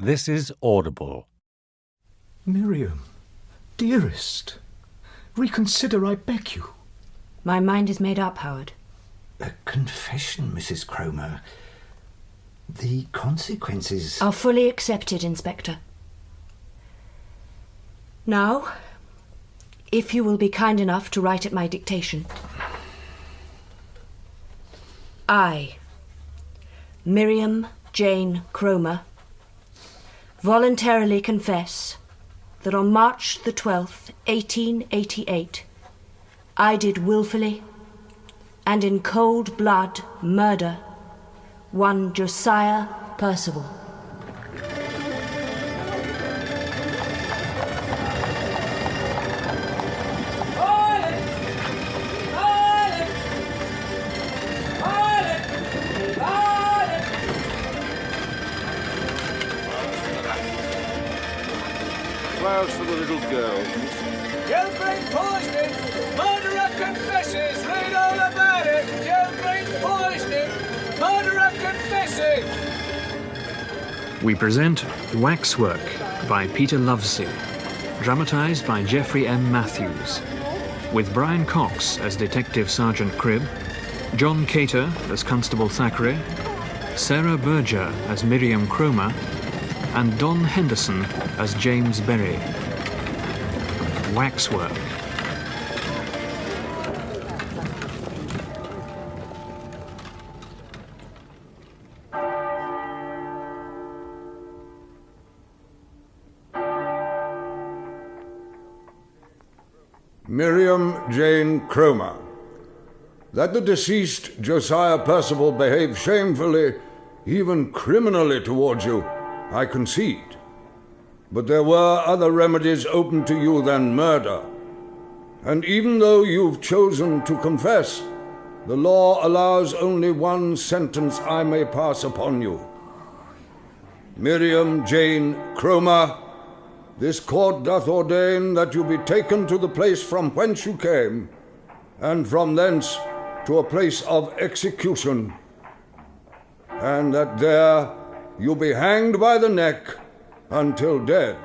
This is Audible. Miriam, dearest, reconsider, I beg you. My mind is made up, Howard. A confession, Mrs. Cromer. The consequences... Are fully accepted, Inspector. Now, if you will be kind enough to write at my dictation. I, Miriam Jane Cromer, voluntarily confess that on March the 12th, 1888, I did wilfully and in cold blood murder one Josiah Percival. Flowers for the little girl. Jailbreak poisoning! Murderer confesses! Read all about it! Jailbreak poisoning! Murderer confessing! We present Waxwork by Peter Lovesey, dramatised by Geoffrey M. Matthews, with Brian Cox as Detective Sergeant Cribb, John Cater as Constable Thackeray, Sarah Berger as Miriam Cromer, and Don Henderson as James Berry. Waxwork. Miriam Jane Cromer. That the deceased Josiah Percival behaved shamefully, even criminally towards you, I concede. But there were other remedies open to you than murder. And even though you've chosen to confess, the law allows only one sentence I may pass upon you. Miriam Jane Cromer, this court doth ordain that you be taken to the place from whence you came, and from thence to a place of execution, and that there you be hanged by the neck until dead.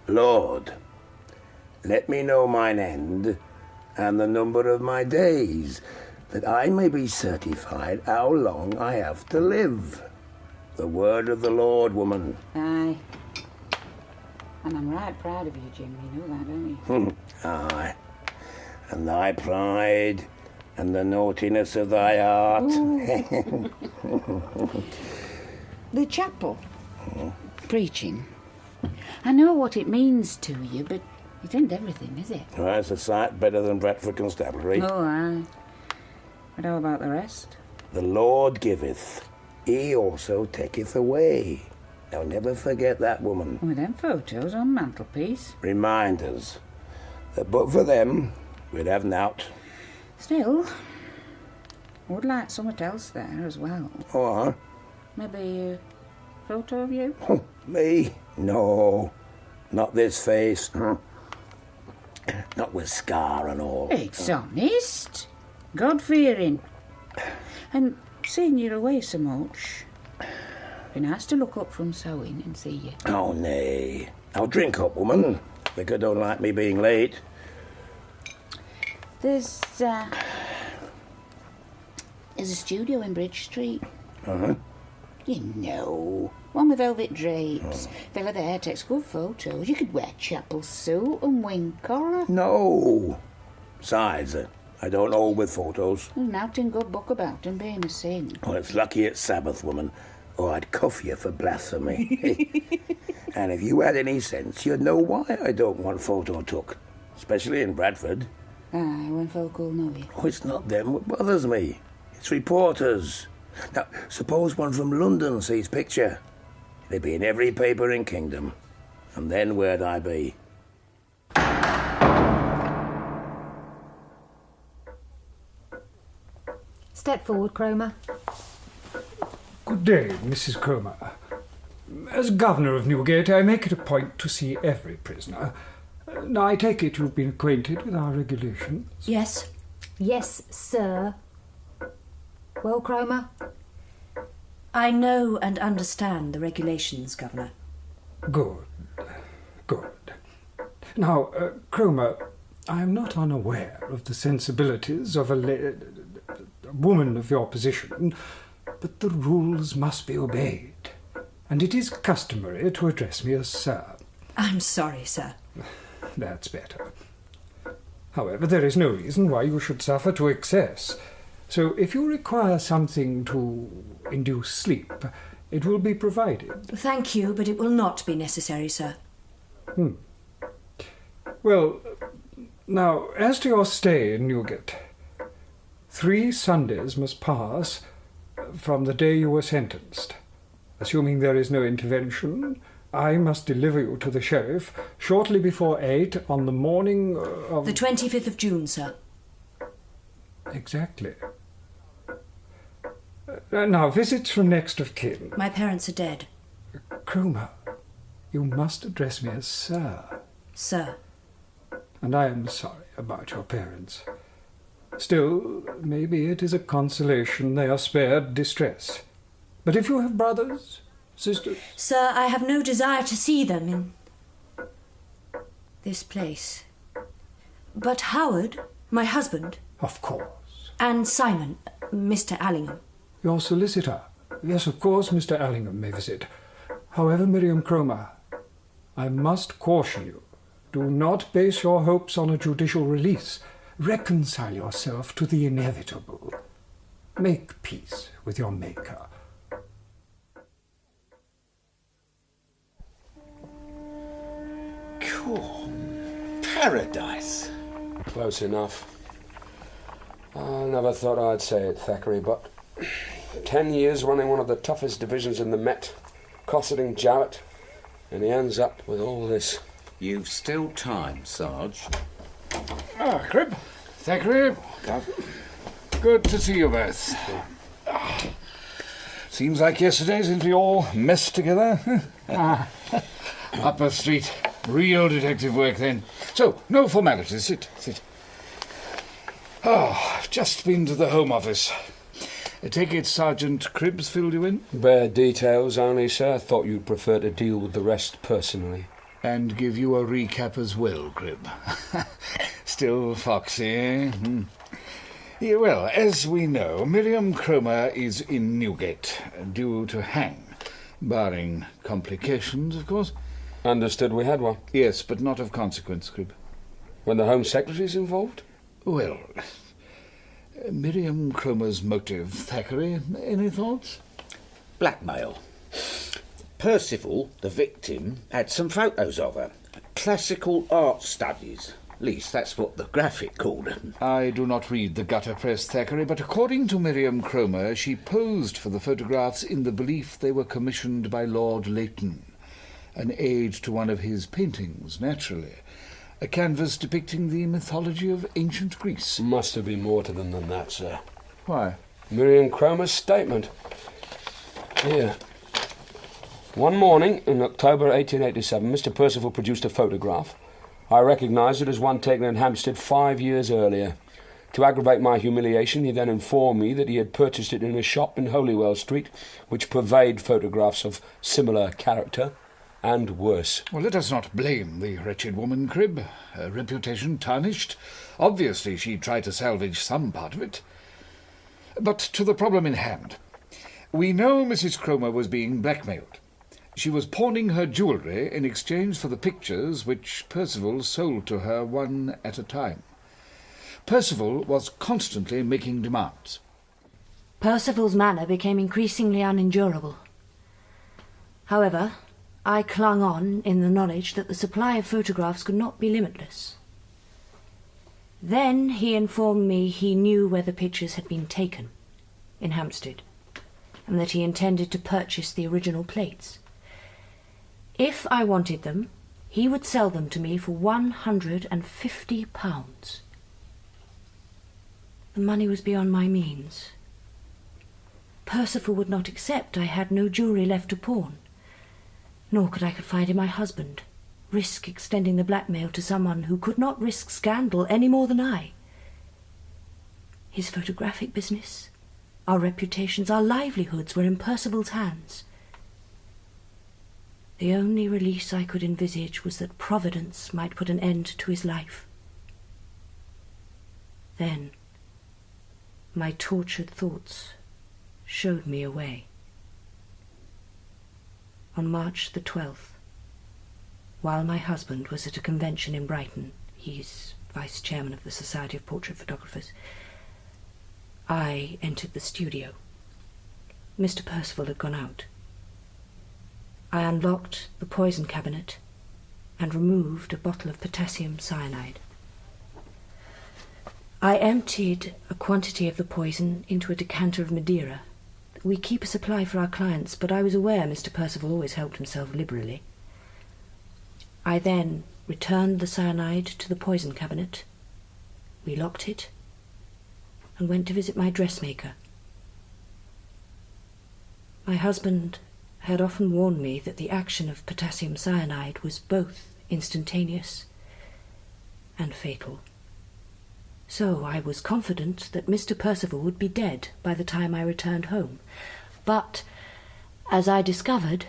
Lord, let me know mine end and the number of my days, that I may be certified how long I have to live. The word of the Lord, woman. Aye. And I'm right proud of you, Jim. You know that, don't you? Aye. And thy pride and the naughtiness of thy heart. The chapel. Preaching. I know what it means to you, but it ain't everything, is it? Well, it's a sight better than Bradford Constabulary. Oh, aye. But how about the rest? The Lord giveth, he also taketh away. Now never forget that, woman. With them photos on mantelpiece. Reminders that but for them, we'd have nowt. Still, I would like something else there as well. Oh, Maybe a photo of you? huh? Me? No. Not this face. Not with scar and all. It's honest. God-fearing. And seeing you're away so much, be nice to look up from sewing and see you. Oh, nay. I'll drink up, woman. Vicar don't like me being late. There's a studio in Bridge Street. Uh-huh. You know, one with velvet drapes. Fella there takes good photos. You could wear chapel suit and wing collar. No. Besides, I don't hold with photos. There's nothing good book about them being a sin. Well, it's lucky it's Sabbath, woman, or I'd cuff you for blasphemy. And if you had any sense, you'd know why I don't want photo took, especially in Bradford. Aye, when folk will know you. Oh, it's not them what bothers me. It's reporters. Now, suppose one from London sees picture. They'd be in every paper in Kingdom. And then where'd I be? Step forward, Cromer. Good day, Mrs. Cromer. As Governor of Newgate, I make it a point to see every prisoner. Now, I take it you've been acquainted with our regulations? Yes, Yes, sir. Well, Cromer? I know and understand the regulations, Governor. Good. Good. Now, Cromer, I am not unaware of the sensibilities of a woman of your position, but the rules must be obeyed, and it is customary to address me as sir. I'm sorry, sir. That's better. However, there is no reason why you should suffer to excess. So if you require something to induce sleep, it will be provided. Thank you, but it will not be necessary, sir. Well, now, as to your stay in Newgate, 3 Sundays must pass from the day you were sentenced. Assuming there is no intervention, I must deliver you to the sheriff shortly before 8 on the morning of... The 25th of June, sir. Exactly. Now, visits from next of kin. My parents are dead. Cromer, you must address me as sir. Sir. And I am sorry about your parents. Still, maybe it is a consolation they are spared distress. But if you have brothers, sisters... Sir, I have no desire to see them in this place. But Howard, my husband... Of course. And Simon, Mr. Allingham. Your solicitor. Yes, of course, Mr. Allingham may visit. However, Miriam Cromer, I must caution you. Do not base your hopes on a judicial release. Reconcile yourself to the inevitable. Make peace with your Maker. Cool. Paradise. Close enough. I never thought I'd say it, Thackeray, but 10 years running one of the toughest divisions in the Met, cosseting Jarrett, and he ends up with all this. You've still time, Sarge. Cribb, Thackeray, good to see you both. Seems like yesterday since we all messed together. Upper Street, real detective work then. So, no formalities, sit. I've just been to the Home Office. I take it Sergeant Cribb's filled you in? Bare details only, sir. Thought you'd prefer to deal with the rest personally. And give you a recap as well, Cribb. Still foxy, eh? Yeah, well, as we know, Miriam Cromer is in Newgate, due to hang. Barring complications, of course. Understood we had one. Yes, but not of consequence, Cribb. When the Home Secretary's involved? Well, Miriam Cromer's motive, Thackeray, any thoughts? Blackmail. Percival, the victim, had some photos of her. Classical art studies. At least that's what the graphic called them. I do not read the gutter press, Thackeray, but according to Miriam Cromer, she posed for the photographs in the belief they were commissioned by Lord Leighton. An aid to one of his paintings, naturally. A canvas depicting the mythology of ancient Greece. Must have been more to them than that, sir. Why? Miriam Cromer's statement. Here. One morning in October 1887, Mr. Percival produced a photograph. I recognised it as one taken in Hampstead 5 years earlier. To aggravate my humiliation, he then informed me that he had purchased it in a shop in Holywell Street, which purveyed photographs of similar character, and worse. Well, let us not blame the wretched woman, Cribb. Her reputation tarnished. Obviously she tried to salvage some part of it. But to the problem in hand. We know Mrs. Cromer was being blackmailed. She was pawning her jewellery in exchange for the pictures which Percival sold to her one at a time. Percival was constantly making demands. Percival's manner became increasingly unendurable. However, I clung on in the knowledge that the supply of photographs could not be limitless. Then he informed me he knew where the pictures had been taken, in Hampstead, and that he intended to purchase the original plates. If I wanted them, he would sell them to me for £150. The money was beyond my means. Percival would not accept. I had no jewellery left to pawn. Nor could I confide in my husband, risk extending the blackmail to someone who could not risk scandal any more than I. his photographic business, our reputations, our livelihoods were in Percival's hands. The only release I could envisage was that Providence might put an end to his life. Then, my tortured thoughts showed me a way. On March the 12th, while my husband was at a convention in Brighton, he's vice chairman of the Society of Portrait Photographers, I entered the studio. Mr. Percival had gone out. I unlocked the poison cabinet and removed a bottle of potassium cyanide. I emptied a quantity of the poison into a decanter of Madeira. We keep a supply for our clients, but I was aware Mr. Percival always helped himself liberally. I then returned the cyanide to the poison cabinet. We locked it and went to visit my dressmaker. My husband had often warned me that the action of potassium cyanide was both instantaneous and fatal. So I was confident that Mr. Percival would be dead by the time I returned home. But, as I discovered...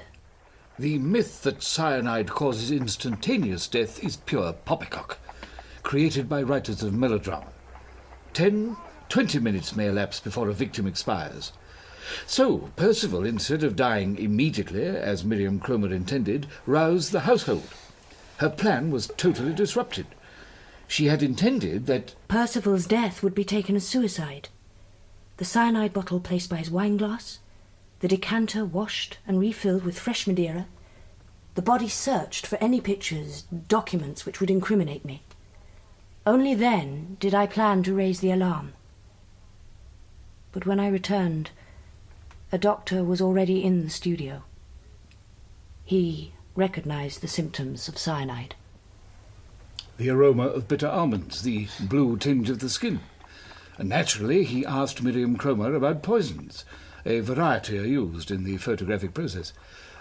The myth that cyanide causes instantaneous death is pure poppycock, created by writers of melodrama. 10-20 minutes may elapse before a victim expires. So Percival, instead of dying immediately, as Miriam Cromer intended, roused the household. Her plan was totally disrupted. She had intended that Percival's death would be taken as suicide. The cyanide bottle placed by his wine glass, the decanter washed and refilled with fresh Madeira, the body searched for any pictures, documents which would incriminate me. Only then did I plan to raise the alarm. But when I returned, a doctor was already in the studio. He recognized the symptoms of cyanide. the aroma of bitter almonds, the blue tinge of the skin. And naturally, he asked Miriam Cromer about poisons. A variety are used in the photographic process.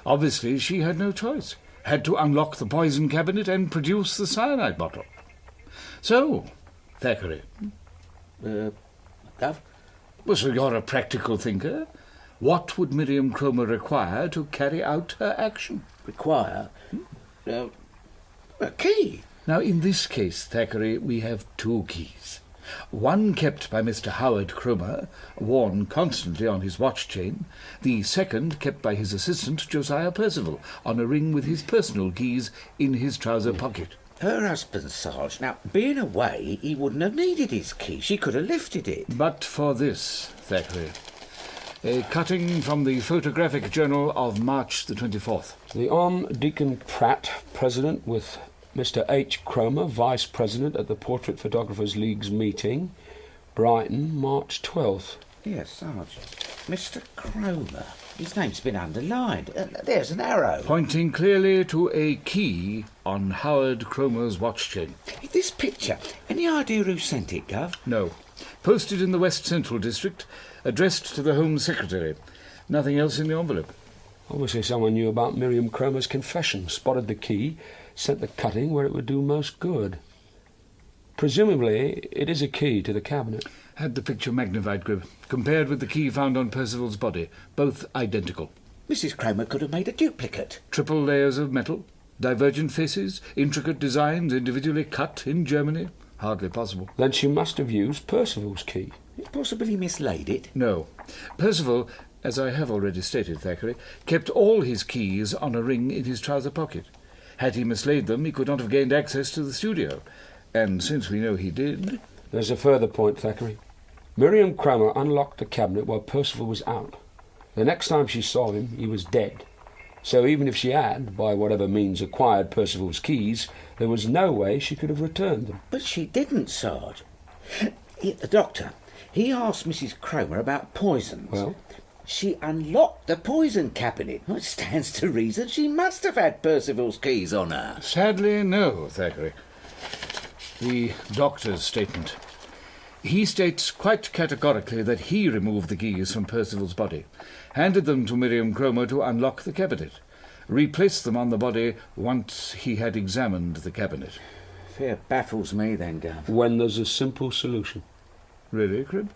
Obviously, she had no choice. Had to unlock the poison cabinet and produce the cyanide bottle. So, Thackeray. Gov? Well, so you're a practical thinker. What would Miriam Cromer require to carry out her action? Require? A key. Now, in this case, Thackeray, we have two keys. One kept by Mr. Howard Cromer, worn constantly on his watch chain. The second kept by his assistant, Josiah Percival, on a ring with his personal keys in his trouser pocket. Her husband, Sarge. Now, being away, he wouldn't have needed his key. She could have lifted it. But for this, Thackeray. A cutting from the Photographic Journal of March the 24th. The Hon. Deacon Pratt, President, with Mr. H. Cromer, Vice President at the Portrait Photographers League's meeting, Brighton, March 12th. Yes, Sarge. Mr. Cromer. His name's been underlined. There's an arrow. Pointing clearly to a key on Howard Cromer's watch chain. This picture, any idea who sent it, Gov? No. Posted in the West Central District, addressed to the Home Secretary. Nothing else in the envelope. Obviously someone knew about Miriam Cromer's confession, spotted the key, sent the cutting where it would do most good. Presumably, it is a key to the cabinet. Had the picture magnified, Cribb, compared with the key found on Percival's body. Both identical. Mrs. Cromer could have made a duplicate. Triple layers of metal, divergent faces, intricate designs individually cut in Germany. Hardly possible. Then she must have used Percival's key. Possibly mislaid it. No. Percival, as I have already stated, Thackeray, kept all his keys on a ring in his trouser pocket. Had he mislaid them, he could not have gained access to the studio. And since we know he did... There's a further point, Thackeray. Miriam Cromer unlocked the cabinet while Percival was out. The next time she saw him, he was dead. So even if she had, by whatever means, acquired Percival's keys, there was no way she could have returned them. But she didn't, Sarge. The doctor, he asked Mrs. Cromer about poisons. Well? She unlocked the poison cabinet. Well, it stands to reason she must have had Percival's keys on her. Sadly, no, Thackeray. The doctor's statement. He states quite categorically that he removed the keys from Percival's body, handed them to Miriam Cromer to unlock the cabinet, replaced them on the body once he had examined the cabinet. Fear baffles me then, Gov. When there's a simple solution. Really, Cribb?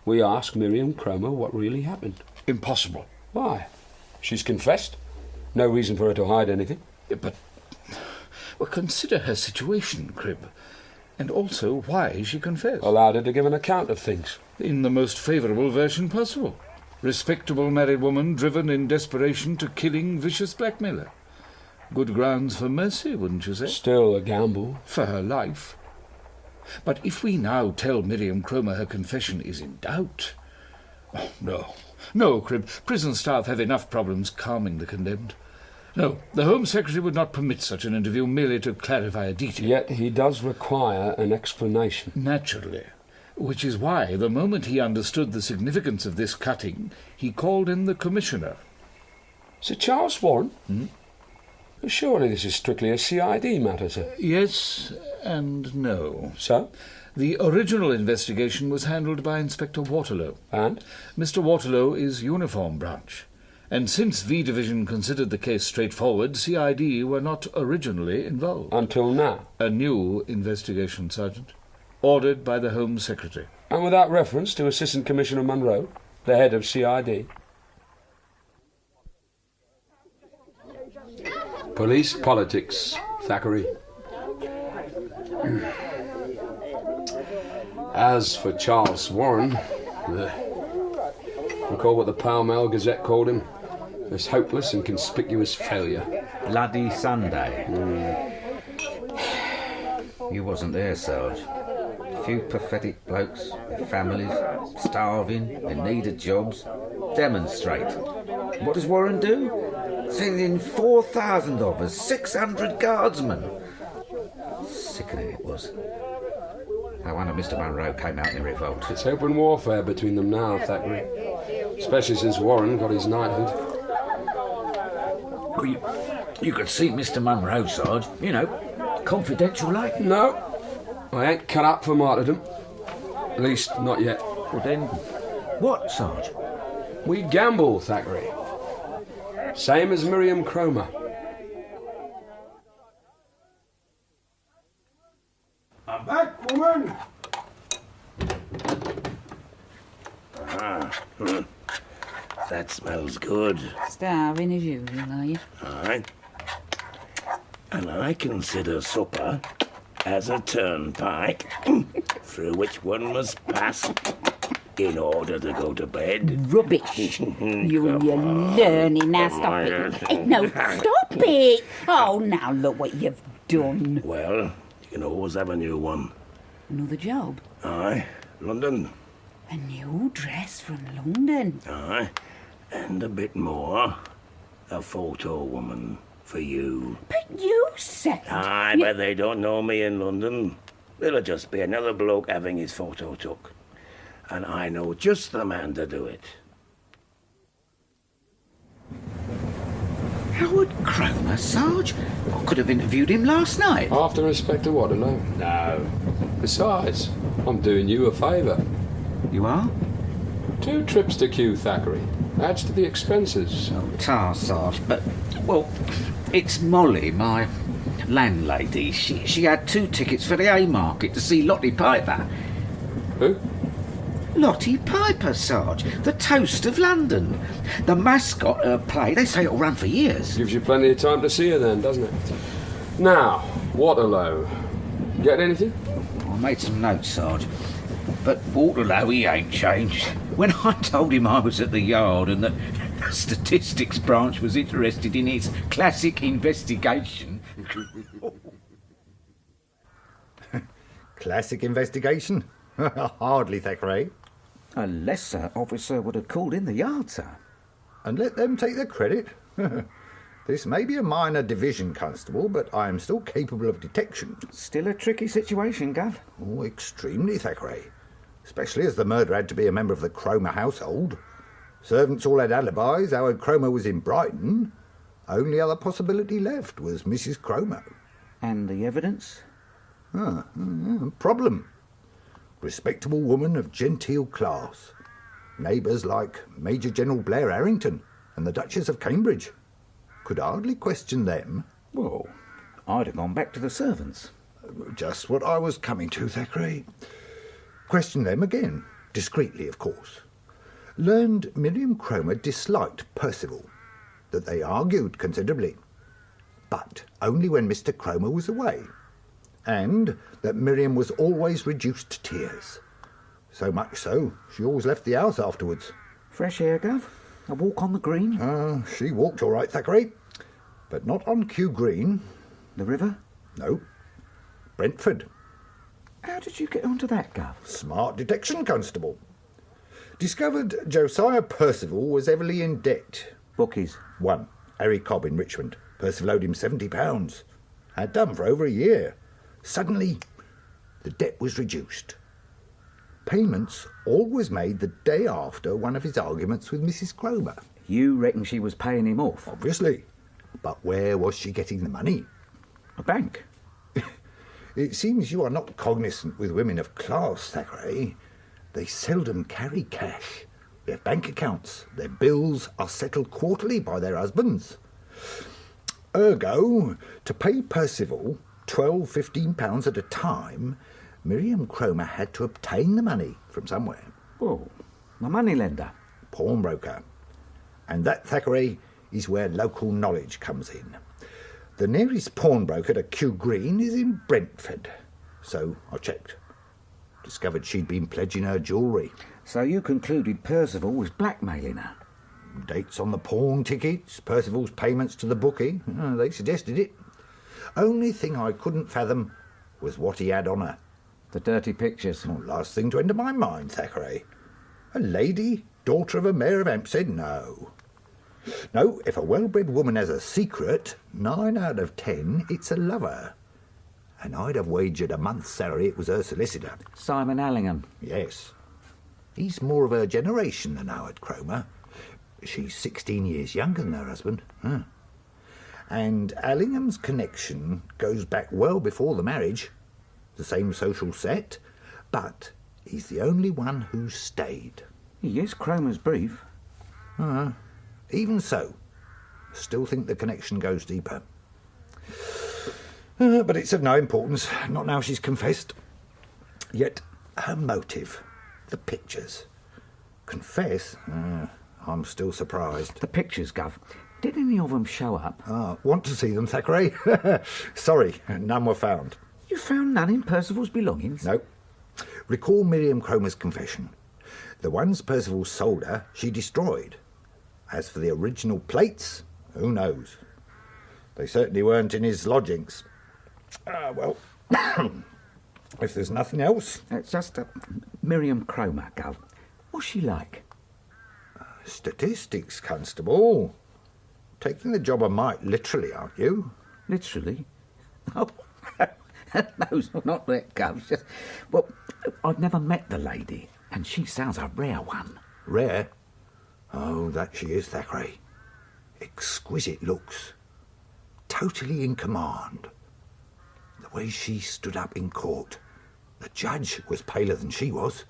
We asked Miriam Cromer what really happened. Impossible. Why? She's confessed. No reason for her to hide anything. Yeah, but... Well, consider her situation, Cribb. And also why she confessed. Allowed her to give an account of things. In the most favourable version possible. Respectable married woman driven in desperation to killing vicious blackmailer. Good grounds for mercy, wouldn't you say? Still a gamble. For her life. But if we now tell Miriam Cromer her confession is in doubt... Oh, no. No, Cribb. Prison staff have enough problems calming the condemned. No, the Home Secretary would not permit such an interview merely to clarify a detail. Yet he does require an explanation. Naturally. Which is why, the moment he understood the significance of this cutting, he called in the Commissioner. Sir Charles Warren? Surely this is strictly a CID matter, sir. Yes and no. So? The original investigation was handled by Inspector Waterlow. And? Mr. Waterlow is uniform branch. And since V Division considered the case straightforward, CID were not originally involved. Until now? A new investigation, Sergeant. Ordered by the Home Secretary. And without reference to Assistant Commissioner Munro, the head of CID? Police politics, Thackeray. As for Charles Warren, recall what the Pall Mall Gazette called him? This hopeless and conspicuous failure. Bloody Sunday. You wasn't there, Sarge. A few pathetic blokes with families, starving, in need of jobs, demonstrate. What does Warren do? Send in 4,000 of us, 600 guardsmen. Sickening it was. No wonder Mr. Munro came out in revolt. It's open warfare between them now, Thackeray. Especially since Warren got his knighthood. Well, you could see Mr. Munro, Sarge. You know, confidential like. No, I ain't cut up for martyrdom. At least, not yet. Well then, what, Sarge? We gamble, Thackeray. Same as Miriam Cromer. I'm back, woman! That smells good. Starving as usual, are you? Aye. And I consider supper as a turnpike through which one must pass in order to go to bed. Rubbish. You're learning. Now stop it. Hey, no, stop it. Oh, now look what you've done. Well, you can always have a new one. Another job? Aye. London. A new dress from London? Aye. And a bit more. A photo woman for you. But you said... Aye, but they don't know me in London. It'll just be another bloke having his photo took. And I know just the man to do it. Howard Cromer, Sarge? I could have interviewed him last night. After Inspector Waterlow? No. Besides, I'm doing you a favour. You are? 2 trips to Kew, Thackeray. Adds to the expenses. Oh, tar, Sarge, but, well, it's Molly, my landlady. She had 2 tickets for the Haymarket to see Lottie Piper. Who? Lottie Piper, Sarge. The toast of London. The mascot her play. They say it'll run for years. Gives you plenty of time to see her then, doesn't it? Now, Waterlow. Get anything? I made some notes, Sarge. But Waterlow, he ain't changed. When I told him I was at the Yard and that the statistics branch was interested in his classic investigation... Classic investigation? Hardly, Thackeray. A lesser officer would have called in the Yard, sir. And let them take the credit. This may be a minor division, Constable, but I am still capable of detection. Still a tricky situation, Gov. Oh, extremely, Thackeray. Especially as the murderer had to be a member of the Cromer household. Servants all had alibis. Howard Cromer was in Brighton. Only other possibility left was Mrs. Cromer. And the evidence? Problem. Respectable woman of genteel class. Neighbours like Major General Blair Harrington and the Duchess of Cambridge. Could hardly question them. Well, I'd have gone back to the servants. Just what I was coming to, Thackeray. Questioned them again, discreetly of course. Learned Miriam Cromer disliked Percival, that they argued considerably, but only when Mr. Cromer was away, and that Miriam was always reduced to tears. So much so, she always left the house afterwards. Fresh air, Gov? A walk on the green? She walked all right, Thackeray, but not on Kew Green. The river? No. Brentford. How did you get onto that, Gov? Smart detection, Constable. Discovered Josiah Percival was heavily in debt. Bookies? 1. Harry Cobb in Richmond. Percival owed him £70. Had done for over a year. Suddenly, the debt was reduced. Payments always made the day after one of his arguments with Mrs. Cromer. You reckon she was paying him off? Obviously. But where was she getting the money? A bank. It seems you are not cognizant with women of class, Thackeray. They seldom carry cash. They have bank accounts. Their bills are settled quarterly by their husbands. Ergo, to pay Percival £12-15 at a time, Miriam Cromer had to obtain the money from somewhere. Oh, a moneylender. Pawnbroker. And that, Thackeray, is where local knowledge comes in. The nearest pawnbroker to Kew Green is in Brentford. So I checked. Discovered she'd been pledging her jewellery. So you concluded Percival was blackmailing her? Dates on the pawn tickets, Percival's payments to the bookie. They suggested it. Only thing I couldn't fathom was what he had on her. The dirty pictures. Last thing to enter my mind, Thackeray. A lady, daughter of a mayor of Hampstead? No. No, if a well-bred woman has a secret, 9 out of 10, it's a lover. And I'd have wagered a month's salary it was her solicitor. Simon Allingham? Yes. He's more of her generation than Howard Cromer. She's 16 years younger than her husband. And Allingham's connection goes back well before the marriage. The same social set, but he's the only one who's stayed. He is Cromer's brief. Even so, still think the connection goes deeper. But it's of no importance, not now she's confessed. Yet her motive, the pictures. Confess? I'm still surprised. The pictures, Gov. Did any of them show up? Want to see them, Thackeray? Sorry, none were found. You found none in Percival's belongings? No. Recall Miriam Cromer's confession. The ones Percival sold her, she destroyed. As for the original plates, who knows? They certainly weren't in his lodgings. Well, if there's nothing else... It's just Miriam Cromer, Gov. What's she like? Statistics, Constable. Taking the job of might literally, aren't you? Literally? Oh, no, not that, Gov. Just, well, I've never met the lady, and she sounds a rare one. Rare? Oh, that she is, Thackeray. Exquisite looks. Totally in command. The way she stood up in court. The judge was paler than she was.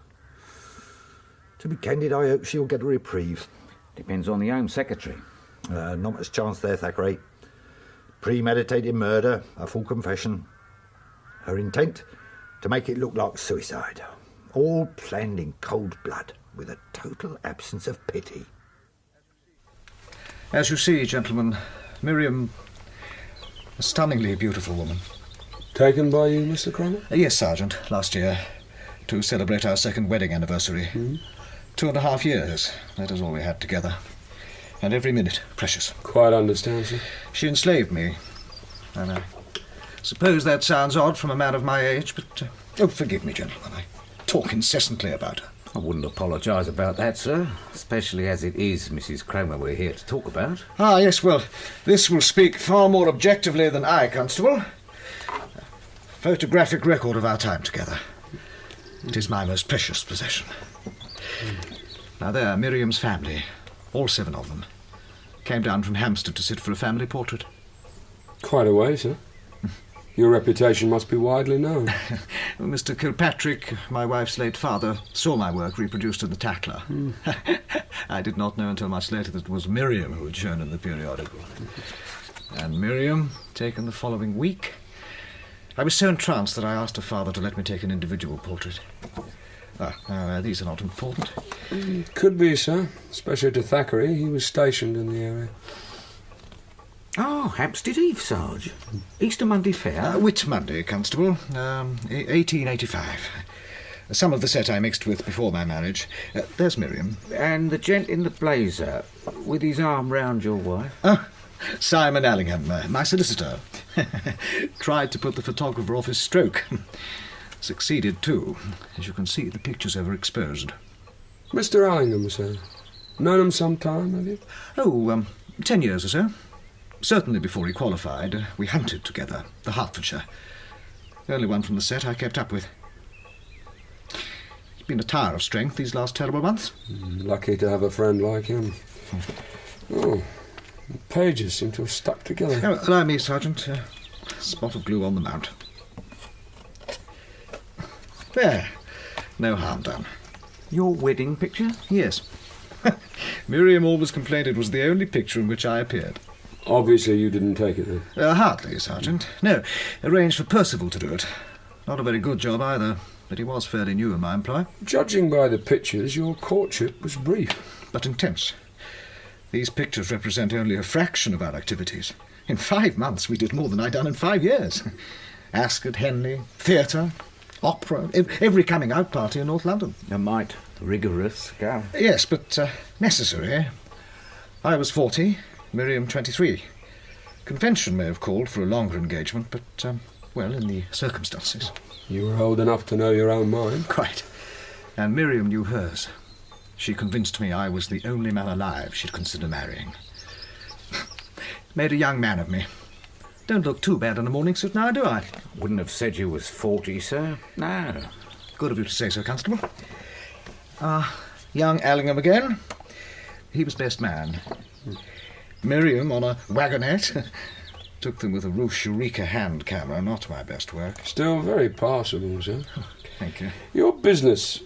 To be candid, I hope she'll get a reprieve. Depends on the Home Secretary. Not much chance there, Thackeray. Premeditated murder, a full confession. Her intent, to make it look like suicide. All planned in cold blood, with a total absence of pity. As you see, gentlemen, Miriam, a stunningly beautiful woman. Taken by you, Mr. Cromer? Yes, Sergeant, last year, to celebrate our second wedding anniversary. 2.5 years, that is all we had together. And every minute precious. Quite understand, sir. She enslaved me. And I suppose that sounds odd from a man of my age, but... oh, forgive me, gentlemen, I talk incessantly about her. I wouldn't apologise about that, sir, especially as it is Mrs. Cromer we're here to talk about. Ah, yes, well, this will speak far more objectively than I, Constable. Photographic record of our time together. It is my most precious possession. Now there, Miriam's family, all 7 of them, came down from Hampstead to sit for a family portrait. Quite a way, sir. Your reputation must be widely known. Well, Mr. Kilpatrick, my wife's late father, saw my work reproduced in the Tackler. I did not know until much later that it was Miriam who had shown in the periodical. And Miriam, taken the following week. I was so entranced that I asked her father to let me take an individual portrait. These are not important. Could be, sir. Especially to Thackeray. He was stationed in the area. Oh, Hampstead Eve, Sarge. Easter Monday Fair. Whit Monday, Constable. 1885. Some of the set I mixed with before my marriage. There's Miriam. And the gent in the blazer, with his arm round your wife? Oh, Simon Allingham, my solicitor. Tried to put the photographer off his stroke. Succeeded, too. As you can see, the picture's overexposed. Mr. Allingham, sir. Known him some time, have you? Oh, 10 years or so. Certainly before he qualified. We hunted together, the Hertfordshire. The only one from the set I kept up with. He's been a tower of strength these last terrible months. Lucky to have a friend like him. Oh, the pages seem to have stuck together. Oh, allow me, Sergeant. Spot of glue on the mount. There. No harm done. Your wedding picture? Yes. Miriam always complained it was the only picture in which I appeared. Obviously you didn't take it then? Hardly, Sergeant. No, arranged for Percival to do it. Not a very good job either, but he was fairly new in my employ. Judging by the pictures, your courtship was brief. But intense. These pictures represent only a fraction of our activities. In 5 months we did more than I'd done in 5 years. Ascot, Henley, theatre, opera, every coming-out party in North London. A mite rigorous go. Yes, but necessary. I was 40, Miriam 23. Convention may have called for a longer engagement, but, well, in the circumstances. You were old enough to know your own mind. Quite. And Miriam knew hers. She convinced me I was the only man alive she'd consider marrying. Made a young man of me. Don't look too bad in a morning suit now, do I? Wouldn't have said you was 40, sir. No. Good of you to say so, Constable. Young Allingham again. He was best man. Miriam on a wagonette. Took them with a Rouge Eureka hand camera, not my best work. Still very passable, sir. Thank you. Your business,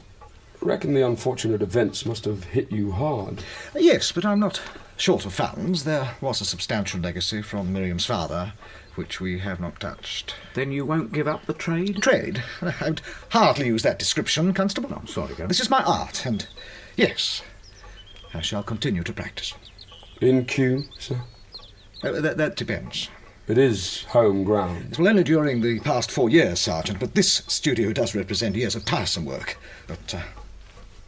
reckon the unfortunate events must have hit you hard. Yes, but I'm not short of funds. There was a substantial legacy from Miriam's father, which we have not touched. Then you won't give up the trade? Trade? I would hardly use that description, Constable. I'm sorry, Gov. This is my art, and yes, I shall continue to practice. In Kew, sir? That depends. It is home ground. Well, only during the past 4 years, Sergeant, but this studio does represent years of tiresome work. But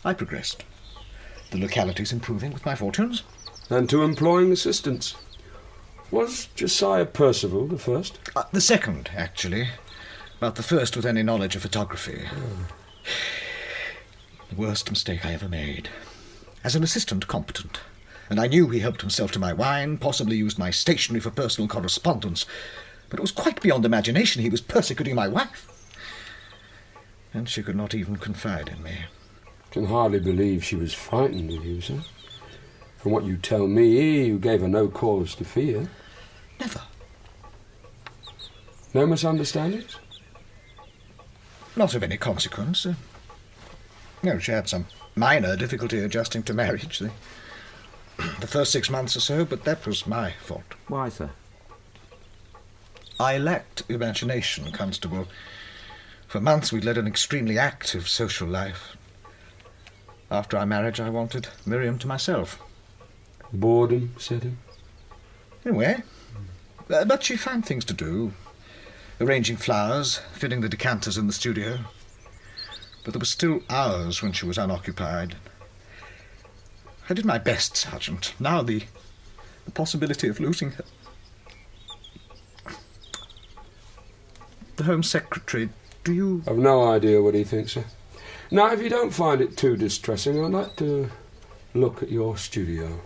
I progressed. The locality's improving with my fortunes. And to employing assistants. Was Josiah Percival the first? The second, actually. But the first with any knowledge of photography. The worst mistake I ever made. As an assistant, competent. And I knew he helped himself to my wine, possibly used my stationery for personal correspondence. But it was quite beyond imagination he was persecuting my wife. And she could not even confide in me. Can hardly believe she was frightened of you, sir. From what you tell me, you gave her no cause to fear. Never. No misunderstandings? Not of any consequence. No, she had some minor difficulty adjusting to marriage. The first 6 months or so, but that was my fault. Why, sir? I lacked imagination, Constable. For months we'd led an extremely active social life. After our marriage, I wanted Miriam to myself. Boredom set in? In a way. But she found things to do. Arranging flowers, filling the decanters in the studio. But there were still hours when she was unoccupied. I did my best, Sergeant. Now the possibility of losing her. The Home Secretary, do you... I've no idea what he thinks, sir. Now, if you don't find it too distressing, I'd like to look at your studio.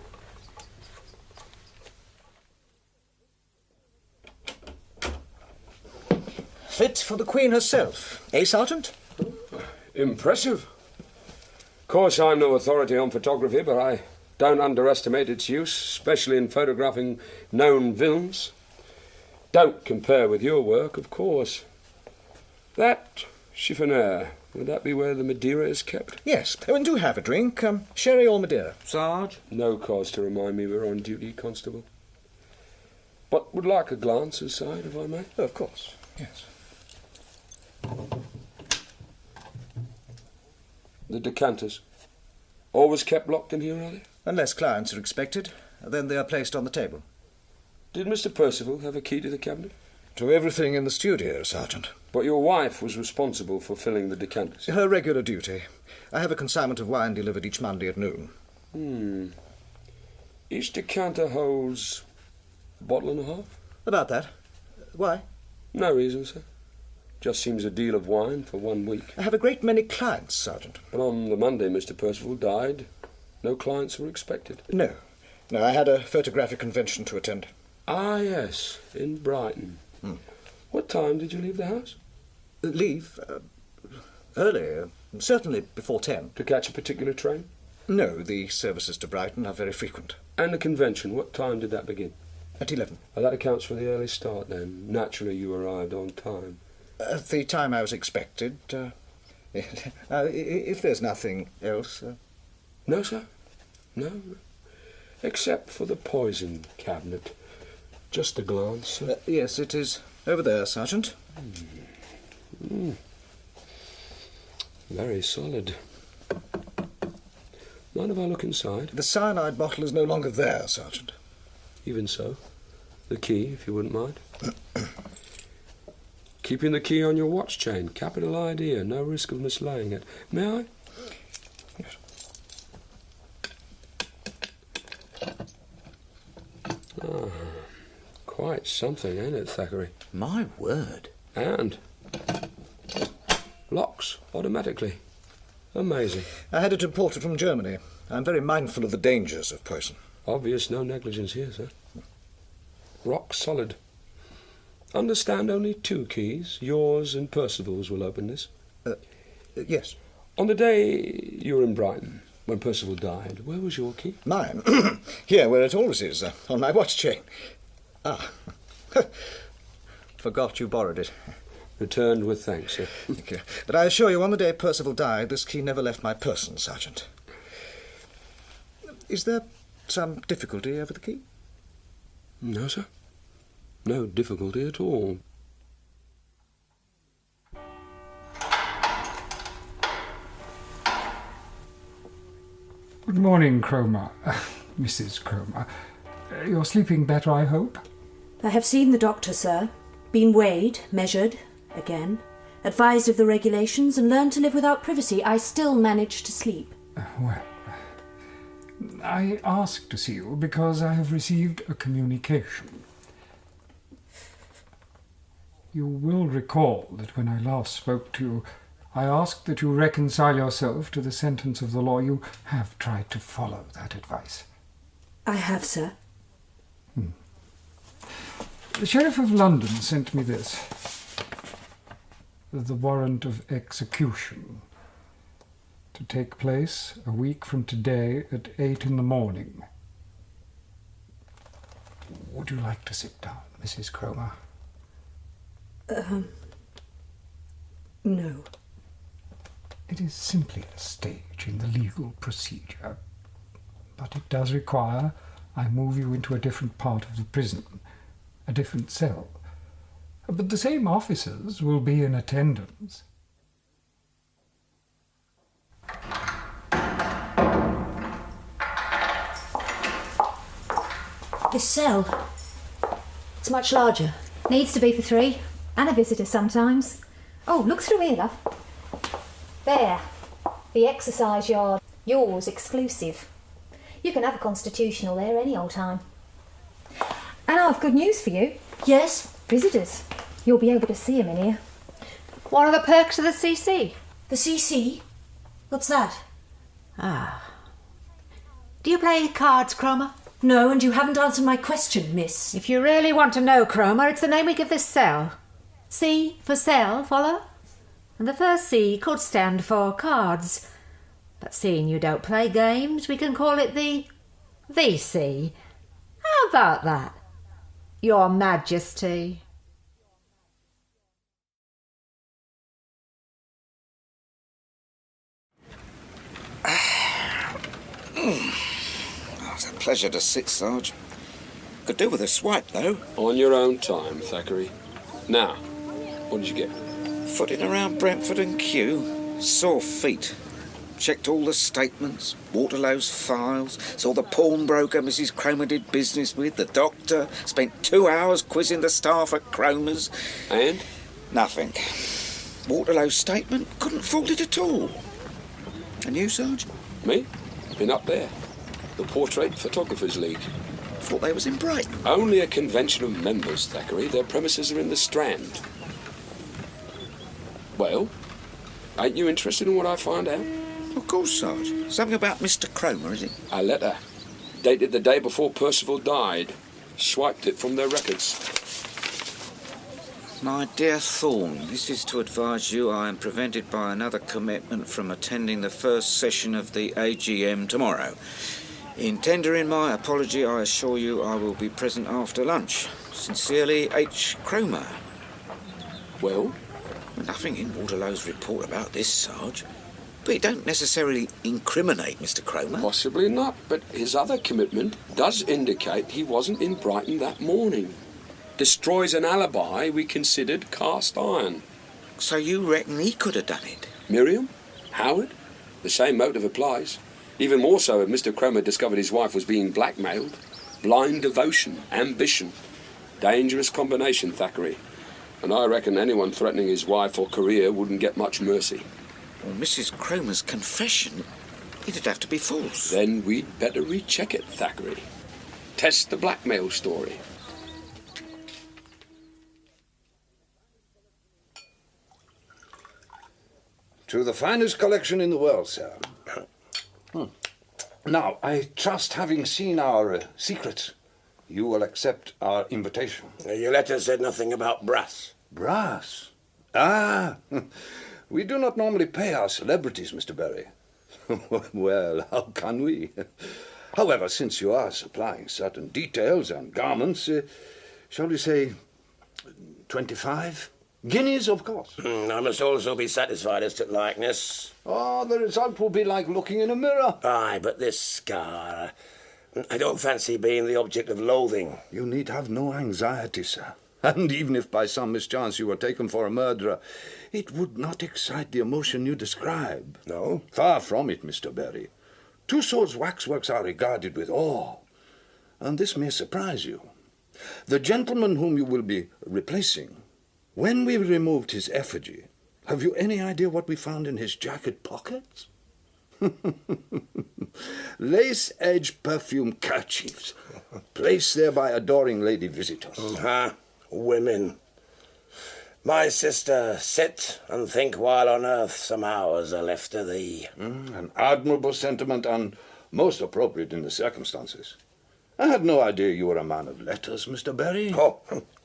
Fit for the Queen herself, eh, Sergeant? Impressive. Of course, I'm no authority on photography, but I don't underestimate its use, especially in photographing known villains. Don't compare with your work, of course. That chiffonier, would that be where the Madeira is kept? Yes. And do have a drink. Sherry or Madeira? Sarge? No cause to remind me we're on duty, Constable. But would like a glance aside, if I may? Oh, of course, yes. The decanters. Always kept locked in here, are they? Unless clients are expected, then they are placed on the table. Did Mr. Percival have a key to the cabinet? To everything in the studio, Sergeant. But your wife was responsible for filling the decanters. Her regular duty. I have a consignment of wine delivered each Monday at noon. Each decanter holds a bottle and a half? About that. Why? No reason, sir. Just seems a deal of wine for 1 week. I have a great many clients, Sergeant. But on the Monday Mr. Percival died, no clients were expected. No, I had a photographic convention to attend. Ah, yes, in Brighton. What time did you leave the house? Leave? Early, certainly before 10. To catch a particular train? No, the services to Brighton are very frequent. And the convention, what time did that begin? At 11. That accounts for the early start, then. Naturally, you arrived on time. At the time I was expected. If there's nothing else... No, sir. No. Except for the poison cabinet. Just a glance, sir. Yes, it is over there, Sergeant. Very solid. Mind if I look inside? The cyanide bottle is no longer there, Sergeant. Even so. The key, if you wouldn't mind. Keeping the key on your watch chain. Capital idea. No risk of mislaying it. May I? Yes. Quite something, ain't it, Thackeray? My word. And locks automatically. Amazing. I had it imported from Germany. I'm very mindful of the dangers of poison. Obvious no negligence here, sir. Rock solid. Understand only 2 keys. Yours and Percival's will open this. Yes. On the day you were in Brighton, when Percival died, where was your key? Mine? Here, where it always is, on my watch chain. Ah. Forgot you borrowed it. Returned with thanks, sir. Thank you. But I assure you, on the day Percival died, this key never left my person, Sergeant. Is there some difficulty over the key? No, sir. No difficulty at all. Good morning, Cromer. Mrs. Cromer. You're sleeping better, I hope? I have seen the doctor, sir. Been weighed, measured, again. Advised of the regulations and learned to live without privacy. I still manage to sleep. Well, I asked to see you because I have received a communication. You will recall that when I last spoke to you, I asked that you reconcile yourself to the sentence of the law. You have tried to follow that advice. I have, sir. The Sheriff of London sent me this. The warrant of execution. To take place a week from today at 8 in the morning. Would you like to sit down, Mrs. Cromer? No. It is simply a stage in the legal procedure, but it does require I move you into a different part of the prison, a different cell. But the same officers will be in attendance. This cell, it's much larger. Needs to be for 3, and a visitor sometimes. Oh, look through here, love. There, the exercise yard. Yours exclusive. You can have a constitutional there any old time. And I've good news for you. Yes? Visitors. You'll be able to see them in here. What are the perks of the CC? The CC? What's that? Do you play cards, Cromer? No, and you haven't answered my question, miss. If you really want to know, Cromer, it's the name we give this cell. C for cell, follow? And the first C could stand for cards. But seeing you don't play games, we can call it the VC. How about that? Your Majesty. It's a pleasure to sit, Sarge. Could do with a swipe, though. On your own time, Thackeray. Now, what did you get? Footing around Brentford and Kew. Sore feet. checked all the statements, Waterlow's files, saw the pawnbroker Mrs. Cromer did business with, the doctor, spent 2 hours quizzing the staff at Cromer's. And? Nothing. Waterlow's statement couldn't fault it at all. And you, Sarge? Me? Been up there. The Portrait Photographers League. Thought they was in Brighton. Only a convention of members, Thackeray. Their premises are in the Strand. Well, ain't you interested in what I find out? Of course, Sarge. Something about Mr. Cromer, is it? A letter. Dated the day before Percival died. Swiped it from their records. My dear Thorne, this is to advise you I am prevented by another commitment from attending the first session of the AGM tomorrow. In tendering my apology, I assure you I will be present after lunch. Sincerely, H. Cromer. Well? Nothing in Waterlow's report about this, Sarge. But it don't necessarily incriminate Mr. Cromer. Possibly not, but his other commitment does indicate he wasn't in Brighton that morning. Destroys an alibi we considered cast iron. So you reckon he could have done it? Miriam? Howard? The same motive applies. Even more so if Mr. Cromer discovered his wife was being blackmailed. Blind devotion, ambition. Dangerous combination, Thackeray. And I reckon anyone threatening his wife or career wouldn't get much mercy. Well, Mrs. Cromer's confession, it'd have to be false. Then we'd better recheck it, Thackeray. Test the blackmail story. To the finest collection in the world, sir. Now, I trust, having seen our secrets, you will accept our invitation. Your letter said nothing about brass. Brass? Ah, we do not normally pay our celebrities, Mr. Berry. Well, how can we? However, since you are supplying certain details and garments, shall we say 25? Guineas, of course. I must also be satisfied as to likeness. Oh, the result will be like looking in a mirror. Aye, but this scar, I don't fancy being the object of loathing. You need have no anxiety, sir. And even if by some mischance you were taken for a murderer, it would not excite the emotion you describe. No? Far from it, Mr. Berry. Tussauds waxworks are regarded with awe, and this may surprise you. The gentleman whom you will be replacing, when we removed his effigy, have you any idea what we found in his jacket pockets? Lace-edged perfume kerchiefs, placed there by adoring lady visitors. Women. My sister, sit and think while on earth some hours are left to thee. An admirable sentiment and most appropriate in the circumstances. I had no idea you were a man of letters, Mr. Berry. Oh,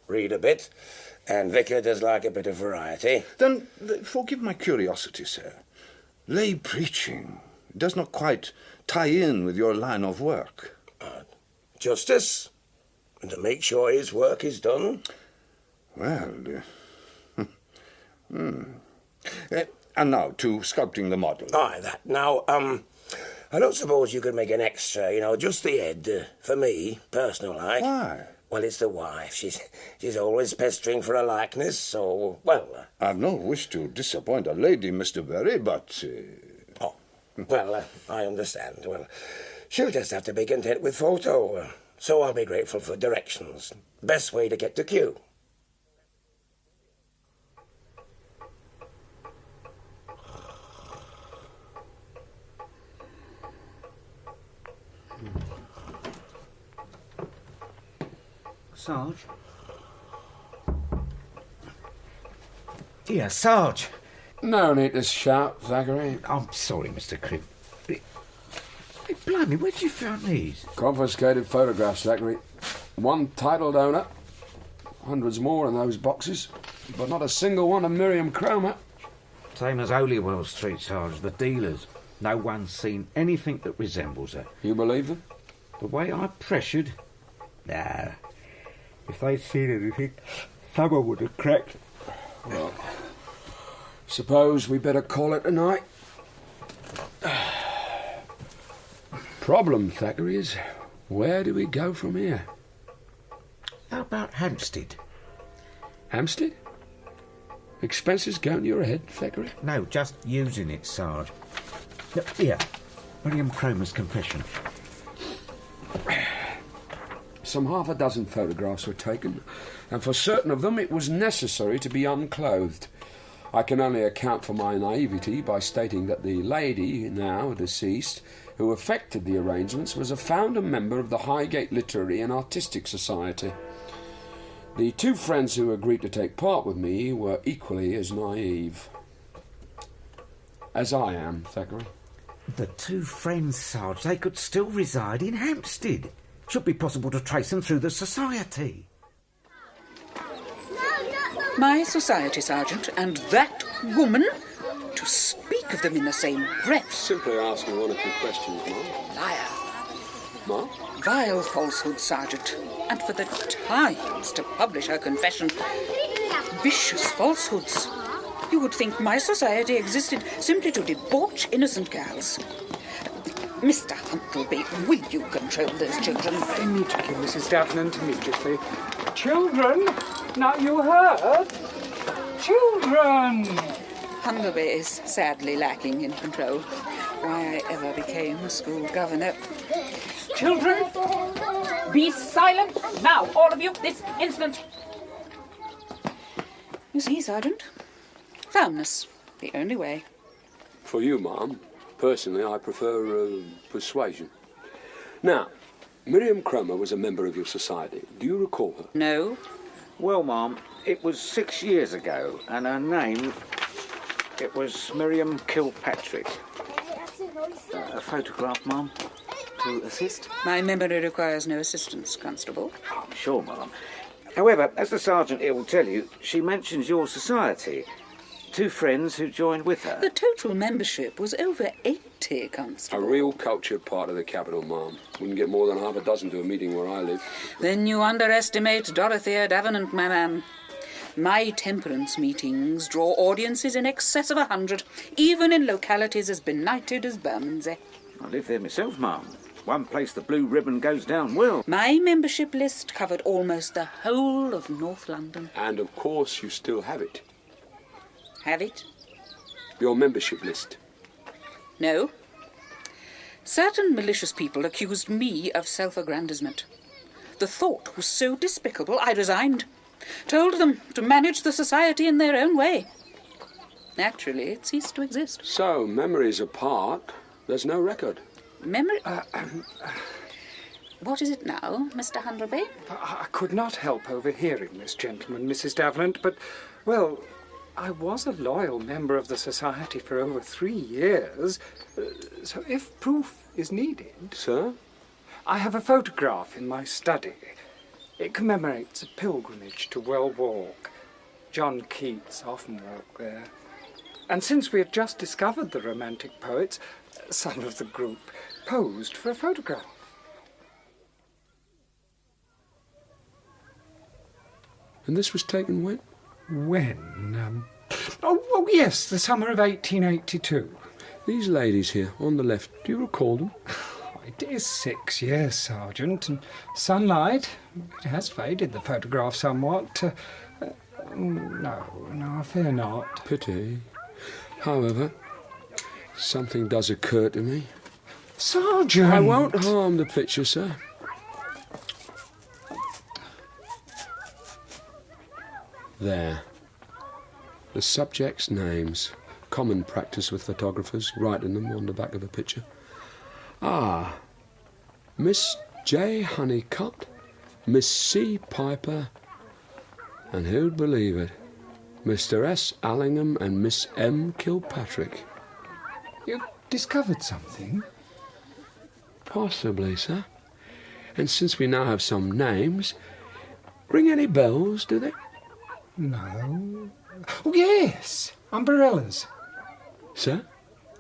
read a bit. And Vicar does like a bit of variety. Then forgive my curiosity, sir. Lay preaching does not quite tie in with your line of work. Justice, and to make sure his work is done. Well, and now to sculpting the model. Aye, that. Now, I don't suppose you could make an extra, just the head, for me, personal like. Why? Well, it's the wife. She's always pestering for a likeness, so, well... I've no wish to disappoint a lady, Mr. Berry, but... Oh, well, I understand. Well, she'll just have to be content with photo, so I'll be grateful for directions. Best way to get to Kew. Sarge? Dear Sarge. No need to shout, Thackeray. I'm sorry, Mr. Cribb. Hey, blimey, where did you find these? Confiscated photographs, Thackeray. One titled owner. Hundreds more in those boxes. But not a single one of Miriam Cromer. Same as Holywell Street, Sarge. The dealers. No one's seen anything that resembles her. You believe them? The way I pressured? Nah. If they'd seen anything, someone would have cracked. Well, suppose we better call it a night. Problem, Thackeray, is where do we go from here? How about Hampstead? Hampstead? Expenses going to your head, Thackeray? No, just using it, Sarge. Here, William Cromer's confession. Some half a dozen photographs were taken, and for certain of them it was necessary to be unclothed. I can only account for my naivety by stating that the lady, now deceased, who effected the arrangements was a founder member of the Highgate Literary and Artistic Society. The two friends who agreed to take part with me were equally as naive. As I am, Thackeray. The two friends, Sarge, they could still reside in Hampstead. Should be possible to trace them through the society. My society, Sergeant, and that woman? To speak of them in the same breath. Simply asking one or two questions, Ma'am. Liar. Ma'am? Vile falsehood, Sergeant. And for the Times to publish her confession. Vicious falsehoods. You would think my society existed simply to debauch innocent girls. Mr. Huntleby, will you control those children? Immediately, Mrs. Davenant, immediately. Children! Now you heard? Children! Huntleby is sadly lacking in control. Why I ever became a school governor. Children, be silent now, all of you, this instant. You see, Sergeant, firmness, the only way. For you, Ma'am, personally, I prefer persuasion. Now, Miriam Cromer was a member of your society. Do you recall her? No. Well, Ma'am, it was 6 years ago, and her name, it was Miriam Kilpatrick. A photograph, Ma'am, to assist? My memory requires no assistance, Constable. Oh, I'm sure, Ma'am. However, as the Sergeant here will tell you, she mentions your society. Two friends who joined with her. The total membership was over 80, Constable. A real cultured part of the capital, Ma'am. Wouldn't get more than half a dozen to a meeting where I live. Then you underestimate Dorothea Davenant, my man. My temperance meetings draw audiences in excess of 100, even in localities as benighted as Bermondsey. I live there myself, Ma'am. One place the blue ribbon goes down well. My membership list covered almost the whole of North London. And of course you still have it. Have it? Your membership list. No. Certain malicious people accused me of self-aggrandizement. The thought was so despicable, I resigned. Told them to manage the society in their own way. Naturally, it ceased to exist. So, memories apart, there's no record. Memory... What is it now, Mr. Huntleby? I could not help overhearing this gentleman, Mrs. Davenant, but, well, I was a loyal member of the society for over 3 years, so if proof is needed... Sir? I have a photograph in my study. It commemorates a pilgrimage to Well Walk. John Keats often walked there. And since we had just discovered the Romantic poets, some of the group posed for a photograph. And this was taken when? When? Oh, yes, the summer of 1882. These ladies here, on the left, do you recall them? It is 6 years, Sergeant, and sunlight, it has faded the photograph somewhat. No, I fear not. Pity. However, something does occur to me. Sergeant! I won't harm the picture, sir. There. The subjects' names. Common practice with photographers, writing them on the back of a picture. Ah, Miss J. Honeycutt, Miss C. Piper, and who'd believe it, Mr. S. Allingham and Miss M. Kilpatrick. You've discovered something? Possibly, sir. And since we now have some names, ring any bells, do they? No. Oh, yes, umbrellas. Sir?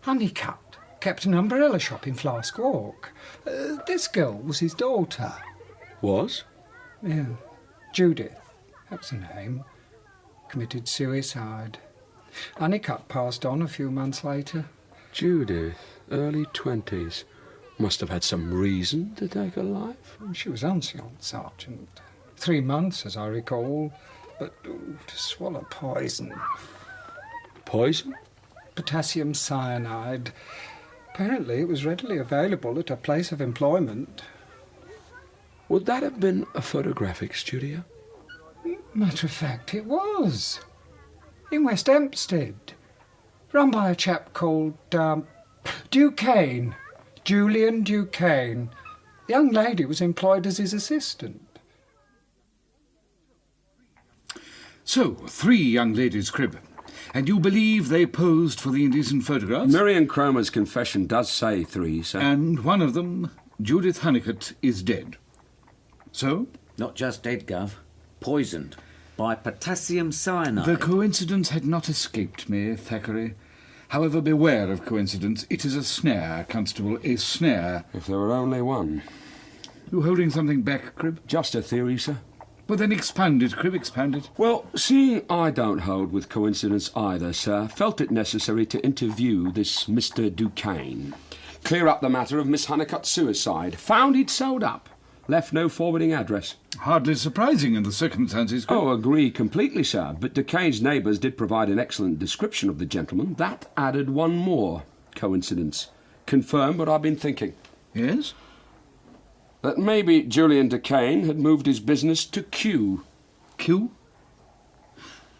Honeycutt kept an umbrella shop in Flask Walk. This girl was his daughter. Was? Yeah. Judith, that's her name. Committed suicide. Honeycutt passed on a few months later. Judith, early 20s. Must have had some reason to take her life. She was ancient, Sergeant. 3 months, as I recall. But to swallow poison. Poison? Potassium cyanide. Apparently it was readily available at a place of employment. Would that have been a photographic studio? Matter of fact, it was. In West Hampstead. Run by a chap called Duquesne. Julian Duquesne. The young lady was employed as his assistant. So, 3 young ladies, Cribb. And you believe they posed for the indecent photographs? Miriam Cromer's confession does say 3, sir. And one of them, Judith Honeycutt, is dead. So? Not just dead, Gov. Poisoned by potassium cyanide. The coincidence had not escaped me, Thackeray. However, beware of coincidence. It is a snare, Constable, a snare. If there were only one. You holding something back, Cribb? Just a theory, sir. Well, then expound it, Cribb, expound it. Well, seeing I don't hold with coincidence either, sir, felt it necessary to interview this Mr. Duquesne. Clear up the matter of Miss Honeycutt's suicide. Found he'd sold up. Left no forwarding address. Hardly surprising in the circumstances, Cribb. Oh, agree completely, sir. But Duquesne's neighbours did provide an excellent description of the gentleman. That added one more coincidence. Confirmed what I've been thinking. Yes? That maybe Julian Duquesne had moved his business to Kew. Kew?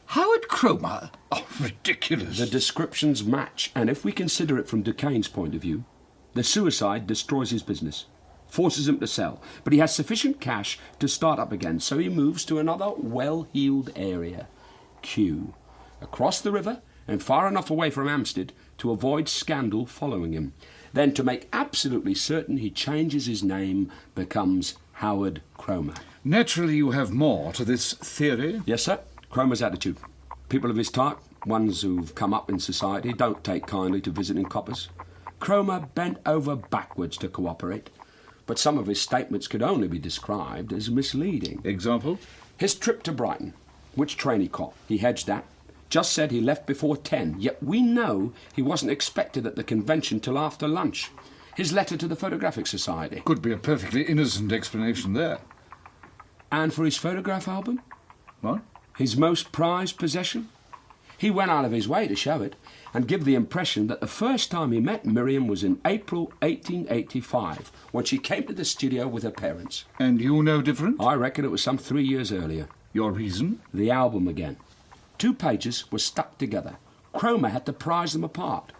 Howard Cromer? Oh, ridiculous. The descriptions match, and if we consider it from Duquesne's point of view, the suicide destroys his business, forces him to sell, but he has sufficient cash to start up again, so he moves to another well-heeled area, Kew, across the river and far enough away from Hampstead to avoid scandal following him. Then, to make absolutely certain, he changes his name, becomes Howard Cromer. Naturally, you have more to this theory. Yes, sir. Cromer's attitude. People of his type, ones who've come up in society, don't take kindly to visiting coppers. Cromer bent over backwards to cooperate, but some of his statements could only be described as misleading. Example? His trip to Brighton. Which train he caught. He hedged that. Just said he left before 10, yet we know he wasn't expected at the convention till after lunch. His letter to the Photographic Society. Could be a perfectly innocent explanation there. And for his photograph album? What? His most prized possession? He went out of his way to show it and give the impression that the first time he met Miriam was in April 1885, when she came to the studio with her parents. And you know different? I reckon it was some 3 years earlier. Your reason? The album again. 2 pages were stuck together. Cromer had to prise them apart.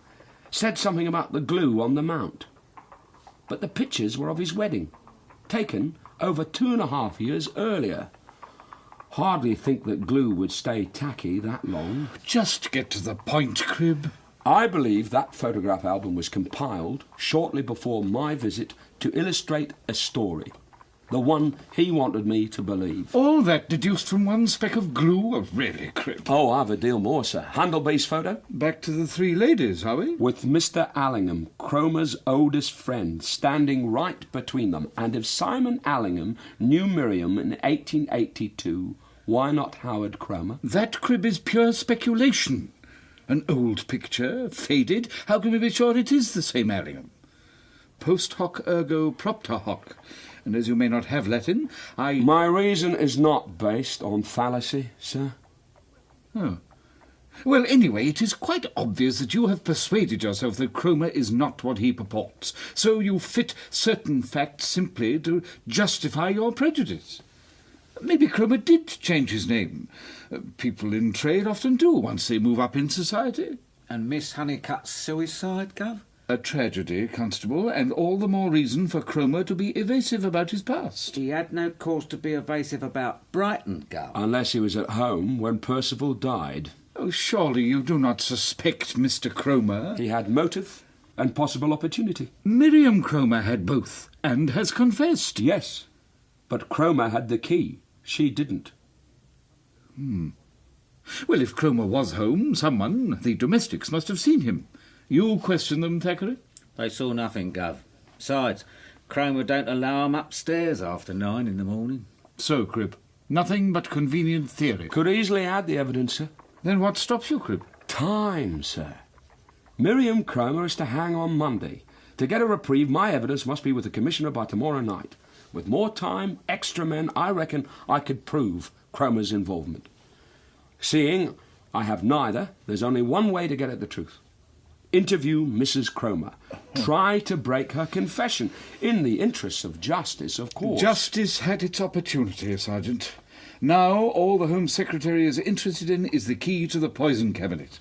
Said something about the glue on the mount. But the pictures were of his wedding, taken over 2.5 years earlier. Hardly think that glue would stay tacky that long. Just get to the point, Cribb. I believe that photograph album was compiled shortly before my visit to illustrate a story. The one he wanted me to believe. All that deduced from one speck of glue? Oh, really, Cribb? Oh, I've a deal more, sir. Handleby's photo? Back to the 3 ladies, are we? With Mr. Allingham, Cromer's oldest friend, standing right between them. And if Simon Allingham knew Miriam in 1882, why not Howard Cromer? That, Cribb, is pure speculation. An old picture, faded. How can we be sure it is the same Allingham? Post hoc ergo propter hoc. And as you may not have Latin, My reason is not based on fallacy, sir. Oh. Well, anyway, it is quite obvious that you have persuaded yourself that Cromer is not what he purports. So you fit certain facts simply to justify your prejudice. Maybe Cromer did change his name. People in trade often do once they move up in society. And Miss Honeycutt's suicide, Gov? A tragedy, Constable, and all the more reason for Cromer to be evasive about his past. He had no cause to be evasive about Brighton, Gov. Unless he was at home when Percival died. Oh, surely you do not suspect Mr. Cromer? He had motive and possible opportunity. Miriam Cromer had both, and has confessed. Yes, but Cromer had the key. She didn't. Well, if Cromer was home, someone, the domestics, must have seen him. You question them, Thackeray? They saw nothing, Gov. Besides, Cromer don't allow 'em upstairs after 9 in the morning. So, Cribb, nothing but convenient theory. Could easily add the evidence, sir. Then what stops you, Cribb? Time, sir. Miriam Cromer is to hang on Monday. To get a reprieve, my evidence must be with the Commissioner by tomorrow night. With more time, extra men, I reckon I could prove Cromer's involvement. Seeing I have neither, there's only one way to get at the truth. Interview Mrs. Cromer. Try to break her confession, in the interests of justice, of course. Justice had its opportunity, Sergeant. Now all the Home Secretary is interested in is the key to the poison cabinet.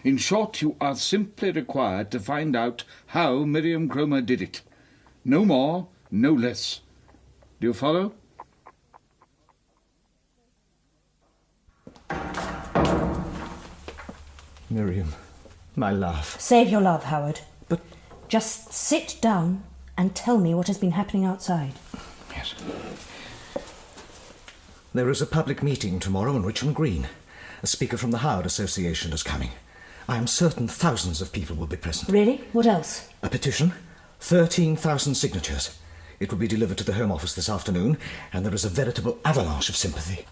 In short, you are simply required to find out how Miriam Cromer did it. No more, no less. Do you follow? Miriam, my love. Save your love, Howard. But just sit down and tell me what has been happening outside. Yes. There is a public meeting tomorrow on Richmond Green. A speaker from the Howard Association is coming. I am certain thousands of people will be present. Really? What else? A petition, 13,000 signatures. It will be delivered to the Home Office this afternoon, and there is a veritable avalanche of sympathy.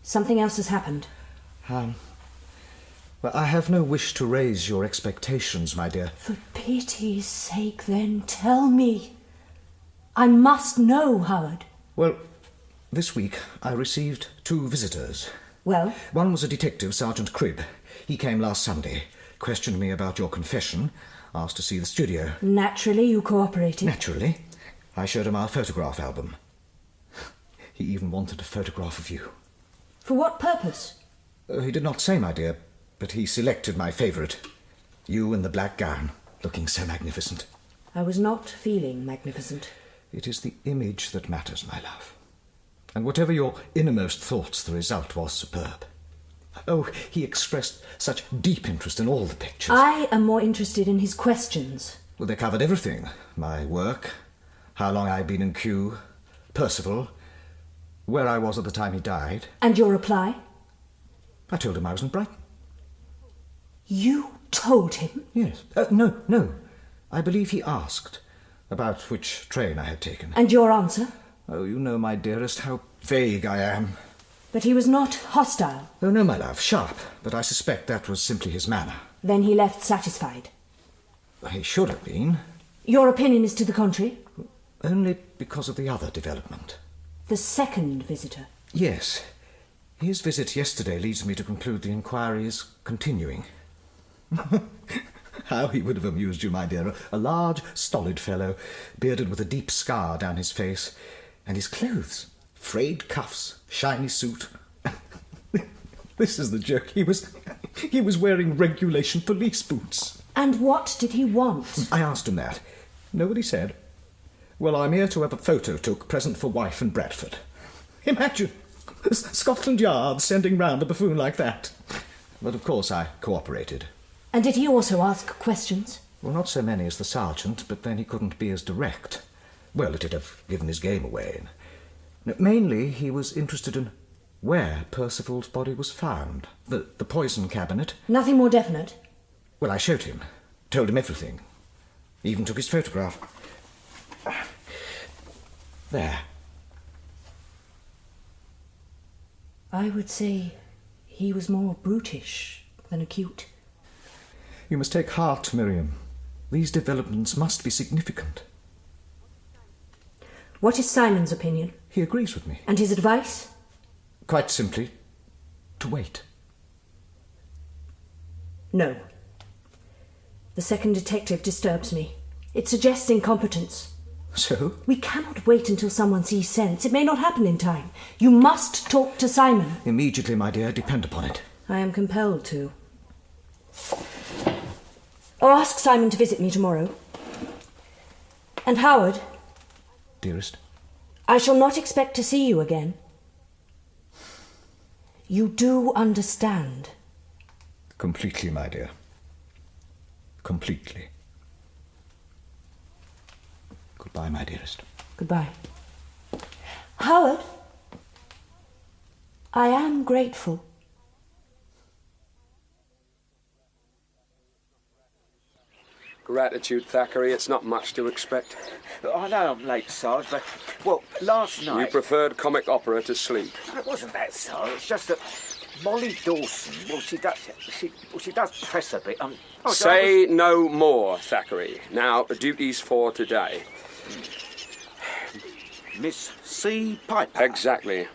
Something else has happened. Well, I have no wish to raise your expectations, my dear. For pity's sake, then, tell me. I must know, Howard. Well, this week I received 2 visitors. Well? One was a detective, Sergeant Cribb. He came last Sunday, questioned me about your confession, asked to see the studio. Naturally, you cooperated. Naturally. I showed him our photograph album. He even wanted a photograph of you. For what purpose? He did not say, my dear, but he selected my favourite. You in the black gown, looking so magnificent. I was not feeling magnificent. It is the image that matters, my love. And whatever your innermost thoughts, the result was superb. Oh, he expressed such deep interest in all the pictures. I am more interested in his questions. Well, they covered everything. My work, how long I'd been in Kew, Percival, where I was at the time he died. And your reply? I told him I was in Brighton. You told him? Yes. No. I believe he asked about which train I had taken. And your answer? Oh, you know, my dearest, how vague I am. But he was not hostile? Oh, no, my love, sharp. But I suspect that was simply his manner. Then he left satisfied? He should have been. Your opinion is to the contrary? Only because of the other development. The second visitor? Yes. His visit yesterday leads me to conclude the inquiry is continuing. How he would have amused you, my dear. A large, stolid fellow, bearded with a deep scar down his face. And his clothes, frayed cuffs, shiny suit. This is the joke. He was wearing regulation police boots. And what did he want? I asked him that. Nobody said. Well, I'm here to have a photo took, present for wife in Bradford. Imagine! Scotland Yard sending round a buffoon like that. But of course I cooperated. And did he also ask questions? Well, not so many as the sergeant, but then he couldn't be as direct. Well, it'd have given his game away. Mainly, he was interested in where Percival's body was found. The poison cabinet. Nothing more definite? Well, I showed him. Told him everything. Even took his photograph. There. I would say he was more brutish than acute. You must take heart, Miriam. These developments must be significant. What is Simon's opinion? He agrees with me. And his advice? Quite simply, to wait. No. The second detective disturbs me. It suggests incompetence. So? We cannot wait until someone sees sense. It may not happen in time. You must talk to Simon. Immediately, my dear. Depend upon it. I am compelled to. Or ask Simon to visit me tomorrow. And Howard... Dearest? I shall not expect to see you again. You do understand? Completely, my dear. Completely. Goodbye, my dearest. Goodbye. Howard, I am grateful. Gratitude, Thackeray. It's not much to expect. I know I'm late, Sarge, but, well, last night... You preferred comic opera to sleep. It wasn't that, Sarge. It's just that Molly Dawson, well, she does press a bit. Say no more, Thackeray. Now, duties for today. Miss C. Piper. Exactly.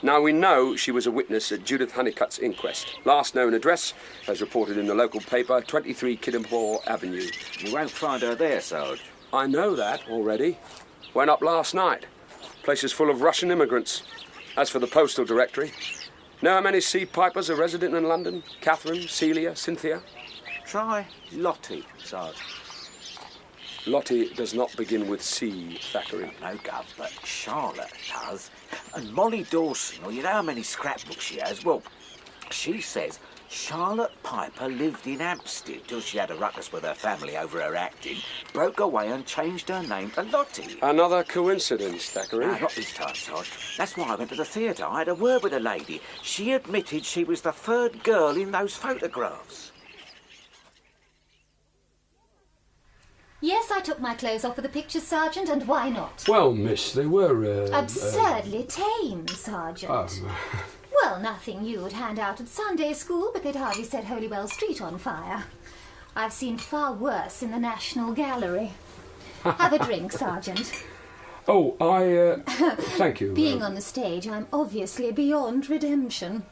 Now, we know she was a witness at Judith Honeycutt's inquest. Last known address, as reported in the local paper, 23 Kiddermore Avenue. You won't find her there, Sarge. I know that already. Went up last night. Place is full of Russian immigrants. As for the postal directory, know how many sea pipers are resident in London? Catherine, Celia, Cynthia? Try Lottie, Sarge. Lottie does not begin with C, Thackeray. No, Gov, but Charlotte does. And Molly Dawson, or you know how many scrapbooks she has? Well, she says Charlotte Piper lived in Hampstead till she had a ruckus with her family over her acting, broke away and changed her name to Lottie. Another coincidence, Thackeray. No, not this time, Sarge. That's why I went to the theatre. I had a word with a lady. She admitted she was the third girl in those photographs. Yes, I took my clothes off for the pictures, Sergeant, and why not? Well, miss, they were, Absurdly tame, Sergeant. Oh. Well, nothing you'd hand out at Sunday school, but they'd hardly set Holywell Street on fire. I've seen far worse in the National Gallery. Have a drink, Sergeant. Oh, thank you. Being on the stage, I'm obviously beyond redemption.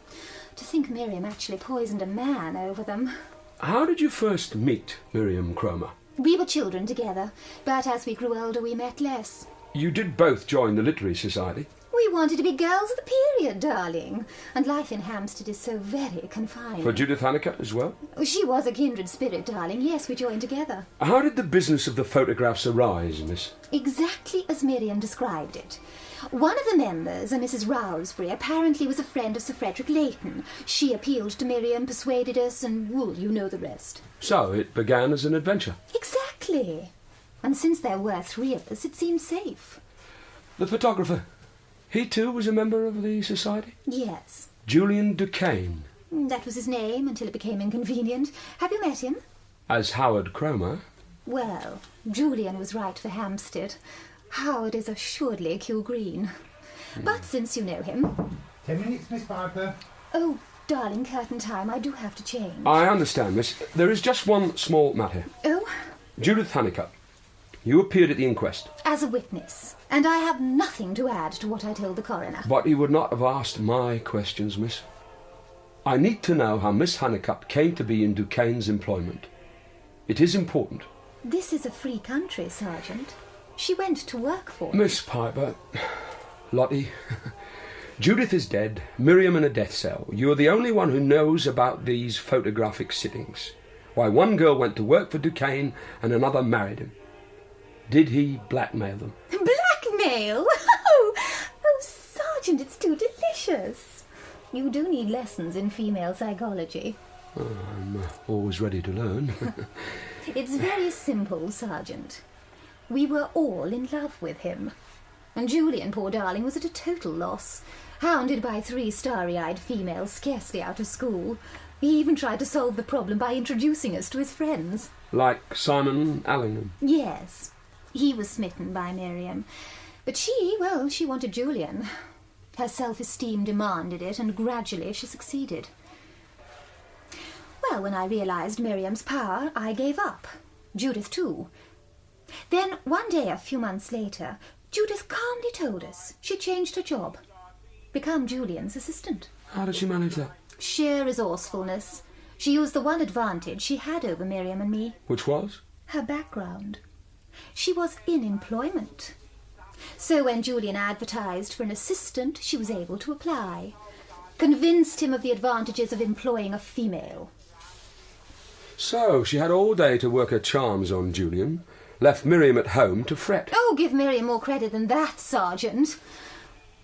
To think Miriam actually poisoned a man over them. How did you first meet Miriam Cromer? We were children together, but as we grew older, we met less. You did both join the Literary Society? We wanted to be girls of the period, darling. And life in Hampstead is so very confined. For Judith Honeycutt as well? She was a kindred spirit, darling. Yes, we joined together. How did the business of the photographs arise, miss? Exactly as Miriam described it. One of the members, a Mrs. Rowsbury, apparently was a friend of Sir Frederick Leighton. She appealed to Miriam, persuaded us, and, well, you know the rest. So it began as an adventure? Exactly. And since there were three of us, it seemed safe. The photographer, he too was a member of the society? Yes. Julian Duquesne? That was his name until it became inconvenient. Have you met him? As Howard Cromer? Well, Julian was right for Hampstead. Howard is assuredly Kew Green. But since you know him... 10 minutes, Miss Piper. Oh, darling, curtain time. I do have to change. I understand, miss. There is just one small matter. Oh? Judith Honeycutt, you appeared at the inquest. As a witness. And I have nothing to add to what I told the coroner. But you would not have asked my questions, miss. I need to know how Miss Honeycutt came to be in Duquesne's employment. It is important. This is a free country, Sergeant. She went to work for Miss Piper, Lottie, Judith is dead, Miriam in a death cell. You are the only one who knows about these photographic sittings. Why one girl went to work for Duquesne and another married him. Did he blackmail them? Blackmail? Oh, Sergeant, it's too delicious. You do need lessons in female psychology. Oh, I'm always ready to learn. It's very simple, Sergeant. We were all in love with him. And Julian, poor darling, was at a total loss. Hounded by 3 starry-eyed females scarcely out of school. He even tried to solve the problem by introducing us to his friends. Like Simon Allingham? Yes. He was smitten by Miriam. But she wanted Julian. Her self-esteem demanded it, and gradually she succeeded. Well, when I realised Miriam's power, I gave up. Judith too. Then, one day a few months later, Judith calmly told us she'd changed her job. Become Julian's assistant. How did she manage that? Sheer resourcefulness. She used the one advantage she had over Miriam and me. Which was? Her background. She was in employment. So when Julian advertised for an assistant, she was able to apply. Convinced him of the advantages of employing a female. So she had all day to work her charms on Julian, left Miriam at home to fret. Oh, give Miriam more credit than that, Sergeant.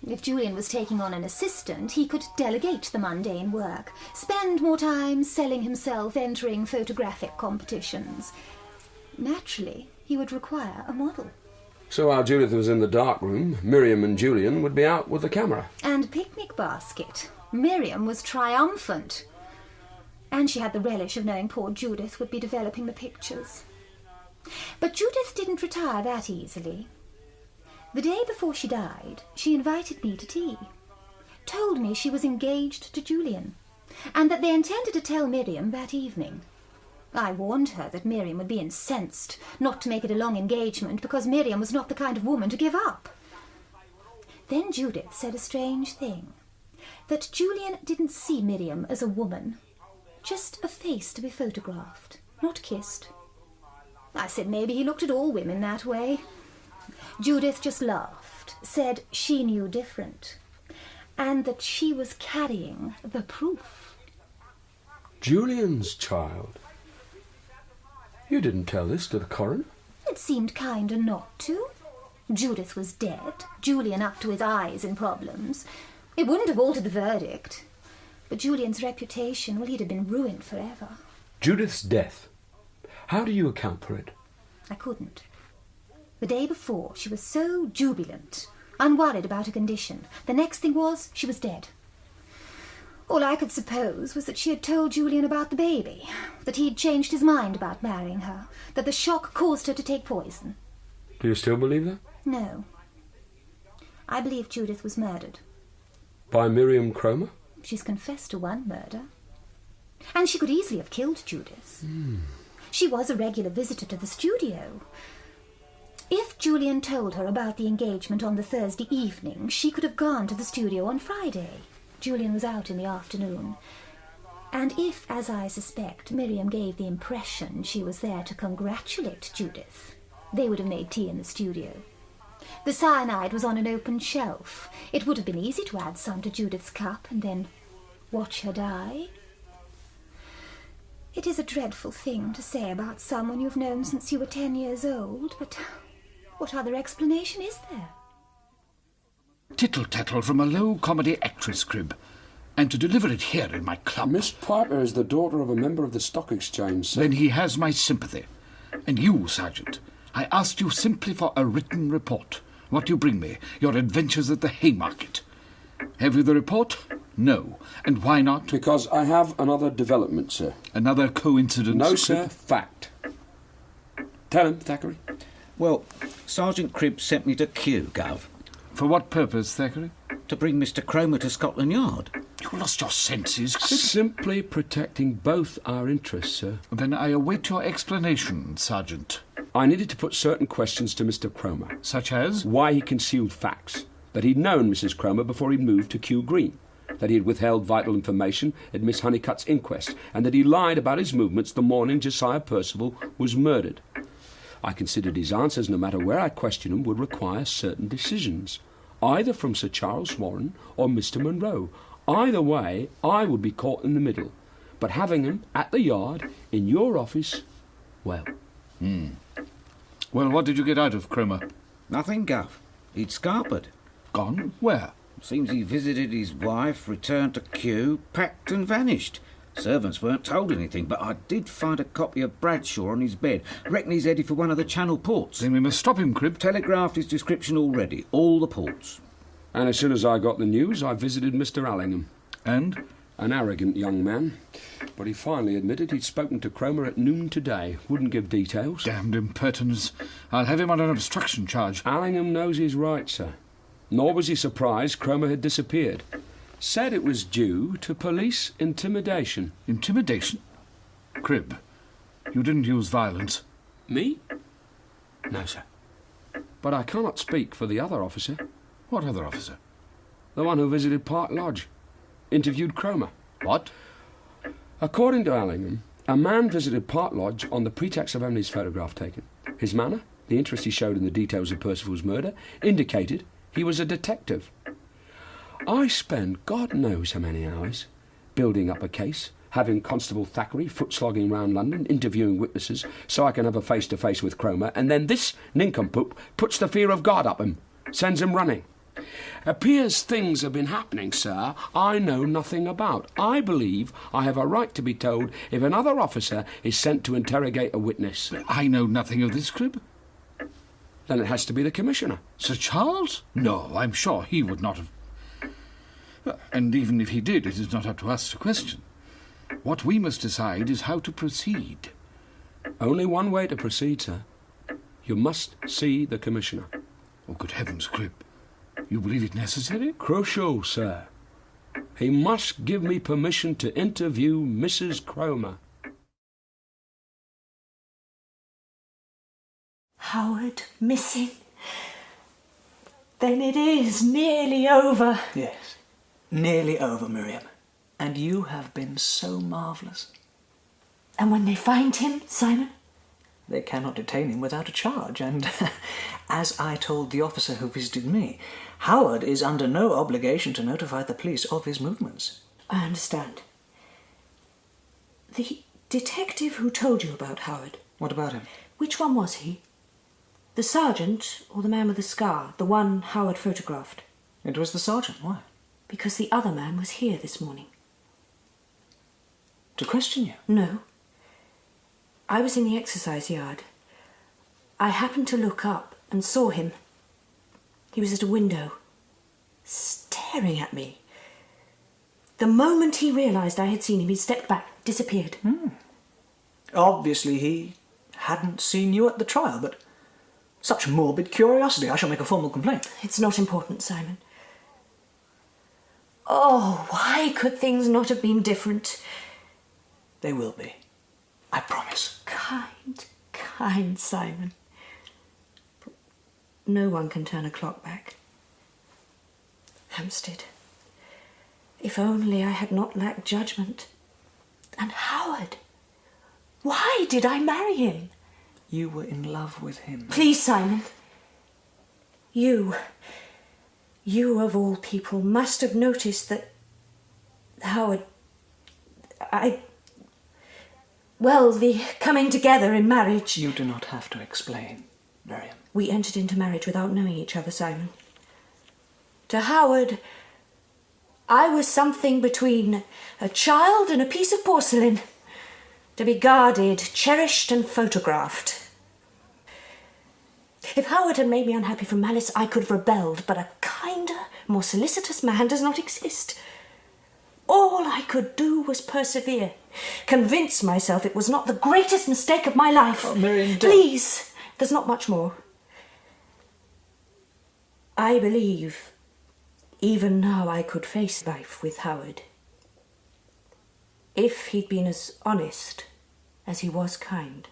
If Julian was taking on an assistant, he could delegate the mundane work, spend more time selling himself, entering photographic competitions. Naturally, he would require a model. So while Judith was in the dark room, Miriam and Julian would be out with the camera. And picnic basket. Miriam was triumphant. And she had the relish of knowing poor Judith would be developing the pictures. But Judith didn't retire that easily. The day before she died, she invited me to tea. Told me she was engaged to Julian, and that they intended to tell Miriam that evening. I warned her that Miriam would be incensed, not to make it a long engagement, because Miriam was not the kind of woman to give up. Then Judith said a strange thing. that Julian didn't see Miriam as a woman, just a face to be photographed, not kissed. I said maybe he looked at all women that way. Judith just laughed, said she knew different, and that she was carrying the proof. Julian's child? You didn't tell this to the coroner? It seemed kinder not to. Judith was dead, Julian up to his eyes in problems. It wouldn't have altered the verdict. But Julian's reputation, well, he'd have been ruined forever. Judith's death. How do you account for it? I couldn't. The day before, she was so jubilant, unworried about her condition. The next thing was, she was dead. All I could suppose was that she had told Julian about the baby, that he'd changed his mind about marrying her, that the shock caused her to take poison. Do you still believe that? No. I believe Judith was murdered. By Miriam Cromer? She's confessed to one murder. And she could easily have killed Judith. She was a regular visitor to the studio. If Julian told her about the engagement on the Thursday evening, she could have gone to the studio on Friday. Julian was out in the afternoon. And if, as I suspect, Miriam gave the impression she was there to congratulate Judith, they would have made tea in the studio. The cyanide was on an open shelf. It would have been easy to add some to Judith's cup and then watch her die. It is a dreadful thing to say about someone you've known since you were 10 years old, but what other explanation is there? Tittle-tattle from a low-comedy actress, Cribb. And to deliver it here in my club. Miss Piper is the daughter of a member of the Stock Exchange, sir. Then he has my sympathy. And you, Sergeant, I asked you simply for a written report. What do you bring me? Your adventures at the Haymarket. Have you the report? No. And why not? Because I have another development, sir. Another coincidence? No, sir. Fact. Tell him, Thackeray. Well, Sergeant Cribb sent me to Kew, Gov. For what purpose, Thackeray? To bring Mr. Cromer to Scotland Yard. You lost your senses, Cribb. Simply protecting both our interests, sir. Then I await your explanation, Sergeant. I needed to put certain questions to Mr. Cromer. Such as? Why he concealed facts. That he'd known Mrs. Cromer before he moved to Kew Green. That he had withheld vital information at Miss Honeycutt's inquest. And that he lied about his movements the morning Josiah Percival was murdered. I considered his answers, no matter where I questioned him, would require certain decisions. Either from Sir Charles Warren or Mr. Munro. Either way, I would be caught in the middle. But having him at the Yard, in your office, well. Well, what did you get out of Cromer? Nothing, Gov. He'd scarpered. Gone? Where? Seems he visited his wife, returned to Kew, packed and vanished. Servants weren't told anything, but I did find a copy of Bradshaw on his bed. Reckon he's headed for one of the Channel ports. Then we must stop him, Cribb. Telegraphed his description already, all the ports. And as soon as I got the news, I visited Mr. Allingham. And? An arrogant young man. But he finally admitted he'd spoken to Cromer at noon today. Wouldn't give details. Damned impertinence. I'll have him on an obstruction charge. Allingham knows his rights, sir. Nor was he surprised Cromer had disappeared. Said it was due to police intimidation. Intimidation? Cribb, you didn't use violence. Me? No, sir. But I cannot speak for the other officer. What other officer? The one who visited Park Lodge. Interviewed Cromer. What? According to Allingham, a man visited Park Lodge on the pretext of having his photograph taken. His manner, the interest he showed in the details of Percival's murder, indicated he was a detective. I spend God knows how many hours building up a case, having Constable Thackeray foot-slogging round London, interviewing witnesses, so I can have a face-to-face with Cromer, and then this nincompoop puts the fear of God up him, sends him running. Appears things have been happening, sir, I know nothing about. I believe I have a right to be told if another officer is sent to interrogate a witness. I know nothing of this, Cribb. Then it has to be the Commissioner. Sir Charles? No, I'm sure he would not have... And even if he did, it is not up to us to question. What we must decide is how to proceed. Only one way to proceed, sir. You must see the Commissioner. Oh, good heavens, Cribb. You believe it necessary? Crucial, sir. He must give me permission to interview Mrs. Cromer. Howard missing? Then it is nearly over. Yes. nearly over, Miriam. And you have been so marvellous. And when they find him, Simon? They cannot detain him without a charge, and as I told the officer who visited me, Howard is under no obligation to notify the police of his movements. I understand. The detective who told you about Howard. What about him? Which one was he? The sergeant or the man with the scar? The one Howard photographed? It was the sergeant. Why? Because the other man was here this morning. To question you? No. I was in the exercise yard. I happened to look up and saw him. He was at a window, staring at me. The moment he realised I had seen him, he stepped back, disappeared. Obviously he hadn't seen you at the trial, but such morbid curiosity. I shall make a formal complaint. It's not important, Simon. Oh, why could things not have been different? They will be. I promise. Kind Simon. But no one can turn a clock back. Hampstead. If only I had not lacked judgment. And Howard. Why did I marry him? You were in love with him. Please, Simon. You of all people must have noticed that Howard... Well, the coming together in marriage... You do not have to explain, Miriam. We entered into marriage without knowing each other, Simon. To Howard, I was something between a child and a piece of porcelain, to be guarded, cherished and photographed. If Howard had made me unhappy from malice, I could have rebelled, but a kinder, more solicitous man does not exist. All I could do was persevere, convince myself it was not the greatest mistake of my life. Oh, Miriam, please, there's not much more. I believe even now I could face life with Howard. If he'd been as honest as he was kind.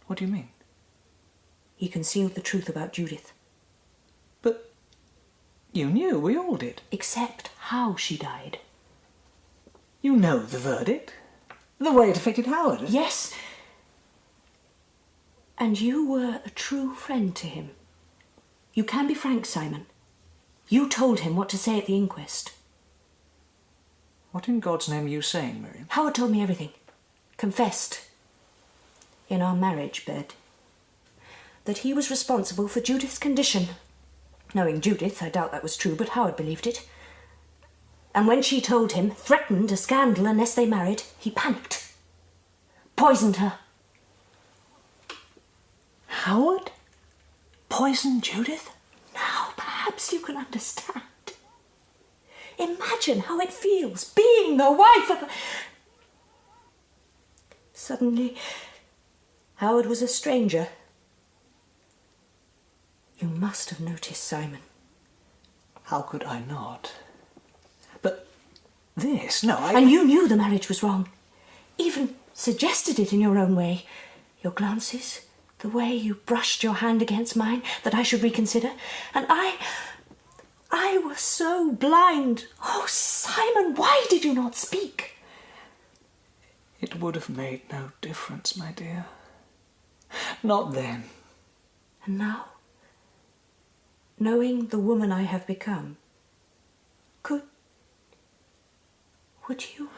What do you mean? He concealed the truth about Judith. But you knew, we all did. Except how she died. You know the verdict. The way it affected Howard. Yes. And you were a true friend to him. You can be frank, Simon. You told him what to say at the inquest. What in God's name are you saying, Miriam? Howard told me everything. Confessed. In our marriage bed. That he was responsible for Judith's condition. Knowing Judith, I doubt that was true, but Howard believed it. And when she told him, threatened a scandal unless they married, he panicked. Poisoned her. Howard? Poisoned Judith? Now perhaps you can understand. Imagine how it feels, being the wife of... Suddenly, Howard was a stranger. You must have noticed, Simon. How could I not? But this, no, And you knew the marriage was wrong. Even suggested it in your own way. Your glances, the way you brushed your hand against mine, that I should reconsider. And I was so blind. Oh, Simon, why did you not speak? It would have made no difference, my dear. Not then. And now, knowing the woman I have become, would you?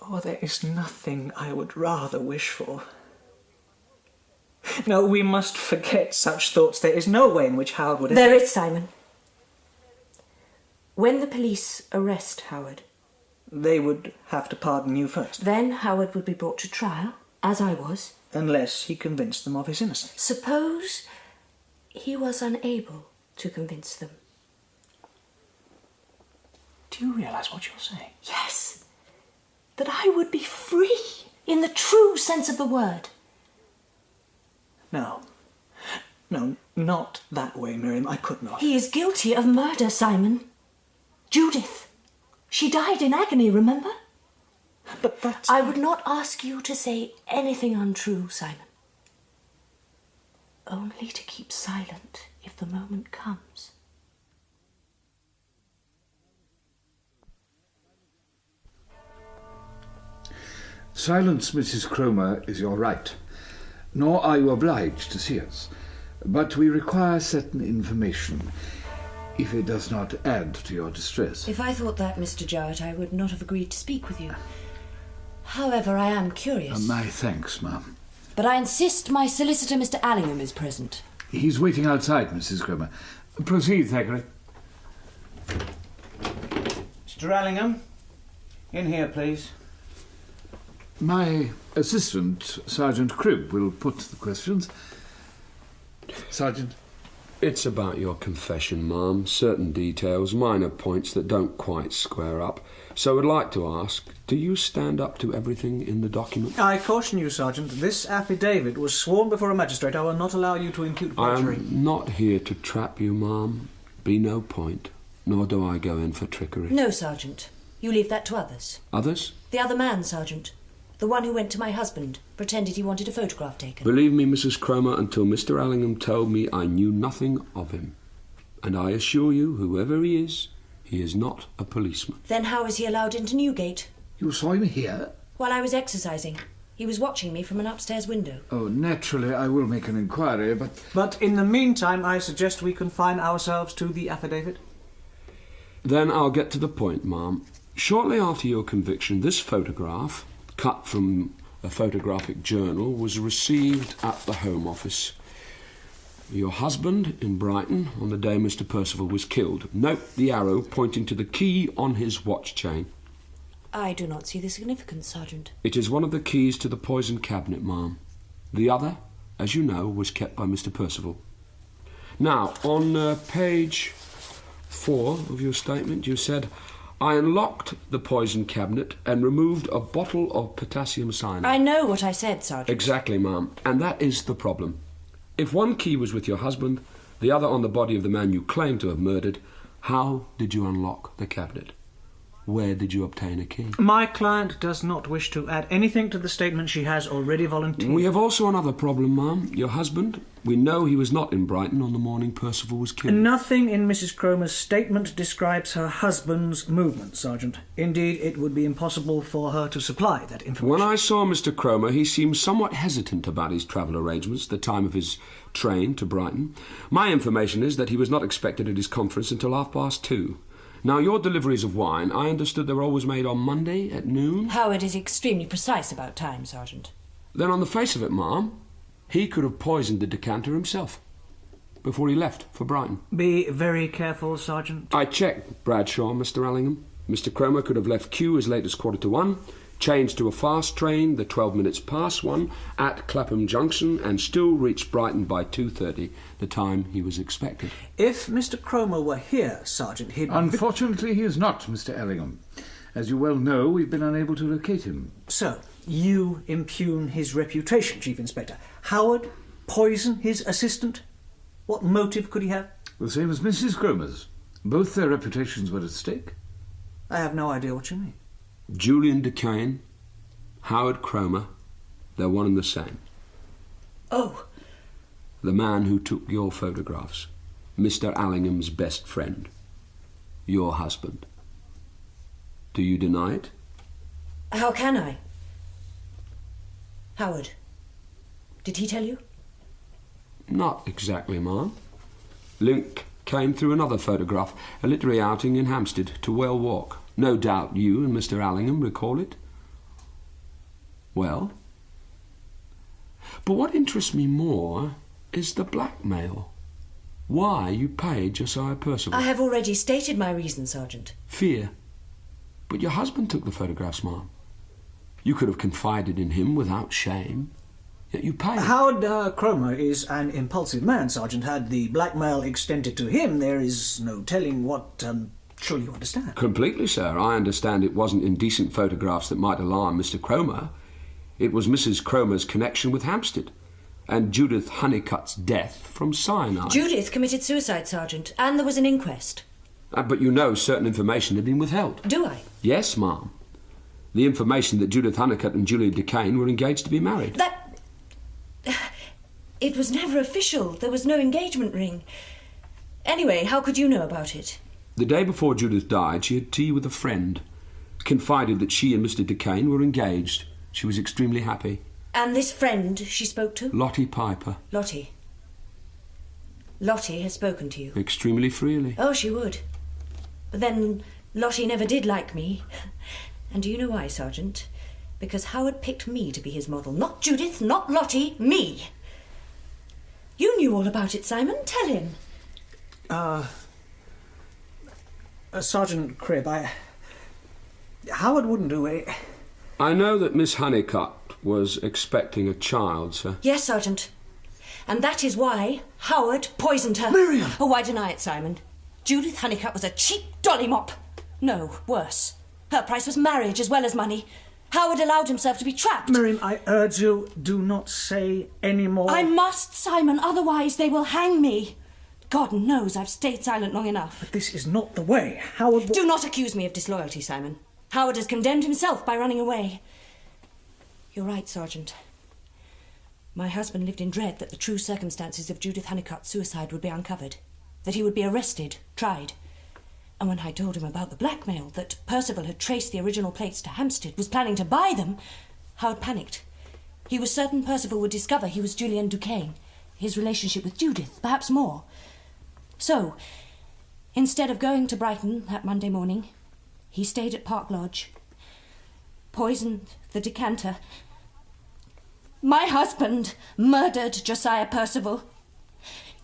Oh, there is nothing I would rather wish for. No, we must forget such thoughts. There is no way in which Howard would... There is, Simon. When the police arrest Howard... They would have to pardon you first. Then Howard would be brought to trial, as I was. Unless he convinced them of his innocence. Suppose he was unable to convince them. Do you realise what you're saying? Yes. That I would be free, in the true sense of the word. No, not that way, Miriam. I could not. He is guilty of murder, Simon. Judith. She died in agony, remember? But that's... I would not ask you to say anything untrue, Simon. Only to keep silent if the moment comes. Silence, Mrs. Cromer, is your right, nor are you obliged to see us. But we require certain information, if it does not add to your distress. If I thought that, Mr. Jowett, I would not have agreed to speak with you. However, I am curious. My thanks, ma'am. But I insist my solicitor, Mr. Allingham, is present. He's waiting outside, Mrs. Cromer. Proceed, Thackeray. Mr. Allingham, in here, please. My assistant, Sergeant Cribb, will put the questions. Sergeant? It's about your confession, ma'am. Certain details, minor points that don't quite square up. So I'd like to ask, do you stand up to everything in the document? I caution you, Sergeant. This affidavit was sworn before a magistrate. I will not allow you to impute perjury. I'm not here to trap you, ma'am. Be no point. Nor do I go in for trickery. No, Sergeant. You leave that to others. Others? The other man, Sergeant. The one who went to my husband, pretended he wanted a photograph taken. Believe me, Mrs. Cromer, until Mr. Allingham told me I knew nothing of him. And I assure you, whoever he is not a policeman. Then how is he allowed into Newgate? You saw him here? While I was exercising. He was watching me from an upstairs window. Oh, naturally, I will make an inquiry, but... But in the meantime, I suggest we confine ourselves to the affidavit. Then I'll get to the point, ma'am. Shortly after your conviction, this photograph, cut from a photographic journal, was received at the Home Office. Your husband in Brighton on the day Mr. Percival was killed. Note the arrow pointing to the key on his watch chain. I do not see the significance, Sergeant. It is one of the keys to the poison cabinet, ma'am. The other, as you know, was kept by Mr. Percival. Now, on page 4 of your statement, you said, I unlocked the poison cabinet and removed a bottle of potassium cyanide. I know what I said, Sergeant. Exactly, ma'am. And that is the problem. If one key was with your husband, the other on the body of the man you claim to have murdered, how did you unlock the cabinet? Where did you obtain a key? My client does not wish to add anything to the statement she has already volunteered. We have also another problem, ma'am. Your husband, we know he was not in Brighton on the morning Percival was killed. Nothing in Mrs. Cromer's statement describes her husband's movements, Sergeant. Indeed, it would be impossible for her to supply that information. When I saw Mr. Cromer, he seemed somewhat hesitant about his travel arrangements at the time of his train to Brighton. My information is that he was not expected at his conference until 2:30. Now, your deliveries of wine, I understood they were always made on Monday at noon? Howard is extremely precise about time, Sergeant. Then on the face of it, ma'am, he could have poisoned the decanter himself before he left for Brighton. Be very careful, Sergeant. I checked Bradshaw, Mr. Allingham. Mr. Cromer could have left Kew as late as 1:45, changed to a fast train the 12 minutes past 1 at Clapham Junction and still reached Brighton by 2:30, the time he was expected. If Mr. Cromer were here, Sergeant, he'd... Unfortunately, he is not, Mr. Allingham. As you well know, we've been unable to locate him. So, you impugn his reputation, Chief Inspector. Howard poison his assistant? What motive could he have? The same as Mrs. Cromer's. Both their reputations were at stake. I have no idea what you mean. Julian Decane, Howard Cromer, they're one and the same. Oh. The man who took your photographs, Mr. Allingham's best friend, your husband. Do you deny it? How can I? Howard, did he tell you? Not exactly, ma'am. Link came through another photograph, a literary outing in Hampstead to Well Walk. No doubt you and Mr. Allingham recall it. Well? But what interests me more is the blackmail. Why you paid Josiah Percival. I have already stated my reason, Sergeant. Fear. But your husband took the photographs, ma'am. You could have confided in him without shame. Yet you paid. Howard Cromer is an impulsive man, Sergeant. Had the blackmail extended to him, there is no telling what... Surely you understand. Completely, sir. I understand it wasn't indecent photographs that might alarm Mr. Cromer. It was Mrs. Cromer's connection with Hampstead and Judith Honeycutt's death from cyanide. Judith committed suicide, Sergeant, and there was an inquest. But you know certain information had been withheld. Do I? Yes, ma'am. The information that Judith Honeycutt and Julian Decane were engaged to be married. It was never official. There was no engagement ring. Anyway, how could you know about it? The day before Judith died, she had tea with a friend, confided that she and Mr. Decane were engaged, She was extremely happy. And this friend she spoke to? Lottie Piper. Lottie. Lottie has spoken to you? Extremely freely. Oh, she would. But then Lottie never did like me. And do you know why, Sergeant? Because Howard picked me to be his model. Not Judith, not Lottie, me. You knew all about it, Simon. Tell him. Sergeant Cribb, Howard wouldn't do it. I know that Miss Honeycutt was expecting a child, sir. Yes, Sergeant. And that is why Howard poisoned her. Miriam! Oh, why deny it, Simon? Judith Honeycutt was a cheap dolly mop. No, worse. Her price was marriage as well as money. Howard allowed himself to be trapped. Miriam, I urge you, do not say any more. I must, Simon, otherwise they will hang me. God knows I've stayed silent long enough. But this is not the way. Howard... Do not accuse me of disloyalty, Simon. Howard has condemned himself by running away. You're right, Sergeant. My husband lived in dread that the true circumstances of Judith Honeycutt's suicide would be uncovered, that he would be arrested, tried. And when I told him about the blackmail, that Percival had traced the original plates to Hampstead, was planning to buy them, Howard panicked. He was certain Percival would discover he was Julian Duquesne, his relationship with Judith, perhaps more. So, instead of going to Brighton that Monday morning, he stayed at Park Lodge, poisoned the decanter. My husband murdered Josiah Percival.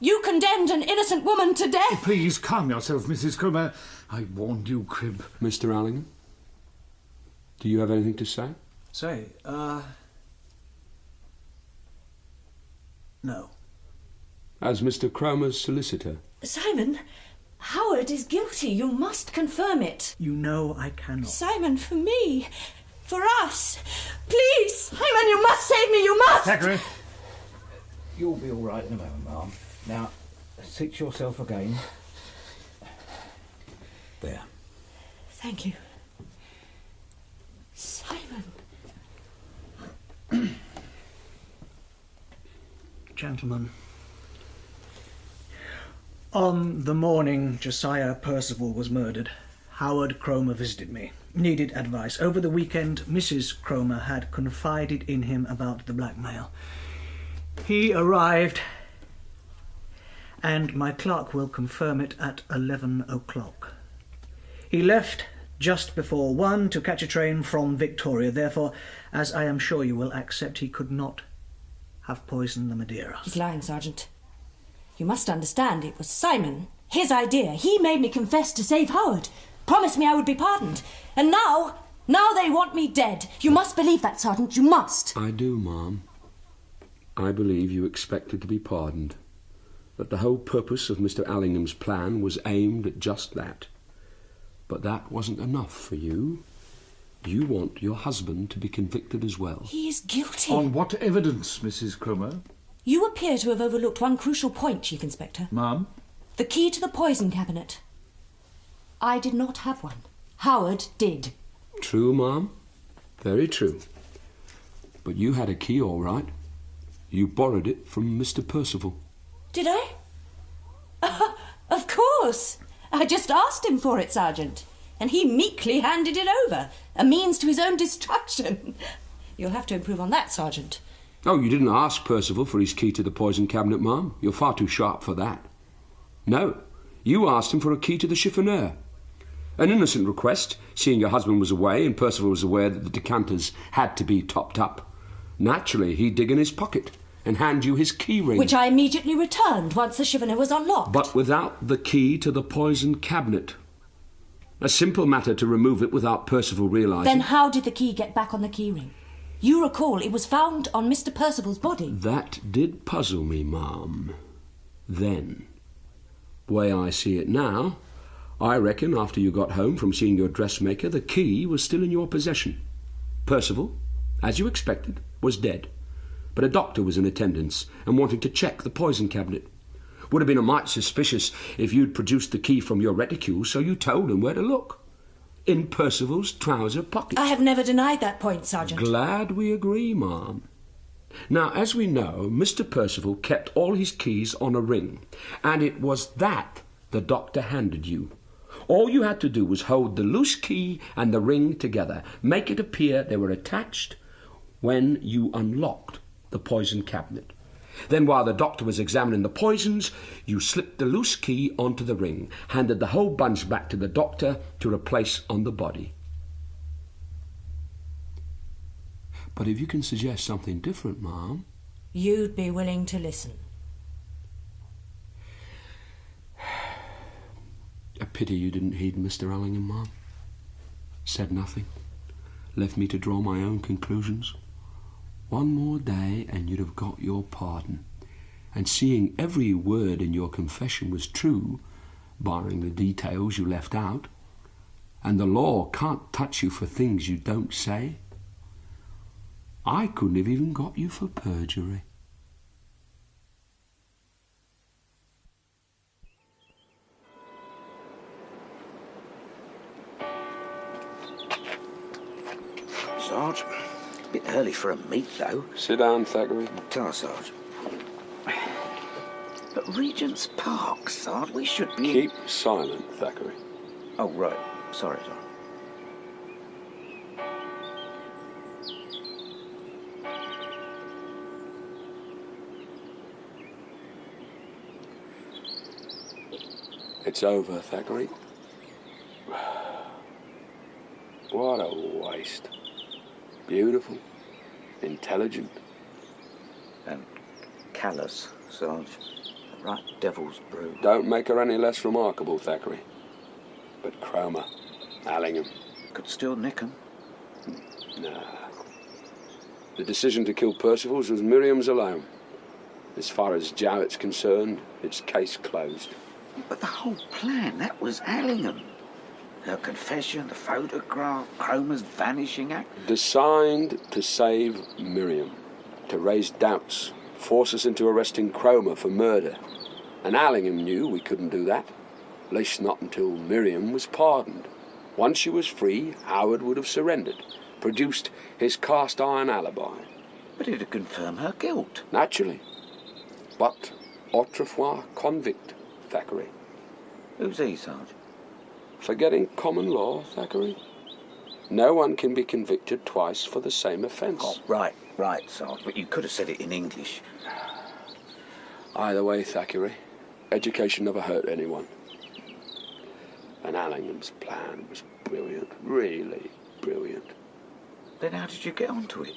You condemned an innocent woman to death. Oh, please, calm yourself, Mrs. Cromer. I warned you, Cribb. Mr. Allingham, do you have anything to say? No. As Mr. Cromer's solicitor? Simon, Howard is guilty. You must confirm it. You know I cannot. Simon, for me, for us. Please, Simon, you must save me, you must! Thackeray, you'll be all right in a moment, ma'am. Now, sit yourself again. There. Thank you. Simon. Gentlemen, on the morning Josiah Percival was murdered, Howard Cromer visited me. Needed advice. Over the weekend, Mrs. Cromer had confided in him about the blackmail. He arrived, and my clerk will confirm it, at 11 o'clock. He left just before 1 to catch a train from Victoria. Therefore, as I am sure you will accept, he could not have poisoned the Madeira. He's lying, Sergeant. You must understand, it was Simon, his idea. He made me confess to save Howard, promised me I would be pardoned. And now they want me dead. You must believe that, Sergeant, you must. I do, Ma'am. I believe you expected to be pardoned. That the whole purpose of Mr. Allingham's plan was aimed at just that. But that wasn't enough for you. You want your husband to be convicted as well. He is guilty. On what evidence, Mrs. Cromer? You appear to have overlooked one crucial point, Chief Inspector. Ma'am? The key to the poison cabinet. I did not have one. Howard did. True, Ma'am. Very true. But you had a key, all right. You borrowed it from Mr. Percival. Did I? Of course. I just asked him for it, Sergeant. And he meekly handed it over. A means to his own destruction. You'll have to improve on that, Sergeant. Oh, you didn't ask Percival for his key to the poison cabinet, Ma'am. You're far too sharp for that. No, you asked him for a key to the chiffonier. An innocent request, seeing your husband was away and Percival was aware that the decanters had to be topped up. Naturally, he'd dig in his pocket and hand you his key ring. Which I immediately returned once the chiffonier was unlocked. But without the key to the poison cabinet. A simple matter to remove it without Percival realising. Then how did the key get back on the key ring? You recall it was found on Mr. Percival's body. That did puzzle me, Ma'am. Then. The way I see it now, I reckon after you got home from seeing your dressmaker, the key was still in your possession. Percival, as you expected, was dead. But a doctor was in attendance and wanted to check the poison cabinet. Would have been a mite suspicious if you'd produced the key from your reticule, so you told him where to look. In Percival's trouser pocket. I have never denied that point, Sergeant. Glad we agree, Ma'am. Now, as we know, Mr. Percival kept all his keys on a ring, and it was that the doctor handed you. All you had to do was hold the loose key and the ring together, make it appear they were attached, when you unlocked the poison cabinet. Then, while the doctor was examining the poisons, you slipped the loose key onto the ring, handed the whole bunch back to the doctor to replace on the body. But if you can suggest something different, Ma'am... You'd be willing to listen. A pity you didn't heed Mr. Allingham, Ma'am. Said nothing. Left me to draw my own conclusions. One more day and you'd have got your pardon. And seeing every word in your confession was true, barring the details you left out, and the law can't touch you for things you don't say, I couldn't have even got you for perjury. Sarge, a bit early for a meet, though. Sit down, Thackeray. Ta, Sarge. But Regent's Park, Sarge, we should be... Keep silent, Thackeray. Oh, right. Sorry, Sarge. It's over, Thackeray. What a waste. Beautiful, intelligent. And callous, Sarge. The right devil's brew. Don't make her any less remarkable, Thackeray. But Cromer, Allingham... Could still nick 'em. Nah. The decision to kill Percival's was Miriam's alone. As far as Jowett's concerned, it's case closed. But the whole plan, that was Allingham. Her confession, the photograph, Cromer's vanishing act. Designed to save Miriam, to raise doubts, force us into arresting Cromer for murder. And Allingham knew we couldn't do that, at least not until Miriam was pardoned. Once she was free, Howard would have surrendered, produced his cast-iron alibi. But it'd confirm her guilt. Naturally. But autrefois convict, Thackeray. Who's he, Sarge? Forgetting common law, Thackeray? No one can be convicted twice for the same offence. Oh, right, Sarge, but you could have said it in English. Either way, Thackeray, education never hurt anyone. And Allingham's plan was brilliant, really brilliant. Then how did you get onto it?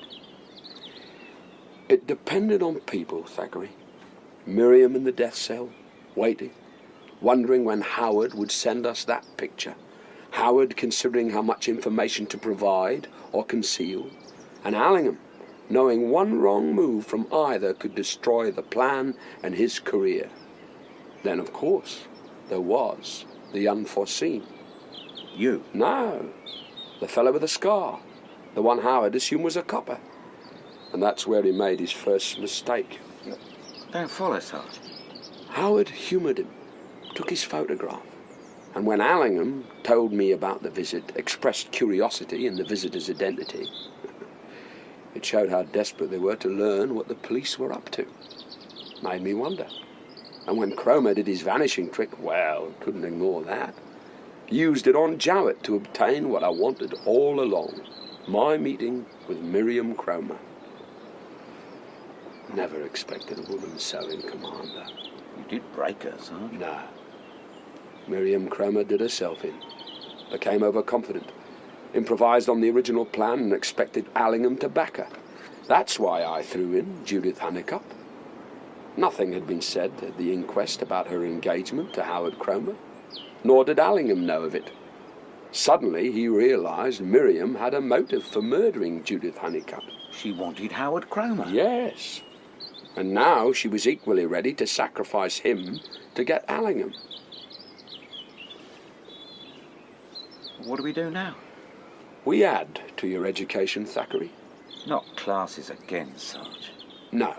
It depended on people, Thackeray. Miriam in the death cell, waiting, wondering when Howard would send us that picture. Howard considering how much information to provide or conceal. And Allingham, knowing one wrong move from either could destroy the plan and his career. Then, of course, there was the unforeseen. You? No. The fellow with the scar. The one Howard assumed was a copper. And that's where he made his first mistake. Don't follow, Sarge. Howard humoured him, took his photograph. And when Allingham told me about the visit, expressed curiosity in the visitor's identity, it showed how desperate they were to learn what the police were up to. Made me wonder. And when Cromer did his vanishing trick, well, couldn't ignore that. Used it on Jowett to obtain what I wanted all along, my meeting with Miriam Cromer. Never expected a woman so in command, though. You did break her, Sarge. No. Miriam Cromer did herself in. Became overconfident. Improvised on the original plan and expected Allingham to back her. That's why I threw in Judith Honeycutt. Nothing had been said at the inquest about her engagement to Howard Cromer, nor did Allingham know of it. Suddenly he realised Miriam had a motive for murdering Judith Honeycutt. She wanted Howard Cromer? Yes. And now she was equally ready to sacrifice him to get Allingham. What do we do now? We add to your education, Thackeray. Not classes again, Sarge. No.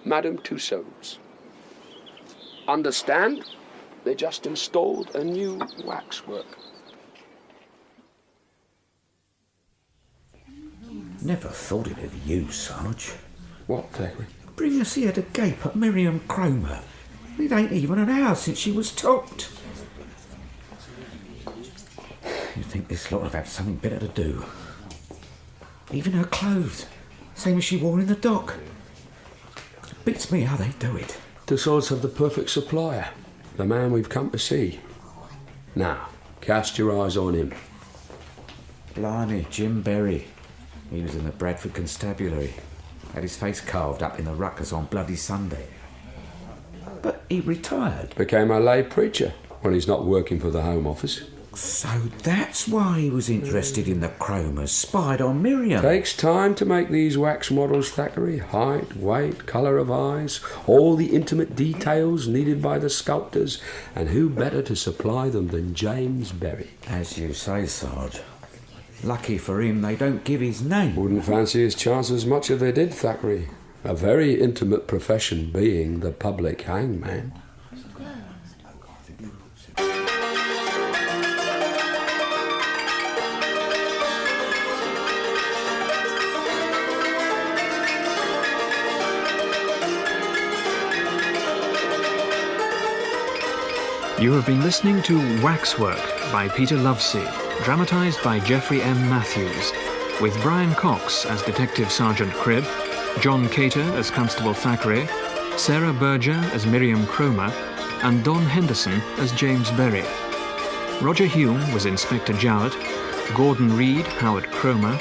Madame Tussauds. Understand? They just installed a new waxwork. Never thought it of you, Sarge. What, Thackeray? Bring us here to gape at Miriam Cromer. It ain't even an hour since she was topped. You'd think this lot have had something better to do. Even her clothes, same as she wore in the dock. Beats me how they do it. The source of the perfect supplier, the man we've come to see. Now, cast your eyes on him. Blimey, Jim Berry. He was in the Bradford Constabulary. Had his face carved up in the ruckus on Bloody Sunday. But he retired. Became a lay preacher when he's not working for the Home Office. So that's why he was interested in the chromers, spied on Miriam. Takes time to make these wax models, Thackeray. Height, weight, colour of eyes, all the intimate details needed by the sculptors, and who better to supply them than James Berry? As you say, Sarge. Lucky for him they don't give his name. Wouldn't fancy his chances much if they did, Thackeray. A very intimate profession being the public hangman. You have been listening to Waxwork by Peter Lovesey, dramatised by Geoffrey M. Matthews, with Brian Cox as Detective Sergeant Cribb, John Cater as Constable Thackeray, Sarah Berger as Miriam Cromer, and Don Henderson as James Berry. Roger Hume was Inspector Jowett, Gordon Reed, Howard Cromer,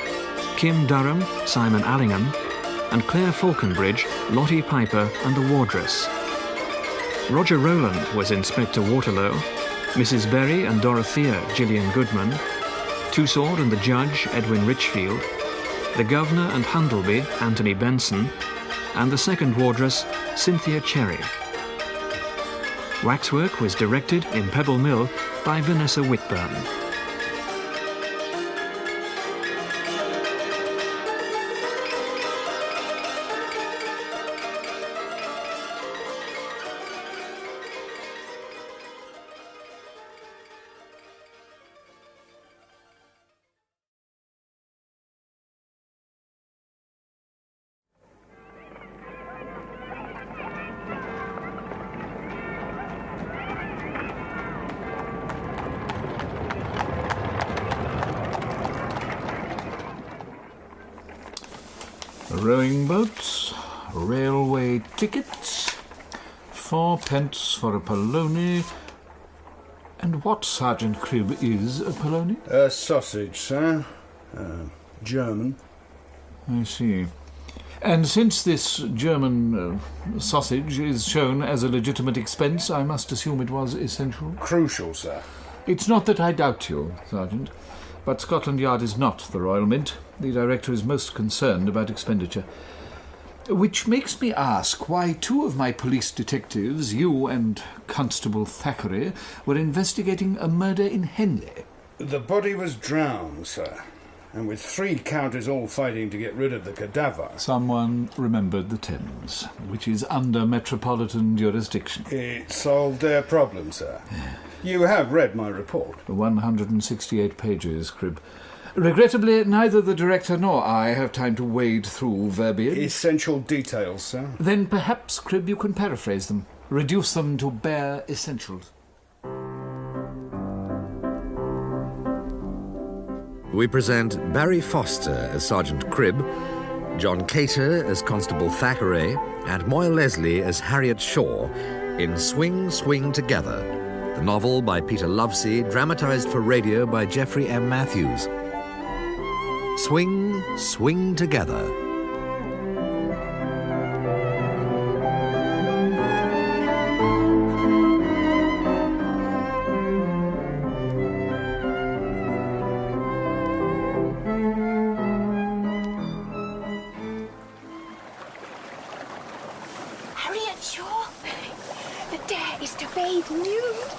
Kim Durham, Simon Allingham, and Claire Falconbridge, Lottie Piper and the Wardress. Roger Rowland was Inspector Waterlow, Mrs. Berry and Dorothea, Gillian Goodman, Tussaud and the Judge, Edwin Richfield, the Governor and Hundleby, Anthony Benson, and the second Wardress, Cynthia Cherry. Waxwork was directed in Pebble Mill by Vanessa Whitburn. Rowing boats, railway tickets, 4d for a polony. And what, Sergeant Cribb, is a polony? A sausage, sir. German. I see. And since this German sausage is shown as a legitimate expense, I must assume it was essential? Crucial, sir. It's not that I doubt you, Sergeant, but Scotland Yard is not the Royal Mint. The Director is most concerned about expenditure. Which makes me ask why two of my police detectives, you and Constable Thackeray, were investigating a murder in Henley. The body was drowned, sir, and with 3 counties all fighting to get rid of the cadaver. Someone remembered the Thames, which is under metropolitan jurisdiction. It solved their problem, sir. You have read my report. 168 pages, Cribb. Regrettably, neither the Director nor I have time to wade through verbiage. Essential details, sir. Then perhaps, Cribb, you can paraphrase them. Reduce them to bare essentials. We present Barry Foster as Sergeant Cribb, John Cater as Constable Thackeray, and Moya Leslie as Harriet Shaw in Swing, Swing Together, the novel by Peter Lovesey, dramatised for radio by Geoffrey M. Matthews. Swing, Swing Together. Harriet Shaw, the dare is to bathe nude.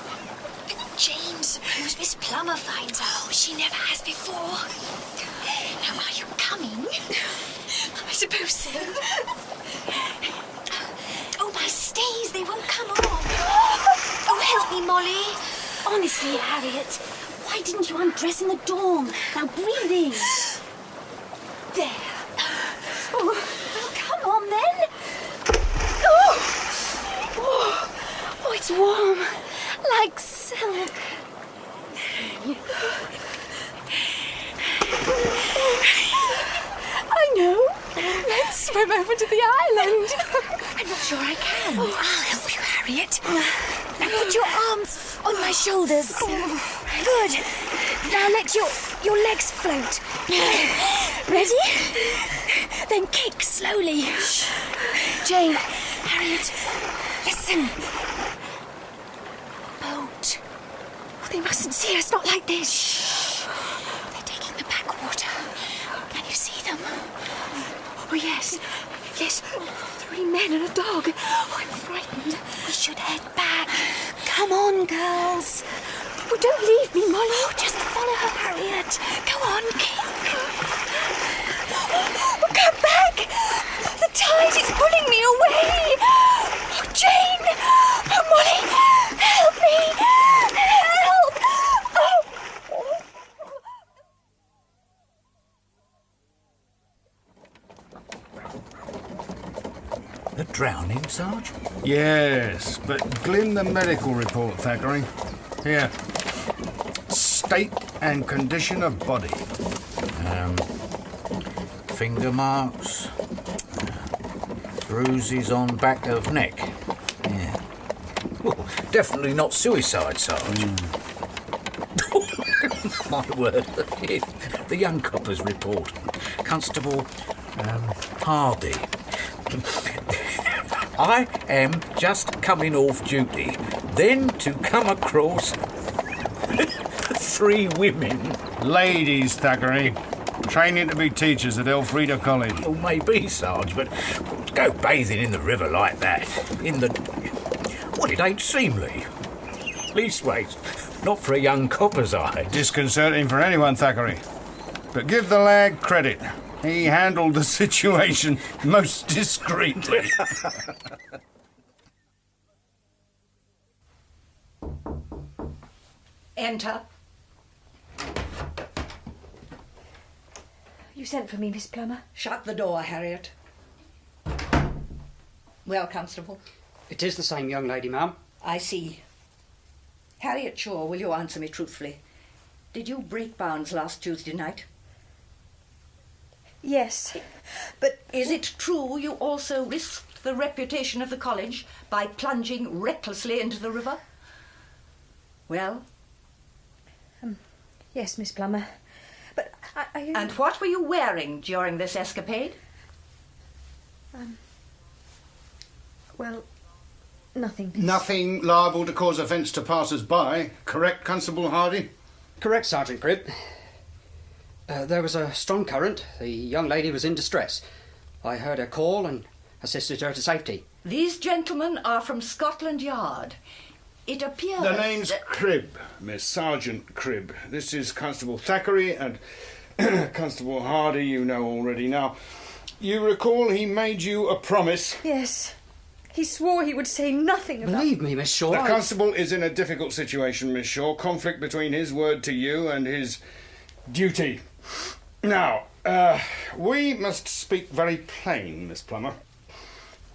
James, who's Miss Plummer finds out. She never has before. Now, are you coming? I suppose so. Oh, my stays, they won't come off. Oh, help me, Molly. Honestly, Harriet, why didn't you undress in the dawn? Now, breathe in. There. Oh, well, come on, then. Oh, it's warm, like silk. Let's swim over to the island. I'm not sure I can. Oh, I'll help you, Harriet. Now put your arms on my shoulders. Good. Now let your legs float. Ready? Then kick slowly. Jane, Harriet, listen. Boat. Oh, they mustn't see us, not like this. They're taking the backwater. Can you see them? Oh, yes. Yes. 3 men and a dog. Oh, I'm frightened. We should head back. Come on, girls. Oh, don't leave me, Molly. Oh, just follow her, Harriet. Go on, kick. Oh, come back. The tide is pulling me away. Oh, Jane. Oh, Molly. Help me. Help. Oh. The drowning, Sarge? Yes, but glim the medical report, Thackeray. Here. State and condition of body. Finger marks, bruises on back of neck. Yeah. Well, definitely not suicide, Sarge. My word. The young copper's report. Constable Hardy. I am just coming off duty, then to come across 3 women. Ladies, Thackeray. Training to be teachers at Elfrida College. Oh, maybe, Sarge, but to go bathing in the river like that, well, it ain't seemly. Leastways, not for a young copper's eye. Disconcerting for anyone, Thackeray. But give the lad credit. He handled the situation most discreetly. Enter. You sent for me, Miss Plummer? Shut the door, Harriet. Well, Constable? It is the same young lady, ma'am. I see. Harriet Shaw, will you answer me truthfully? Did you break bounds last Tuesday night? Yes. But is it true you also risked the reputation of the college by plunging recklessly into the river? Well? Yes, Miss Plummer. But I... And what were you wearing during this escapade? Well, nothing. Nothing liable to cause offence to passers-by. Correct, Constable Hardy? Correct, Sergeant Cribb. There was a strong current. The young lady was in distress. I heard her call and assisted her to safety. These gentlemen are from Scotland Yard. It appears... The name's Cribb, Miss Sergeant Cribb. This is Constable Thackeray and Constable Hardy, you know already. Now, you recall he made you a promise? Yes. He swore he would say nothing about... Believe me, Miss Shaw. The constable is in a difficult situation, Miss Shaw. Conflict between his word to you and his duty. Now, we must speak very plain, Miss Plummer.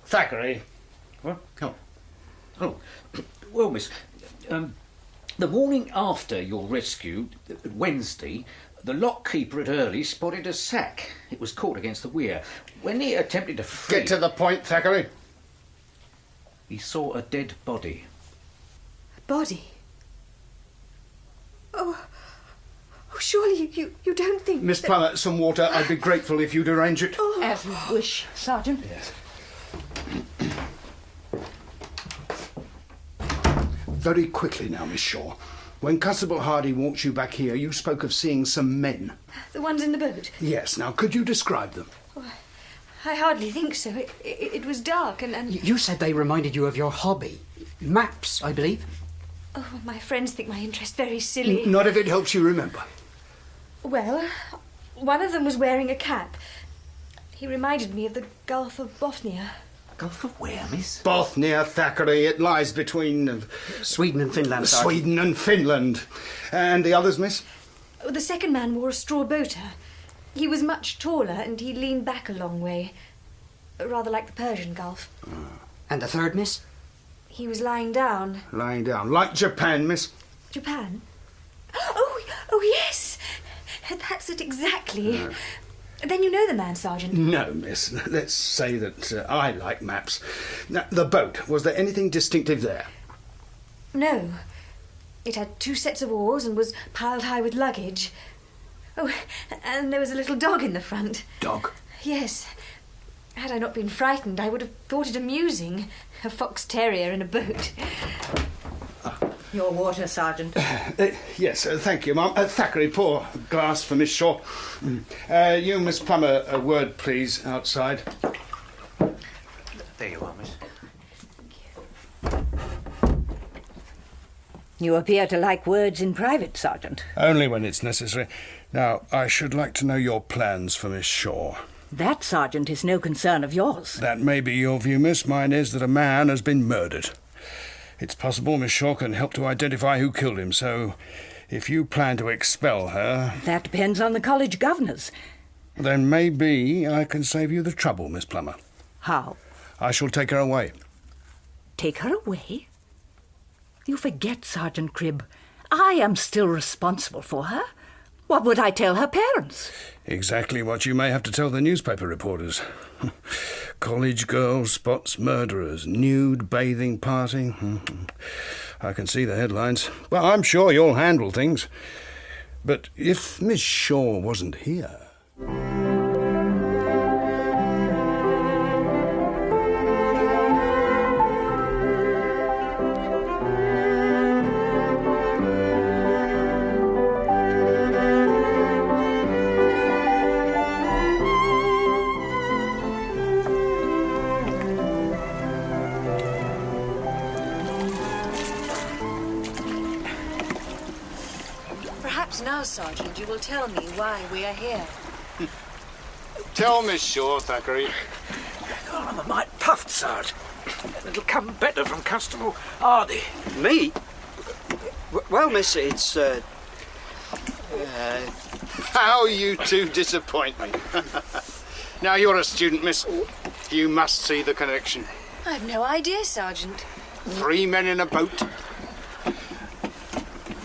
Thackeray. What? Oh. Well, miss, the morning after your rescue, Wednesday, the lock-keeper at Early spotted a sack. It was caught against the weir. When he attempted to free... Get to the point, Thackeray. He saw a dead body. A body? Oh, surely you don't think... Miss Plummer, some water. I'd be grateful if you'd arrange it. Oh. As you wish, Sergeant. Yes. Very quickly now, Miss Shaw. When Constable Hardy walked you back here, you spoke of seeing some men. The ones in the boat? Yes. Now, could you describe them? Oh, I hardly think so. It was dark and... You said they reminded you of your hobby. Maps, I believe. Oh, my friends think my interest very silly. Not if it helps you remember. Well, one of them was wearing a cap. He reminded me of the Gulf of Bothnia. Gulf of where, miss? Bothnia, Thackeray. It lies between... Sweden and Finland, Sergeant. Sweden and Finland. And the others, miss? Oh, the second man wore a straw boater. He was much taller and he leaned back a long way. Rather like the Persian Gulf. And the third, miss? He was lying down. Lying down. Like Japan, miss? Japan? Oh, yes! That's it exactly. Then you know the man, Sergeant? No, miss. Let's say that I like maps. Now, the boat, was there anything distinctive there? No. It had 2 sets of oars and was piled high with luggage. Oh, and there was a little dog in the front. Dog? Yes. Had I not been frightened, I would have thought it amusing. A fox terrier in a boat. Your water, Sergeant. Yes, thank you, Ma'am. Thackeray, pour a glass for Miss Shaw. You, Miss Plummer, a word, please, outside. There you are, miss. You appear to like words in private, Sergeant. Only when it's necessary. Now, I should like to know your plans for Miss Shaw. That, Sergeant, is no concern of yours. That may be your view, miss. Mine is that a man has been murdered. It's possible Miss Shaw can help to identify who killed him, so if you plan to expel her... That depends on the college governors. Then maybe I can save you the trouble, Miss Plummer. How? I shall take her away. Take her away? You forget, Sergeant Cribb. I am still responsible for her. What would I tell her parents? Exactly what you may have to tell the newspaper reporters. College girl spots murderers, nude bathing party. I can see the headlines. Well, I'm sure you'll handle things. But if Miss Shaw wasn't here... Now, Sergeant, you will tell me why we are here. Tell Miss Shaw, Thackeray. Oh, I'm a mite puffed, Sarge. It'll come better from Constable Hardy. Me? Well, miss, it's, How you two disappoint me. Now, you're a student, miss. You must see the connection. I've no idea, Sergeant. 3 men in a boat.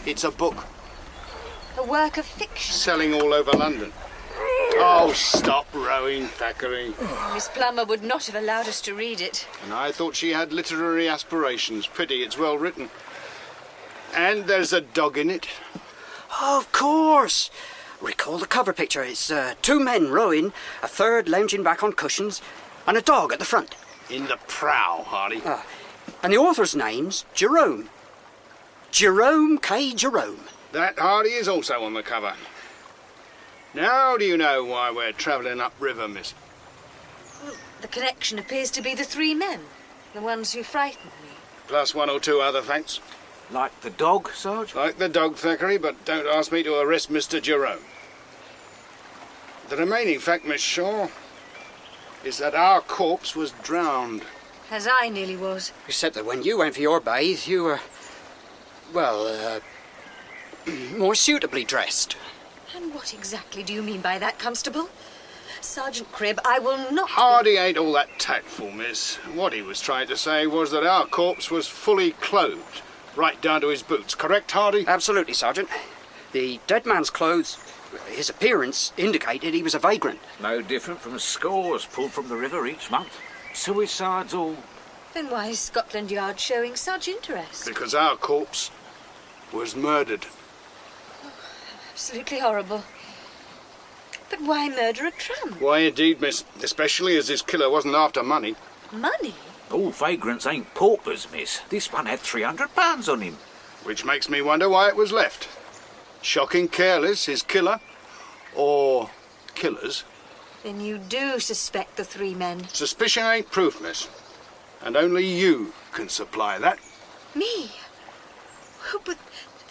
It's a book. A work of fiction. Selling all over London. Oh, stop rowing, Thackeray. Miss Plummer would not have allowed us to read it. And I thought she had literary aspirations. Pity it's well written. And there's a dog in it. Of course. Recall the cover picture. It's 2 men rowing, a third lounging back on cushions, and a dog at the front. In the prow, Hardy. And the author's name's Jerome. Jerome K. Jerome. That, Hardy, is also on the cover. Now do you know why we're travelling upriver, miss? Well, the connection appears to be the 3 men, the ones who frightened me. Plus 1 or 2 other facts. Like the dog, Sarge? Like the dog, Thackeray, but don't ask me to arrest Mr. Jerome. The remaining fact, Miss Shaw, is that our corpse was drowned. As I nearly was. Except that when you went for your bathe, you were, well, more suitably dressed. And what exactly do you mean by that, Constable? Sergeant Cribb, I will not... Hardy ain't all that tactful, miss. What he was trying to say was that our corpse was fully clothed, right down to his boots. Correct, Hardy? Absolutely, Sergeant. The dead man's clothes, his appearance, indicated he was a vagrant. No different from scores pulled from the river each month. Suicides all. Then why is Scotland Yard showing such interest? Because our corpse was murdered. Absolutely horrible. But why murder a tramp? Why, indeed, miss. Especially as this killer wasn't after money. Money? All vagrants ain't paupers, miss. This one had £300 on him. Which makes me wonder why it was left. Shocking careless, his killer. Or killers. Then you do suspect the 3 men? Suspicion ain't proof, miss. And only you can supply that. Me? Oh, but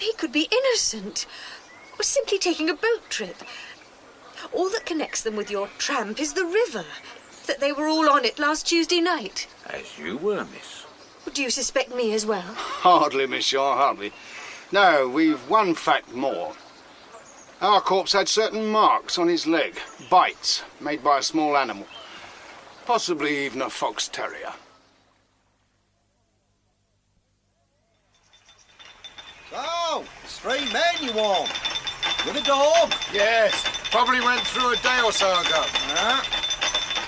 they could be innocent. Or simply taking a boat trip. All that connects them with your tramp is the river. That they were all on it last Tuesday night. As you were, miss. Do you suspect me as well? Hardly, Miss Shaw, hardly. No, we've one fact more. Our corpse had certain marks on his leg. Bites, made by a small animal. Possibly even a fox terrier. So, it's 3 men you want? With a dog? Yes. Probably went through a day or so ago.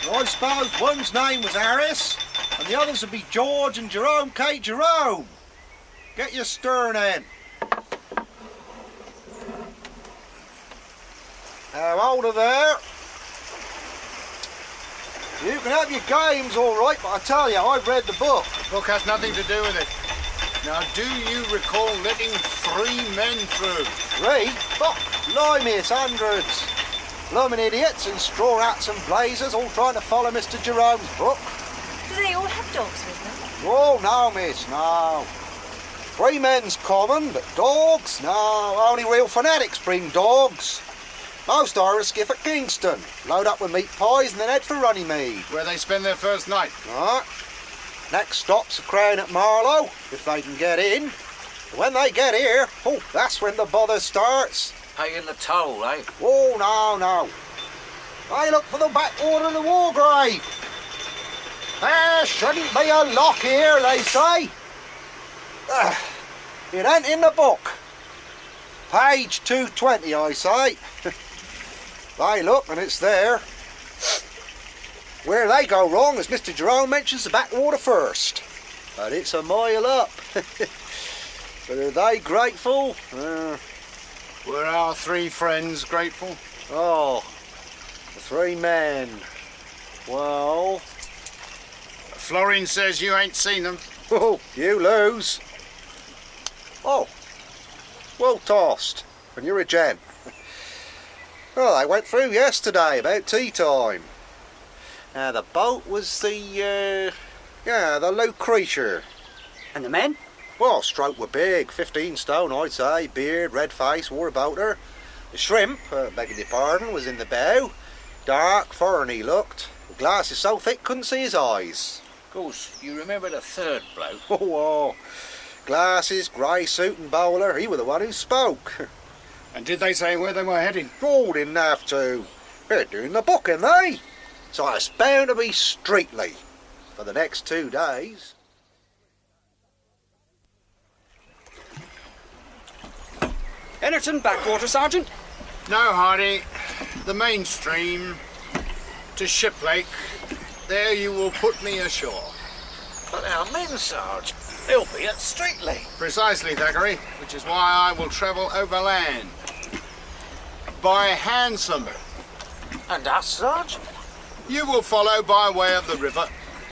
I suppose one's name was Harris, and the others would be George and Jerome K. Jerome. Get your stern in. Now, hold her there. You can have your games, all right, but I tell you, I've read the book. The book has nothing to do with it. Now, do you recall letting 3 men through? 3? Oh, blimey, it's hundreds. Blooming idiots in straw hats and blazers all trying to follow Mr. Jerome's book. Do they all have dogs with them? Oh, no, miss, no. 3 men's common, but dogs? No, only real fanatics bring dogs. Most hire a skiff at Kingston, load up with meat pies and then head for Runnymede. Where they spend their first night. Right. Next stop's a Crown at Marlow, if they can get in. But when they get here, oh, that's when the bother starts. Paying the toll, eh? Oh, no. They look for the backwater of the Wargrave. There shouldn't be a lock here, they say. It ain't in the book. Page 220, I say. They look and it's there. Where they go wrong is Mr. Jerome mentions the backwater first. But it's a mile up. But are they grateful? Were our 3 friends grateful? Oh, the 3 men. Well... Florine says you ain't seen them. Oh, you lose. Oh, well tossed. And you're a gent. Well, they went through yesterday, about tea time. Now, the boat was the Lucretia. And the men? Well, stroke were big, 15 stone, I'd say. Beard, red face, wore about her. The shrimp, begging your pardon, was in the bow. Dark, foreign he looked. The glasses so thick, couldn't see his eyes. Of course, you remember the 3rd bloke? Oh, glasses, grey suit and bowler. He were the one who spoke. And did they say where they were heading? Oh, didn't have to. They're doing the book, ain't they? So it's bound to be Streatley for the next 2 days. Ennerton backwater, Sergeant? No, Hardy. The main stream to Shiplake. There you will put me ashore. But our men, Sarge, they'll be at Streatley. Precisely, Thackeray, which is why I will travel overland. By hansom. And us, Sarge? You will follow by way of the river.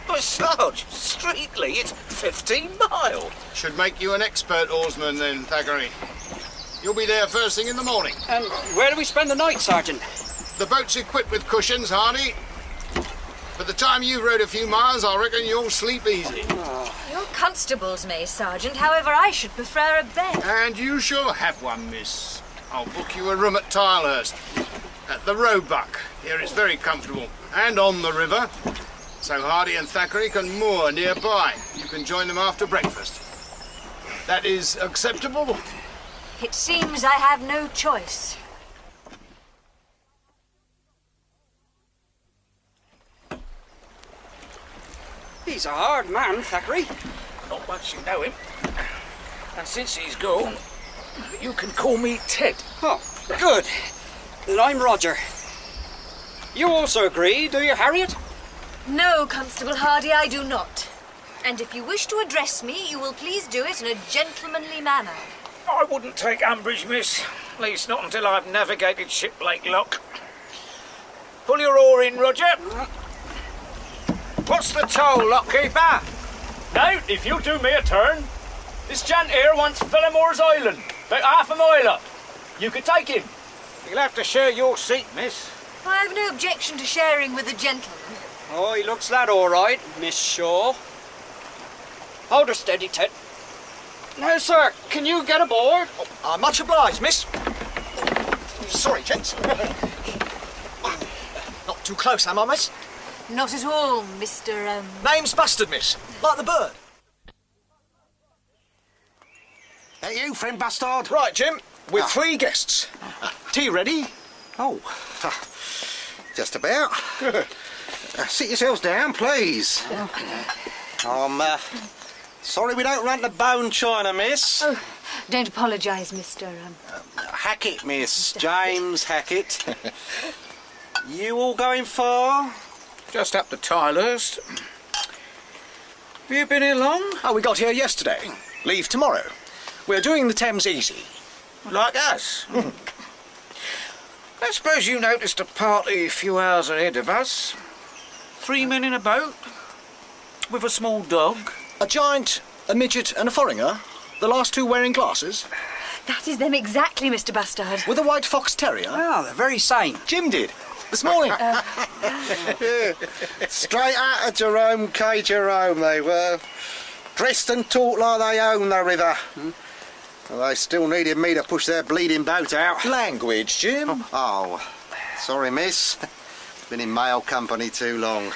But Sarge, Streatley, it's 15 miles. Should make you an expert oarsman then, Thackeray. You'll be there first thing in the morning. And where do we spend the night, Sergeant? The boat's equipped with cushions, Hardy. By the time you've rowed a few miles, I reckon you'll sleep easy. You're constables, may, Sergeant. However, I should prefer a bed. And you shall have one, miss. I'll book you a room at Tilehurst, at the Roebuck. Here it's very comfortable, and on the river. So Hardy and Thackeray can moor nearby. You can join them after breakfast. That is acceptable? It seems I have no choice. He's a hard man, Thackeray. Not once you know him. And since he's gone, you can call me Ted. Oh, good. Then I'm Roger. You also agree, do you, Harriet? No, Constable Hardy, I do not. And if you wish to address me, you will please do it in a gentlemanly manner. I wouldn't take umbrage, miss. At least not until I've navigated Shiplake Lock. Pull your oar in, Roger. What's the toll, lockkeeper? Now, if you do me a turn, this gent here wants Phillamore's Island, about half a mile up. You could take him. You'll have to share your seat, miss. I have no objection to sharing with a gentleman. Oh, he looks that all right, Miss Shaw. Hold her steady, Ted. Now, sir, can you get aboard? Much obliged, miss. Sorry, gents. Not too close, am I, miss? Not at all, Mr. Name's Bustard, miss. Like the bird. That you, friend Bustard? Right, Jim. With 3 guests. Tea ready? Oh, just about. Good. Sit yourselves down, please. I'm sorry we don't run to bone china, miss. Oh, don't apologise, Mr. Hackett, miss. James Hackett. You all going far? Just up to Tyler's. Have you been here long? Oh, we got here yesterday. Leave tomorrow. We're doing the Thames Easy. Like us. I suppose you noticed a party a few hours ahead of us. 3 men in a boat with a small dog. A giant, a midget and a foreigner. The last two wearing glasses. That is them exactly, Mr. Bastard. With a white fox terrier. Ah, the very same. Jim did. This morning. Straight out of Jerome K. Jerome they were. Dressed and talked like they own the river. Well, they still needed me to push their bleeding boat out. Language, Jim. Oh, sorry, miss. Been in mail company too long.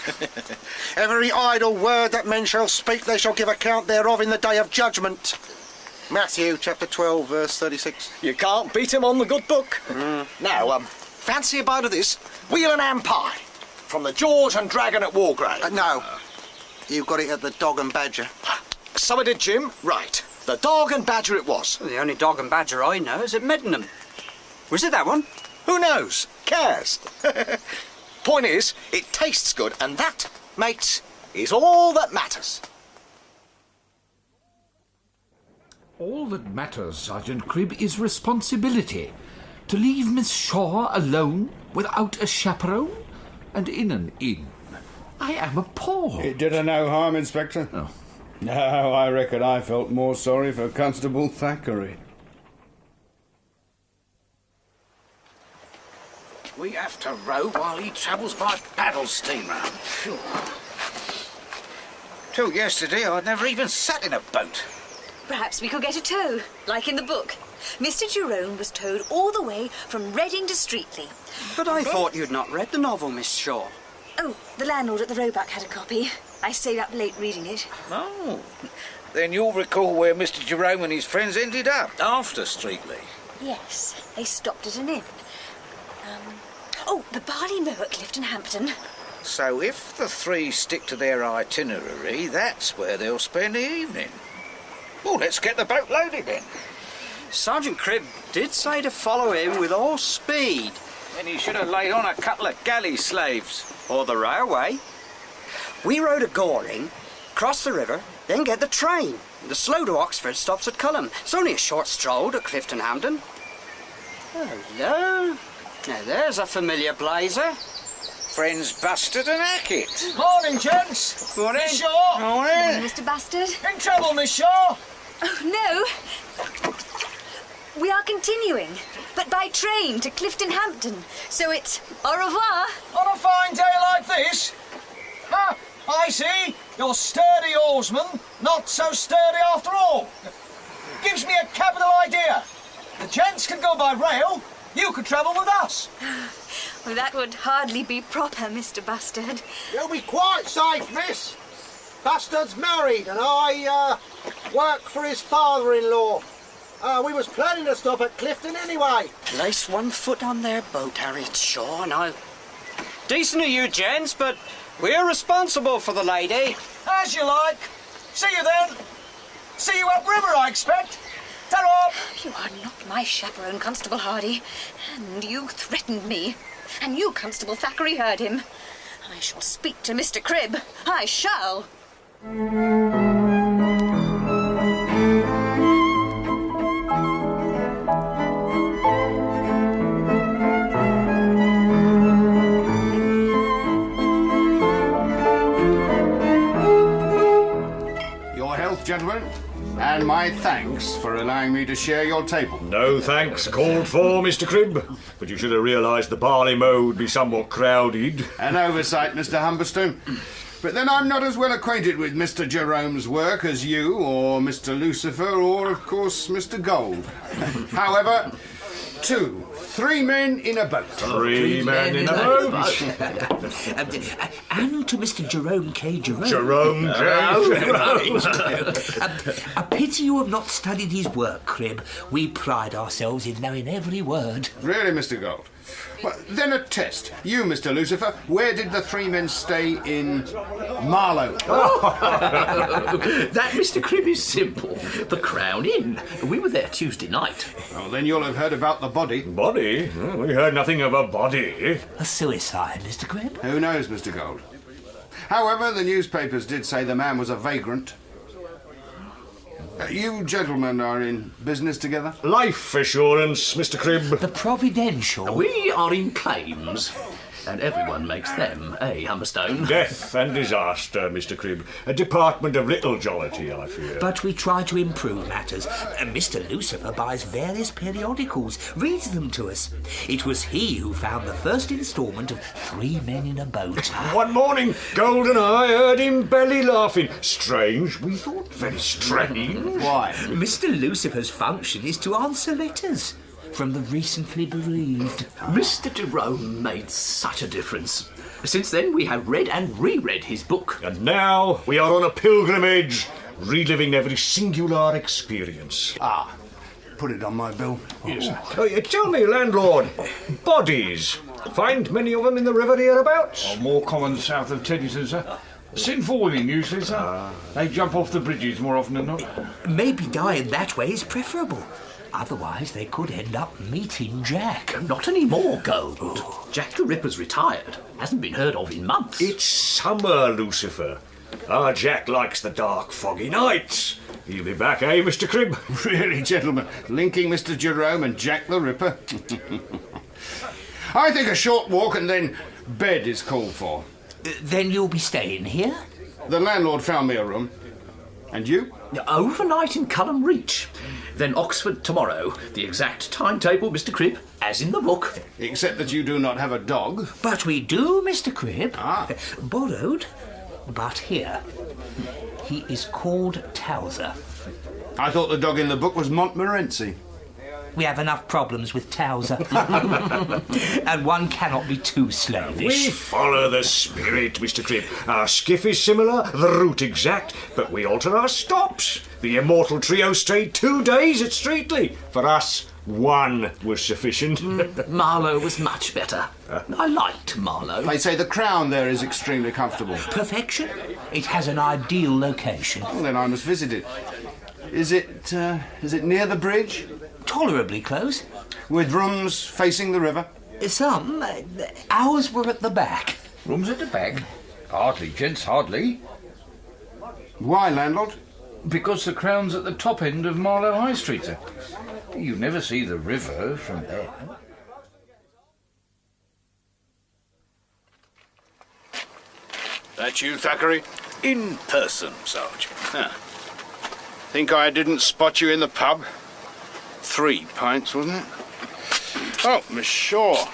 Every idle word that men shall speak, they shall give account thereof in the day of judgment. Matthew, chapter 12, verse 36. You can't beat him on the good book. Now, fancy a bite of this wheel and ham pie from the George and Dragon at Wargrave. No, you got it at the Dog and Badger. So I did, Jim. Right, the Dog and Badger it was. Well, the only Dog and Badger I know is at Meddenham. Was it that one? Who knows? Cares. Point is, it tastes good, and that, mates, is all that matters. All that matters, Sergeant Cribb, is responsibility. To leave Miss Shaw alone, without a chaperone, and in an inn. I am appalled. It did her no harm, Inspector. Oh. No, I reckon I felt more sorry for Constable Thackeray. We have to row while he travels by paddle steamer. Till yesterday, I'd never even sat in a boat. Perhaps we could get a tow, like in the book. Mr. Jerome was towed all the way from Reading to Streatley. But I thought you'd not read the novel, Miss Shaw. Oh, the landlord at the Roebuck had a copy. I stayed up late reading it. Oh, then you'll recall where Mr. Jerome and his friends ended up after Streatley. Yes, they stopped at an inn. The Barley Mow at Clifton Hampton. So if the three stick to their itinerary, that's where they'll spend the evening. Well, let's get the boat loaded then. Sergeant Cribb did say to follow him with all speed. Then he should have laid on a couple of galley slaves. Or the railway. We rode to Goring, cross the river, then get the train. The slow to Oxford stops at Culham. It's only a short stroll to Clifton Hampton. Hello. Now there's a familiar blazer. Friends Bastard and Hackett. Morning, gents. Morning. Miss Shaw. Morning, Mr. Bastard. In trouble, Miss Shaw? Oh, no. We are continuing, but by train to Clifton Hampton. So it's au revoir. On a fine day like this? I see. You're sturdy oarsman, not so sturdy after all. Gives me a capital idea. The gents can go by rail. You could travel with us. Well, that would hardly be proper, Mr. Bastard. You'll be quite safe, miss. Bastard's married and I work for his father-in-law. We was planning to stop at Clifton anyway. Place one foot on their boat, Harriet Shaw, and I'll... Decent of you, gents, but we're responsible for the lady. As you like. See you then. See you upriver, I expect. Ta-ra! You are not my chaperone, Constable Hardy. And you threatened me. And you, Constable Thackeray, heard him. I shall speak to Mr. Cribb. I shall. Your health, gentlemen, and my thanks for allowing me to share your table. No thanks called for, Mr. Cribb, but you should have realised the Barley Mow would be somewhat crowded. An oversight, Mr. Humberstone. But then I'm not as well acquainted with Mr. Jerome's work as you, or Mr. Lucifer, or, of course, Mr. Gold. However, 3 men in a boat. 3 men in a boat. And to Mr. Jerome K. Jerome. Jerome K. A pity you have not studied his work, Cribb. We pride ourselves in knowing every word. Really, Mr. Gold? Well, then a test. You, Mr. Lucifer, where did the three men stay in Marlow? That, Mr. Cribb, is simple. The Crown Inn. We were there Tuesday night. Well, then you'll have heard about the body. Body? Well, we heard nothing of a body. A suicide, Mr. Cribb? Who knows, Mr. Gold? However, the newspapers did say the man was a vagrant. You gentlemen are in business together? Life assurance, Mr. Cribb. The Providential. We are in claims. And everyone makes them, Humberstone? Death and disaster, Mr. Cribb. A department of little jollity, I fear. But we try to improve matters. Mr. Lucifer buys various periodicals, reads them to us. It was he who found the first instalment of 3 Men in a Boat. One morning, Gold and I heard him belly laughing. Strange, we thought. Very strange. Why? Mr. Lucifer's function is to answer letters from the recently bereaved. Mr. Jerome made such a difference. Since then, we have read and reread his book. And now we are on a pilgrimage, reliving every singular experience. Ah, put it on my bill. Yes. Tell me, landlord, bodies. Find many of them in the river hereabouts? More common south of Teddington, sir. Sinful women, usually, sir. They jump off the bridges more often than not. Maybe dying that way is preferable. Otherwise, they could end up meeting Jack. Not anymore, Gold. Jack the Ripper's retired. Hasn't been heard of in months. It's summer, Lucifer. Our Jack likes the dark, foggy nights. He'll be back, eh, Mr. Cribb? Really, gentlemen, linking Mr. Jerome and Jack the Ripper? I think a short walk and then bed is called for. Then you'll be staying here? The landlord found me a room. And you? Overnight in Culham Reach. Then Oxford tomorrow. The exact timetable, Mr. Cribb, as in the book. Except that you do not have a dog. But we do, Mr. Cribb. Ah. Borrowed, but here. He is called Towser. I thought the dog in the book was Montmorency. We have enough problems with Towser. And one cannot be too slavish. We follow the spirit, Mr. Cribb. Our skiff is similar, the route exact, but we alter our stops. The immortal trio stayed 2 days at Streatley. For us, 1 was sufficient. Marlow was much better. I liked Marlow. They say the Crown there is extremely comfortable. Perfection. It has an ideal location. Well, then I must visit it. Is it near the bridge? Tolerably close. With rooms facing the river? Some. Ours were at the back. Rooms at the back? Hardly, gents, hardly. Why, landlord? Because the Crown's at the top end of Marlow High Street, sir. You never see the river from there. That you, Thackeray? In person, Sarge. Huh. Think I didn't spot you in the pub? 3 pints, wasn't it? Oh, Miss Shaw.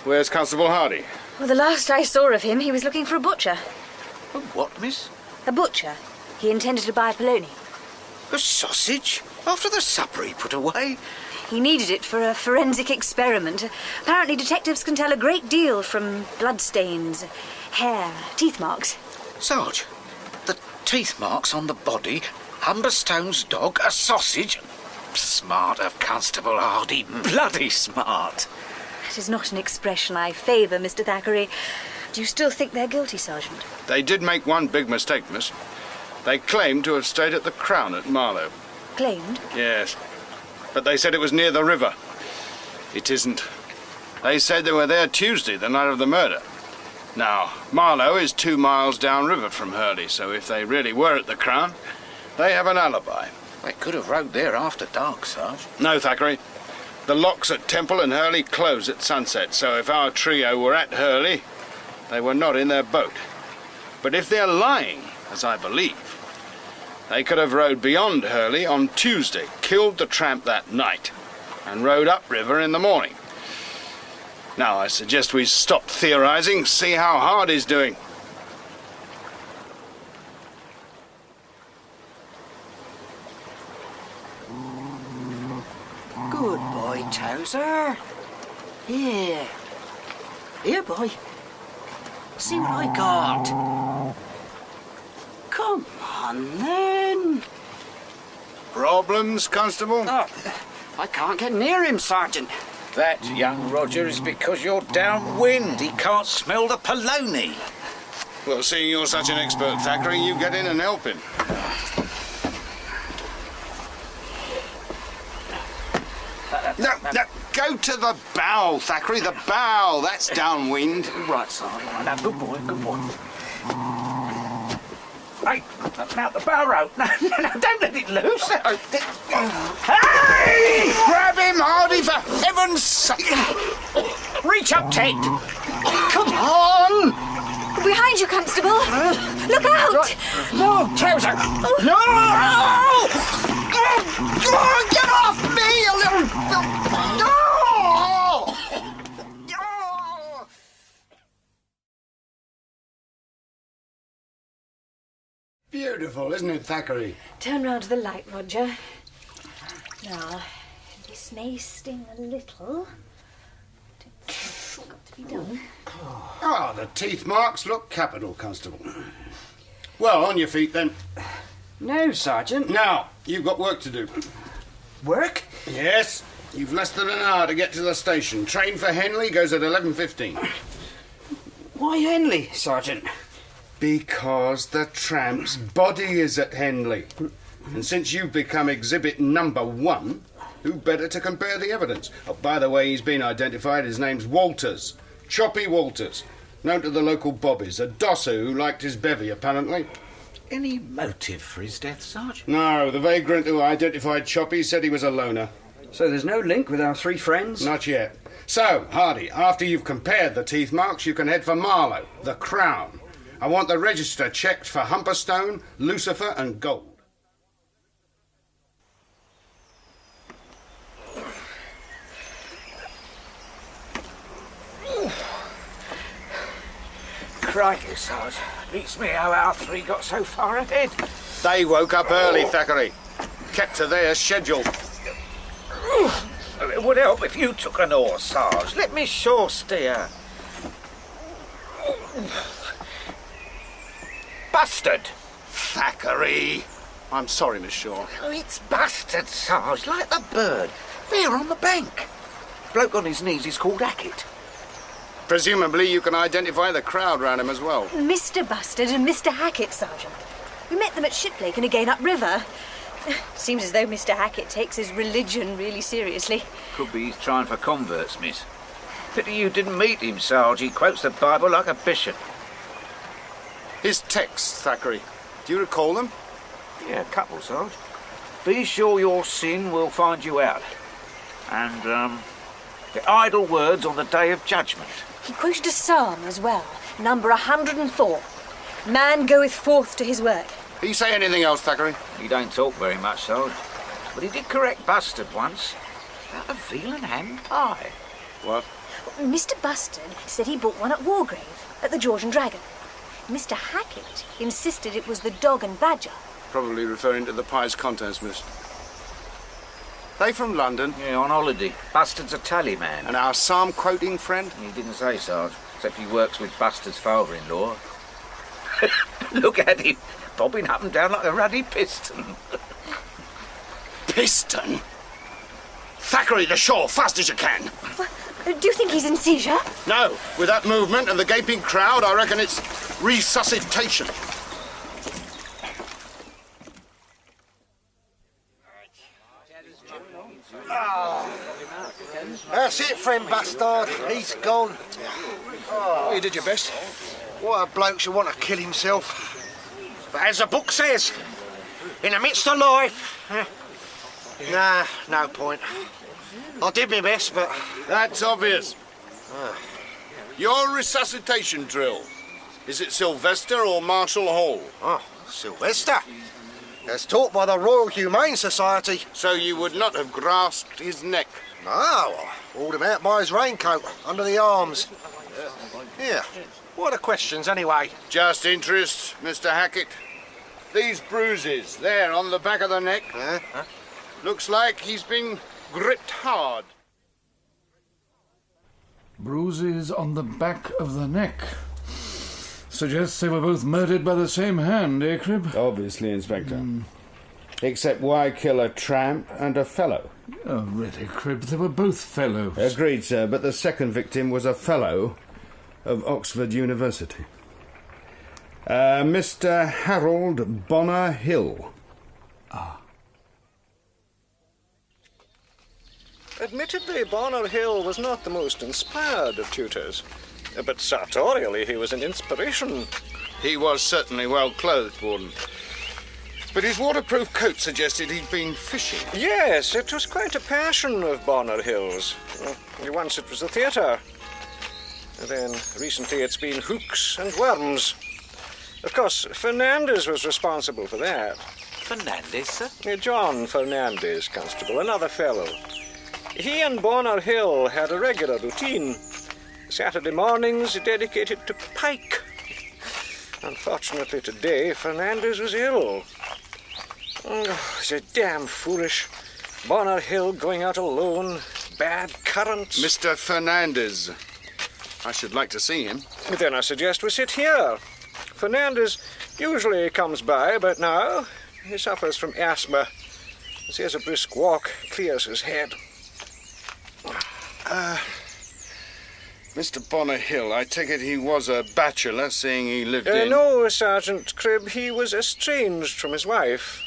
Where's Constable Hardy? Well, the last I saw of him, he was looking for a butcher. A what, miss? A butcher. He intended to buy polony. A sausage? After the supper he put away? He needed it for a forensic experiment. Apparently detectives can tell a great deal from bloodstains, hair, teeth marks. Sarge, the teeth marks on the body, Humberstone's dog, a sausage. Smart of Constable Hardy, bloody smart. That is not an expression I favour, Mr. Thackeray. Do you still think they're guilty, Sergeant? They did make one big mistake, miss. They claimed to have stayed at the Crown at Marlow. Claimed? Yes. But they said it was near the river. It isn't. They said they were there Tuesday, the night of the murder. Now, Marlow is 2 miles downriver from Hurley, so if they really were at the Crown, they have an alibi. They could have rode there after dark, Sarge. No, Thackeray. The locks at Temple and Hurley close at sunset, so if our trio were at Hurley, they were not in their boat. But if they're lying, as I believe, they could have rowed beyond Hurley on Tuesday, killed the tramp that night, and rowed upriver in the morning. Now, I suggest we stop theorising, see how Hardy's doing. Good boy, Towser. Here. Here, boy. See what I got. Come on, then. Problems, Constable? Oh, I can't get near him, Sergeant. That, young Roger, is because you're downwind. He can't smell the polony. Well, seeing you're such an expert, Thackeray, you get in and help him. No, go to the bow, Thackeray, the bow. That's downwind. Right, Sergeant. Now, good boy, good boy. Hey, now the bow rope. No, don't let it loose. Hey! Grab him, Hardy, for heaven's sake! Reach up, Ted. Come on! Behind you, Constable. Look out! No, Towser. No! Oh, get off me, you little... No! Beautiful, isn't it, Thackeray? Turn round to the light, Roger. Now, this may sting a little. It's got to be done. Ah, the teeth marks look capital, Constable. Well, on your feet, then. No, Sergeant. Now, you've got work to do. Work? Yes. You've less than an hour to get to the station. Train for Henley goes at 11:15. Why Henley, Sergeant? Because the tramp's body is at Henley. And since you've become exhibit number 1, who better to compare the evidence? Oh, by the way, he's been identified. His name's Walters. Choppy Walters. Known to the local bobbies. A dosser who liked his bevy, apparently. Any motive for his death, Sergeant? No, the vagrant who identified Choppy said he was a loner. So there's no link with our 3 friends? Not yet. So, Hardy, after you've compared the teeth marks, you can head for Marlow, the Crown. I want the register checked for Humperstone, Lucifer and gold. Crikey, Sarge. Beats me how our 3 got so far ahead. They woke up early, Thackeray. Kept to their schedule. It would help if you took an oar, Sarge. Let me shore steer. Bastard! Thackeray! I'm sorry, Miss Shaw. Oh, it's bastard, Sarge, like the bird. There on the bank. Bloke on his knees is called Hackett. Presumably you can identify the crowd round him as well. Mr. Bustard and Mr. Hackett, Sergeant. We met them at Shiplake and again upriver. Seems as though Mr. Hackett takes his religion really seriously. Could be he's trying for converts, miss. Pity you didn't meet him, Sarge. He quotes the Bible like a bishop. His texts, Thackeray. Do you recall them? Yeah, a couple, Sarge. Be sure your sin will find you out. And, the idle words on the day of judgment. He quoted a psalm as well, number 104. Man goeth forth to his work. Did he say anything else, Thackeray? He don't talk very much, Sarge. But he did correct Bustard once. About a veal and ham pie. What? Mr. Bustard said he bought one at Wargrave, at the George and Dragon. Mr. Hackett insisted it was the Dog and Badger. Probably referring to the pies contest, miss. They from London? Yeah, on holiday. Bustard's a tally man. And our psalm-quoting friend? He didn't say, Sarge, except he works with Bustard's father-in-law. Look at him, bobbing up and down like a ruddy piston. Piston? Thackeray, the shore, fast as you can. Do you think he's in seizure? No. With that movement and the gaping crowd, I reckon it's resuscitation. That's it, friend Bastard. He's gone. Oh, you did your best. What a bloke should want to kill himself. But as the book says, in the midst of life... Nah, no point. I did my best, but... That's obvious. Your resuscitation drill. Is it Sylvester or Marshall Hall? Oh, Sylvester. As taught by the Royal Humane Society. So you would not have grasped his neck? No, I hauled him out by his raincoat, under the arms. Yeah, what are questions anyway? Just interest, Mr. Hackett. These bruises, there on the back of the neck. Looks like he's been gripped hard. Bruises on the back of the neck. Suggests they were both murdered by the same hand, eh, Cribb? Obviously, Inspector. Except why kill a tramp and a fellow? Oh, really, Cribb? They were both fellows. Agreed, sir, but the second victim was a fellow of Oxford University. Mr. Harold Bonner Hill. Ah. Admittedly, Bonner Hill was not the most inspired of tutors, but sartorially he was an inspiration. He was certainly well clothed, Warden. But his waterproof coat suggested he'd been fishing. Yes, it was quite a passion of Bonner Hill's. Once it was the theatre. Then recently it's been hooks and worms. Of course, Fernandez was responsible for that. Fernandez, sir? John Fernandez, Constable, another fellow. He and Bonner Hill had a regular routine. Saturday mornings dedicated to pike. Unfortunately today, Fernandez was ill. Oh, it's a damn foolish. Bonner Hill going out alone, bad currents. Mr. Fernandez. I should like to see him. Then I suggest we sit here. Fernandez usually comes by, but now he suffers from asthma. As he has a brisk walk, clears his head. Mr. Bonner Hill, I take it he was a bachelor, seeing he lived in... No, Sergeant Cribb, he was estranged from his wife.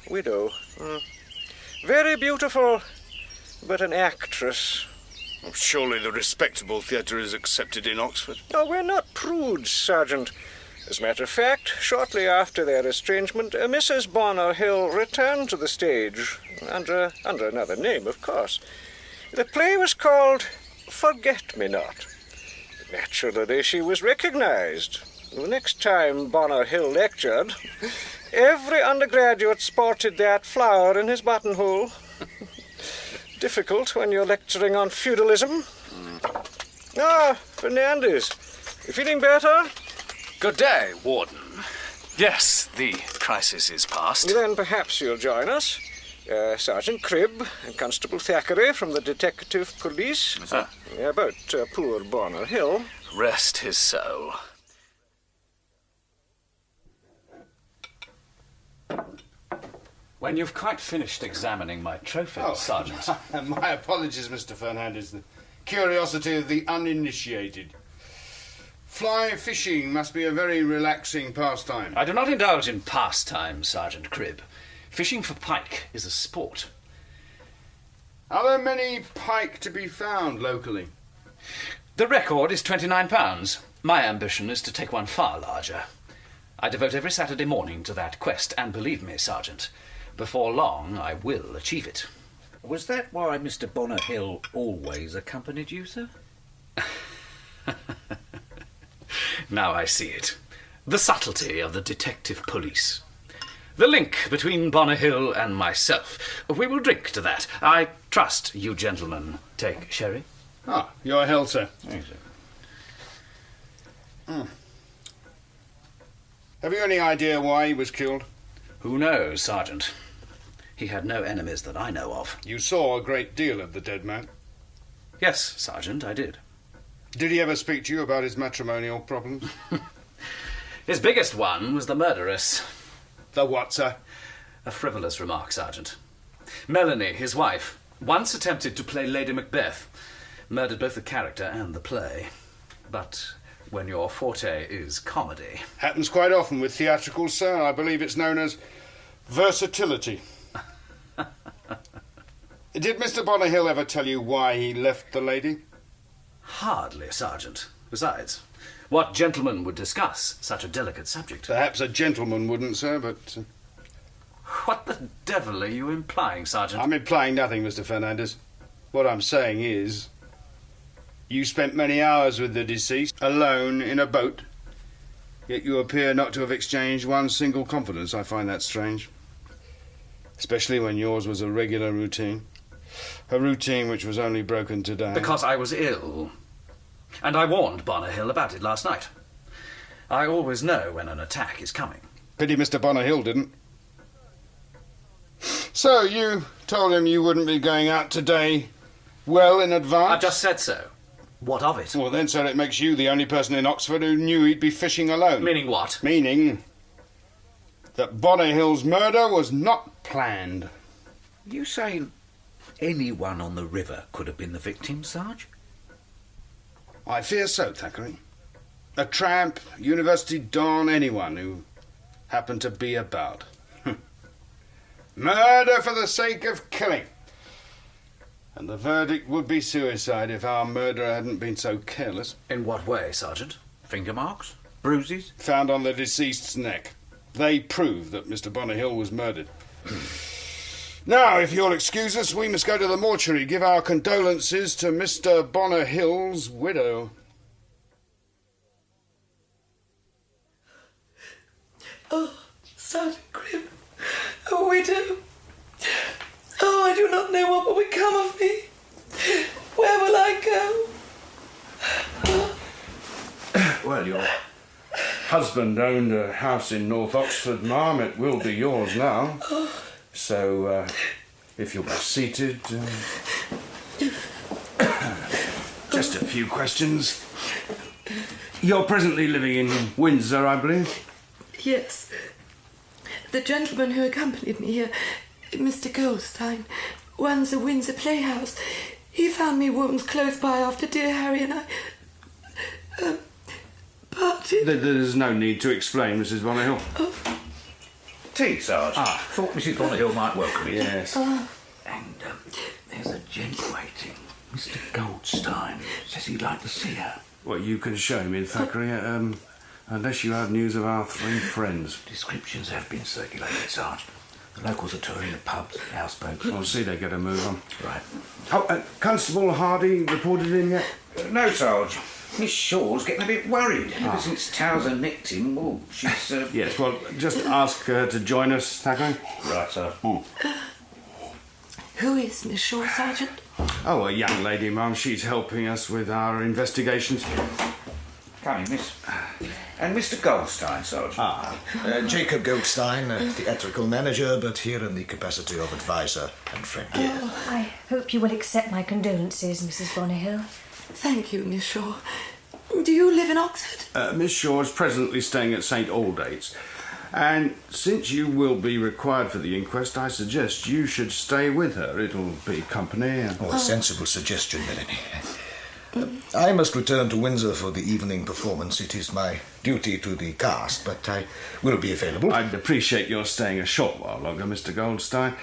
Widow. Very beautiful, but an actress. Oh, surely the respectable theatre is accepted in Oxford. Oh, we're not prudes, Sergeant. As a matter of fact, shortly after their estrangement, Mrs. Bonner Hill returned to the stage, under another name, of course. The play was called Forget-Me-Not. Naturally, she was recognized. The next time Bonner Hill lectured, every undergraduate sported that flower in his buttonhole. Difficult when you're lecturing on feudalism. Fernandez. You feeling better? Good day, Warden. Yes, the crisis is past. Then perhaps you'll join us. Sergeant Cribb and Constable Thackeray from the Detective Police. About poor Bonner Hill. Rest his soul. When you've quite finished examining my trophies, Sergeant. My apologies, Mr. Fernandez. The curiosity of the uninitiated. Fly fishing must be a very relaxing pastime. I do not indulge in pastime, Sergeant Cribb. Fishing for pike is a sport. Are there many pike to be found locally? The record is £29. My ambition is to take one far larger. I devote every Saturday morning to that quest, and believe me, Sergeant, before long I will achieve it. Was that why Mr. Bonner Hill always accompanied you, sir? Now I see it. The subtlety of the detective police. The link between Bonner Hill and myself. We will drink to that. I trust you gentlemen take sherry. Your health, sir. Thank you. Have you any idea why he was killed? Who knows, Sergeant? He had no enemies that I know of. You saw a great deal of the dead man? Yes, Sergeant, I did. Did he ever speak to you about his matrimonial problems? His biggest one was the murderess. The what, sir? A frivolous remark, Sergeant. Melanie, his wife, once attempted to play Lady Macbeth. Murdered both the character and the play. But when your forte is comedy... Happens quite often with theatricals, sir. I believe it's known as versatility. Did Mr. Bonner Hill ever tell you why he left the lady? Hardly, Sergeant. Besides, what gentleman would discuss such a delicate subject? Perhaps a gentleman wouldn't, sir, but... What the devil are you implying, Sergeant? I'm implying nothing, Mr. Fernandez. What I'm saying is... You spent many hours with the deceased, alone in a boat, yet you appear not to have exchanged one single confidence. I find that strange. Especially when yours was a regular routine. A routine which was only broken today. Because I was ill. And I warned Bonner Hill about it last night. I always know when an attack is coming. Pity Mr. Bonner Hill didn't. So, you told him you wouldn't be going out today well in advance? I've just said so. What of it? Well, then, sir, it makes you the only person in Oxford who knew he'd be fishing alone. Meaning what? Meaning that Bonner Hill's murder was not planned. You saying anyone on the river could have been the victim, Sarge? I fear so, Thackeray. A tramp, university don, anyone who happened to be about. Murder for the sake of killing. And the verdict would be suicide if our murderer hadn't been so careless. In what way, Sergeant? Finger marks? Bruises? Found on the deceased's neck. They prove that Mr. Bonnehill was murdered. Now, if you'll excuse us, we must go to the mortuary, give our condolences to Mr. Bonnehill's widow. Oh, Sergeant Cribb, a widow. Oh, I do not know what will become of me. Where will I go? Well, your husband owned a house in North Oxford, ma'am. It will be yours now. So, if you'll be seated... just a few questions. You're presently living in Windsor, I believe? Yes. The gentleman who accompanied me here, Mr. Goldstein, runs a Windsor playhouse. He found me wounds close by after dear Harry and I... parted. There's no need to explain, Mrs. Bonnehill. Tea, Sarge. Thought Mrs. Bonnehill might welcome you. Yes. And there's a gent waiting. Mr. Goldstein says he'd like to see her. Well, you can show him in, Thackeray, unless you have news of our three friends. Descriptions have been circulated, Sarge. The locals are touring the pubs, houseboats. I'll see they get a move on. Right. Oh, Constable Hardy reported in yet? No, Sarge. Miss Shaw's getting a bit worried. Ever since Towser nicked him, well, she's... Yes, well, just ask her to join us, Thackeray. Right, sir. Who is Miss Shaw, Sergeant? Oh, a young lady, ma'am. She's helping us with our investigations. Come in, miss. And Mr. Goldstein, Sergeant. Jacob Goldstein, theatrical manager, but here in the capacity of advisor and friend. Oh, I hope you will accept my condolences, Mrs. Bonnehill. Thank you, Miss Shaw. Do you live in Oxford? Miss Shaw is presently staying at St. Aldate's. And since you will be required for the inquest, I suggest you should stay with her. It'll be company. A sensible suggestion, Melanie. I must return to Windsor for the evening performance. It is my duty to the cast, but I will be available. I'd appreciate your staying a short while longer, Mr. Goldstein.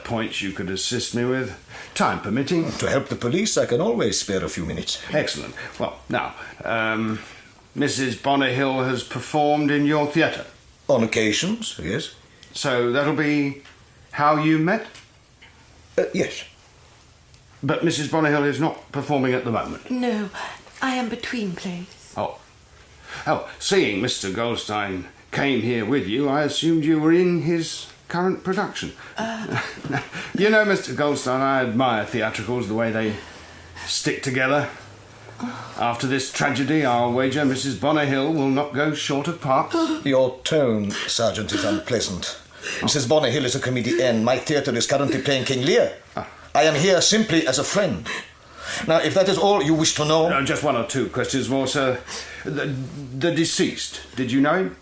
Points you could assist me with, time permitting. To help the police, I can always spare a few minutes. Excellent. Well, now, Mrs. Bonnehill has performed in your theatre? On occasions, yes. So that'll be how you met? Yes. But Mrs. Bonnehill is not performing at the moment? No, I am between plays. Oh, seeing Mr. Goldstein came here with you, I assumed you were in his current production. You know, Mr. Goldstein, I admire theatricals, the way they stick together. After this tragedy, I'll wager Mrs. Bonnehill will not go short of parts. Your tone, Sergeant, is unpleasant. Mrs. Bonnehill is a comedienne. My theatre is currently playing King Lear. I am here simply as a friend. Now, if that is all you wish to know... No, just one or two questions more, sir. The deceased, did you know him?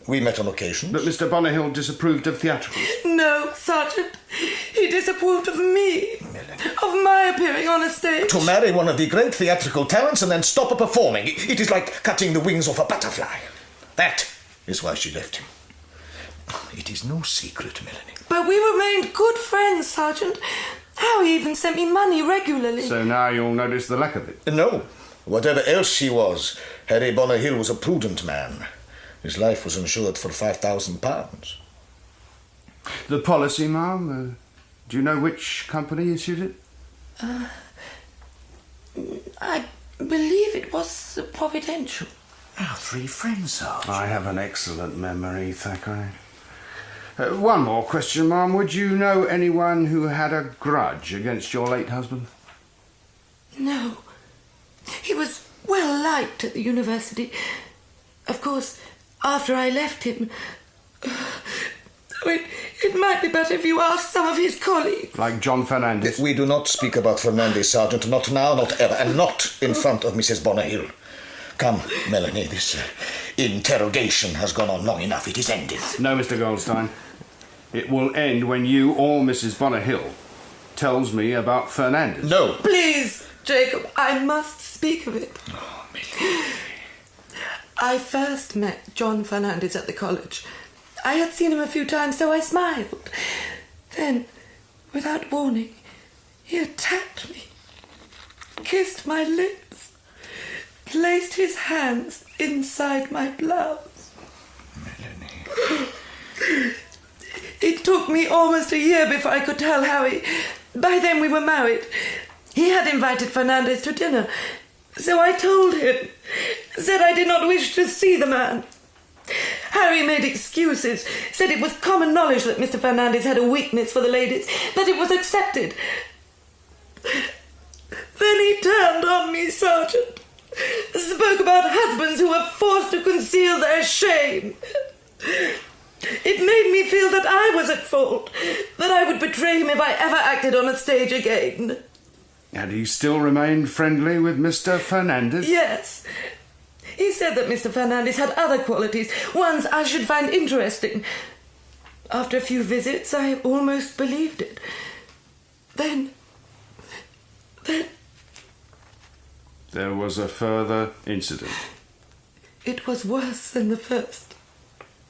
We met on occasion. But Mr. Bonnehill disapproved of theatricals? No, Sergeant. He disapproved of me. Of my appearing on a stage. To marry one of the great theatrical talents and then stop performing. It is like cutting the wings off a butterfly. That is why she left him. It is no secret, Melanie. But we remained good friends, Sergeant. Harry even sent me money regularly. So now you'll notice the lack of it? No. Whatever else he was, Harry Bonnehill was a prudent man. His life was insured for £5,000. The policy, ma'am? Do you know which company issued it? I believe it was Providential. Our three friends, Sarge. I have an excellent memory, Thackeray. One more question, ma'am. Would you know anyone who had a grudge against your late husband? No. He was well liked at the university. Of course, after I left him... It might be better if you asked some of his colleagues. Like John Fernandez? We do not speak about Fernandez, Sergeant. Not now, not ever. And not in front of Mrs. Bonnehill. Come, Melanie, this interrogation has gone on long enough. It is ended. No, Mr. Goldstein. It will end when you or Mrs. Bonner Hill tells me about Fernandez. No. Please, Jacob, I must speak of it. Oh, Millie. I first met John Fernandez at the college. I had seen him a few times, so I smiled. Then, without warning, he attacked me, kissed my lips, placed his hands inside my blouse. Melanie. It took me almost a year before I could tell Harry. By then we were married. He had invited Fernandez to dinner, so I told him, said I did not wish to see the man. Harry made excuses, said it was common knowledge that Mr. Fernandez had a weakness for the ladies, that it was accepted. Then he turned on me, Sergeant, spoke about husbands who were forced to conceal their shame. It made me feel that I was at fault, that I would betray him if I ever acted on a stage again. And he still remained friendly with Mr. Fernandez? Yes. He said that Mr. Fernandez had other qualities, ones I should find interesting. After a few visits, I almost believed it. Then... There was a further incident. It was worse than the first.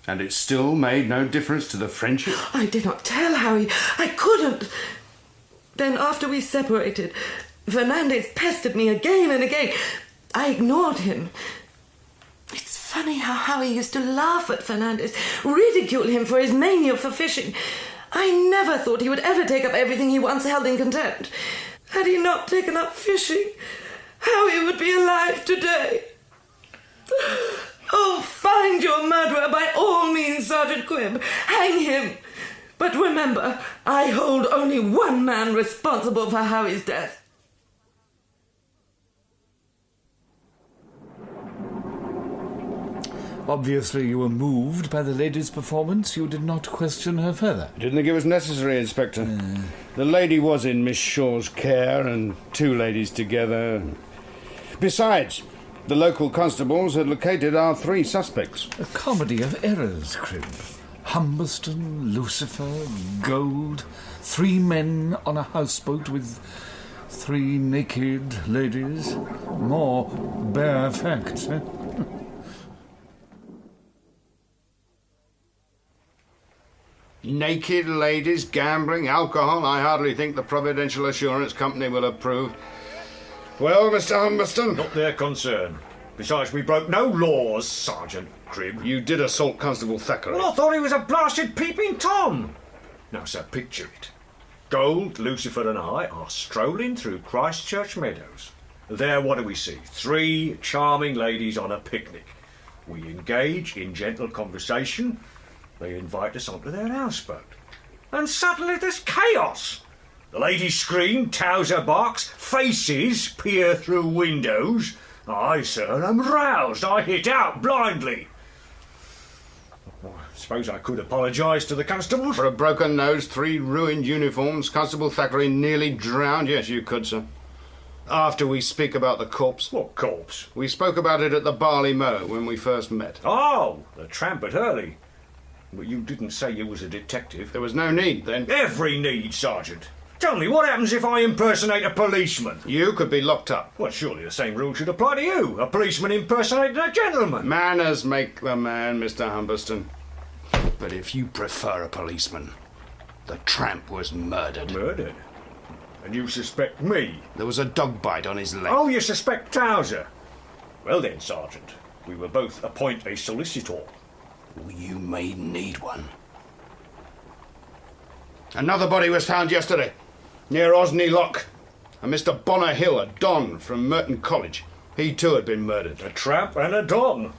And it still made no difference to the friendship? I did not tell Harry. I couldn't. Then after we separated, Fernandez pestered me again and again. I ignored him. It's funny how Harry used to laugh at Fernandez, ridicule him for his mania for fishing. I never thought he would ever take up everything he once held in contempt. Had he not taken up fishing, Harry would be alive today. Oh, find your murderer by all means, Sergeant Cribb. Hang him. But remember, I hold only one man responsible for Harry's death. Obviously you were moved by the lady's performance. You did not question her further. I didn't think it was necessary, Inspector. The lady was in Miss Shaw's care, and two ladies together. Besides, the local constables had located our three suspects. A comedy of errors, Cribb. Humberston, Lucifer, Gold, 3 men on a houseboat with 3 naked ladies. More bare facts, eh? Naked ladies, gambling, alcohol. I hardly think the Providential Assurance Company will approve. Well, Mr. Humberston? Not their concern. Besides, we broke no laws, Sergeant Cribb. You did assault Constable Thackeray. Well, I thought he was a blasted peeping Tom. Now, sir, picture it. Gold, Lucifer and I are strolling through Christchurch Meadows. There, what do we see? 3 charming ladies on a picnic. We engage in gentle conversation. They invite us onto their houseboat. And suddenly there's chaos. The ladies scream, Towser barks, faces peer through windows. I, sir, am roused. I hit out blindly. I suppose I could apologise to the constables. For a broken nose, 3 ruined uniforms, Constable Thackeray nearly drowned. Yes, you could, sir. After we speak about the corpse. What corpse? We spoke about it at the Barley Mow when we first met. Oh, the tramp at Hurley. But you didn't say you was a detective. There was no need, then. Every need, Sergeant. Tell me, what happens if I impersonate a policeman? You could be locked up. Well, surely the same rule should apply to you. A policeman impersonating a gentleman. Manners make the man, Mr. Humberston. But if you prefer a policeman, the tramp was murdered. Murdered? And you suspect me? There was a dog bite on his leg. Oh, you suspect Towser? Well then, Sergeant, we will both appoint a solicitor. You may need one. Another body was found yesterday, near Osney Lock. A Mr. Bonner Hill, a Don from Merton College. He too had been murdered. A tramp and a Don.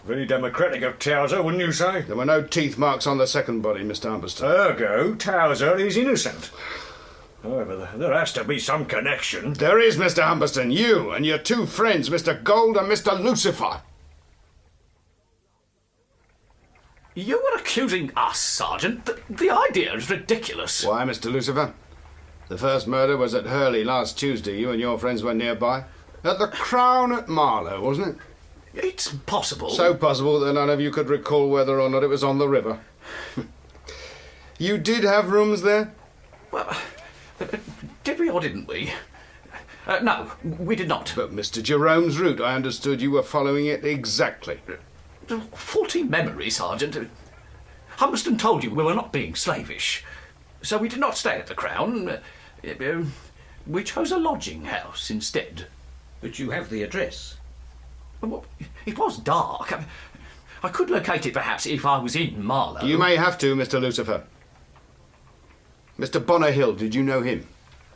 Very democratic of Towser, wouldn't you say? There were no teeth marks on the second body, Mr. Humberston. Ergo, Towser is innocent. However, there has to be some connection. There is, Mr. Humberston. You and your 2 friends, Mr. Gold and Mr. Lucifer. You were accusing us, Sergeant. The idea is ridiculous. Why, Mr. Lucifer? The first murder was at Hurley last Tuesday. You and your friends were nearby. At the Crown at Marlow, wasn't it? It's possible. So possible that none of you could recall whether or not it was on the river. You did have rooms there? Well, did we or didn't we? No, we did not. But Mr. Jerome's route, I understood you were following it exactly. Faulty memory, Sergeant. Humberston told you we were not being slavish. So we did not stay at the Crown. We chose a lodging house instead. But you have the address. Well, it was dark. I could locate it perhaps if I was in Marlow. You may have to, Mr. Lucifer. Mr. Bonner Hill, did you know him?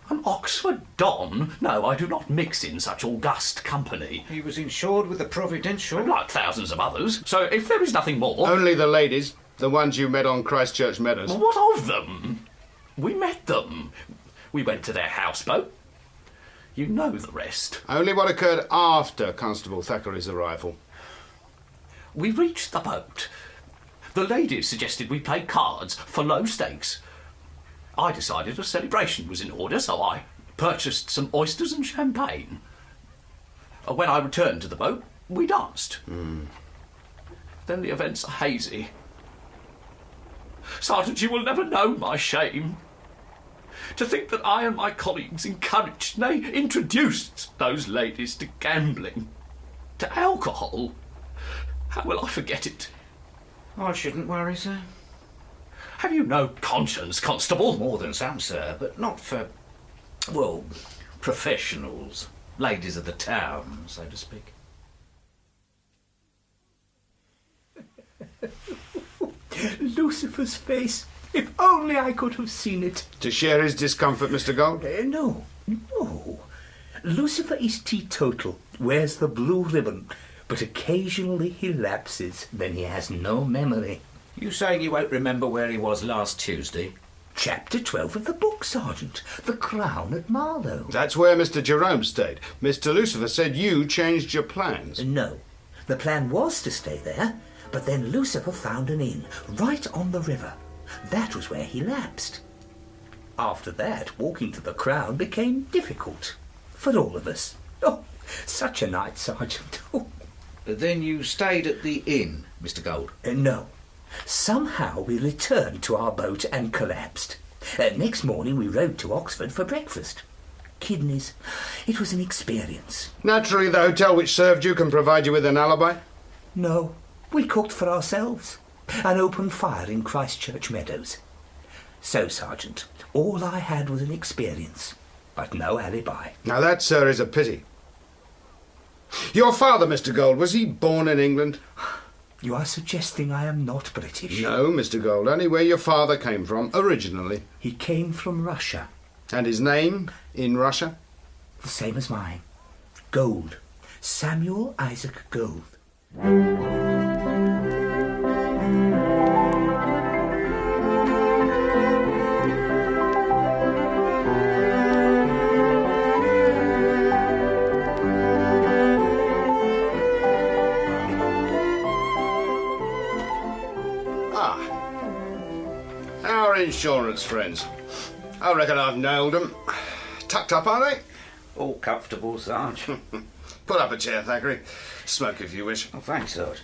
An Oxford Don? No, I do not mix in such august company. He was insured with the Providential. Like thousands of others. So if there is nothing more... Only the ladies, the ones you met on Christchurch Meadows. Well, what of them? We met them. We went to their houseboat. You know the rest. Only what occurred after Constable Thackeray's arrival. We reached the boat. The ladies suggested we play cards for low stakes. I decided a celebration was in order, so I purchased some oysters and champagne. When I returned to the boat, we danced. Then the events are hazy. Sergeant, you will never know my shame. To think that I and my colleagues encouraged, nay, introduced those ladies to gambling, to alcohol. How will I forget it? I shouldn't worry, sir. Have you no conscience, Constable? More than some, sir, but not for, well, professionals. Ladies of the town, so to speak. Lucifer's face. If only I could have seen it. To share his discomfort, Mr. Gold? No. Lucifer is teetotal, wears the blue ribbon, but occasionally he lapses, then he has no memory. You saying you won't remember where he was last Tuesday? Chapter 12 of the book, Sergeant. The Crown at Marlow. That's where Mr. Jerome stayed. Mr. Lucifer said you changed your plans. No. The plan was to stay there, but then Lucifer found an inn right on the river. That was where he lapsed. After that, walking to the Crown became difficult. For all of us. Oh, such a night, Sergeant. Oh. Then you stayed at the inn, Mr. Gold? No. Somehow we returned to our boat and collapsed. Next morning we rode to Oxford for breakfast. Kidneys. It was an experience. Naturally, the hotel which served you can provide you with an alibi? No. We cooked for ourselves. An open fire in Christchurch Meadows. So, Sergeant, all I had was an experience, but no alibi. Now that, sir, is a pity. Your father, Mr. Gold, was he born in England? You are suggesting I am not British. No, Mr. Gold, only where your father came from, originally. He came from Russia. And his name in Russia? The same as mine. Gold. Samuel Isaac Gold. Our insurance friends. I reckon I've nailed them. Tucked up, are they? All comfortable, Sarge. Pull up a chair, Thackeray. Smoke if you wish. Oh, thanks, Sarge.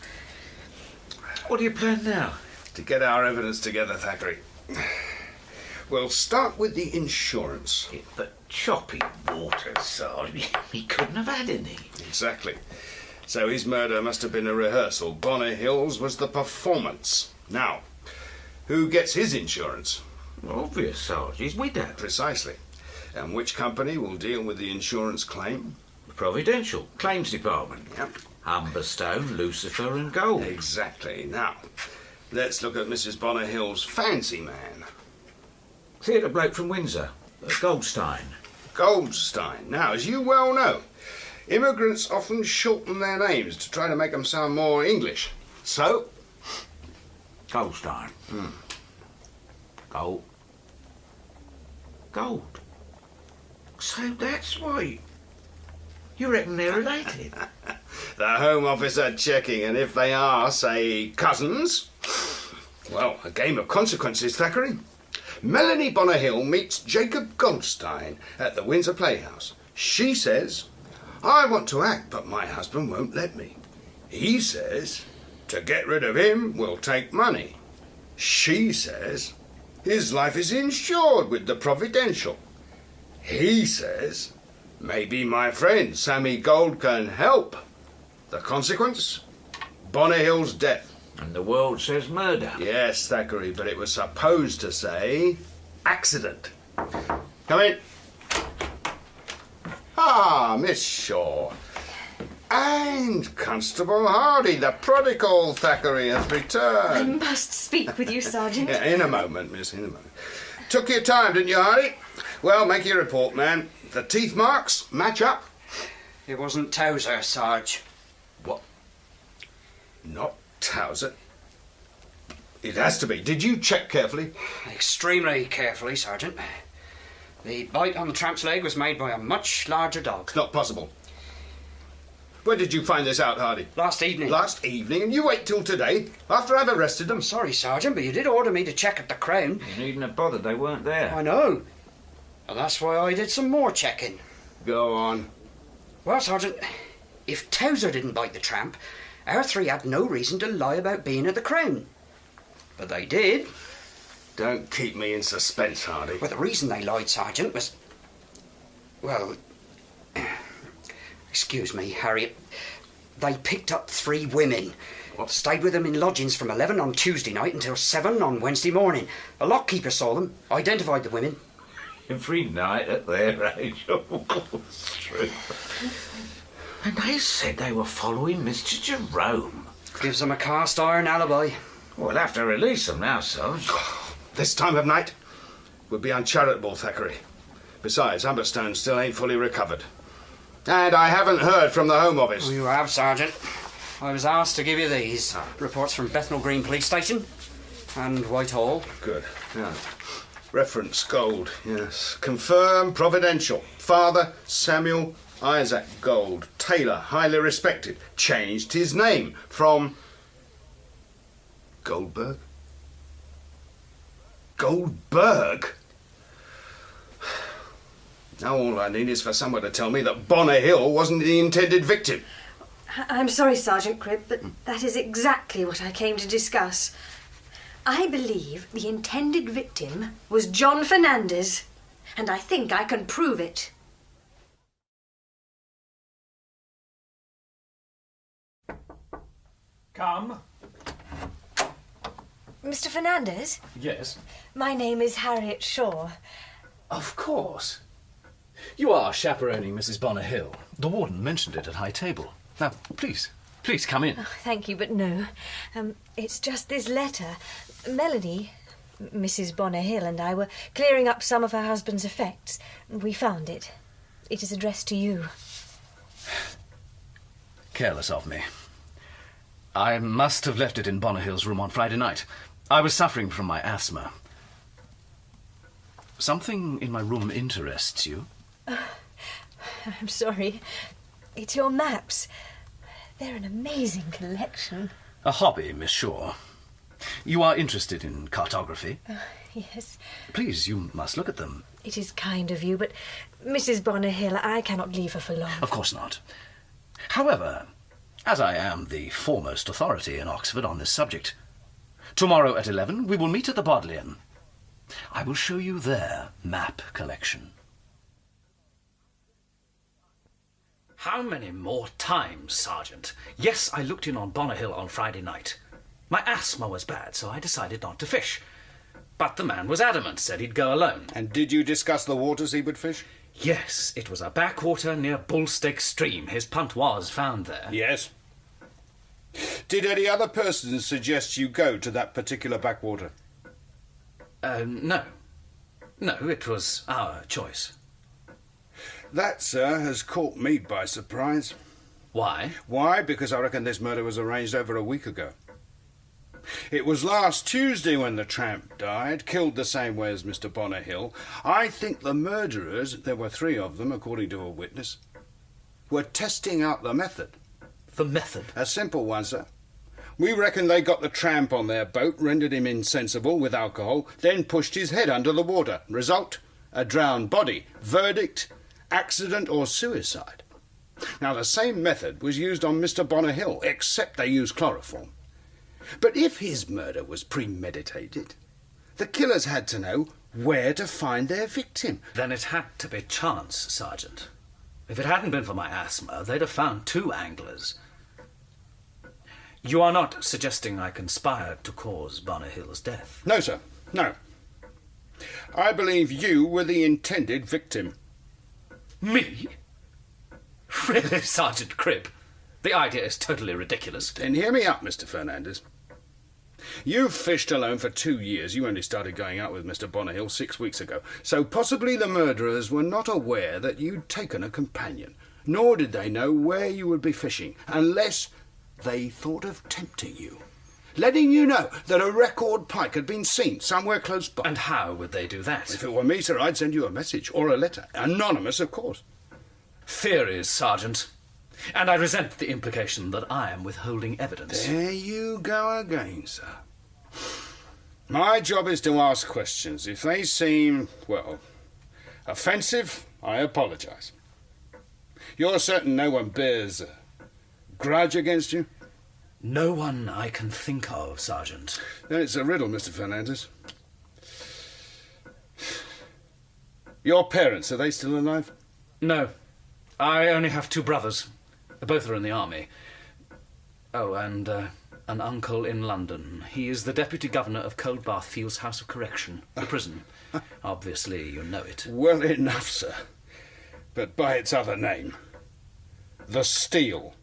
What do you plan now? To get our evidence together, Thackeray. We'll start with the insurance. But choppy waters, Sarge. He couldn't have had any. Exactly. So his murder must have been a rehearsal. Bonner Hill's was the performance. Now, who gets his insurance? Obvious, Sarge. His widow. Precisely. And which company will deal with the insurance claim? Providential. Claims Department. Yep. Humberstone, Lucifer and Gold. Exactly. Now, let's look at Mrs. Bonner Hill's fancy man. Theatre bloke from Windsor. Goldstein. Goldstein. Now, as you well know, immigrants often shorten their names to try to make them sound more English. So... Goldstein. Gold. So that's why... You reckon they're related? The Home Office are checking, and if they are, say, cousins... Well, a game of consequences, Thackeray. Melanie Bonner Hill meets Jacob Goldstein at the Windsor Playhouse. She says, I want to act, but my husband won't let me. He says, to get rid of him, we'll take money. She says, His life is insured with the Providential. He says maybe my friend Sammy Gold can help. The consequence? Bonner Hill's death. And the world says murder. Yes, Thackeray, but it was supposed to say accident. Come in. Ah, Miss Shaw. And Constable Hardy, the prodigal Thackeray, has I returned. must speak with you, Sergeant. Yeah, in a moment, miss, in a moment. Took your time, didn't you, Hardy? Well, make your report, man. The teeth marks match up. It wasn't Towser, Sarge. What? Not Towser? It has to be. Did you check carefully? Extremely carefully, Sergeant. The bite on the tramp's leg was made by a much larger dog. It's not possible. When did you find this out, Hardy? Last evening. Last evening? And you wait till today, after I've arrested them? Sorry, Sergeant, but you did order me to check at the Crown. You needn't have bothered, they weren't there. I know. And that's why I did some more checking. Go on. Well, Sergeant, if Towser didn't bite the tramp, our three had no reason to lie about being at the Crown. But they did. Don't keep me in suspense, Hardy. Well, the reason they lied, Sergeant, was... Well... Excuse me, Harriet. They picked up 3 women. Stayed with them in lodgings from 11 on Tuesday night until 7 on Wednesday morning. The lockkeeper saw them, identified the women. Every night at their age, of course, true. And they said they were following Mr. Jerome. Gives them a cast iron alibi. We'll have to release them now, Sarge. This time of night would be uncharitable, Thackeray. Besides, Humberstone still ain't fully recovered. And I haven't heard from the Home Office. Well, you have, Sergeant. I was asked to give you these. Reports from Bethnal Green Police Station and Whitehall. Good. Yeah. Reference Gold, yes. Confirm Providential. Father Samuel Isaac Gold. Tailor, highly respected. Changed his name from... Goldberg? Goldberg? Now all I need is for someone to tell me that Bonner Hill wasn't the intended victim. I'm sorry, Sergeant Cribb, but that is exactly what I came to discuss. I believe the intended victim was John Fernandez, and I think I can prove it. Come. Mr. Fernandez? Yes? My name is Harriet Shaw. Of course. You are chaperoning Mrs. Bonner Hill. The warden mentioned it at high table. Now, please come in. Oh, thank you, but no. It's just this letter. Melanie, Mrs. Bonner Hill, and I were clearing up some of her husband's effects. We found it. It is addressed to you. Careless of me. I must have left it in Bonner Hill's room on Friday night. I was suffering from my asthma. Something in my room interests you? I'm sorry. It's your maps. They're an amazing collection. A hobby, Miss Shaw. You are interested in cartography? Yes. Please, you must look at them. It is kind of you, but Mrs. Bonner Hill, I cannot leave her for long. Of course not. However, as I am the foremost authority in Oxford on this subject, tomorrow at 11 we will meet at the Bodleian. I will show you their map collection. How many more times, Sergeant? Yes, I looked in on Bonner Hill on Friday night. My asthma was bad, so I decided not to fish. But the man was adamant, said he'd go alone. And did you discuss the waters he would fish? Yes, it was a backwater near Bullstick Stream. His punt was found there. Yes. Did any other persons suggest you go to that particular backwater? No. No, it was our choice. That, sir, has caught me by surprise. Why? Why? Because I reckon this murder was arranged over a week ago. It was last Tuesday when the tramp died, killed the same way as Mr. Bonner Hill. I think the murderers, there were 3 of them, according to a witness, were testing out the method. The method? A simple one, sir. We reckon they got the tramp on their boat, rendered him insensible with alcohol, then pushed his head under the water. Result? A drowned body. Verdict? Accident or suicide. Now, the same method was used on Mr. Bonner Hill, except they used chloroform. But if his murder was premeditated, The killers had to know where to find their victim. Then it had to be chance, Sergeant. If it hadn't been for my asthma, they'd have found 2 anglers. You are not suggesting I conspired to cause Bonner Hill's death? No, sir. No. I believe you were the intended victim. Me? Really, Sergeant Cribb? The idea is totally ridiculous. Then hear me out, Mr. Fernandez. You've fished alone for 2 years. You only started going out with Mr. Bonnehill 6 weeks ago. So possibly the murderers were not aware that you'd taken a companion. Nor did they know where you would be fishing, unless they thought of tempting you. Letting you know that a record pike had been seen somewhere close by. And how would they do that? If it were me, sir, I'd send you a message, or a letter. Anonymous, of course. Theories, Sergeant. And I resent the implication that I am withholding evidence. There you go again, sir. My job is to ask questions. If they seem, well, offensive, I apologise. You're certain no one bears a grudge against you? No one I can think of, Sergeant. Then it's a riddle, Mr. Fernandez. Your parents, are they still alive? No. I only have 2 brothers. Both are in the army. Oh, and an uncle in London. He is the Deputy Governor of Coldbath Fields House of Correction, the prison. Obviously, you know it. Well enough, sir. But by its other name. The Steel.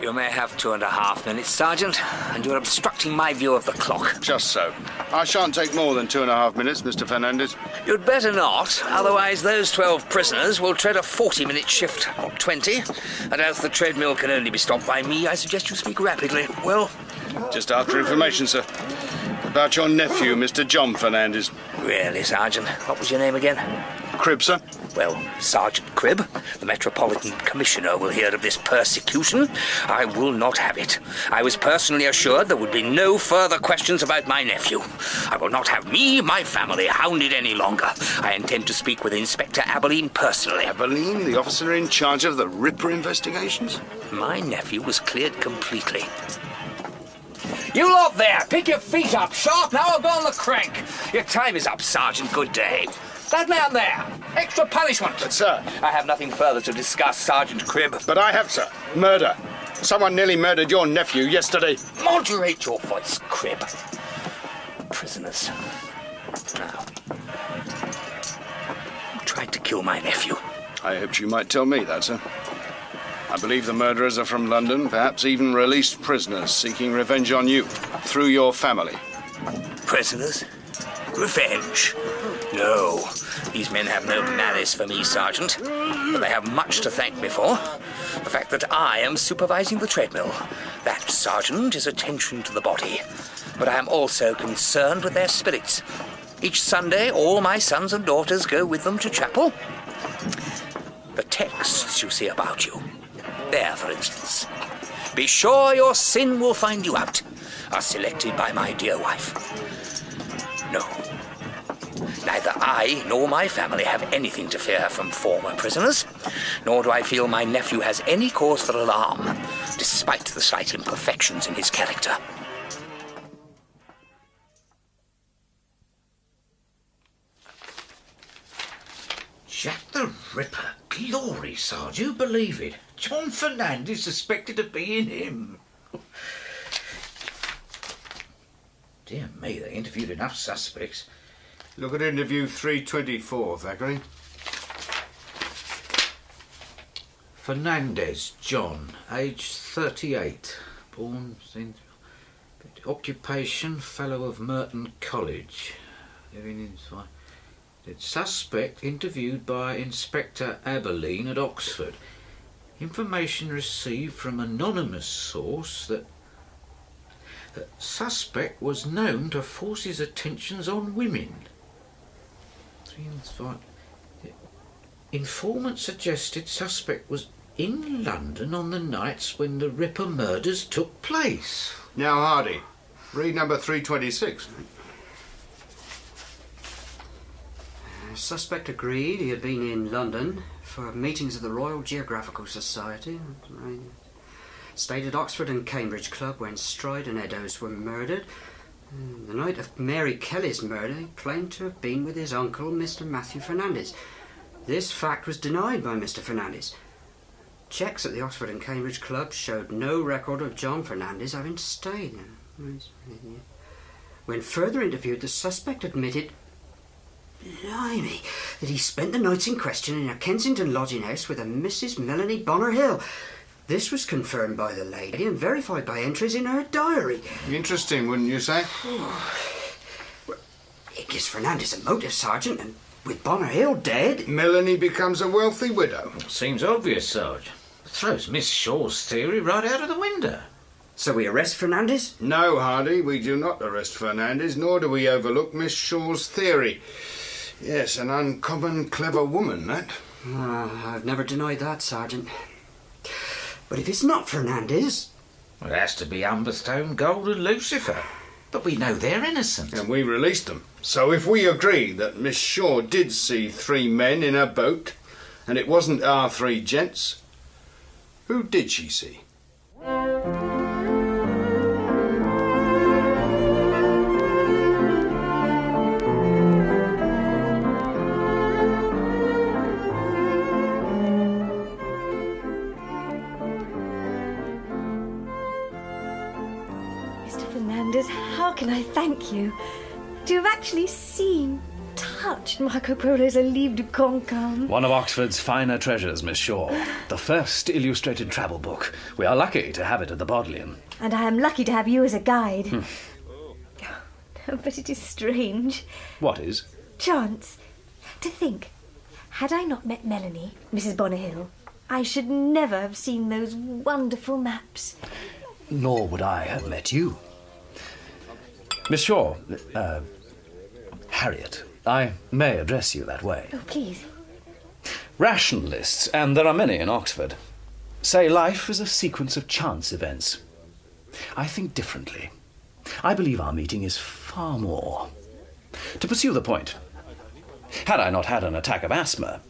You may have 2.5 minutes, Sergeant, and you're obstructing my view of the clock. Just so. I shan't take more than 2.5 minutes, Mr. Fernandez. You'd better not, otherwise those 12 prisoners will tread a 40-minute shift, not 20. And as the treadmill can only be stopped by me, I suggest you speak rapidly. Well? Just after information, sir. About your nephew, Mr. John Fernandez. Really, Sergeant? What was your name again? Cribb, sir. Well, Sergeant Cribb, the Metropolitan Commissioner will hear of this persecution. I will not have it. I was personally assured there would be no further questions about my nephew. I will not have me, my family, hounded any longer. I intend to speak with Inspector Aberline personally. Aberline, the officer in charge of the Ripper investigations? My nephew was cleared completely. You lot there, pick your feet up sharp now or go on the crank. Your time is up, Sergeant. Good day. That man there, extra punishment. But, sir... I have nothing further to discuss, Sergeant Cribb. But I have, sir. Murder. Someone nearly murdered your nephew yesterday. Moderate your voice, Cribb. Prisoners. Now, who tried to kill my nephew? I hoped you might tell me that, sir. I believe the murderers are from London, perhaps even released prisoners seeking revenge on you, through your family. Prisoners? Revenge? No. These men have no malice for me, Sergeant. But they have much to thank me for. The fact that I am supervising the treadmill. That, Sergeant, is attention to the body. But I am also concerned with their spirits. Each Sunday, all my sons and daughters go with them to chapel. The texts you see about you, there, for instance, "Be sure your sin will find you out," are selected by my dear wife. No. Neither I nor my family have anything to fear from former prisoners, nor do I feel my nephew has any cause for alarm, despite the slight imperfections in his character. Jack the Ripper. Glory, Sarge, you believe it? John Fernandez suspected of being him. Dear me, they interviewed enough suspects. Look at interview 324, Thackeray. Fernandez, John, age 38. Born, occupation, Fellow of Merton College. Suspect interviewed by Inspector Aberline at Oxford. Information received from anonymous source that suspect was known to force his attentions on women. Informant suggested suspect was in London on the nights when the Ripper murders took place. Now, Hardy, read number 326. Suspect agreed he had been in London for meetings of the Royal Geographical Society. Stayed at Oxford and Cambridge Club when Stride and Eddowes were murdered. The night of Mary Kelly's murder, he claimed to have been with his uncle, Mr. Matthew Fernandez. This fact was denied by Mr. Fernandez. Checks at the Oxford and Cambridge Club showed no record of John Fernandez having stayed. When further interviewed, the suspect admitted, blimey, that he spent the nights in question in a Kensington lodging house with a Mrs. Melanie Bonner Hill. This was confirmed by the lady and verified by entries in her diary. Interesting, wouldn't you say? It gives Fernandez a motive, Sergeant, and with Bonner Hill dead... Melanie becomes a wealthy widow. Seems obvious, Sarge. Throws Miss Shaw's theory right out of the window. So we arrest Fernandez? No, Hardy, we do not arrest Fernandez, nor do we overlook Miss Shaw's theory. Yes, an uncommon clever woman, that. I've never denied that, Sergeant. But if it's not Fernandez... It has to be Humberstone, Gold and Lucifer. But we know they're innocent. And we released them. So if we agree that Miss Shaw did see 3 men in a boat, and it wasn't our 3 gents, who did she see? How can I thank you? To have actually seen, touched Marco Polo's Un Livre de Cancan. One of Oxford's finer treasures, Miss Shaw. The first illustrated travel book. We are lucky to have it at the Bodleian. And I am lucky to have you as a guide. But it is strange. What is? Chance. To think, had I not met Melanie, Mrs. Bonner Hill, I should never have seen those wonderful maps. Nor would I have met you. Miss Shaw, Harriet, I may address you that way. Oh, please. Rationalists, and there are many in Oxford, say life is a sequence of chance events. I think differently. I believe our meeting is far more. To pursue the point, had I not had an attack of asthma,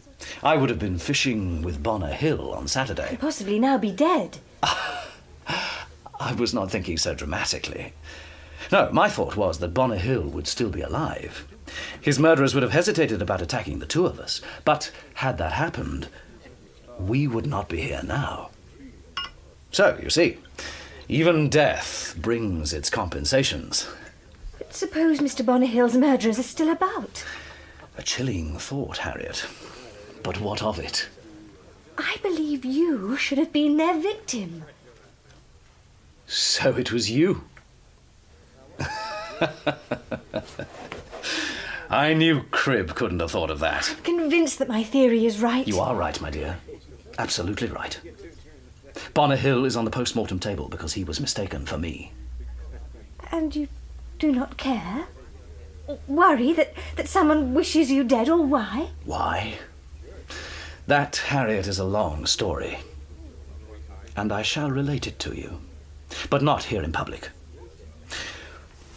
I would have been fishing with Bonner Hill on Saturday. You'd possibly now be dead. I was not thinking so dramatically. No, my thought was that Bonner Hill would still be alive. His murderers would have hesitated about attacking the 2 of us. But had that happened, we would not be here now. So, you see, even death brings its compensations. But suppose Mr. Bonner Hill's murderers are still about? A chilling thought, Harriet. But what of it? I believe you should have been their victim. So it was you. I knew Cribb couldn't have thought of that. I'm convinced that my theory is right. You are right, my dear. Absolutely right. Bonner Hill is on the post-mortem table because he was mistaken for me. And you do not care? Worry that someone wishes you dead, or why? Why? That, Harriet, is a long story. And I shall relate it to you. But not here in public.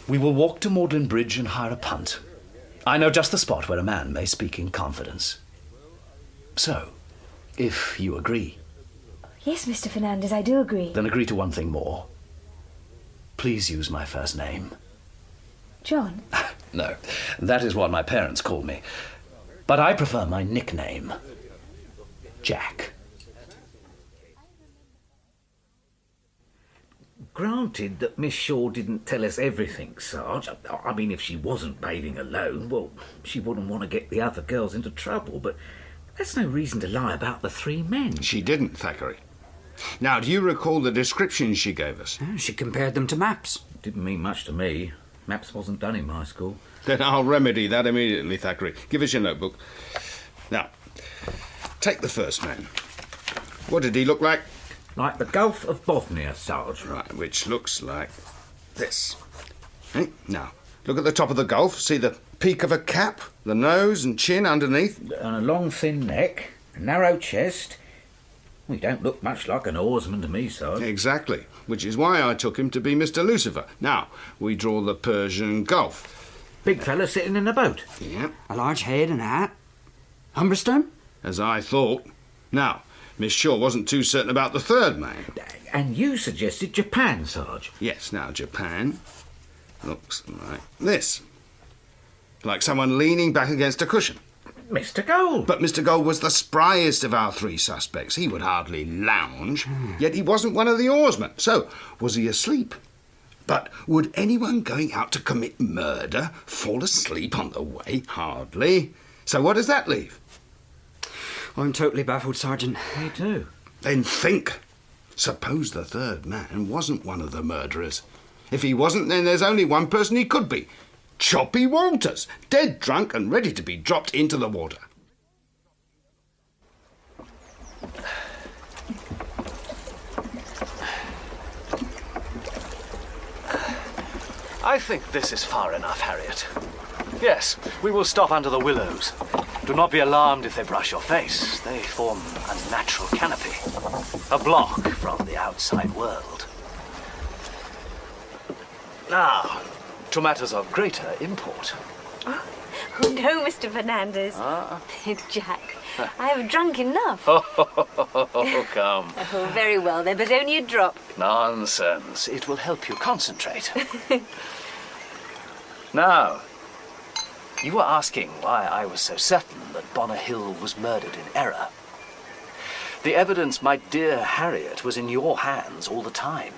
We will walk to Magdalen Bridge and hire a punt. I know just the spot where a man may speak in confidence. So, if you agree... Yes, Mr. Fernandez, I do agree. Then agree to one thing more. Please use my first name. John? No, that is what my parents called me. But I prefer my nickname. Jack. Granted that Miss Shaw didn't tell us everything, Sarge. I mean, if she wasn't bathing alone, well, she wouldn't want to get the other girls into trouble, but that's no reason to lie about the 3 men. She didn't, Thackeray. Now, do you recall the descriptions she gave us? She compared them to maps. Didn't mean much to me. Maps wasn't done in my school. Then I'll remedy that immediately, Thackeray. Give us your notebook. Now, take the first man. What did he look like? Like the Gulf of Bothnia, Sarge. Right, which looks like this. Now, look at the top of the Gulf. See the peak of a cap, the nose and chin underneath? And a long, thin neck, a narrow chest. He don't look much like an oarsman to me, Sarge. Exactly, which is why I took him to be Mr. Lucifer. Now, we draw the Persian Gulf. Big fella sitting in a boat. Yep. A large head and a hat. Humberstone? As I thought. Now, Miss Shaw wasn't too certain about the third man. And you suggested Japan, Sarge. Yes, now Japan looks like this. Like someone leaning back against a cushion. Mr. Gold. But Mr. Gold was the spryest of our three suspects. He would hardly lounge, yet he wasn't one of the oarsmen. So, was he asleep? But would anyone going out to commit murder fall asleep on the way? Hardly. So what does that leave? I'm totally baffled, Sergeant. Me too. Then think. Suppose the third man wasn't one of the murderers. If he wasn't, then there's only one person he could be. Choppy Walters, dead drunk and ready to be dropped into the water. I think this is far enough, Harriet. Yes, we will stop under the willows. Do not be alarmed if they brush your face. They form a natural canopy, a block from the outside world. Now, to matters of greater import. Oh no, Mr. Fernandez. Jack, I have drunk enough. Oh, come. Oh, very well then, but only a drop. Nonsense. It will help you concentrate. Now, you were asking why I was so certain that Bonner Hill was murdered in error. The evidence, my dear Harriet, was in your hands all the time.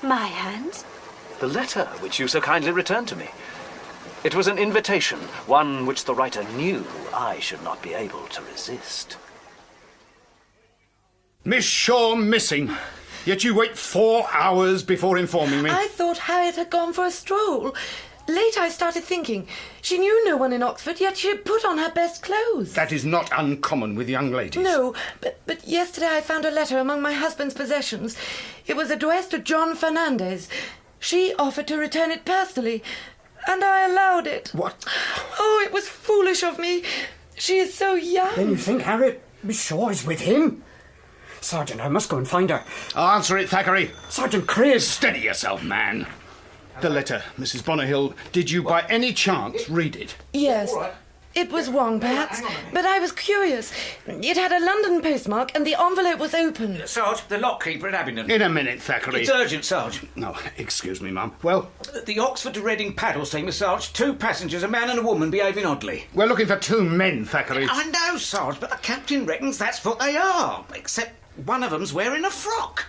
My hands? The letter which you so kindly returned to me. It was an invitation, one which the writer knew I should not be able to resist. Miss Shaw missing. Yet you wait 4 hours before informing me. I thought Harriet had gone for a stroll. Later I started thinking. She knew no one in Oxford, yet she had put on her best clothes. That is not uncommon with young ladies. No, but yesterday I found a letter among my husband's possessions. It was addressed to John Fernandez. She offered to return it personally, and I allowed it. What? Oh, it was foolish of me. She is so young. Then you think Harriet Miss Shaw is with him? Sergeant, I must go and find her. Answer it, Thackeray. Sergeant Cribb. Steady yourself, man. The letter, Mrs. Bonner Hill, did you by any chance read it? Yes. It was wrong, perhaps, but I was curious. It had a London postmark and the envelope was open. Sarge, the lockkeeper at Abingdon. In a minute, Thackeray. It's urgent, Sarge. No, excuse me, Mum. Well? The Oxford to Reading paddle steamer, Sarge. 2 passengers, a man and a woman, behaving oddly. We're looking for 2 men, Thackeray. I know, Sarge, but the captain reckons that's what they are. Except one of them's wearing a frock.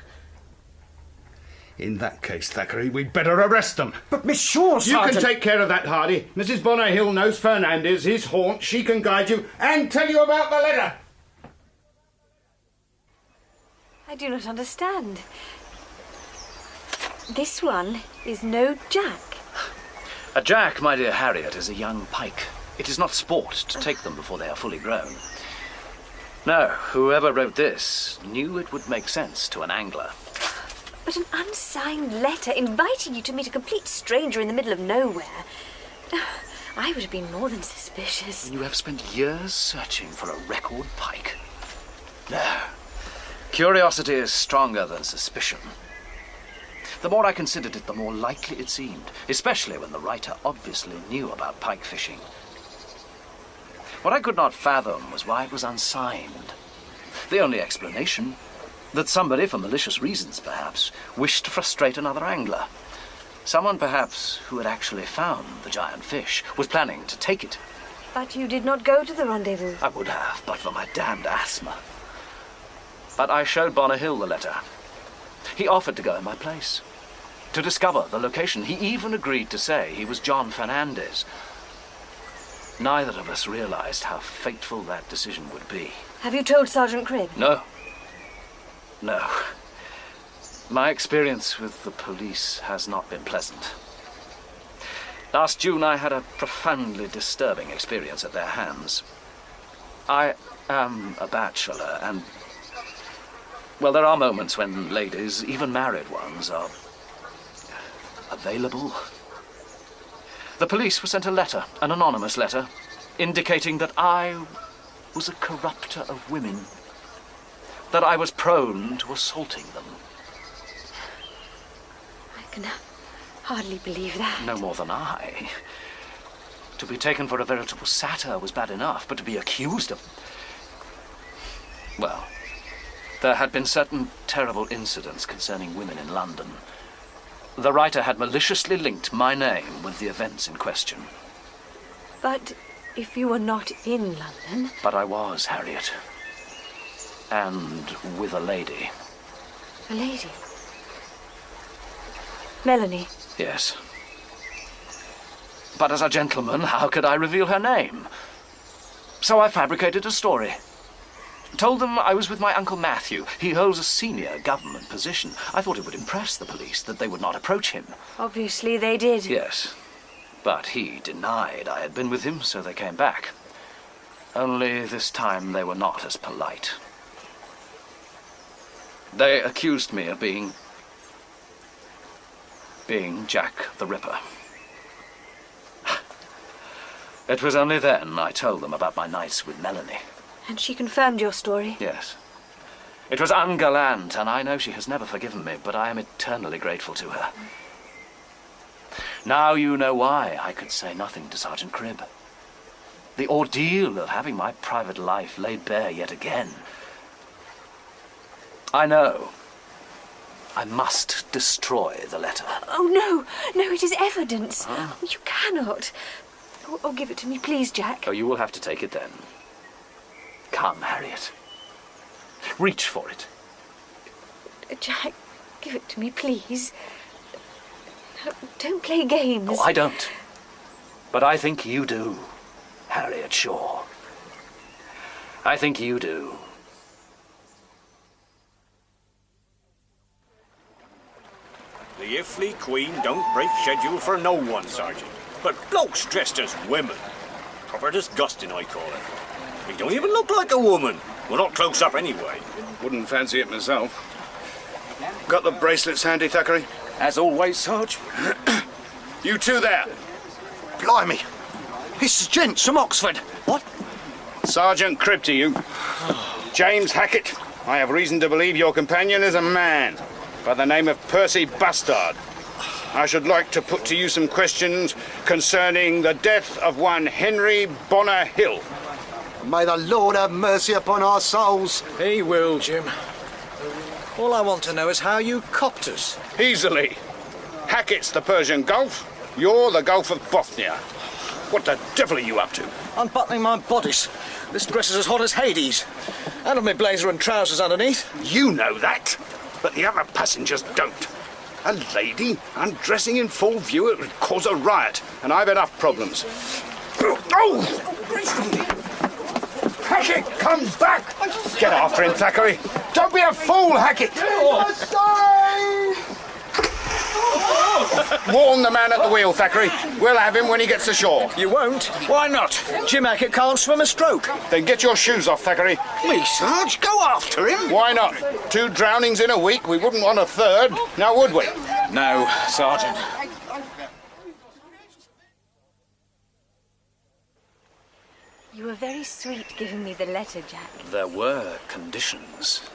In that case, Thackeray, we'd better arrest them. But Miss Shaw, Sergeant... You can take care of that, Hardy. Mrs. Bonner Hill knows Fernandez, his haunt. She can guide you and tell you about the letter. I do not understand. This one is no jack. A jack, my dear Harriet, is a young pike. It is not sport to take them before they are fully grown. No, whoever wrote this knew it would make sense to an angler. But an unsigned letter inviting you to meet a complete stranger in the middle of nowhere. I would have been more than suspicious. You have spent years searching for a record pike. No. Curiosity is stronger than suspicion. The more I considered it, the more likely it seemed, especially when the writer obviously knew about pike fishing. What I could not fathom was why it was unsigned. The only explanation, that somebody, for malicious reasons perhaps, wished to frustrate another angler. Someone perhaps who had actually found the giant fish, was planning to take it. But you did not go to the rendezvous. I would have, but for my damned asthma. But I showed Bonner Hill the letter. He offered to go in my place, to discover the location. He even agreed to say he was John Fernandez. Neither of us realized how fateful that decision would be. Have you told Sergeant Cribb? No. No. My experience with the police has not been pleasant. Last June I had a profoundly disturbing experience at their hands. I am a bachelor and... well, there are moments when ladies, even married ones, are... available. The police were sent a letter, an anonymous letter, indicating that I was a corrupter of women. That I was prone to assaulting them. I can hardly believe that. No more than I. To be taken for a veritable satyr was bad enough, but to be accused of... well, There had been certain terrible incidents concerning women in London. The writer had maliciously linked my name with the events in question. But if you were not in London... But I was, Harriet. And with a lady. A lady? Melanie? Yes. But as a gentleman, how could I reveal her name? So I fabricated a story. Told them I was with my Uncle Matthew. He holds a senior government position. I thought it would impress the police that they would not approach him. Obviously they did. Yes. But he denied I had been with him, so they came back. Only this time they were not as polite. They accused me of being Jack the Ripper. It was only then I told them about my nights with Melanie. And she confirmed your story? Yes. It was ungallant, and I know she has never forgiven me, but I am eternally grateful to her. Now you know why I could say nothing to Sergeant Cribb. The ordeal of having my private life laid bare yet again. I know. I must destroy the letter. Oh, no, it is evidence. Huh? You cannot. Oh, give it to me, please, Jack. Oh, you will have to take it then. Come, Harriet. Reach for it. Jack, give it to me, please. No, don't play games. Oh, I don't. But I think you do, Harriet Shaw. I think you do. The Iffley Queen don't break schedule for no one, Sergeant. But blokes dressed as women. Proper disgusting, I call it. He don't even look like a woman. We're not close up anyway. Wouldn't fancy it myself. Got the bracelets handy, Thackeray? As always, Sarge. You two there. Blimey. It's the gent from Oxford. What? Sergeant Cribb to you. James Hackett, I have reason to believe your companion is a man by the name of Percy Bustard. I should like to put to you some questions concerning the death of one Henry Bonner Hill. May the Lord have mercy upon our souls. He will, Jim. All I want to know is how you copped us. Easily. Hackett's the Persian Gulf. You're the Gulf of Bothnia. What the devil are you up to? Unbuttoning my bodice. This dress is as hot as Hades. And with my blazer and trousers underneath. You know that, but the other passengers don't. A lady undressing in full view, it would cause a riot, and I've enough problems. Oh! Hackett comes back! Get after him, Thackeray. Don't be a fool, Hackett! Warn the man at the wheel, Thackeray. We'll have him when he gets ashore. You won't? Why not? Jim Hackett can't swim a stroke. Then get your shoes off, Thackeray. Me, Sarge? Go after him? Why not? 2 drownings in a week, we wouldn't want a third, now would we? No, Sergeant. You were very sweet giving me the letter, Jack. There were conditions.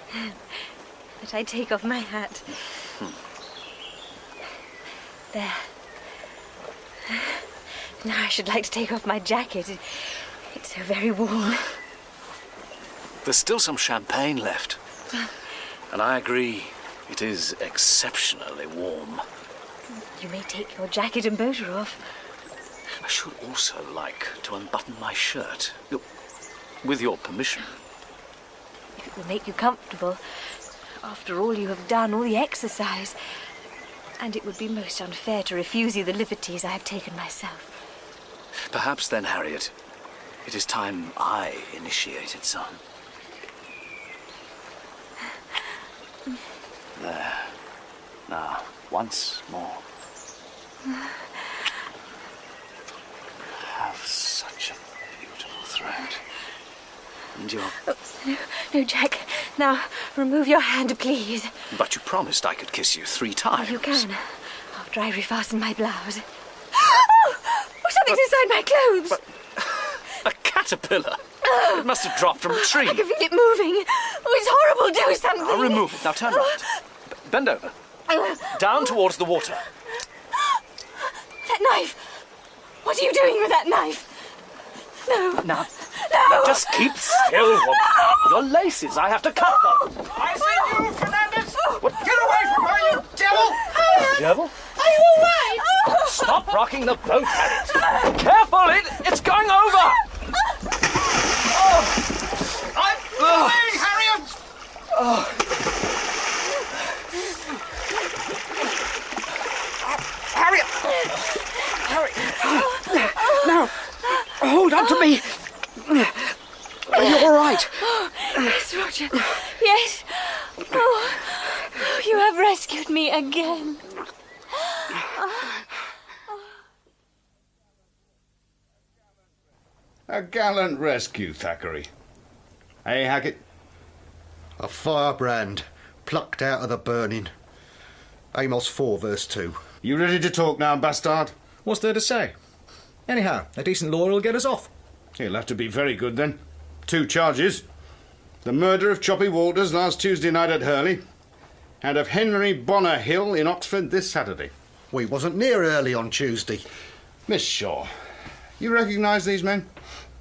That I take off my hat. There. Now I should like to take off my jacket. It's so very warm. There's still some champagne left. And I agree, it is exceptionally warm. You may take your jacket and motor off. I should also like to unbutton my shirt. With your permission. If it will make you comfortable. After all you have done, all the exercise. And it would be most unfair to refuse you the liberties I have taken myself. Perhaps then, Harriet, it is time I initiated some. There. Now, once more. Have such a beautiful throat. And your... Oh, no, Jack. Now, remove your hand, please. But you promised I could kiss you 3 times. Oh, you can, after I refasten my blouse. Oh, something's inside my clothes. But a caterpillar. It must have dropped from a tree. I can feel it moving. Oh, it's horrible. Do something. I'll remove it. Now turn round. Bend over. Down towards the water. That knife. What are you doing with that knife? No. Now, No! Just keep still, woman. Your laces, I have to cut them. I see you, Fernandez! Get away from her, you devil! Devil? Are you all right? Stop rocking the boat, Harriet. Careful, it's going over. I'm flying, Harriet! Harriet! Now, hold on to me. Are you all right? Yes, Roger. Yes. Oh, you have rescued me again. A gallant rescue, Thackeray. Hey, Hackett? A firebrand plucked out of the burning. Amos 4, verse 2. You ready to talk now, bastard? What's there to say? Anyhow, a decent lawyer will get us off. He'll have to be very good, then. 2 charges. The murder of Choppy Walters last Tuesday night at Hurley, and of Henry Bonner Hill in Oxford this Saturday. We wasn't near Hurley on Tuesday. Miss Shaw, you recognise these men?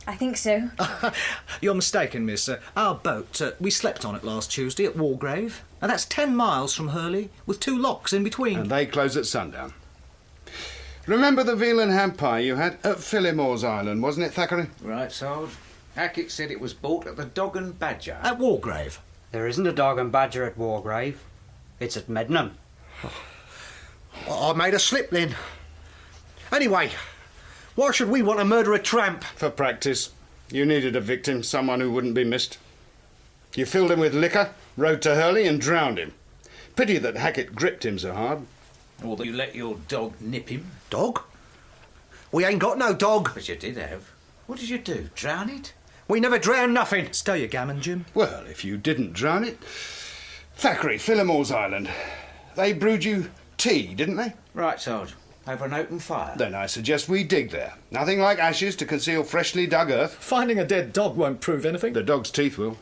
I think so. You're mistaken, miss. Our boat, we slept on it last Tuesday at Wargrave, and that's 10 miles from Hurley, with 2 locks in between. And they close at sundown. Remember the veal and ham pie you had at Phillimore's Island, wasn't it, Thackeray? Right, Sarge. Hackett said it was bought at the Dog and Badger. At Wargrave? There isn't a Dog and Badger at Wargrave. It's at Medmenham. I made a slip then. Anyway, why should we want to murder a tramp? For practice. You needed a victim, someone who wouldn't be missed. You filled him with liquor, rode to Hurley and drowned him. Pity that Hackett gripped him so hard. Or that you let your dog nip him. Dog? We ain't got no dog. But you did have. What did you do, drown it? We never drowned nothing. Stow your gammon, Jim. Well, if you didn't drown it... Thackeray, Phillimore's Island. They brewed you tea, didn't they? Right, Sarge. Over an open fire. Then I suggest we dig there. Nothing like ashes to conceal freshly dug earth. Finding a dead dog won't prove anything. The dog's teeth will.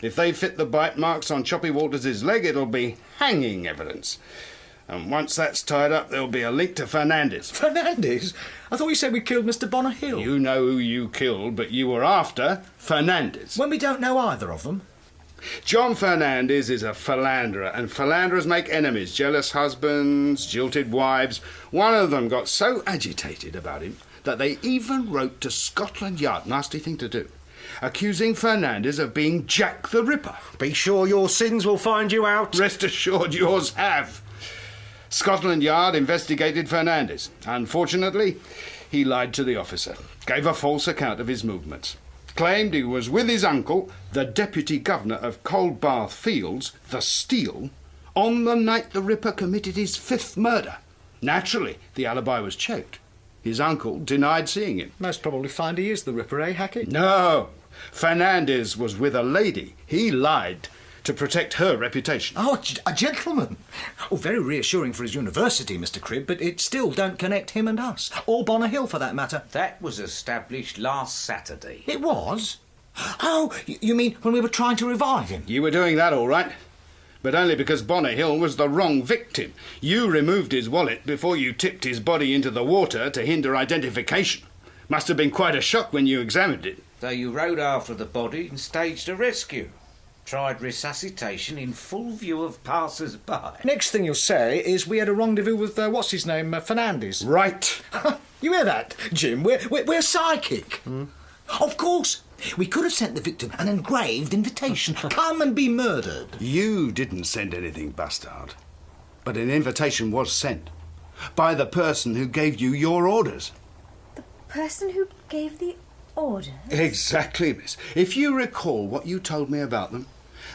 If they fit the bite marks on Choppy Walters' leg, it'll be hanging evidence. And once that's tied up, there'll be a link to Fernandez. Fernandez? I thought you said we killed Mr. Bonner Hill. You know who you killed, but you were after Fernandez. When we don't know either of them. John Fernandez is a philanderer, and philanderers make enemies, jealous husbands, jilted wives. One of them got so agitated about him that they even wrote to Scotland Yard, nasty thing to do, accusing Fernandez of being Jack the Ripper. Be sure your sins will find you out. Rest assured yours have. Scotland Yard investigated Fernandez. Unfortunately, he lied to the officer, gave a false account of his movements, claimed he was with his uncle, the Deputy Governor of Coldbath Fields, the Steel, on the night the Ripper committed his 5th murder. Naturally, the alibi was checked. His uncle denied seeing him. Most probably find he is the Ripper, eh, Hackett? No. Fernandez was with a lady. He lied to protect her reputation. Oh, a gentleman. Oh, very reassuring for his university, Mr. Cribb, but it still don't connect him and us, or Bonner Hill for that matter. That was established last Saturday. It was? Oh, you mean when we were trying to revive him? You were doing that all right, but only because Bonner Hill was the wrong victim. You removed his wallet before you tipped his body into the water to hinder identification. Must have been quite a shock when you examined it. So you rode after the body and staged a rescue. Tried resuscitation in full view of passers-by. Next thing you'll say is we had a rendezvous with, what's-his-name, Fernandez. Right. You hear that, Jim? We're psychic. Of course. We could have sent the victim an engraved invitation. Come and be murdered. You didn't send anything, bastard. But an invitation was sent. By the person who gave you your orders. Person who gave the order? Exactly, miss. If you recall what you told me about them,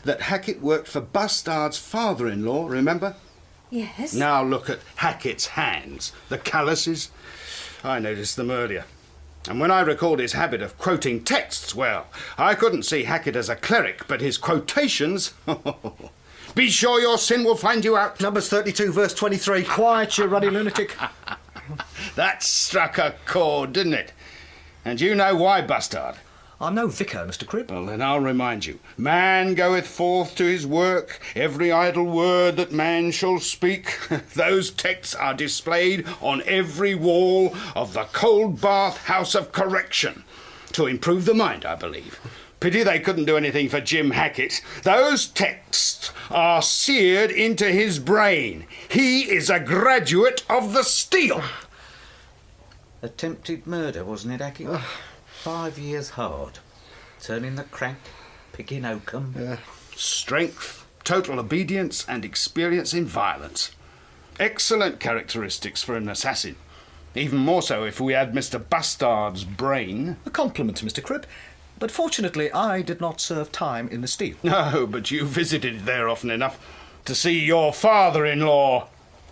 that Hackett worked for Bustard's father-in-law, remember? Yes. Now look at Hackett's hands, the calluses. I noticed them earlier. And when I recalled his habit of quoting texts, well, I couldn't see Hackett as a cleric, but his quotations... Be sure your sin will find you out. Numbers 32, verse 23. Quiet, you ruddy lunatic. That struck a chord, didn't it? And you know why, Bustard? I'm no vicar, Mr. Cribb. Well, then I'll remind you. Man goeth forth to his work, every idle word that man shall speak. Those texts are displayed on every wall of the Coldbath House of Correction. To improve the mind, I believe. Pity they couldn't do anything for Jim Hackett. Those texts are seared into his brain. He is a graduate of the steel. Attempted murder, wasn't it, Hackett? 5 years hard. Turning the crank, picking oakum. Strength, total obedience and experience in violence. Excellent characteristics for an assassin. Even more so if we add Mr. Bustard's brain. A compliment, Mr. Cribb. But fortunately, I did not serve time in the steel. No, but you visited there often enough to see your father-in-law,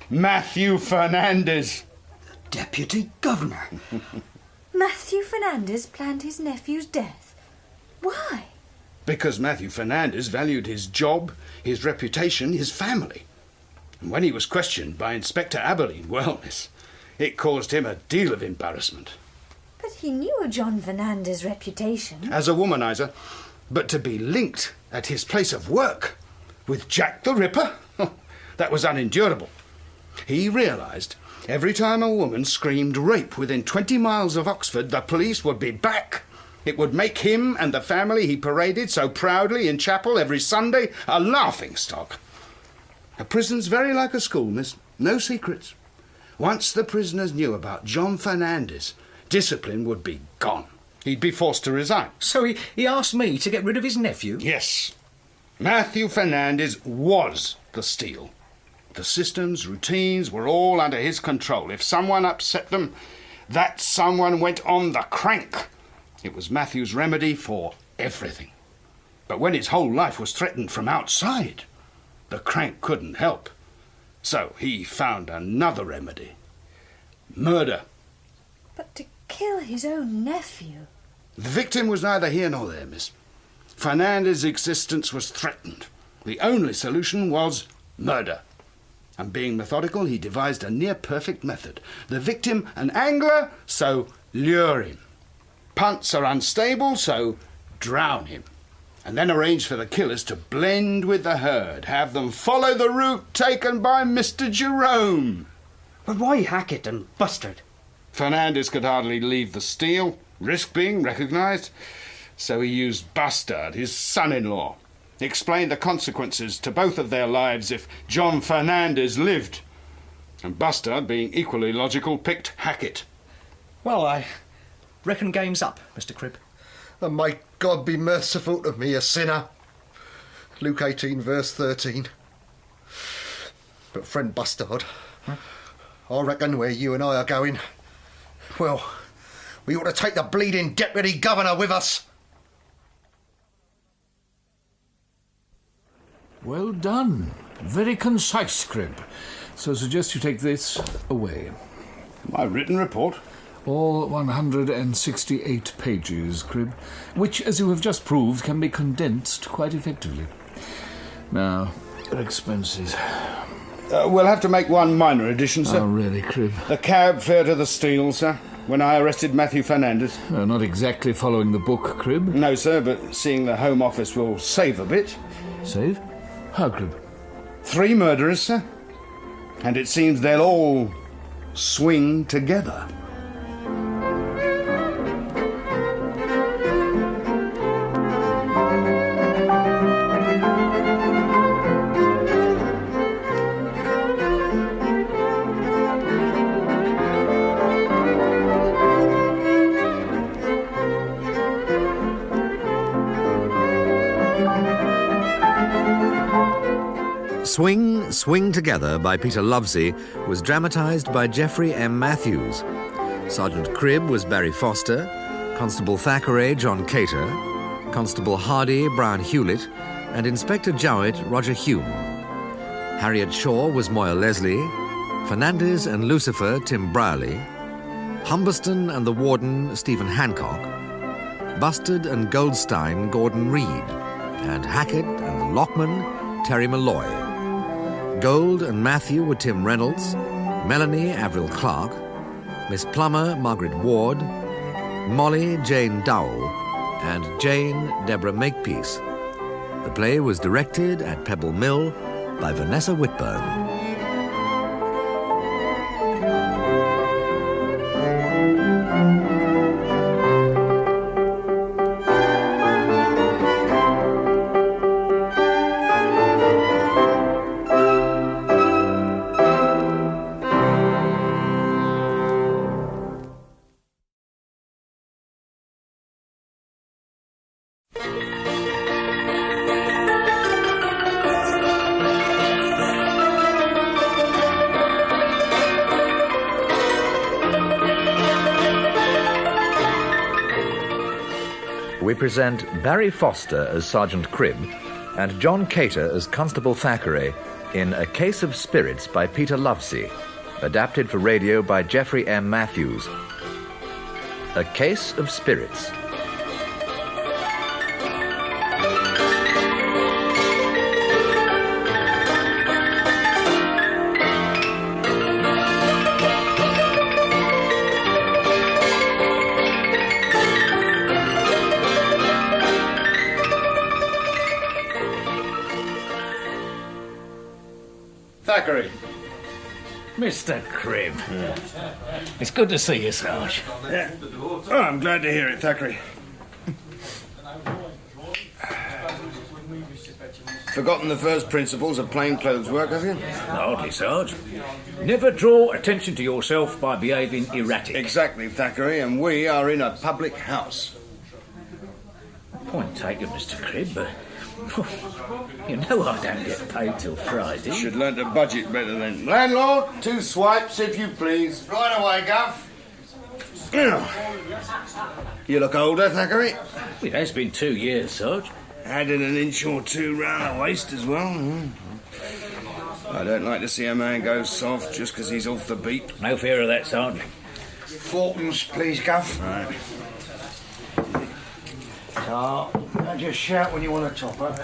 Matthew Fernandez. Deputy Governor. Matthew Fernandez planned his nephew's death. Why? Because Matthew Fernandez valued his job, his reputation, his family. And when he was questioned by Inspector Aberlin, well, miss, it caused him a deal of embarrassment. But he knew a John Fernandez reputation. As a womanizer, but to be linked at his place of work with Jack the Ripper? That was unendurable. He realised every time a woman screamed rape within 20 miles of Oxford, the police would be back. It would make him and the family he paraded so proudly in chapel every Sunday a laughingstock. A prison's very like a school, miss. No secrets. Once the prisoners knew about John Fernandez, discipline would be gone. He'd be forced to resign. So he asked me to get rid of his nephew? Yes. Matthew Fernandez was the steel. The systems, routines were all under his control. If someone upset them, that someone went on the crank. It was Matthew's remedy for everything. But when his whole life was threatened from outside, the crank couldn't help. So he found another remedy. Murder. But to kill his own nephew? The victim was neither here nor there, miss. Fernandez's existence was threatened. The only solution was murder. And being methodical, he devised a near-perfect method. The victim an angler, so lure him. Punts are unstable, so drown him. And then arrange for the killers to blend with the herd, have them follow the route taken by Mr. Jerome. But why Hackett and Bustard? Fernandez could hardly leave the steel, risk being recognised, so he used Bustard, his son-in-law. He explained the consequences to both of their lives if John Fernandez lived. And Bustard, being equally logical, picked Hackett. Well, I reckon game's up, Mr. Cribb. And may God be merciful to me, a sinner. Luke 18, verse 13. But friend Bustard, I reckon where you and I are going, well, we ought to take the bleeding Deputy Governor with us. Well done. Very concise, Cribb. So I suggest you take this away. My written report? All 168 pages, Cribb, which, as you have just proved, can be condensed quite effectively. Now, your expenses. We'll have to make one minor addition, sir. Oh, really, Cribb? The cab fare to the steel, sir, when I arrested Matthew Fernandez. Not exactly following the book, Cribb. No, sir, but seeing the Home Office will save a bit. Save? How, Cribb? 3 murderers, sir. And it seems they'll all swing together. Swing Together by Peter Lovesey was dramatised by Geoffrey M. Matthews. Sergeant Cribb was Barry Foster, Constable Thackeray, John Cater, Constable Hardy, Brian Hewlett, and Inspector Jowett, Roger Hume. Harriet Shaw was Moya Leslie, Fernandez and Lucifer, Tim Brierley, Humberston and the Warden, Stephen Hancock, Bustard and Goldstein, Gordon Reed, and Hackett and the Lockman, Terry Malloy. Gold and Matthew were Tim Reynolds, Melanie, Avril Clark, Miss Plummer, Margaret Ward, Molly, Jane Dowell, and Jane, Deborah Makepeace. The play was directed at Pebble Mill by Vanessa Whitburn. we present Barry Foster as Sergeant Cribb and John Cater as Constable Thackeray in A Case of Spirits by Peter Lovesey, adapted for radio by Geoffrey M. Matthews. A Case of Spirits. Thackeray. Mr. Cribb. It's good to see you, Sarge. Yeah. Oh, I'm glad to hear it, Thackeray. Forgotten the first principles of plainclothes work, have you? Hardly, Sarge. Never draw attention to yourself by behaving erratic. Exactly, Thackeray, and we are in a public house. Point taken, Mr. Cribb, but you know I don't get paid till Friday. Should learn to budget better then. Landlord, 2 swipes, if you please. Right away, Guff. You look older, Thackeray. It has been 2 years, Sarge. Adding an inch or 2 round the waist as well. I don't like to see a man go soft just because he's off the beat. No fear of that, Sarge. 4pence, please, Guff. Right. Just shout when you want to top up.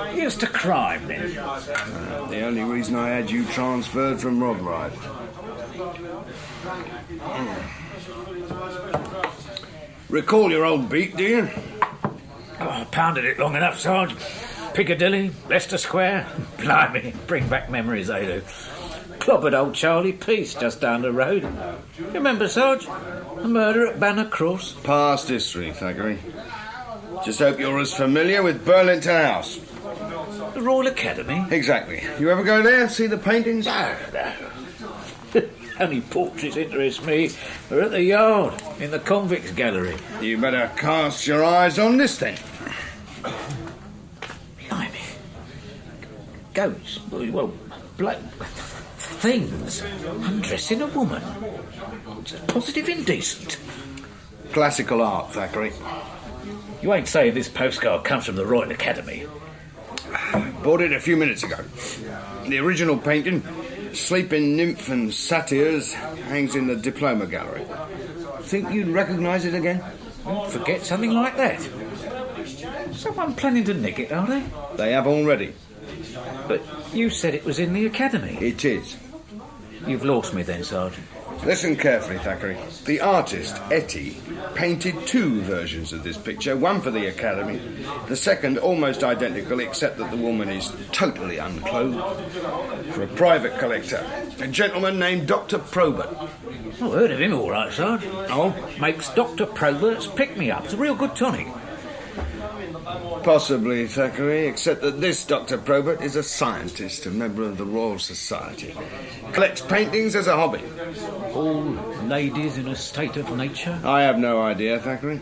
Here's to crime, then. The only reason I had you transferred from Rod Ride. Recall your old beat, do you? Oh, I pounded it long enough, Sarge. Piccadilly, Leicester Square. Blimey, bring back memories, they do. Clobbered old Charlie Peace just down the road. Remember, Sarge? The murder at Banner Cross? Past history, Thackeray. Just hope you're as familiar with Burlington House. The Royal Academy? Exactly. You ever go there, see the paintings? No. Only portraits interest me are at the Yard, in the Convicts Gallery. You better cast your eyes on this, then. Blimey. Goats, well, things undressing a woman. It's positive indecent. Classical art, Thackeray. You ain't saying this postcard comes from the Royal Academy? Bought it a few minutes ago. The original painting, Sleeping Nymph and Satyrs, hangs in the Diploma Gallery. Think you'd recognise it again? Forget something like that? Someone planning to nick it, are they? They have already. But you said it was in the Academy. It is. You've lost me then, Sergeant. Listen carefully, Thackeray. The artist, Etty, painted 2 versions of this picture, one for the Academy, the second almost identical except that the woman is totally unclothed, for a private collector, a gentleman named Dr. Probert. Oh, heard of him all right, Sarge. Oh? Makes Dr. Probert's pick-me-up. It's a real good tonic. Possibly, Thackeray, except that this Dr. Probert is a scientist, a member of the Royal Society. Collects paintings as a hobby. All ladies in a state of nature? I have no idea, Thackeray.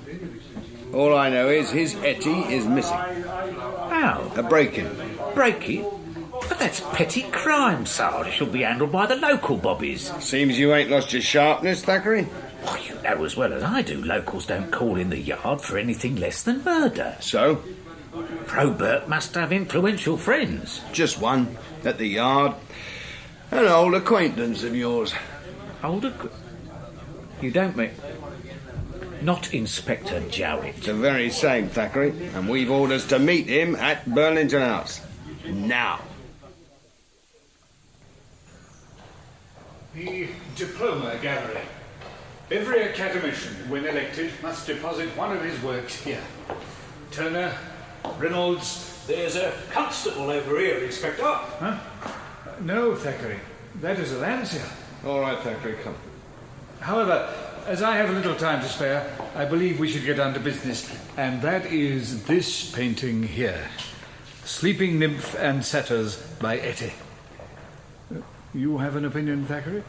All I know is his Etty is missing. How? A break-in. Break-in? But that's petty crime, Sarge. It should be handled by the local bobbies. Seems you ain't lost your sharpness, Thackeray. Oh, you know as well as I do, locals don't call in the Yard for anything less than murder. So? Probert must have influential friends. Just one, at the Yard. An old acquaintance of yours. You don't mean... Not Inspector Jowett. The very same, Thackeray, and we've orders to meet him at Burlington House. Now. The Diploma Gallery. Every academician, when elected, must deposit one of his works here. Turner, Reynolds... There's a constable over here, Inspector. Huh? No, Thackeray. That is a Lancia. All right, Thackeray, come. However, as I have a little time to spare, I believe we should get on to business, and that is this painting here. Sleeping Nymph and Satyrs by Etty. You have an opinion, Thackeray?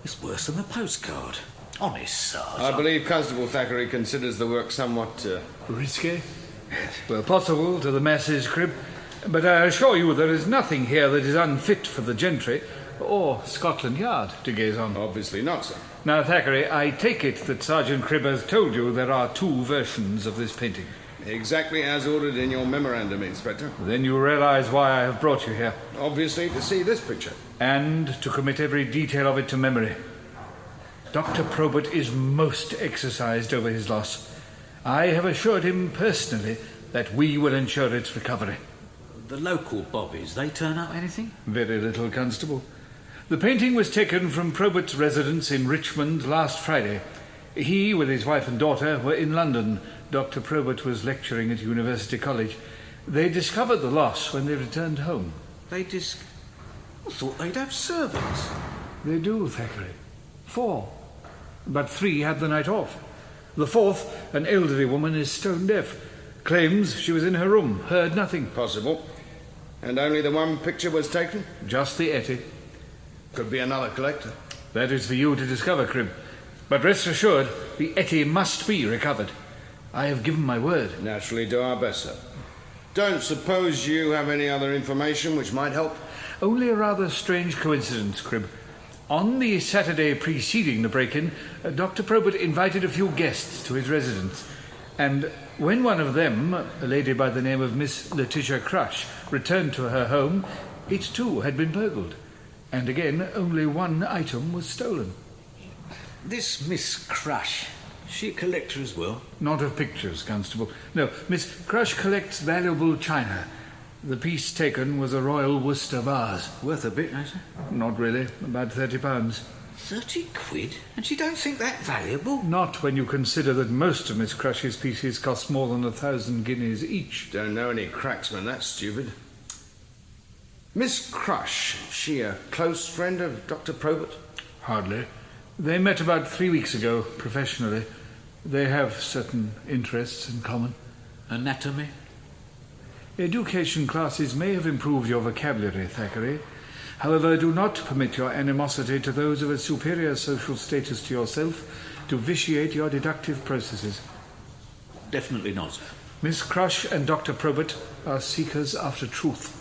It's worse than the postcard. Honest, Sarge. I believe Constable Thackeray considers the work somewhat... risque? Well, possible to the masses, Cribb. But I assure you there is nothing here that is unfit for the gentry or Scotland Yard to gaze on. Obviously not, sir. Now, Thackeray, I take it that Sergeant Cribb has told you there are 2 versions of this painting. Exactly as ordered in your memorandum, Inspector. Then you realize why I have brought you here. Obviously, to see this picture. And to commit every detail of it to memory. Dr. Probert is most exercised over his loss. I have assured him personally that we will ensure its recovery. The local bobbies, they turn up anything? Very little, Constable. The painting was taken from Probert's residence in Richmond last Friday. He, with his wife and daughter, were in London. Dr. Probert was lecturing at University College. They discovered the loss when they returned home. I thought they'd have servants. They do, Thackeray. 4. But 3 had the night off. The 4th, an elderly woman, is stone deaf. Claims she was in her room, heard nothing. Possible. And only the one picture was taken? Just the Etty. Could be another collector. That is for you to discover, Cribb. But rest assured, the Etty must be recovered. I have given my word. Naturally do our best, sir. Don't suppose you have any other information which might help? Only a rather strange coincidence, Cribb. On the Saturday preceding the break-in, Dr. Probert invited a few guests to his residence. And when one of them, a lady by the name of Miss Letitia Crush, returned to her home, it too had been burgled. And again, only one item was stolen. This Miss Crush, she a collector as well? Not of pictures, Constable. No, Miss Crush collects valuable china. The piece taken was a Royal Worcester vase. Worth a bit, ain't it? Not really. About £30. 30 quid? And she don't think that valuable? Not when you consider that most of Miss Crush's pieces cost more than 1,000 guineas each. Don't know any cracksmen, that's stupid. Miss Crush, she a close friend of Dr. Probert? Hardly. They met about 3 weeks ago, professionally. They have certain interests in common. Anatomy? Education classes may have improved your vocabulary, Thackeray. However, do not permit your animosity to those of a superior social status to yourself to vitiate your deductive processes. Definitely not. Miss Crush and Dr. Probert are seekers after truth,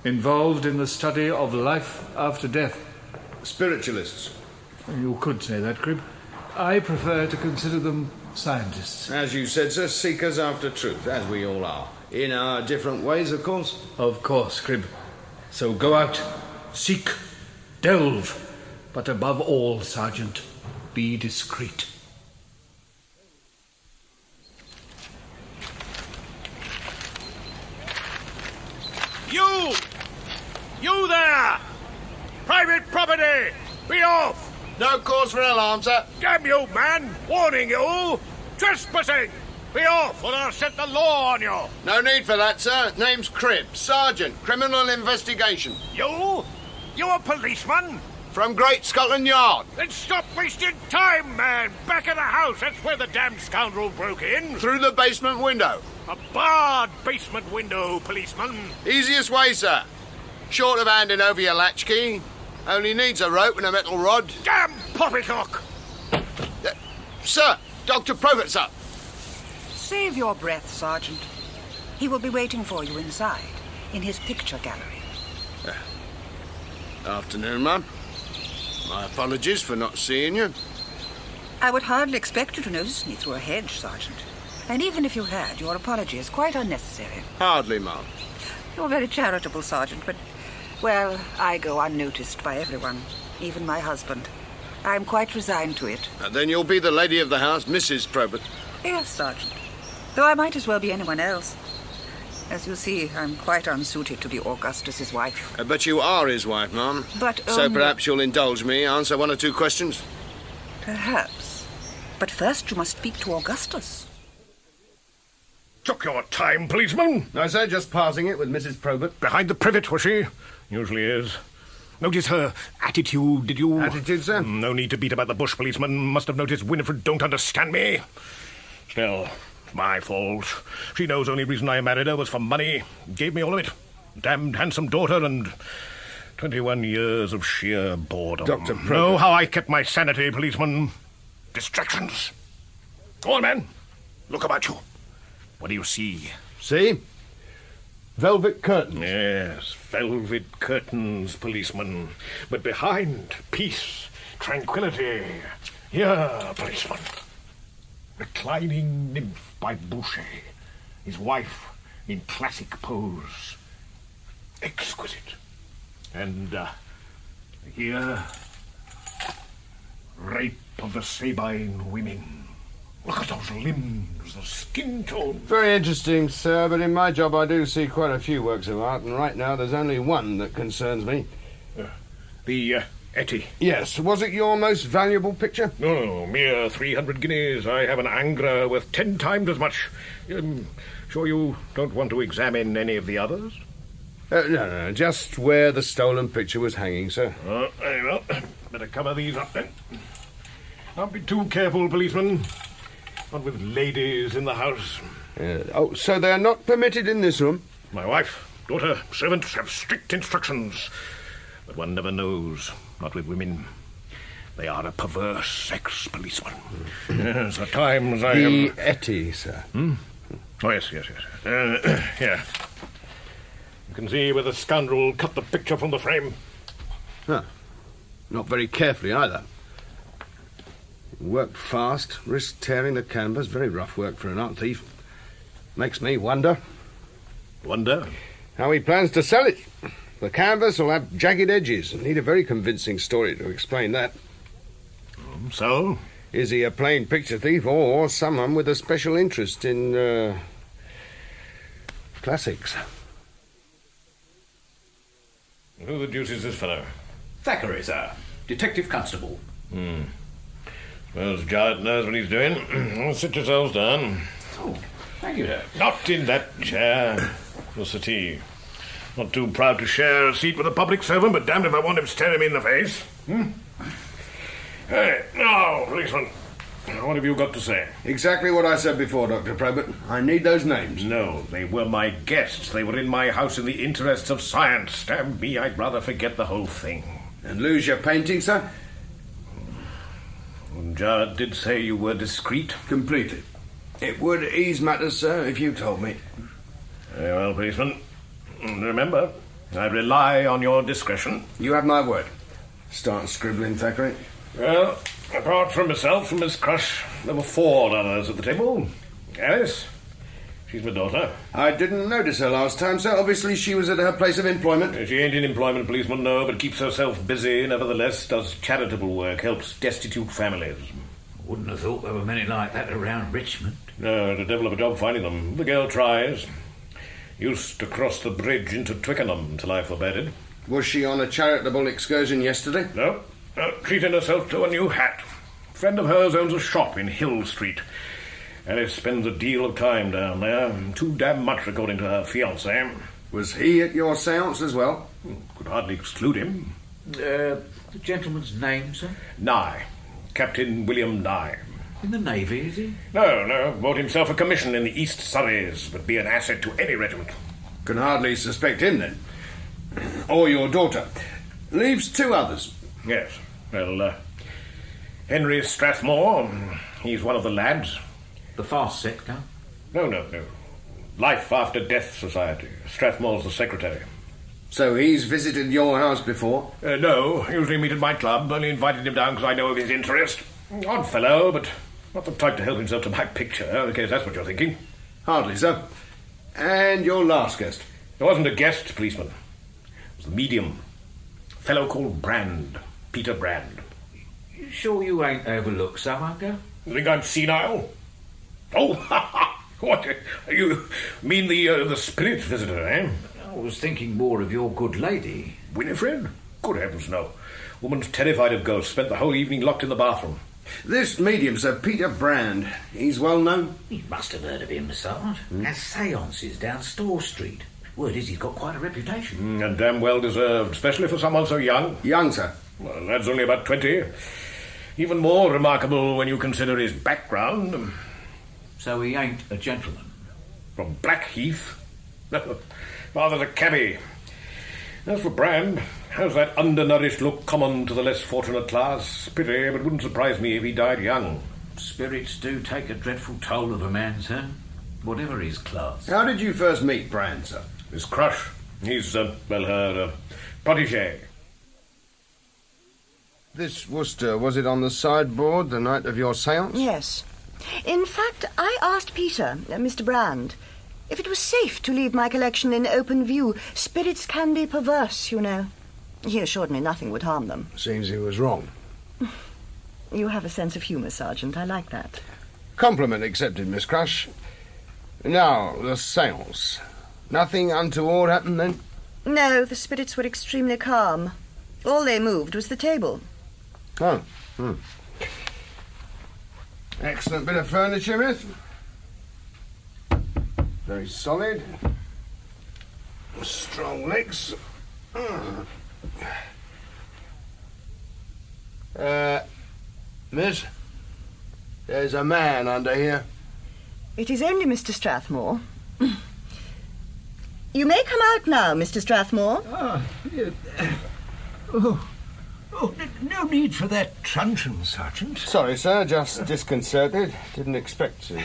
involved in the study of life after death. Spiritualists. You could say that, Cribb. I prefer to consider them scientists. As you said, sir, seekers after truth, as we all are. In our different ways, of course. Of course, Cribb. So go out, seek, delve, but above all, Sergeant, be discreet. You! You there! Private property! Be off! No cause for alarm, sir. Damn you, man! Warning you! Trespassing! Be off, or I'll set the law on you! No need for that, sir. Name's Cribb, Sergeant, Criminal Investigation. You? You a policeman? From Great Scotland Yard. Then stop wasting time, man! Back of the house, that's where the damned scoundrel broke in! Through the basement window. A barred basement window, policeman! Easiest way, sir. Short of handing over your latchkey. Only needs a rope and a metal rod. Damn poppycock! Sir, Dr. Probert's up. Save your breath, Sergeant. He will be waiting for you inside, in his picture gallery. Afternoon, ma'am. My apologies for not seeing you. I would hardly expect you to notice me through a hedge, Sergeant. And even if you had, your apology is quite unnecessary. Hardly, ma'am. You're very charitable, Sergeant, but, well, I go unnoticed by everyone, even my husband. I'm quite resigned to it. Then you'll be the lady of the house, Mrs. Probert. Yes, Sergeant. Though I might as well be anyone else. As you see, I'm quite unsuited to be Augustus's wife. But you are his wife, ma'am. But So perhaps you'll indulge me, answer one or two questions? Perhaps. But first you must speak to Augustus. Took your time, policeman. No, sir, just passing it with Mrs. Probert. Behind the privet, was she? Usually is. Notice her attitude, did you? Attitude, sir? No need to beat about the bush, policeman. Must have noticed Winifred don't understand me. Still, it's my fault. She knows only reason I married her was for money. Gave me all of it. Damned handsome daughter and 21 years of sheer boredom. Dr. Probert. Know how I kept my sanity, policeman. Distractions. Go on, man. Look about you. What do you see? See? Velvet curtains. Yes, velvet curtains, policeman. But behind, peace, tranquility. Here, policeman. Reclining Nymph by Boucher. His wife in classic pose. Exquisite. And here, Rape of the Sabine women. Look at those limbs, the skin tone. Very interesting, sir, but in my job I do see quite a few works of art, and right now there's only one that concerns me. The Etty. Yes. Was it your most valuable picture? No, mere 300 guineas. I have an Angora worth 10 times as much. Sure you don't want to examine any of the others? No, just where the stolen picture was hanging, sir. Very well. Better cover these up, then. Don't be too careful, policeman. Not with ladies in the house. So they're not permitted in this room? My wife, daughter, servants have strict instructions. But one never knows. Not with women. They are a perverse sex, policeman. Yes, at times I am... The Etty, sir. Oh, yes. Here. You can see where the scoundrel cut the picture from the frame. Huh. Not very carefully, either. Worked fast, risked tearing the canvas. Very rough work for an art thief. Makes me wonder. Wonder? How he plans to sell it. The canvas will have jagged edges and need a very convincing story to explain that. So? Is he a plain picture thief or someone with a special interest in, classics? Who the deuce is this fellow? Thackeray, sir. Detective Constable. Suppose Jarrett knows what he's doing. Sit yourselves down. Oh, thank you, sir. Not in that chair. The settee. Not too proud to share a seat with a public servant, but damned if I want him staring me in the face. Hey, now, policeman, what have you got to say? Exactly what I said before, Dr. Probert. I need those names. No, they were my guests. They were in my house in the interests of science. Damn me, I'd rather forget the whole thing. And lose your painting, sir? Jarrett did say you were discreet. Completely. It would ease matters, sir, if you told me. Very well, policeman. Remember, I rely on your discretion. You have my word. Start scribbling, Thackeray. Well, apart from myself and Miss Crush, there were 4 others at the table. Alice, she's my daughter. I didn't notice her last time, sir. Obviously she was at her place of employment. She ain't in employment, policeman, no, but keeps herself busy, nevertheless, does charitable work, helps destitute families. Wouldn't have thought there were many like that around Richmond. No, the devil of a job finding them. The girl tries. Used to cross the bridge into Twickenham until I forbade it. Was she on a charitable excursion yesterday? No. Treating herself to a new hat. A friend of hers owns a shop in Hill Street. Alice spends a deal of time down there. Too damn much, according to her fiancé. Was he at your séance as well? Could hardly exclude him. The gentleman's name, sir? Nye. Captain William Nye. In the Navy, is he? No. Bought himself a commission in the East Surreys. Would be an asset to any regiment. Can hardly suspect him, then. Or your daughter. Leaves 2 others. Yes. Well, Henry Strathmore. He's one of the lads. The fast sector? No. Life After Death Society. Strathmore's the secretary. So he's visited your house before? No. Usually meet at my club. Only invited him down because I know of his interest. Odd fellow, but not the type to help himself to my picture, in case that's what you're thinking. Hardly, sir. And your last guest? It wasn't a guest, policeman. It was the medium. A fellow called Brand. Peter Brand. You sure you ain't overlooked someone, girl? You think I'm senile? Oh, what? You mean the spirit visitor, eh? I was thinking more of your good lady. Winifred? Good heavens, no. Woman's terrified of ghosts. Spent the whole evening locked in the bathroom. This medium, Sir Peter Brand, he's well known? You must have heard of him, Sarge. Has séances down Store Street. Word is he's got quite a reputation. And damn well deserved, especially for someone so young. Young, sir? Well, lad's only about 20. Even more remarkable when you consider his background. So he ain't a gentleman? From Blackheath? No, father's a cabby. As for Brand, has that undernourished look common to the less fortunate class. Pity, but wouldn't surprise me if he died young. Spirits do take a dreadful toll of a man, sir. Whatever his class. How did you first meet Brand, sir? Miss Crush. He's, her protégé. This Worcester, was it on the sideboard the night of your séance? Yes. In fact, I asked Peter, Mr. Brand, if it was safe to leave my collection in open view. Spirits can be perverse, you know. He assured me nothing would harm them. Seems he was wrong. You have a sense of humour, Sergeant. I like that. Compliment accepted, Miss Crush. Now, the séance. Nothing untoward happened then? No, the spirits were extremely calm. All they moved was the table. Oh. Excellent bit of furniture, miss. Very solid. Strong legs. Miss, there's a man under here. It is only Mr. Strathmore. You may come out now, Mr. Strathmore. No need for that truncheon, Sergeant. Sorry, sir, just disconcerted. Didn't expect to.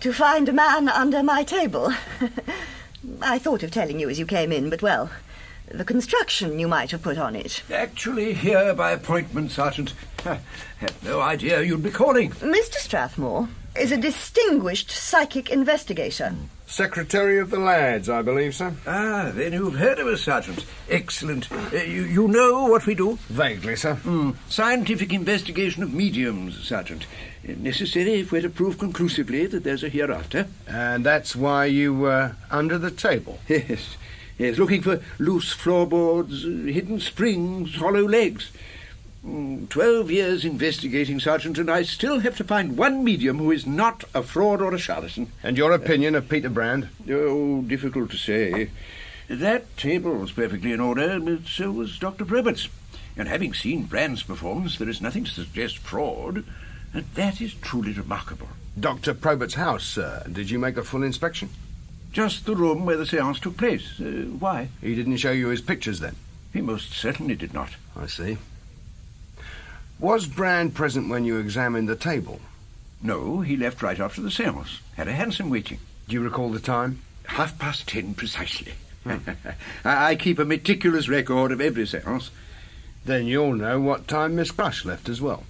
To find a man under my table. I thought of telling you as you came in, but, well, the construction you might have put on it. Actually here by appointment, Sergeant. Had no idea you'd be calling. Mr. Strathmore is a distinguished psychic investigator. Secretary of the Lads, I believe, sir. Ah, then you've heard of us, Sergeant. Excellent. You know what we do? Vaguely, sir. Scientific investigation of mediums, Sergeant. Necessary if we're to prove conclusively that there's a hereafter. And that's why you were under the table? Yes. Yes, looking for loose floorboards, hidden springs, hollow legs. 12 years investigating, Sergeant, and I still have to find one medium who is not a fraud or a charlatan. And your opinion of Peter Brand? Oh, difficult to say. That table was perfectly in order, but so was Dr. Probert's. And having seen Brand's performance, there is nothing to suggest fraud, and that is truly remarkable. Dr. Probert's house, sir. Did you make a full inspection? Just the room where the séance took place. Why? He didn't show you his pictures, then? He most certainly did not. I see. Was Brand present when you examined the table? No, he left right after the séance. Had a hansom waiting. Do you recall the time? 10:30 precisely. I keep a meticulous record of every séance. Then you'll know what time Miss Crush left as well.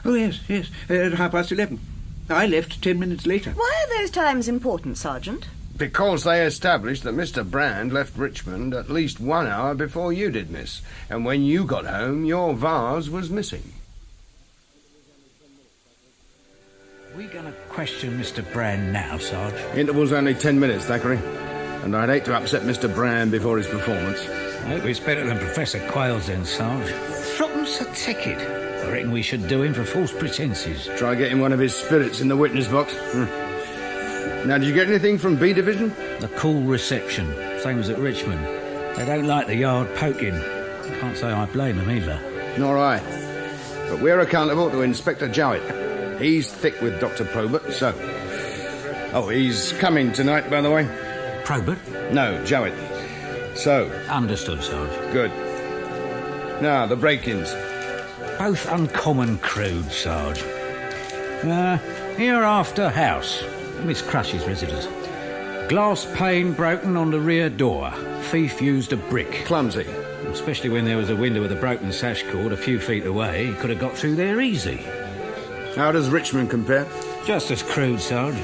Oh, yes, at 11:30. I left 10 minutes later. Why are those times important, Sergeant? Because they established that Mr. Brand left Richmond at least 1 hour before you did, miss. And when you got home, your vase was missing. We going to question Mr. Brand now, Sarge? Interval's only 10 minutes, Thackeray. And I'd hate to upset Mr. Brand before his performance. I hope he's better than Professor Quayle's then, Sarge. Threepence a ticket. I reckon we should do him for false pretences. Try getting one of his spirits in the witness box. Now, did you get anything from B Division? A cool reception, same as at Richmond. They don't like the yard poking. Can't say I blame them either. Nor I. But we're accountable to Inspector Jowett. He's thick with Dr. Probert, so... Oh, he's coming tonight, by the way. Probert? No, Jowett. So... Understood, Sarge. Good. Now, the break-ins. Both uncommon crude, Sarge. Hereafter house. Miss Crush's residence. Glass pane broken on the rear door. Thief used a brick. Clumsy. Especially when there was a window with a broken sash cord a few feet away. He could have got through there easy. How does Richmond compare? Just as crude, Sarge.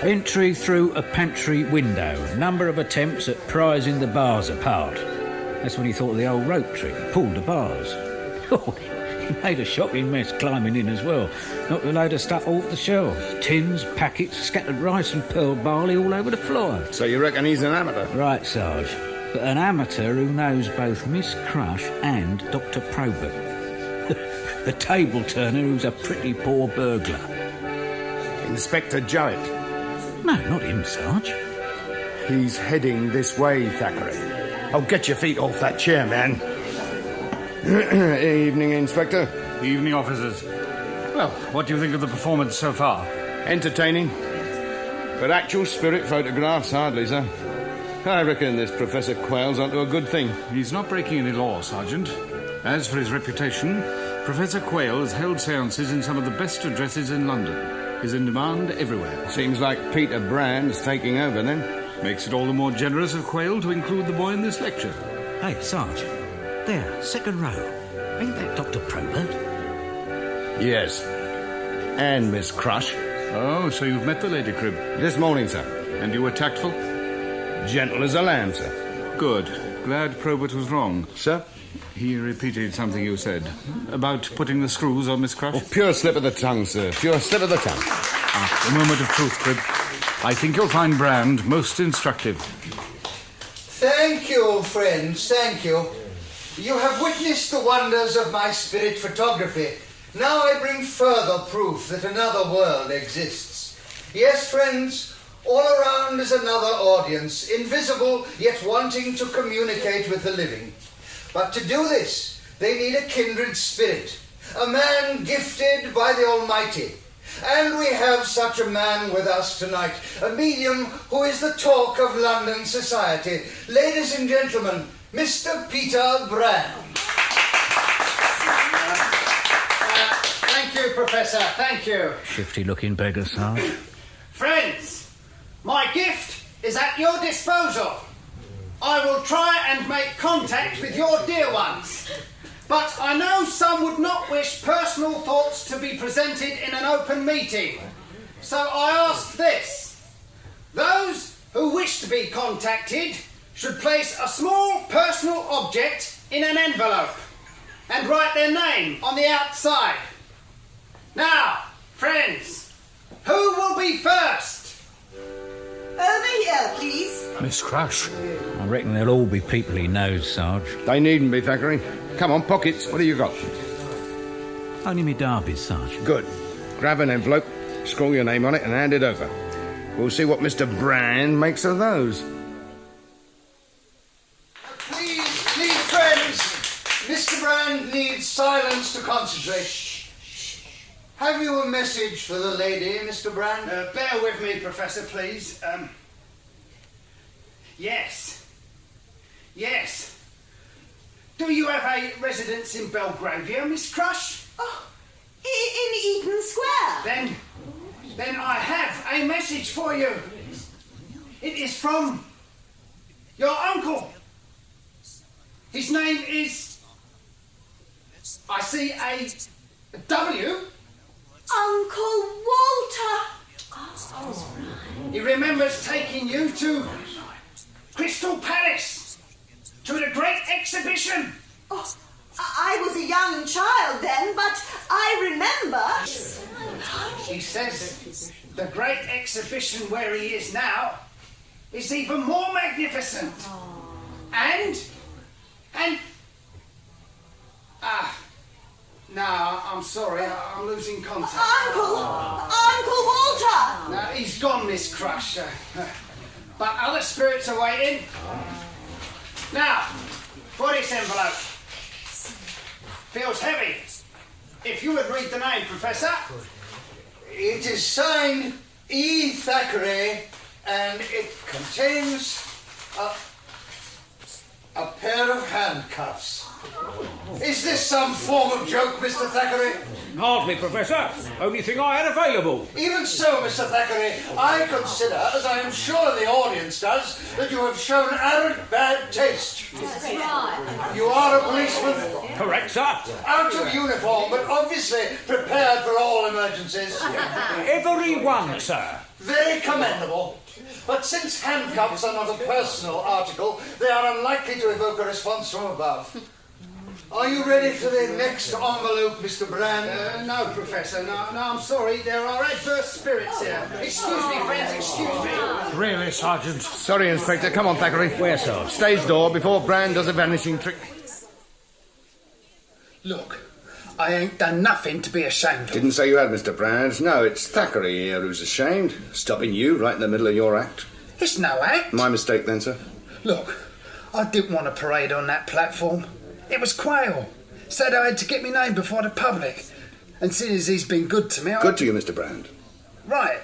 Entry through a pantry window. Number of attempts at prizing the bars apart. That's when he thought of the old rope trick. Pulled the bars. Oh, he made a shocking mess climbing in as well. Knocked a load of stuff off the shelves. Tins, packets, scattered rice and pearl barley all over the floor. So you reckon he's an amateur? Right, Sarge. But an amateur who knows both Miss Crush and Dr. Probert. The table turner who's a pretty poor burglar. Inspector Jowett? No, not him, Sarge. He's heading this way, Thackeray. Oh, get your feet off that chair, man. Evening, Inspector. Evening, officers. Well, what do you think of the performance so far? Entertaining. But actual spirit photographs, hardly, sir. I reckon this Professor Quayle's onto a good thing. He's not breaking any law, Sergeant. As for his reputation, Professor Quayle has held seances in some of the best addresses in London. Is in demand everywhere. Seems like Peter Brand's taking over, then. Makes it all the more generous of Quayle to include the boy in this lecture. Hey, Sarge. There, second row. Ain't that Dr. Probert? Yes. And Miss Crush. Oh, so you've met the lady, Cribb? This morning, sir. And you were tactful? Gentle as a lamb, sir. Good. Glad Probert was wrong. Sir? He repeated something you said. About putting the screws on Miss Crush? Oh, pure slip of the tongue, sir. Pure slip of the tongue. A moment of truth, Cribb. I think you'll find Brand most instructive. Thank you, friends, thank you. You have witnessed the wonders of my spirit photography. Now I bring further proof that another world exists. Yes, friends, all around is another audience, invisible yet wanting to communicate with the living. But to do this, they need a kindred spirit, a man gifted by the Almighty. And we have such a man with us tonight, a medium who is the talk of London society. Ladies and gentlemen, Mr. Peter Brand. Thank you, Professor, thank you. Shifty-looking beggar, Sarge. Friends, my gift is at your disposal. I will try and make contact with your dear ones. But I know some would not wish personal thoughts to be presented in an open meeting. So I ask this. Those who wish to be contacted should place a small personal object in an envelope and write their name on the outside. Now, friends, who will be first? Over here, please. Miss Crush. I reckon they'll all be people he knows, Sarge. They needn't be, Thackeray. Come on, pockets. What have you got? Only me Derby's, Sarge. Good. Grab an envelope, scrawl your name on it and hand it over. We'll see what Mr. Brand makes of those. Please, friends, Mr. Brand needs silence to concentrate. Have you a message for the lady, Mr. Brand? Bear with me, Professor, please. Yes. Do you have a residence in Belgravia, Miss Crush? Oh, in Eaton Square. Then I have a message for you. It is from your uncle. His name is... I see a W. Uncle Walter. Oh. He remembers taking you to Crystal Palace, to the great exhibition. Oh, I was a young child then, but I remember. He says the great exhibition where he is now is even more magnificent. No, I'm sorry, I'm losing contact. Uncle Walter! No, he's gone, Miss Crush. But other spirits are waiting. Now, for this envelope. Feels heavy. If you would read the name, Professor. It is signed E. Thackeray, and it contains a pair of handcuffs. Is this some form of joke, Mr. Thackeray? Hardly, Professor. Only thing I had available. Even so, Mr. Thackeray, I consider, as I am sure the audience does, that you have shown arrant bad taste. You are a policeman. Correct, sir. Out of uniform, but obviously prepared for all emergencies. Every one, sir. Very commendable. But since handcuffs are not a personal article, they are unlikely to evoke a response from above. Are you ready for the next envelope, Mr. Brand? No, Professor. No, I'm sorry. There are adverse spirits here. Excuse me, friends, excuse me. Really, Sergeant? Sorry, Inspector. Come on, Thackeray. Where, Sarge? Stage door before Brand does a vanishing trick. Look, I ain't done nothing to be ashamed of. Didn't say you had, Mr. Brand. No, it's Thackeray here who's ashamed. Stopping you right in the middle of your act. It's no act. My mistake then, sir. Look, I didn't want to parade on that platform. It was Quayle. Said I had to get my name before the public. And seeing as he's been good to me, Good to you, Mr. Brand. Right.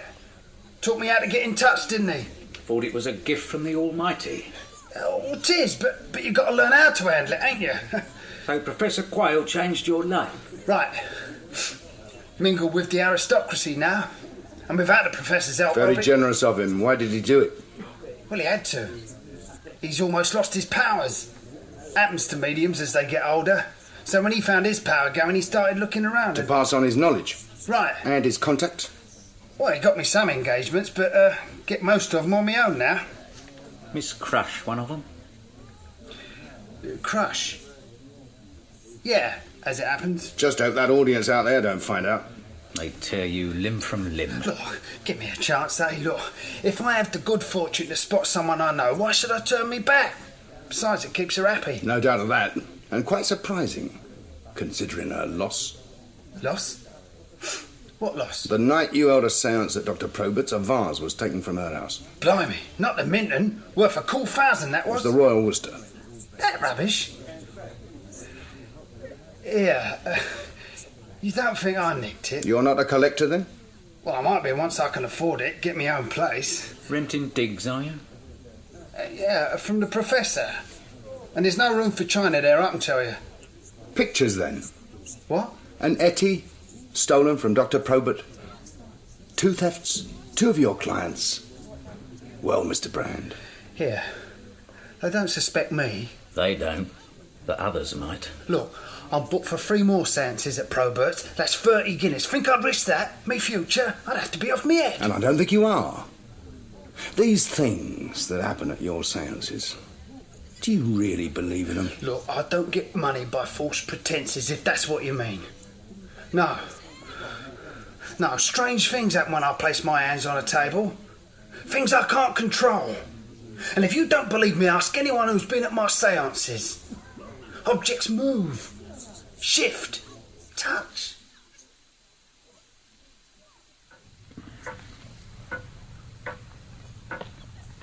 Taught me how to get in touch, didn't he? Thought it was a gift from the Almighty. Oh, it is, but you've got to learn how to handle it, ain't you? So Professor Quayle changed your name? Right. Mingled with the aristocracy now. And without the Professor's help... Very generous of him. Why did he do it? Well, he had to. He's almost lost his powers. Happens to mediums as they get older. So when he found his power going, he started looking around. To pass on his knowledge. Right. And his contacts. Well, he got me some engagements, but get most of them on my own now. Miss Crush, one of them? Crush? Yeah, as it happens. Just hope that audience out there don't find out. They tear you limb from limb. Look, give me a chance, eh? Look, if I have the good fortune to spot someone I know, why should I turn me back? Besides, it keeps her happy. No doubt of that. And quite surprising, considering her loss. Loss? What loss? The night you held a séance at Dr. Probert's, a vase was taken from her house. Blimey, not the Minton. Worth a cool $1,000, that was. It was the Royal Worcester. That rubbish? Here, you don't think I nicked it? You're not a collector, then? Well, I might be once I can afford it, get my own place. Renting digs, are you? Yeah, from the Professor. And there's no room for China there, I can tell you. Pictures, then? What? An Etty, stolen from Dr. Probert. 2 thefts, 2 of your clients. Well, Mr. Brand. Here. They don't suspect me. They don't, but others might. Look, I'm booked for 3 more seances at Probert's. That's 30 guineas. Think I'd risk that? Me future? I'd have to be off me head. And I don't think you are. These things that happen at your seances, do you really believe in them? Look, I don't get money by false pretences, if that's what you mean. No. No, strange things happen when I place my hands on a table. Things I can't control. And if you don't believe me, ask anyone who's been at my seances. Objects move, shift, touch.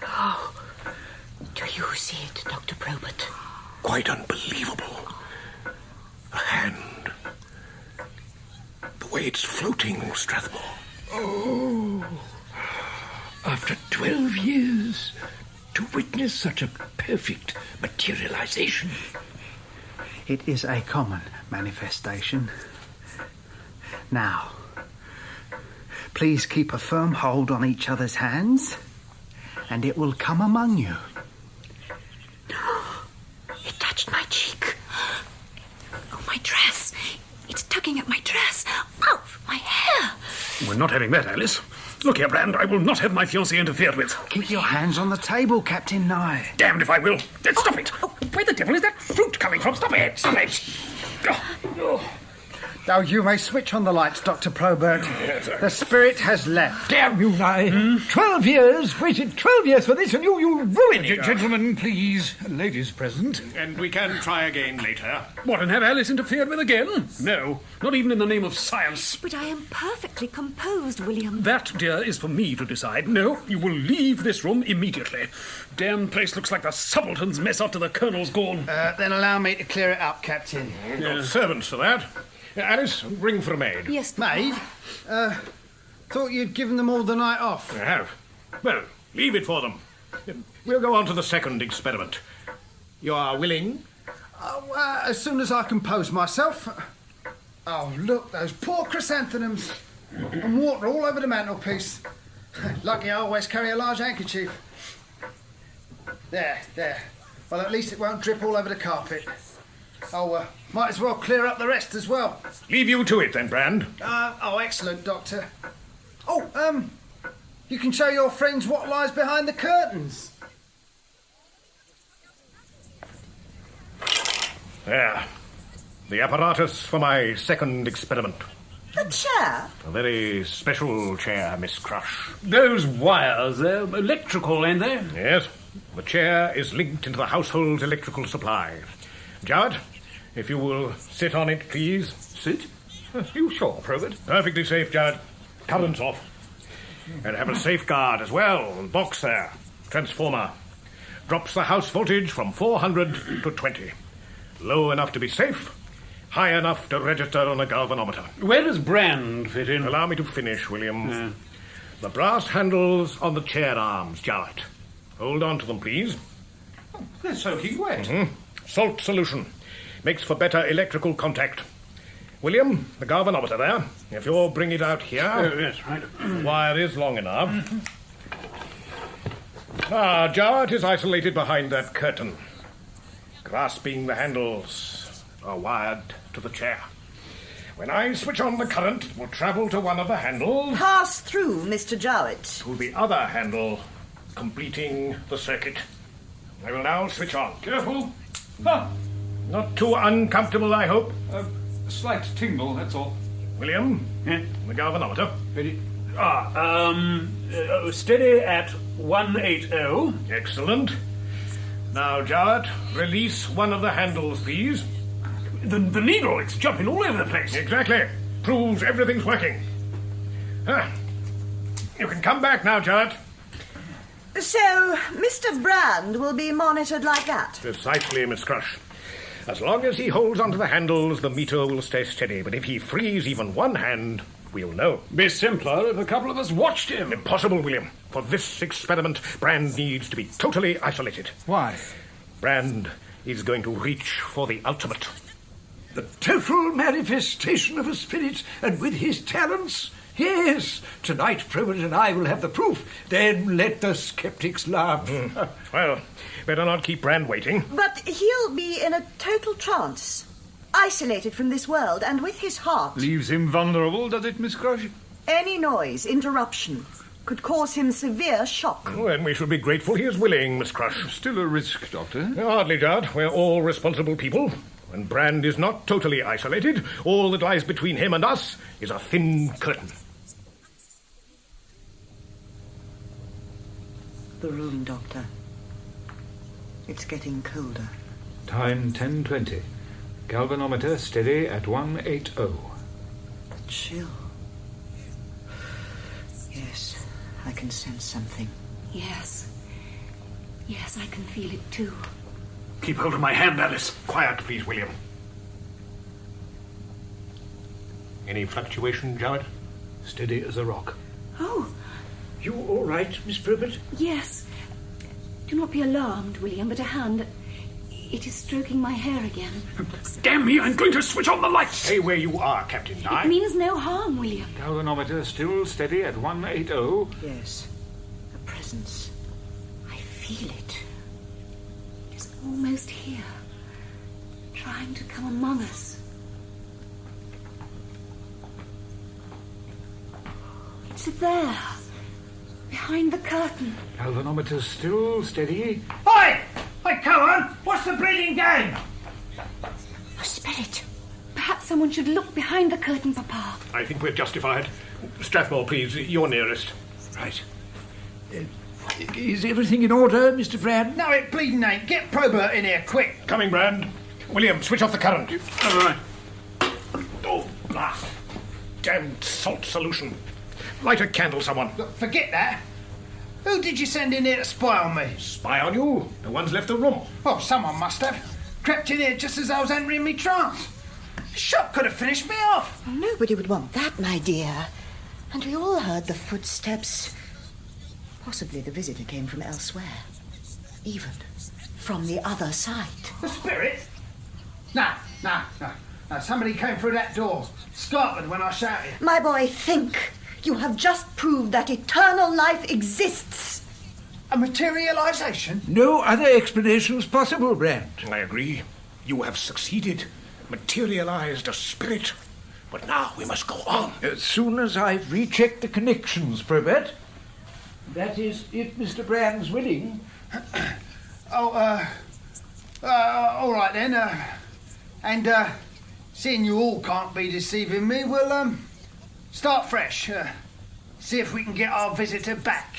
Oh, do you see it, Dr. Probert? Quite unbelievable. A hand. The way it's floating, Strathmore. Oh, after 12 years, to witness such a perfect materialization. It is a common manifestation. Now, please keep a firm hold on each other's hands, and it will come among you. It touched my cheek. Oh, my dress. It's tugging at my dress. Oh, my hair. We're not having that, Alice. Look here, Brand, I will not have my fiancée interfered with. Keep your hands on the table, Captain Nye. Damned if I will. Stop it. Where the devil is that fruit coming from? Stop it. Stop it. Now, you may switch on the lights, Dr. Probert. Yes, sir. The spirit has left. Damn you, Nye. 12 years, waited 12 years for this, and you ruined it. Gentlemen, please. Ladies present. And we can try again later. What, and have Alice interfered with again? No, not even in the name of science. But I am perfectly composed, William. That, dear, is for me to decide. No, you will leave this room immediately. Damn place looks like the subaltern's mess after the colonel's gone. Then allow me to clear it up, Captain. Got servants for that. Alice, ring for a maid. Yes, maid? Thought you'd given them all the night off. I have. Well, leave it for them. We'll go on to the second experiment. You are willing? As soon as I compose myself. Oh, look, those poor chrysanthemums. And water all over the mantelpiece. Lucky I always carry a large handkerchief. There. Well, at least it won't drip all over the carpet. Oh, might as well clear up the rest as well. Leave you to it then, Brand. Excellent, Doctor. You can show your friends what lies behind the curtains. There. The apparatus for my second experiment. The chair? A very special chair, Miss Crush. Those wires, they're electrical, ain't they? Yes. The chair is linked into the household's electrical supply. Jowett, if you will sit on it, please. Sit? You sure, Probert? Perfectly safe, Jowett. Current's off. And have a safeguard as well. Box there. Transformer. Drops the house voltage from 400 to 20. Low enough to be safe. High enough to register on a galvanometer. Where does Brand fit in? Allow me to finish, William. The brass handles on the chair arms, Jowett. Hold on to them, please. Oh, they're soaking wet. Mm-hmm. Salt solution. Makes for better electrical contact. William, the galvanometer there. If you'll bring it out here. Oh, yes, right. The wire is long enough. Jowett is isolated behind that curtain. Grasping the handles. are wired to the chair. When I switch on the current, it will travel to one of the handles. Pass through, Mr. Jowett. To the other handle, completing the circuit. I will now switch on. Careful. Not too uncomfortable, I hope. A slight tingle, that's all. William, the galvanometer. Ready? Steady at 180. Excellent. Now, Jowett, release one of the handles, please. The needle, it's jumping all over the place. Exactly. Proves everything's working. You can come back now, Jowett. So, Mr. Brand will be monitored like that? Precisely, Miss Crush. As long as he holds onto the handles, the meter will stay steady. But if he frees even one hand, we'll know. Be simpler if a couple of us watched him. Impossible, William. For this experiment, Brand needs to be totally isolated. Why? Brand is going to reach for the ultimate. The total manifestation of a spirit, and with his talents? Yes. Tonight, Probert and I will have the proof. Then let the skeptics laugh. Well, better not keep Brand waiting. But he'll be in a total trance, isolated from this world, and with his heart. Leaves him vulnerable, does it, Miss Crush? Any noise, interruption, could cause him severe shock. Then we should be grateful he is willing, Miss Crush. Still a risk, Doctor. Hardly, Judd. We're all responsible people. When Brand is not totally isolated, all that lies between him and us is a thin curtain. The room, Doctor. It's getting colder. Time 10:20. Galvanometer steady at 180. The chill. Yes, I can sense something. Yes. Yes, I can feel it too. Keep hold of my hand, Alice. Quiet, please, William. Any fluctuation, Jowett? Steady as a rock. Oh. You all right, Miss Probert? Yes. Do not be alarmed, William, but a hand... It is stroking my hair again. Damn me, I'm going to switch on the lights. Stay where you are, Captain Nye. It means no harm, William. Galvanometer still steady at 180. Yes. A presence. I feel it. It is almost here. Trying to come among us. It's there. Behind the curtain. Galvanometer still steady. Oi! Oi, come on! What's the bleeding game? A spirit. Perhaps someone should look behind the curtain, Papa. I think we're justified. Strathmore, please, you're nearest. Right. Is everything in order, Mr. Brand? No, it bleeding ain't. Get Probert in here, quick. Coming, Brand. William, switch off the current. All right. Oh, blast. Damned salt solution. Light a candle, someone. Look, forget that. Who did you send in here to spy on me? Spy on you? No one's left the room. Well, someone must have. Crept in here just as I was entering me trance. The shot could have finished me off. Nobody would want that, my dear. And we all heard the footsteps. Possibly the visitor came from elsewhere. Even from the other side. The spirit? No. Somebody came through that door. Scarpered when I shouted. My boy, think. You have just proved that eternal life exists. A materialisation? No other explanations possible, Brand. I agree. You have succeeded. Materialised a spirit. But now we must go on. As soon as I've rechecked the connections, Probert. That is, if Mr. Brand's willing. All right then. And seeing you all can't be deceiving me, we'll start fresh. See if we can get our visitor back.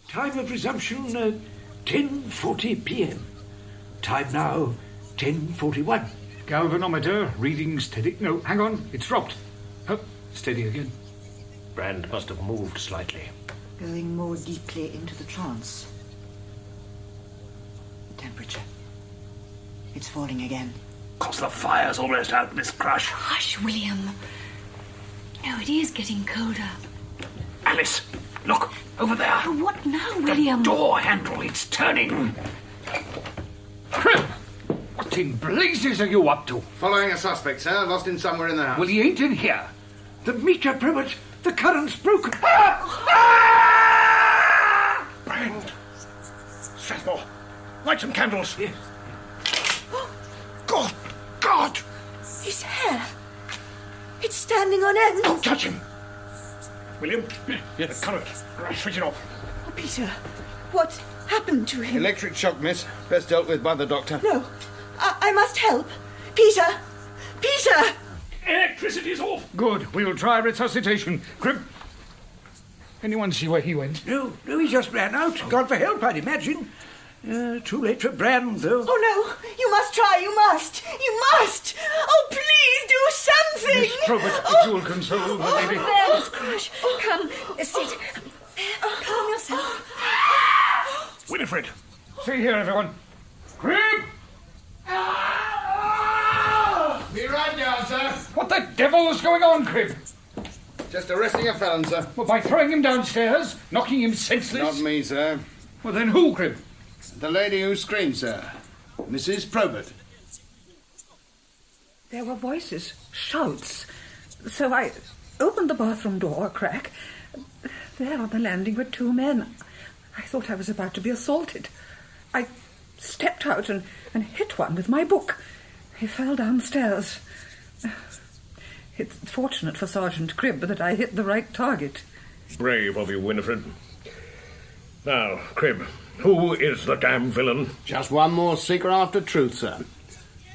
Time of resumption, 10:40 p.m. Time now, 10:41. Galvanometer reading steady. No, hang on, it's dropped. Oh, steady again. Brand must have moved slightly. Going more deeply into the trance. The temperature. It's falling again. 'Cause the fire's almost out, Miss Crush. Hush, William. No, it is getting colder. Alice, look, over there. Oh, what now, William? The door handle, it's turning. Cribb! What in blazes are you up to? Following a suspect, sir. Lost him somewhere in the house. Well, he ain't in here. The meter, Probert. The current's broken. Brand. Strathmore, light some candles. Yes. His hair. It's standing on end. Don't touch him. William? Yes. Current. Switch it off. Oh, Peter, what happened to him? Electric shock, miss. Best dealt with by the doctor. No, I must help. Peter! Peter! Electricity's off. Good. We'll try resuscitation. Cribb? Anyone see where he went? No, he just ran out. Gone for help, I'd imagine. Too late for Brand, though. Oh, no. You must try. You must. You must. Oh, please do something. Miss Probert, if you'll console the lady. There, Miss Crush. Come, sit. Calm yourself. Winifred. See here, everyone. Cribb! Be right down, sir. What the devil's going on, Cribb? Just arresting a felon, sir. Well, by throwing him downstairs? Knocking him senseless? Not me, sir. Well, then who, Cribb? The lady who screamed, sir. Mrs. Probert. There were voices, shouts. So I opened the bathroom door a crack. There on the landing were two men. I thought I was about to be assaulted. I stepped out and hit one with my book. He fell downstairs. It's fortunate for Sergeant Cribb that I hit the right target. Brave of you, Winifred. Now, Cribb, who is the damn villain? Just one more seeker after truth, sir.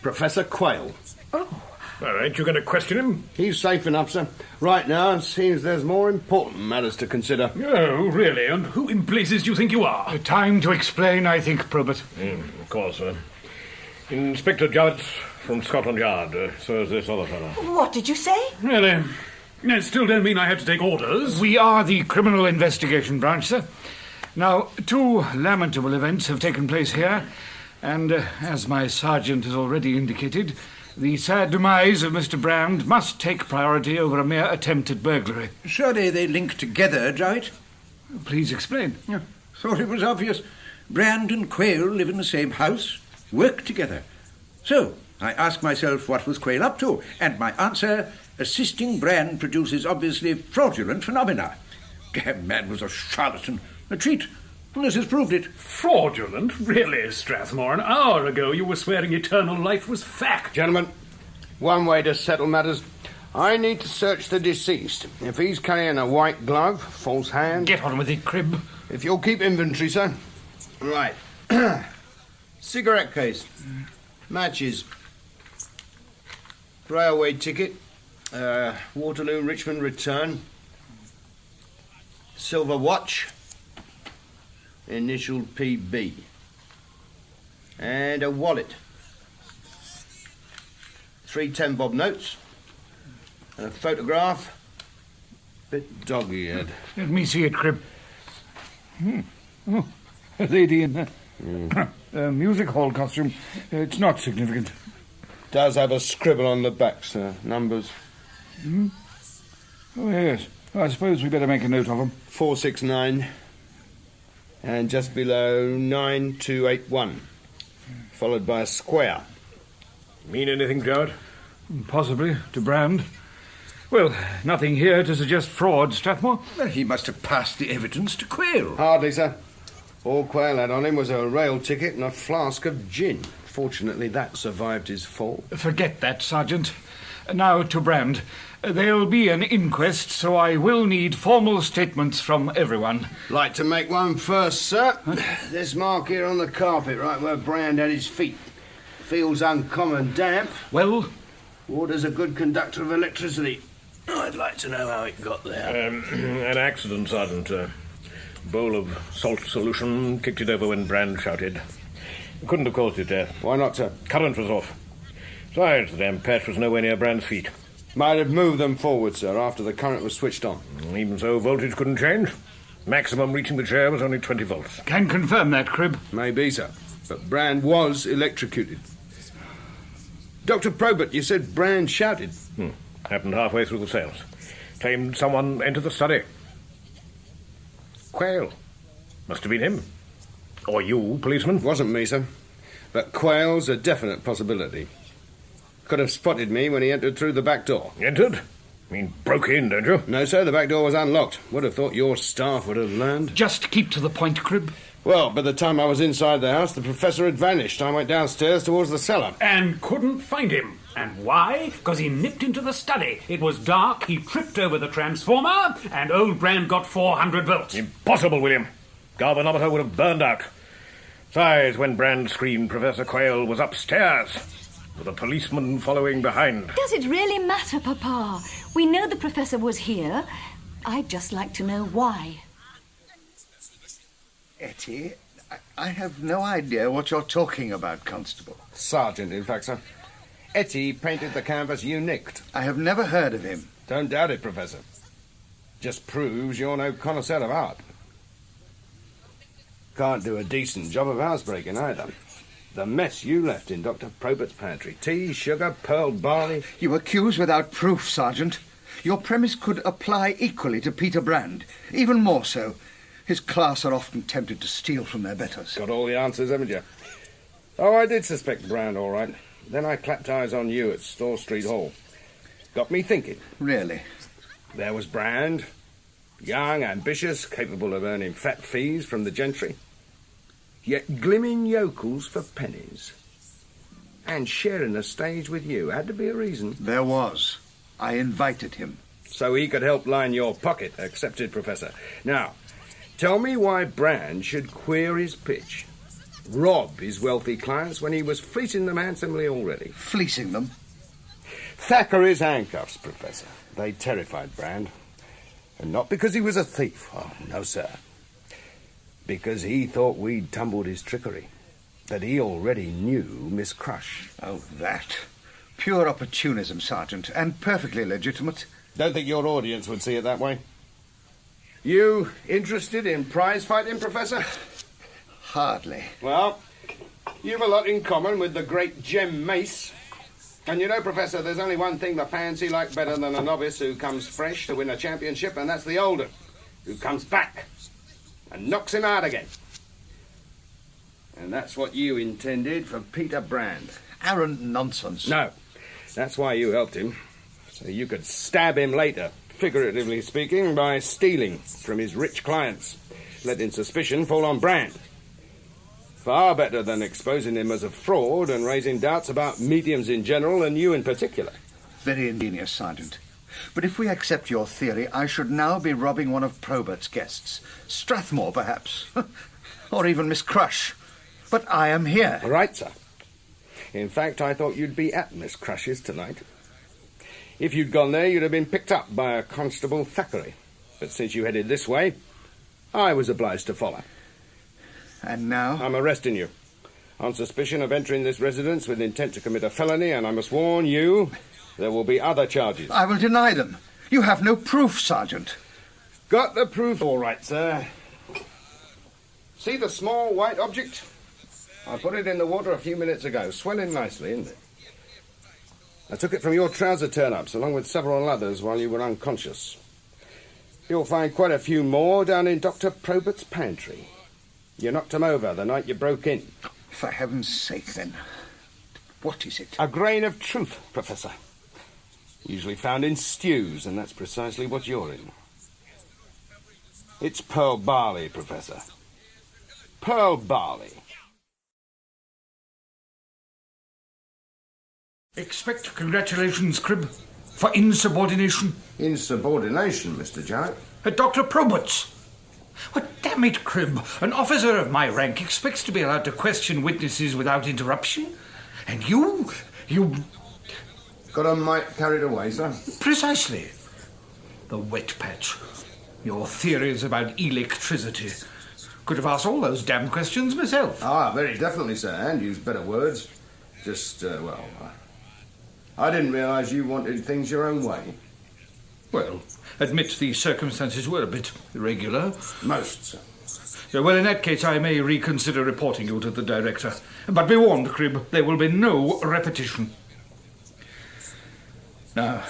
Professor Quayle. Oh. Well, ain't you going to question him? He's safe enough, sir. Right now, it seems there's more important matters to consider. Oh, really? And who in blazes do you think you are? Time to explain, I think, Probert. Of course, sir. Inspector Jowett from Scotland Yard. So is this other fellow. What did you say? Really? It still don't mean I have to take orders. We are the Criminal Investigation Branch, sir. Now, two lamentable events have taken place here, and as my sergeant has already indicated, the sad demise of Mr. Brand must take priority over a mere attempt at burglary. Surely they link together, Jowett? Please explain. Yeah, thought it was obvious. Brand and Quayle live in the same house, work together. So, I asked myself what was Quayle up to, and my answer, assisting Brand produces obviously fraudulent phenomena. Damn man was a charlatan, a cheat. This has proved it. Fraudulent? Really, Strathmore? An hour ago you were swearing eternal life was fact. Gentlemen, one way to settle matters. I need to search the deceased. If he's carrying a white glove, false hand... Get on with it, Cribb. If you'll keep inventory, sir. Right. Cigarette case. Matches. Railway ticket. Waterloo Richmond return. Silver watch. Initial PB. And a wallet. 3 10-bob notes. A photograph. Bit dog-eared. Let me see it, Cribb. Oh, a lady in a music hall costume. It's not significant. Does have a scribble on the back, sir. Numbers. Oh, yes. I suppose we better make a note of them. 469. And just below 9281. Followed by a square. Mean anything, Jowett? Possibly, to Brand. Well, nothing here to suggest fraud, Strathmore. Well, he must have passed the evidence to Quayle. Hardly, sir. All Quayle had on him was a rail ticket and a flask of gin. Fortunately, that survived his fall. Forget that, Sergeant. Now to Brand. There'll be an inquest, so I will need formal statements from everyone. Like to make one first, sir. This mark here on the carpet, right where Brand had his feet. Feels uncommon damp. Well? Water's a good conductor of electricity. I'd like to know how it got there. An accident, Sergeant. Bowl of salt solution kicked it over when Brand shouted. Couldn't have caused his death. Why not, sir? Current was off. Besides, the damn patch was nowhere near Brand's feet. Might have moved them forward, sir, after the current was switched on. Even so, voltage couldn't change. Maximum reaching the chair was only 20 volts. Can confirm that, Cribb. Maybe, sir. But Brand was electrocuted. Dr. Probert, you said Brand shouted. Happened halfway through the seance. Claimed someone entered the study. Quayle. Must have been him. Or you, policeman. Wasn't me, sir. But Quayle's a definite possibility. Could have spotted me when he entered through the back door. Entered? I mean, broke in, don't you? No, sir, the back door was unlocked. Would have thought your staff would have learned. Just keep to the point, Cribb. Well, by the time I was inside the house, the professor had vanished. I went downstairs towards the cellar. And couldn't find him. And why? Because he nipped into the study. It was dark, he tripped over the transformer, and old Brand got 400 volts. Impossible, William. Galvanometer would have burned out. Besides, when Brand screamed, Professor Quayle was upstairs, with a policeman following behind. Does it really matter, Papa? We know the Professor was here. I'd just like to know why. Etty, I have no idea what you're talking about, Constable. Sergeant, in fact, sir. Etty painted the canvas you nicked. I have never heard of him. Don't doubt it, Professor. Just proves you're no connoisseur of art. Can't do a decent job of housebreaking either. The mess you left in Dr. Probert's pantry. Tea, sugar, pearled barley. You accuse without proof, Sergeant. Your premise could apply equally to Peter Brand. Even more so. His class are often tempted to steal from their betters. Got all the answers, haven't you? Oh, I did suspect Brand, all right. Then I clapped eyes on you at Store Street Hall. Got me thinking. Really? There was Brand. Young, ambitious, capable of earning fat fees from the gentry. Yet glimming yokels for pennies. And sharing a stage with you. Had to be a reason. There was. I invited him. So he could help line your pocket. Accepted, Professor. Now, tell me why Brand should queer his pitch. Rob his wealthy clients when he was fleecing them handsomely already. Fleecing them? Thackeray's handcuffs, Professor. They terrified Brand. And not because he was a thief. Oh, no, sir. Because he thought we'd tumbled his trickery. That he already knew Miss Crush. Oh, that. Pure opportunism, Sergeant, and perfectly legitimate. Don't think your audience would see it that way. You interested in prize fighting, Professor? Hardly. Well, you've a lot in common with the great Jem Mace. And you know, Professor, there's only one thing the fancy like better than a novice who comes fresh to win a championship, and that's the older, who comes back and knocks him out again. And that's what you intended for Peter Brand. Arrant nonsense. No. That's why you helped him. So you could stab him later, figuratively speaking, by stealing from his rich clients, letting suspicion fall on Brand. Far better than exposing him as a fraud and raising doubts about mediums in general and you in particular. Very ingenious, Sergeant. But if we accept your theory, I should now be robbing one of Probert's guests. Strathmore, perhaps. Or even Miss Crush. But I am here. Right, sir. In fact, I thought you'd be at Miss Crush's tonight. If you'd gone there, you'd have been picked up by a Constable Thackeray. But since you headed this way, I was obliged to follow. And now? I'm arresting you on suspicion of entering this residence with intent to commit a felony, and I must warn you, there will be other charges. I will deny them. You have no proof, Sergeant. Got the proof, all right, sir. See the small white object? I put it in the water a few minutes ago. Swelling nicely, isn't it? I took it from your trouser turn-ups, along with several others, while you were unconscious. You'll find quite a few more down in Dr. Probert's pantry. You knocked him over the night you broke in. For heaven's sake, then. What is it? A grain of truth, Professor. Usually found in stews, and that's precisely what you're in. It's pearl barley, Professor. Pearl barley. Expect congratulations, Cribb, for insubordination. Insubordination, Mr. Jarrett? At Dr. Probert's. Well, damn it, Cribb. An officer of my rank expects to be allowed to question witnesses without interruption. And you... Got a mite carried away, sir? Precisely. The wet patch. Your theories about electricity. Could have asked all those damn questions myself. Ah, very definitely, sir, and used better words. Just, I didn't realise you wanted things your own way. Well, admit the circumstances were a bit irregular. Most, sir. Well, in that case, I may reconsider reporting you to the director. But be warned, Cribb, there will be no repetition. Now,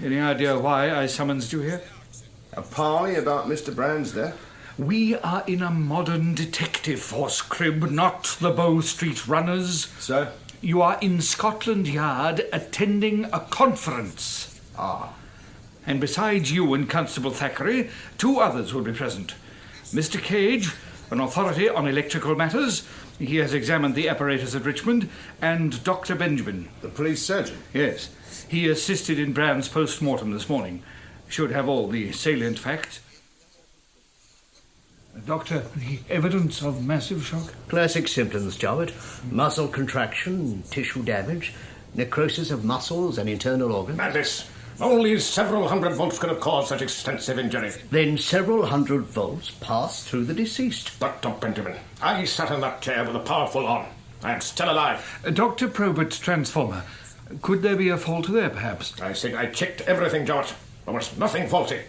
any idea why I summoned you here? A parley about Mr. Brand's death? We are in a modern detective force, Cribb, not the Bow Street runners. Sir? You are in Scotland Yard attending a conference. Ah. And besides you and Constable Thackeray, 2 others will be present. Mr. Cage an authority on electrical matters. He has examined the apparatus at Richmond, and Dr. Benjamin. The police surgeon? Yes. He assisted in Brand's post-mortem this morning. Should have all the salient facts. Doctor, the evidence of massive shock? Classic symptoms, Jowett. Muscle contraction, tissue damage, necrosis of muscles and internal organs. Madness! Only several hundred volts could have caused such extensive injury. Then several hundred volts passed through the deceased. Dr. Benjamin, I sat in that chair with a powerful on. I am still alive. Dr. Probert's transformer. Could there be a fault there, perhaps? I said I checked everything, Jowett. There was nothing faulty.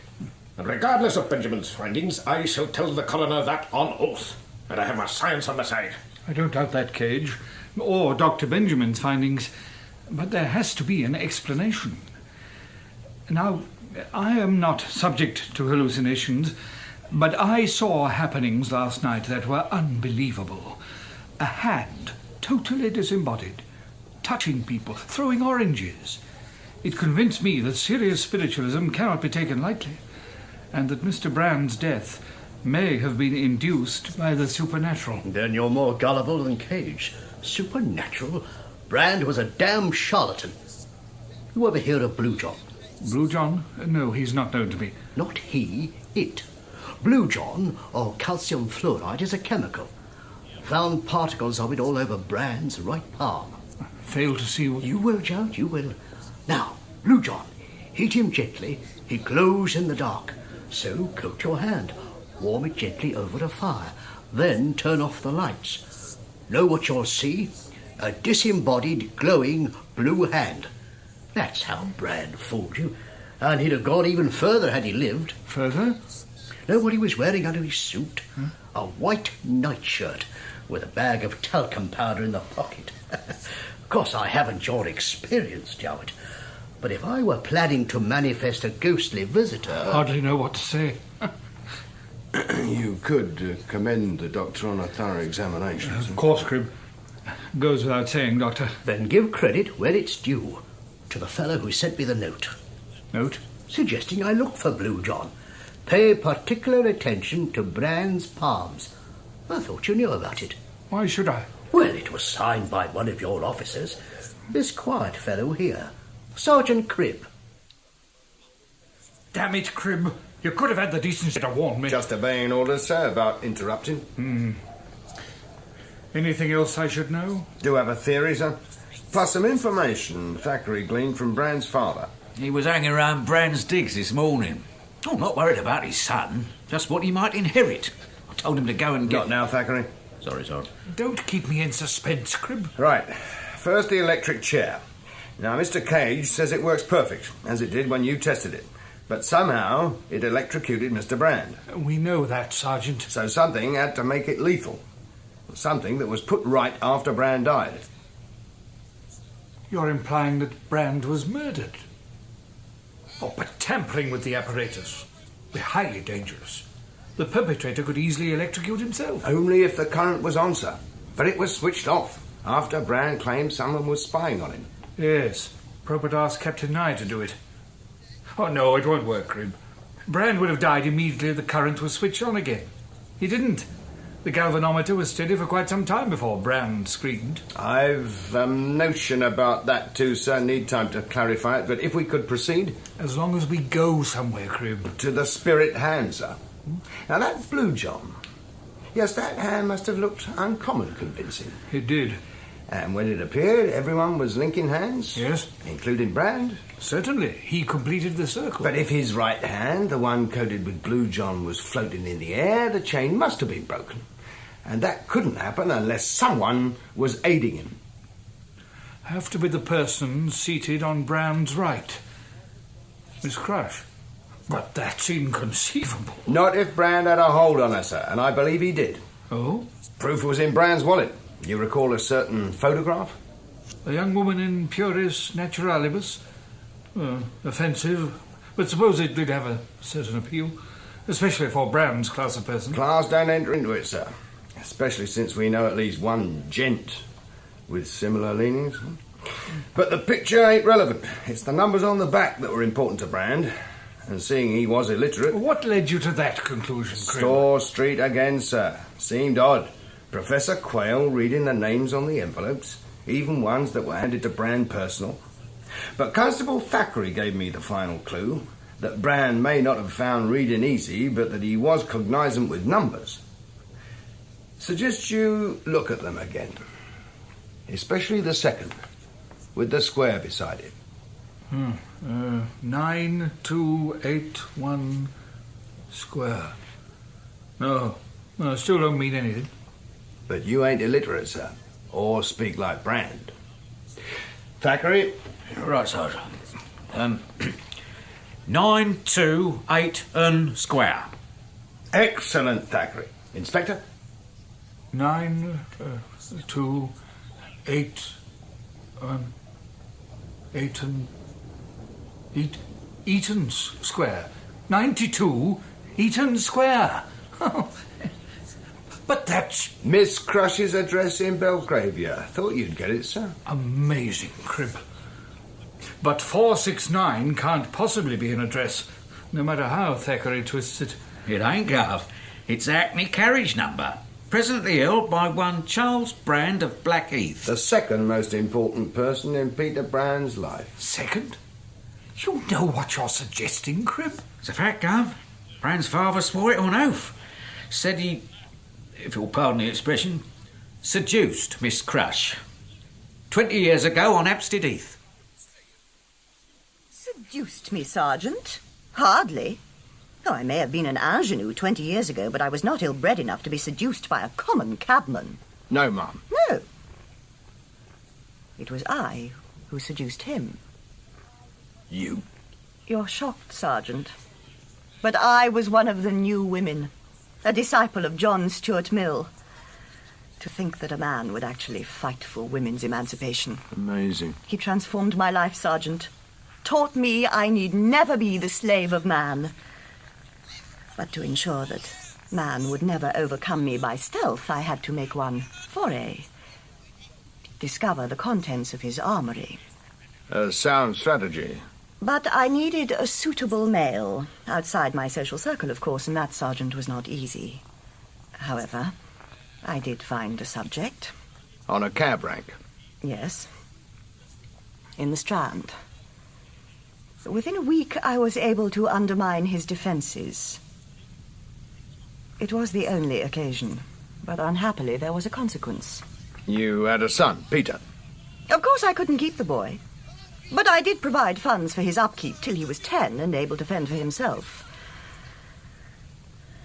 And regardless of Benjamin's findings, I shall tell the coroner that on oath. And I have my science on my side. I don't doubt that, Cage. Or Dr. Benjamin's findings. But there has to be an explanation. Now, I am not subject to hallucinations, but I saw happenings last night that were unbelievable. A hand, totally disembodied, touching people, throwing oranges. It convinced me that serious spiritualism cannot be taken lightly, and that Mr. Brand's death may have been induced by the supernatural. Then you're more gullible than Cage. Supernatural? Brand was a damn charlatan. You ever hear of Blue John? Blue John? No, he's not known to me. Not he, it. Blue John, or calcium fluoride, is a chemical. Found particles of it all over Brand's right palm. Fail to see what... You will, Joe, you will. Now, Blue John, heat him gently. He glows in the dark. So coat your hand. Warm it gently over a fire. Then turn off the lights. Know what you'll see? A disembodied, glowing blue hand. That's how Brand fooled you. And he'd have gone even further had he lived. Further? Know what he was wearing under his suit? A white nightshirt with a bag of talcum powder in the pocket. Of course, I haven't your experience, Jowett. But if I were planning to manifest a ghostly visitor... I hardly know what to say. You could commend the doctor on a thorough examination. Of course, Cribb. Goes without saying, Doctor. Then give credit where it's due. To the fellow who sent me the note. Note? Suggesting I look for Blue John. Pay particular attention to Brand's palms. I thought you knew about it. Why should I? Well, it was signed by one of your officers. This quiet fellow here. Sergeant Cribb. Damn it, Cribb. You could have had the decency to warn me. Just obeying orders, sir, about interrupting. Anything else I should know? Do have a theory, sir? Plus some information Thackeray gleaned from Brand's father. He was hanging around Brand's digs this morning. Oh, not worried about his son. Just what he might inherit. I told him to go and get... Not now, Thackeray. Sorry, sir. Don't keep me in suspense, Cribb. Right. First, the electric chair. Now, Mr. Cage says it works perfect, as it did when you tested it. But somehow, it electrocuted Mr. Brand. We know that, Sergeant. So something had to make it lethal. Something that was put right after Brand died. You're implying that Brand was murdered? Oh, but tampering with the apparatus. They're highly dangerous. The perpetrator could easily electrocute himself. Only if the current was on, sir. But it was switched off after Brand claimed someone was spying on him. Yes. Probert asked Captain Nye to do it. Oh, no, it won't work, Cribb. Brand would have died immediately the current was switched on again. He didn't. The galvanometer was steady for quite some time before Brand screamed. I've a notion about that too, sir. Need time to clarify it, but if we could proceed... As long as we go somewhere, Cribb. To the spirit hand, sir. Now, that Blue John... Yes, that hand must have looked uncommon convincing. It did. And when it appeared, everyone was linking hands? Yes. Including Brand? Certainly. He completed the circle. But if his right hand, the one coated with Blue John, was floating in the air, the chain must have been broken. And that couldn't happen unless someone was aiding him. Have to be the person seated on Brand's right. Miss Crush. But that's inconceivable. Not if Brand had a hold on her, sir, and I believe he did. Oh? Proof was in Brand's wallet. You recall a certain photograph? A young woman in puris naturalibus. Offensive, but suppose it did have a certain appeal, especially for Brand's class of person. Class don't enter into it, sir. Especially since we know at least one gent with similar leanings. But the picture ain't relevant. It's the numbers on the back that were important to Brand. And seeing he was illiterate... What led you to that conclusion, Cribb? Store Street again, sir. Seemed odd. Professor Quayle reading the names on the envelopes, even ones that were handed to Brand personal. But Constable Thackeray gave me the final clue, that Brand may not have found reading easy, but that he was cognizant with numbers. Suggest you look at them again. Especially the second, with the square beside it. 9281 square. No, still don't mean anything. But you ain't illiterate, sir, or speak like Brand. Thackeray? Right, Sergeant. 928 square. Excellent, Thackeray. Inspector? 928 Eaton Square. 92 Eaton Square. But that's... Miss Crush's address in Belgravia. Thought you'd get it, sir. Amazing, Cribb. But 469 can't possibly be an address, no matter how Thackeray twists it. It ain't, Gov. It's Hackney carriage number, presently held by one Charles Brand of Blackheath. The second most important person in Peter Brand's life. Second? You know what you're suggesting, Cribb? It's a fact, Gov. Brand's father swore it on oath. Said he, if you'll pardon the expression, seduced Miss Crush 20 years ago on Hampstead Heath. Seduced me, Sergeant? Hardly. Oh, I may have been an ingenue 20 years ago, but I was not ill-bred enough to be seduced by a common cabman. No, ma'am. No. It was I who seduced him. You? You're shocked, Sergeant. But I was one of the new women, a disciple of John Stuart Mill. To think that a man would actually fight for women's emancipation. Amazing. He transformed my life, Sergeant. Taught me I need never be the slave of man. But to ensure that man would never overcome me by stealth, I had to make one foray. Discover the contents of his armory. A sound strategy. But I needed a suitable male, outside my social circle, of course, and that, Sergeant, was not easy. However, I did find a subject. On a cab rank? Yes. In the Strand. Within a week, I was able to undermine his defences. It was the only occasion, but unhappily there was a consequence. You had a son, Peter. Of course I couldn't keep the boy, but I did provide funds for his upkeep till he was 10 and able to fend for himself.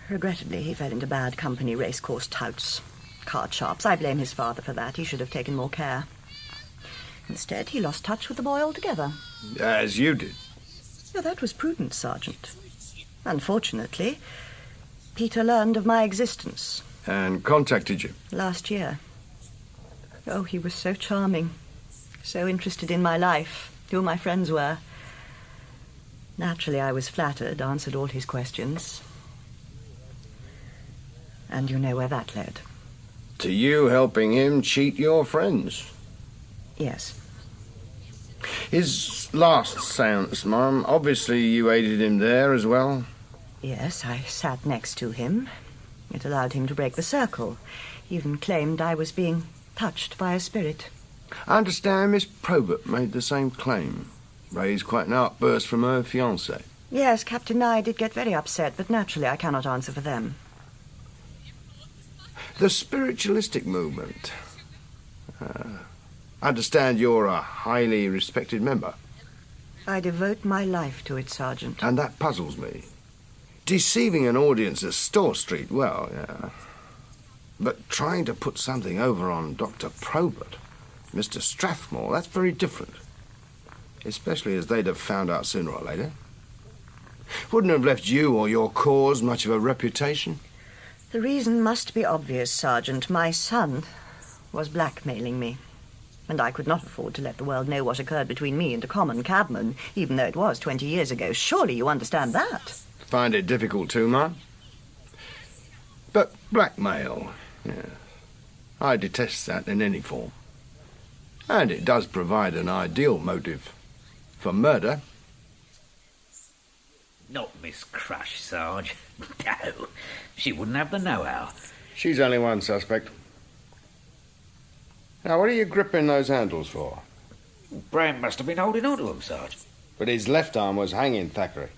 Regrettably, he fell into bad company, racecourse touts, card sharps. I blame his father for that. He should have taken more care. Instead, he lost touch with the boy altogether. As you did. Oh, that was prudent, Sergeant. Unfortunately, Peter learned of my existence. And contacted you? Last year. Oh, he was so charming. So interested in my life, who my friends were. Naturally, I was flattered, answered all his questions. And you know where that led. To you helping him cheat your friends? Yes. His last séance, Mum, obviously you aided him there as well? Yes, I sat next to him. It allowed him to break the circle. He even claimed I was being touched by a spirit. I understand Miss Probert made the same claim. Raised quite an outburst from her fiancé. Yes, Captain Nye did get very upset, but naturally I cannot answer for them. The spiritualistic movement. I understand you're a highly respected member. I devote my life to it, Sergeant. And that puzzles me. Deceiving an audience at Store Street, well, yeah. But trying to put something over on Dr. Probert, Mr. Strathmore, that's very different. Especially as they'd have found out sooner or later. Wouldn't have left you or your cause much of a reputation. The reason must be obvious, Sergeant. My son was blackmailing me. And I could not afford to let the world know what occurred between me and a common cabman, even though it was 20 years ago. Surely you understand that? Find it difficult too, Mum? But blackmail, yeah. I detest that in any form. And it does provide an ideal motive for murder. Not Miss Crush, Sarge. No, she wouldn't have the know-how. She's only one suspect. Now, what are you gripping those handles for? Brand must have been holding on to them, Sarge. But his left arm was hanging, Thackeray.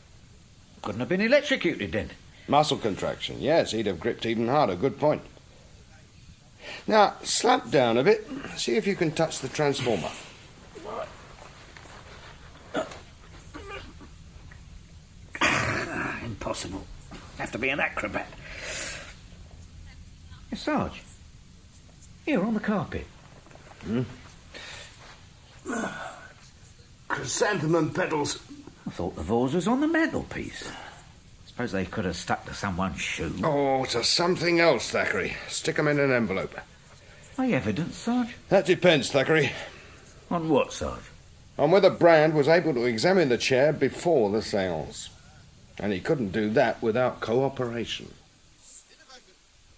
Couldn't have been electrocuted then. Muscle contraction, yes, he'd have gripped even harder. Good point. Now, slump down a bit. See if you can touch the transformer. Impossible. Have to be an acrobat. Sarge, here on the carpet. Chrysanthemum petals. I thought the vase was on the mantelpiece. Suppose they could have stuck to someone's shoe. Oh, to something else, Thackeray. Stick 'em in an envelope. My evidence, Sarge? That depends, Thackeray. On what, Sarge? On whether Brand was able to examine the chair before the séance. And he couldn't do that without cooperation.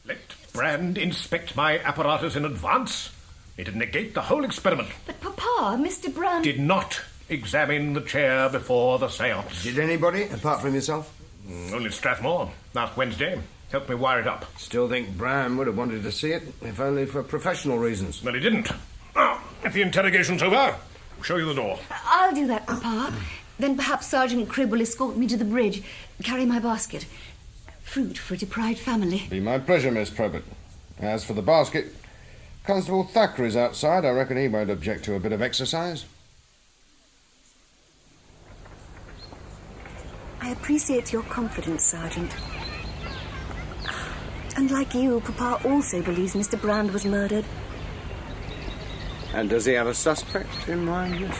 Let Brand inspect my apparatus in advance. It'd negate the whole experiment. But, Papa, Mr. Brand... Did not examine the chair before the séance. Did anybody, apart from yourself? Only Strathmore, last Wednesday. Helped me wire it up. Still think Brand would have wanted to see it, if only for professional reasons. Well, he didn't. Oh, if the interrogation's over, I'll show you the door. I'll do that, Papa. Then perhaps Sergeant Cribb will escort me to the bridge, carry my basket. Fruit for a deprived family. Be my pleasure, Miss Probert. As for the basket, Constable Thackeray's outside. I reckon he won't object to a bit of exercise. I appreciate your confidence, Sergeant. And like you, Papa also believes Mr. Brand was murdered. And does he have a suspect in mind, miss?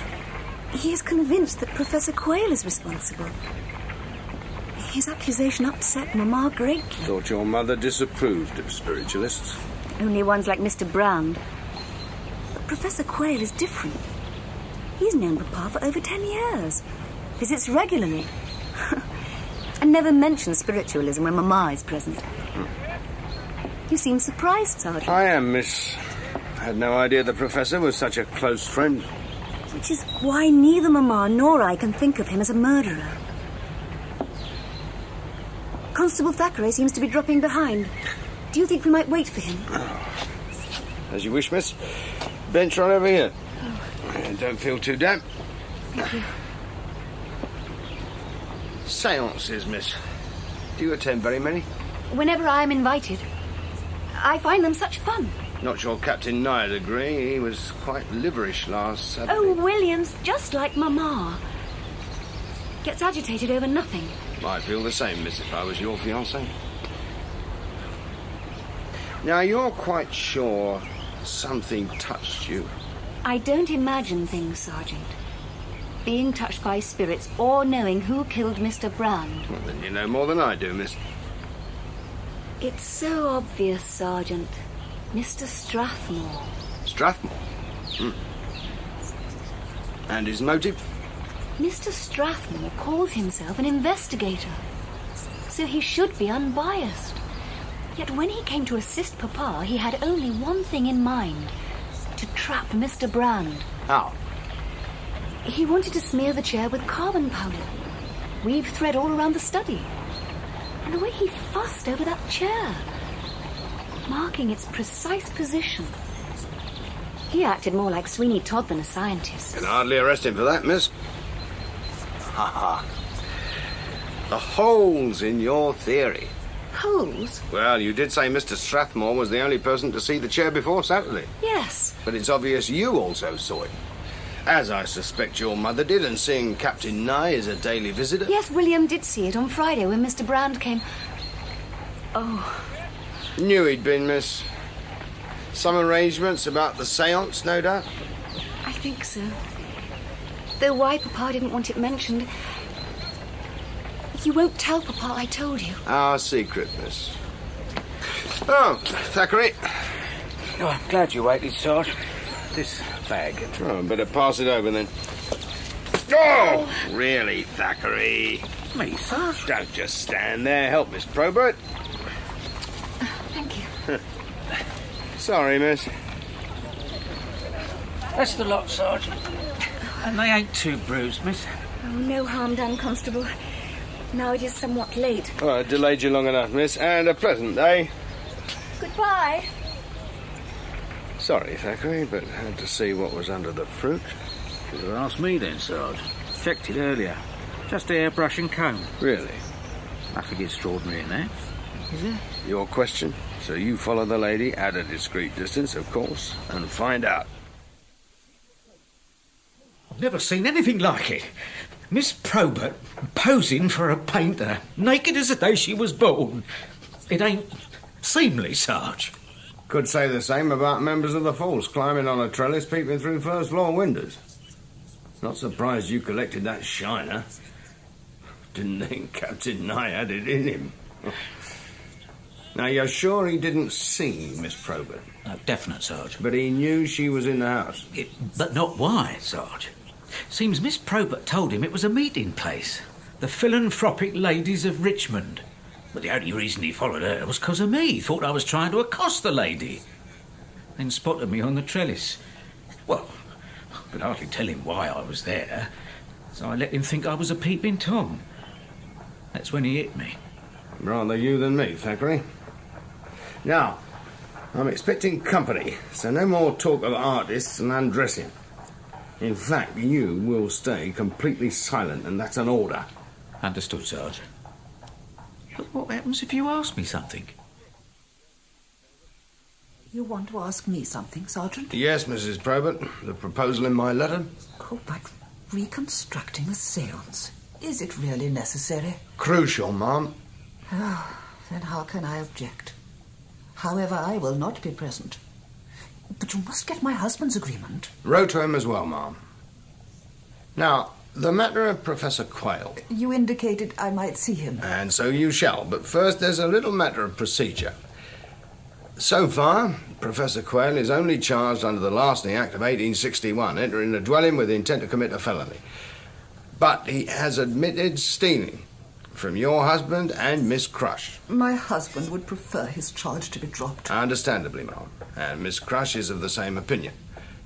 He is convinced that Professor Quayle is responsible. His accusation upset Mamma greatly. Thought your mother disapproved of spiritualists. Only ones like Mr. Brand. But Professor Quayle is different. He's known Papa for over 10 years. Visits regularly. And never mentions spiritualism when Mamma is present. You seem surprised, Sergeant. I am, miss. I had no idea the Professor was such a close friend. Which is why neither Mamma nor I can think of him as a murderer. Constable Thackeray seems to be dropping behind. Do you think we might wait for him? As you wish, miss. Bench right over here. Don't feel too damp. Thank you. Seances, miss. Do you attend very many? Whenever I am invited. I find them such fun. Not sure Captain Nya'd agree. He was quite liverish last Saturday. Oh, William's just like Mamma. Gets agitated over nothing. I'd feel the same, miss, if I was your fiancé. Now, you're quite sure something touched you? I don't imagine things, Sergeant. Being touched by spirits or knowing who killed Mr. Brand. Well, then you know more than I do, miss. It's so obvious, Sergeant. Mr. Strathmore. Strathmore? And his motive? Mr. Strathmore calls himself an investigator, so he should be unbiased. Yet when he came to assist Papa, he had only one thing in mind: to trap Mr. Brand. How? He wanted to smear the chair with carbon powder, weave thread all around the study. And the way he fussed over that chair, marking its precise position. He acted more like Sweeney Todd than a scientist. Can hardly arrest him for that, miss. Ha ha. The holes in your theory. Holes? Well, you did say Mr. Strathmore was the only person to see the chair before Saturday. Yes. But it's obvious you also saw it. As I suspect your mother did, and seeing Captain Nye as a daily visitor. Yes, William did see it on Friday when Mr. Brand came. Oh. Knew he'd been, miss. Some arrangements about the séance, no doubt? I think so. Though why Papa didn't want it mentioned... You won't tell Papa I told you. Our secret, miss. Oh, Thackeray. Oh, I'm glad you waited, Sarge. This bag. Oh, better pass it over then. Oh! Really, Thackeray? Me, Sarge? Don't just stand there. Help Miss Probert. Thank you. Sorry, miss. That's the lot, Sergeant. And they ain't too bruised, miss. Oh, no harm done, Constable. Now it is somewhat late. Oh, I delayed you long enough, miss, and a pleasant day. Goodbye. Sorry, Thackeray, but had to see what was under the fruit. Should have asked me then, Sarge. Checked it earlier. Just a hairbrush and comb. Really? Nothing extraordinary in that, is there? Your question. So you follow the lady at a discreet distance, of course, and find out. I've never seen anything like it. Miss Probert posing for a painter, naked as the day she was born. It ain't seemly, Sarge. Could say the same about members of the force climbing on a trellis, peeping through first-floor windows. Not surprised you collected that shiner. Didn't think Captain Nye had it in him. Now, you're sure he didn't see Miss Probert? No, definite, Sarge. But he knew she was in the house? But not why, Sarge. Seems Miss Probert told him it was a meeting place. The Philanthropic Ladies of Richmond. But the only reason he followed her was because of me. He thought I was trying to accost the lady. Then spotted me on the trellis. Well, I could hardly tell him why I was there, so I let him think I was a peeping Tom. That's when he hit me. Rather you than me, Thackeray. Now, I'm expecting company, so no more talk of artists and undressing. In fact, you will stay completely silent, and that's an order. Understood, Sarge. But what happens if you ask me something? You want to ask me something, Sergeant? Yes, Mrs. Probert. The proposal in my letter. Oh, but reconstructing a séance. Is it really necessary? Crucial, ma'am. Oh, then how can I object? However, I will not be present. But you must get my husband's agreement. Wrote to him as well, ma'am. Now, the matter of Professor Quayle. You indicated I might see him. And so you shall, but first there's a little matter of procedure. So far, Professor Quayle is only charged under the Larceny Act of 1861, entering a dwelling with intent to commit a felony. But he has admitted stealing from your husband and Miss Crush. My husband would prefer his charge to be dropped. Understandably, ma'am. And Miss Crush is of the same opinion.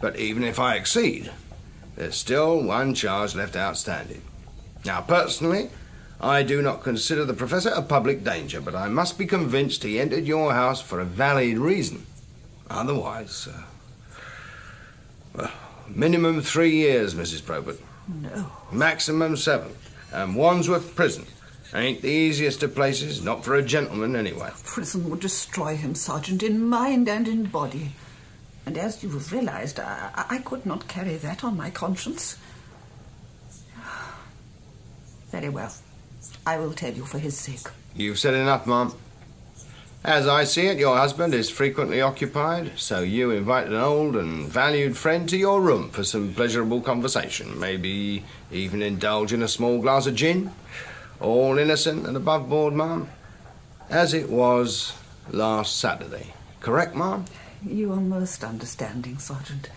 But even if I accede, there's still one charge left outstanding. Now, personally, I do not consider the Professor a public danger, but I must be convinced he entered your house for a valid reason. Otherwise, well, minimum 3 years, Mrs. Probert. No. Maximum 7. And Wandsworth Prison. Ain't the easiest of places, not for a gentleman anyway. Prison would destroy him, Sergeant, in mind and in body. And as you have realized, I could not carry that on my conscience. Very well. I will tell you for his sake. You've said enough, ma'am. As I see it, your husband is frequently occupied, so you invite an old and valued friend to your room for some pleasurable conversation. Maybe even indulge in a small glass of gin. All innocent and above board, ma'am. As it was last Saturday. Correct, ma'am? You are most understanding, Sergeant.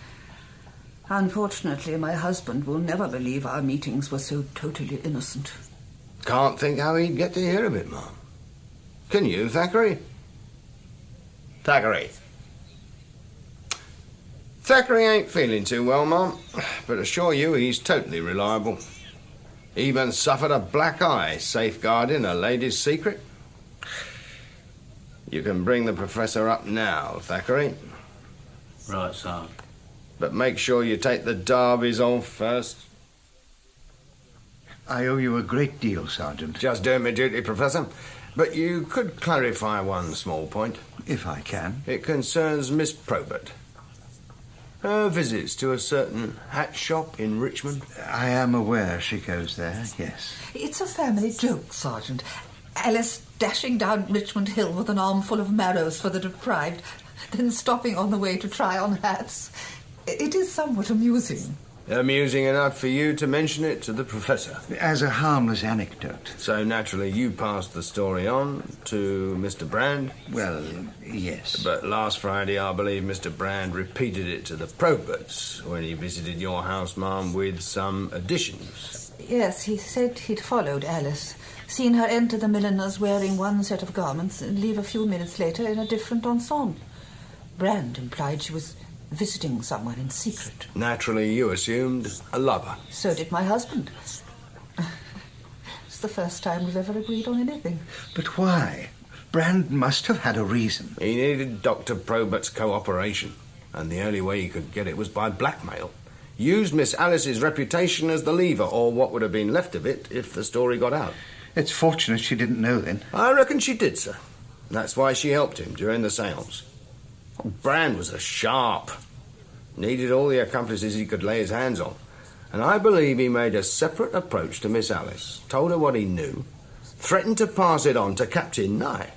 Unfortunately, my husband will never believe our meetings were so totally innocent. Can't think how he'd get to hear of it, ma'am. Can you, Thackeray? Thackeray. Thackeray ain't feeling too well, ma'am, but assure you he's totally reliable. Even suffered a black eye safeguarding a lady's secret. You can bring the Professor up now, Thackeray. Right, sir. But make sure you take the derbies off first. I owe you a great deal, Sergeant. Just doing my duty, Professor. But you could clarify one small point. If I can. It concerns Miss Probert. Her visits to a certain hat shop in Richmond. I am aware she goes there, yes. It's a family joke, Sergeant. Alice dashing down Richmond Hill with an armful of marrows for the deprived, then stopping on the way to try on hats. It is somewhat amusing. Amusing enough for you to mention it to the Professor. As a harmless anecdote. So naturally you passed the story on to Mr. Brand? Well, yes. But last Friday I believe Mr. Brand repeated it to the Proberts when he visited your house, ma'am, with some additions. Yes, he said he'd followed Alice, seen her enter the milliner's wearing one set of garments and leave a few minutes later in a different ensemble. Brand implied she was visiting someone in secret. Naturally, you assumed a lover. So did my husband. It's the first time we've ever agreed on anything. But why? Brand must have had a reason. He needed Dr. Probert's cooperation, and the only way he could get it was by blackmail. Used Miss Alice's reputation as the lever, or what would have been left of it if the story got out. It's fortunate she didn't know then. I reckon she did, sir. That's why she helped him during the séance. Brand was a sharp. Needed all the accomplices he could lay his hands on. And I believe he made a separate approach to Miss Alice, told her what he knew, threatened to pass it on to Captain Nye.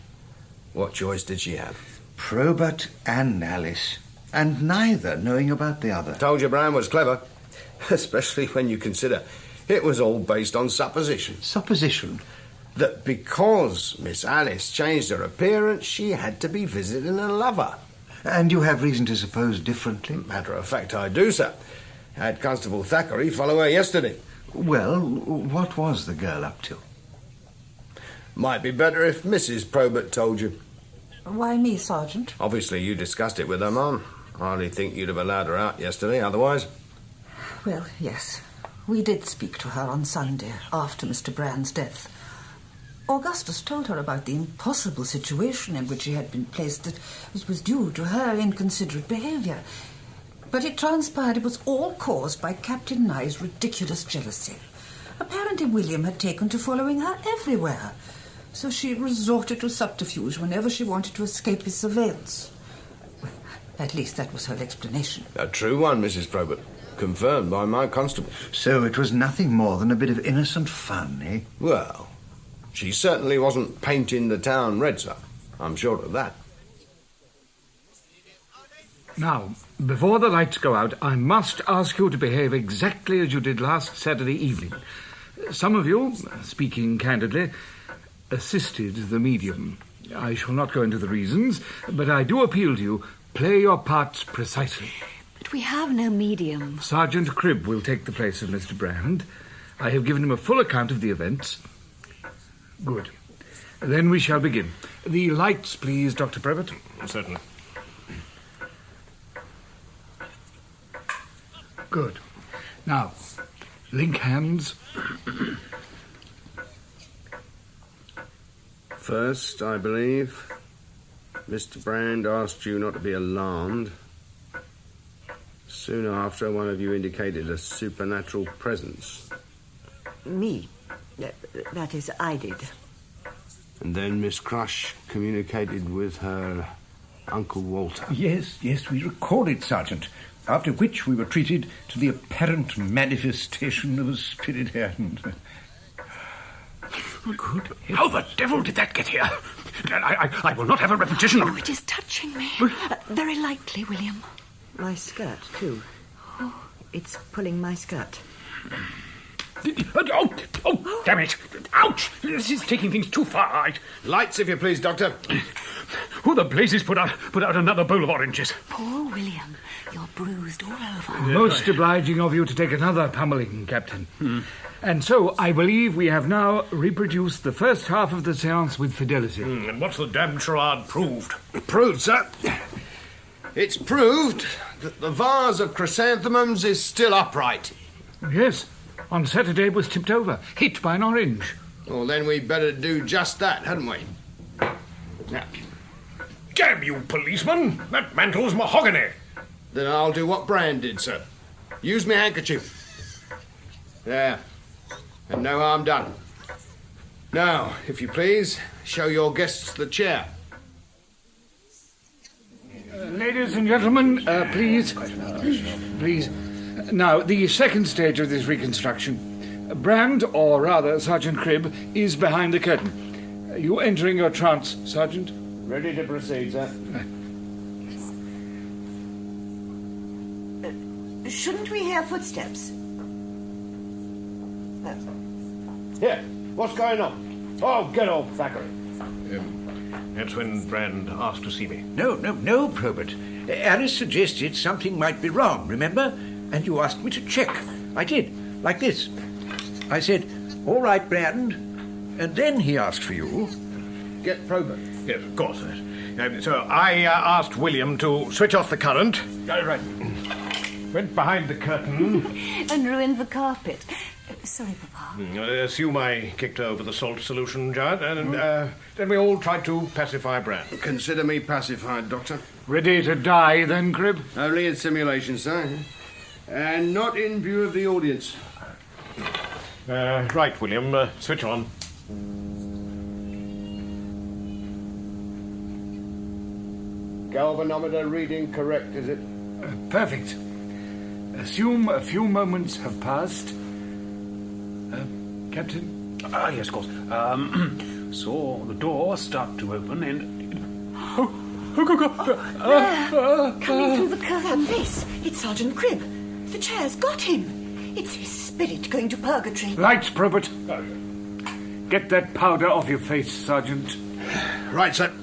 What choice did she have? Probert and Alice, and neither knowing about the other. Told you Brand was clever, especially when you consider it was all based on supposition. Supposition? That because Miss Alice changed her appearance, she had to be visiting a lover. And you have reason to suppose differently? Matter of fact, I do, sir. Had Constable Thackeray follow her yesterday. Well, what was the girl up to? Might be better if Mrs. Probert told you. Why me, Sergeant? Obviously, you discussed it with her, Mum. Hardly think you'd have allowed her out yesterday, otherwise. Well, yes. We did speak to her on Sunday, after Mr. Brand's death. Augustus told her about the impossible situation in which she had been placed, that it was due to her inconsiderate behaviour. But it transpired it was all caused by Captain Nye's ridiculous jealousy. Apparently William had taken to following her everywhere, so she resorted to subterfuge whenever she wanted to escape his surveillance. Well, at least that was her explanation. A true one, Mrs. Probert. Confirmed by my constable. So it was nothing more than a bit of innocent fun, eh? Well, she certainly wasn't painting the town red, sir. I'm sure of that. Now, before the lights go out, I must ask you to behave exactly as you did last Saturday evening. Some of you, speaking candidly, assisted the medium. I shall not go into the reasons, but I do appeal to you, play your parts precisely. But we have no medium. Sergeant Cribb will take the place of Mr. Brand. I have given him a full account of the events. Good. Then we shall begin. The lights, please, Dr. Probert. Certainly. Good. Now, link hands. First, I believe, Mr. Brand asked you not to be alarmed. Soon after, one of you indicated a supernatural presence. Me? That is, I did. And then Miss Crush communicated with her Uncle Walter. Yes, we recall it, Sergeant. After which we were treated to the apparent manifestation of a spirit hand. Good. How the devil did that get here? I will not have a repetition of... Oh, it is touching me. Very lightly, William. My skirt, too. It's pulling my skirt. Oh, damn it. Ouch! This is taking things too far. Lights, if you please, Doctor. Who the blazes put out another bowl of oranges? Poor William. You're bruised all over. Most obliging of you to take another pummeling, Captain. And so, I believe we have now reproduced the first half of the séance with fidelity. And what's the damned charade proved? Proved, sir? It's proved that the vase of chrysanthemums is still upright. Yes. On Saturday it was tipped over, hit by an orange. Well, then we'd better do just that, hadn't we? Now, damn you, policeman! That mantle's mahogany. Then I'll do what Brand did, sir. Use my handkerchief. There. And no harm done. Now, if you please, show your guests the chair. Ladies and gentlemen, please. Please. Now, the second stage of this reconstruction. Brand, or rather Sergeant Cribb, is behind the curtain. You entering your trance, Sergeant? Ready to proceed, sir. Shouldn't we hear footsteps? Here, what's going on? Oh, get off, Thackeray. That's when Brand asked to see me. No, Probert. Alice suggested something might be wrong, remember? And you asked me to check. I did, like this. I said, all right, Brand. And then he asked for you. Get Probert. Yes, of course. So I asked William to switch off the current. Right. Went behind the curtain. And ruined the carpet. Sorry, Papa. Assume I kicked over the salt solution, Judd, and then we all tried to pacify Brand. Consider me pacified, Doctor. Ready to die, then, Cribb? Only in simulation, sir. And not in view of the audience. Right, William, switch on. Galvanometer reading correct, is it? Perfect. Assume a few moments have passed. Captain? Yes, of course. Saw the door start to open and... Coming through the curtain. This, it's Sergeant Cribb. The chair's got him. It's his spirit going to purgatory. Lights, Probert. Get that powder off your face, Sergeant. Right, sir.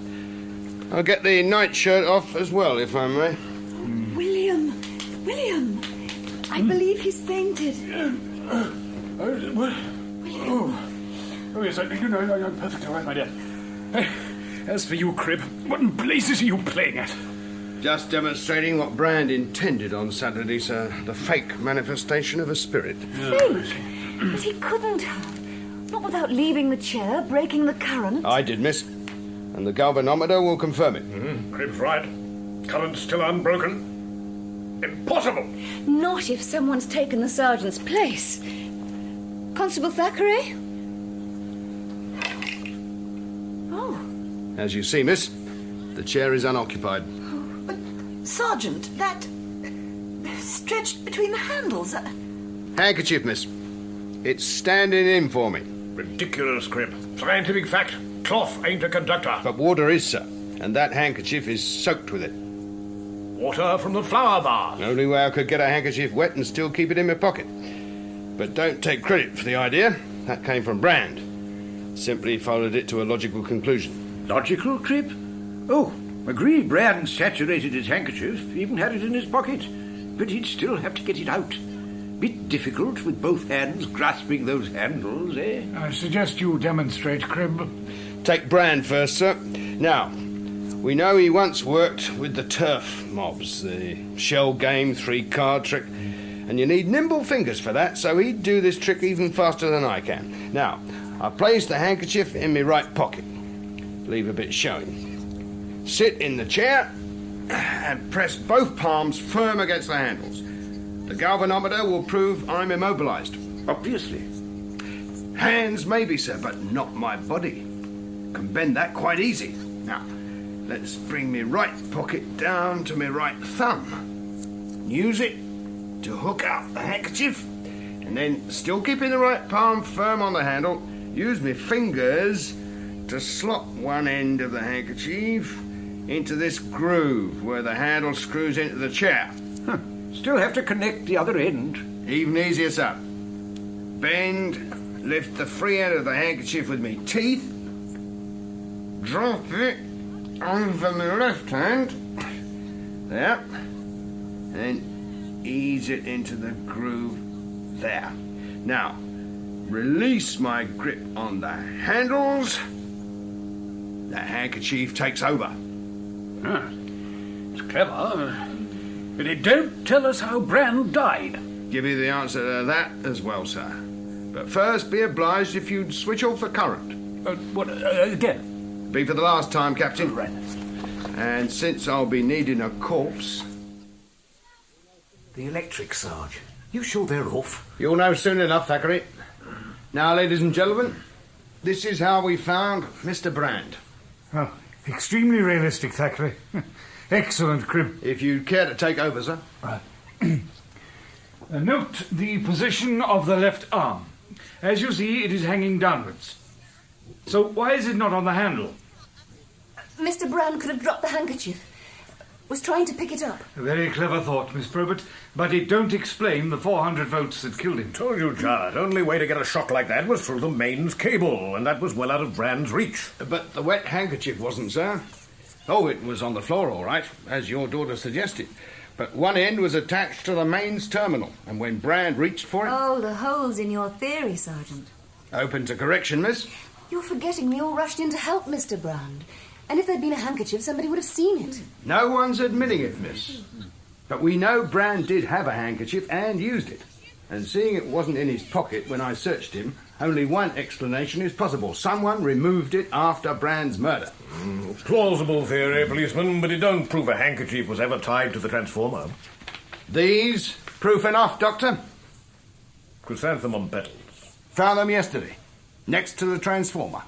I'll get the nightshirt off as well, if I may. William! I believe he's fainted. Oh, yes, I'm perfectly all right, my dear. As for you, Cribb, what in blazes are you playing at? Just demonstrating what Brand intended on Saturday, sir. The fake manifestation of a spirit. Fake? But he couldn't have. Not without leaving the chair, breaking the current. I did, miss. And the galvanometer will confirm it. Cribb's right. Current's still unbroken. Impossible! Not if someone's taken the sergeant's place. Constable Thackeray? Oh. As you see, miss, the chair is unoccupied. But, Sergeant, that... stretched between the handles... Handkerchief, miss. It's standing in for me. Ridiculous, Cribb. Scientific fact. Cloth ain't a conductor. But water is, sir. And that handkerchief is soaked with it. Water from the flower vase. Only way I could get a handkerchief wet and still keep it in my pocket. But don't take credit for the idea. That came from Brand. Simply followed it to a logical conclusion. Logical, Cribb? Oh, agree Brand saturated his handkerchief, even had it in his pocket. But he'd still have to get it out. Bit difficult with both hands grasping those handles, eh? I suggest you demonstrate, Cribb. Take Brand first, sir. Now, we know he once worked with the turf mobs, the shell game 3-card trick, and you need nimble fingers for that, so he'd do this trick even faster than I can. Now, I place the handkerchief in my right pocket. Leave a bit showing. Sit in the chair and press both palms firm against the handles. The galvanometer will prove I'm immobilized. Obviously. Hands maybe, sir, but not my body. Can bend that quite easy. Now, let's bring me right pocket down to my right thumb. Use it to hook out the handkerchief, and then, still keeping the right palm firm on the handle, use my fingers to slot one end of the handkerchief into this groove where the handle screws into the chair. Still have to connect the other end. Even easier, sir. Bend, lift the free end of the handkerchief with me teeth, drop it over my left hand, there, and then ease it into the groove there. Now, release my grip on the handles. The handkerchief takes over. It's clever, but it don't tell us how Brand died. Give you the answer to that as well, sir. But first, be obliged if you'd switch off the current. Again? Be for the last time, Captain. Right. And since I'll be needing a corpse... The electric, Sarge. You sure they're off? You'll know soon enough, Thackeray. Now, ladies and gentlemen, this is how we found Mr. Brand. Oh, extremely realistic, Thackeray. Excellent, Cribb. If you'd care to take over, sir. Right. Note the position of the left arm. As you see, it is hanging downwards. So why is it not on the handle? Mr. Brand could have dropped the handkerchief. Was trying to pick it up. A very clever thought, Miss Probert, but it don't explain the 400 volts that killed him. Told you, Judd. Only way to get a shock like that was through the mains cable, and that was well out of Brand's reach. But the wet handkerchief wasn't, sir. Oh, it was on the floor, all right, as your daughter suggested. But one end was attached to the mains terminal, and when Brand reached for it... Oh, the holes in your theory, Sergeant. Open to correction, miss. You're forgetting we all rushed in to help Mr. Brand. And if there'd been a handkerchief, somebody would have seen it. No one's admitting it, miss. But we know Brand did have a handkerchief and used it. And seeing it wasn't in his pocket when I searched him, only one explanation is possible. Someone removed it after Brand's murder. Plausible theory, policeman, but it don't prove a handkerchief was ever tied to the transformer. These? Proof enough, Doctor. Chrysanthemum petals. Found them yesterday, next to the transformer.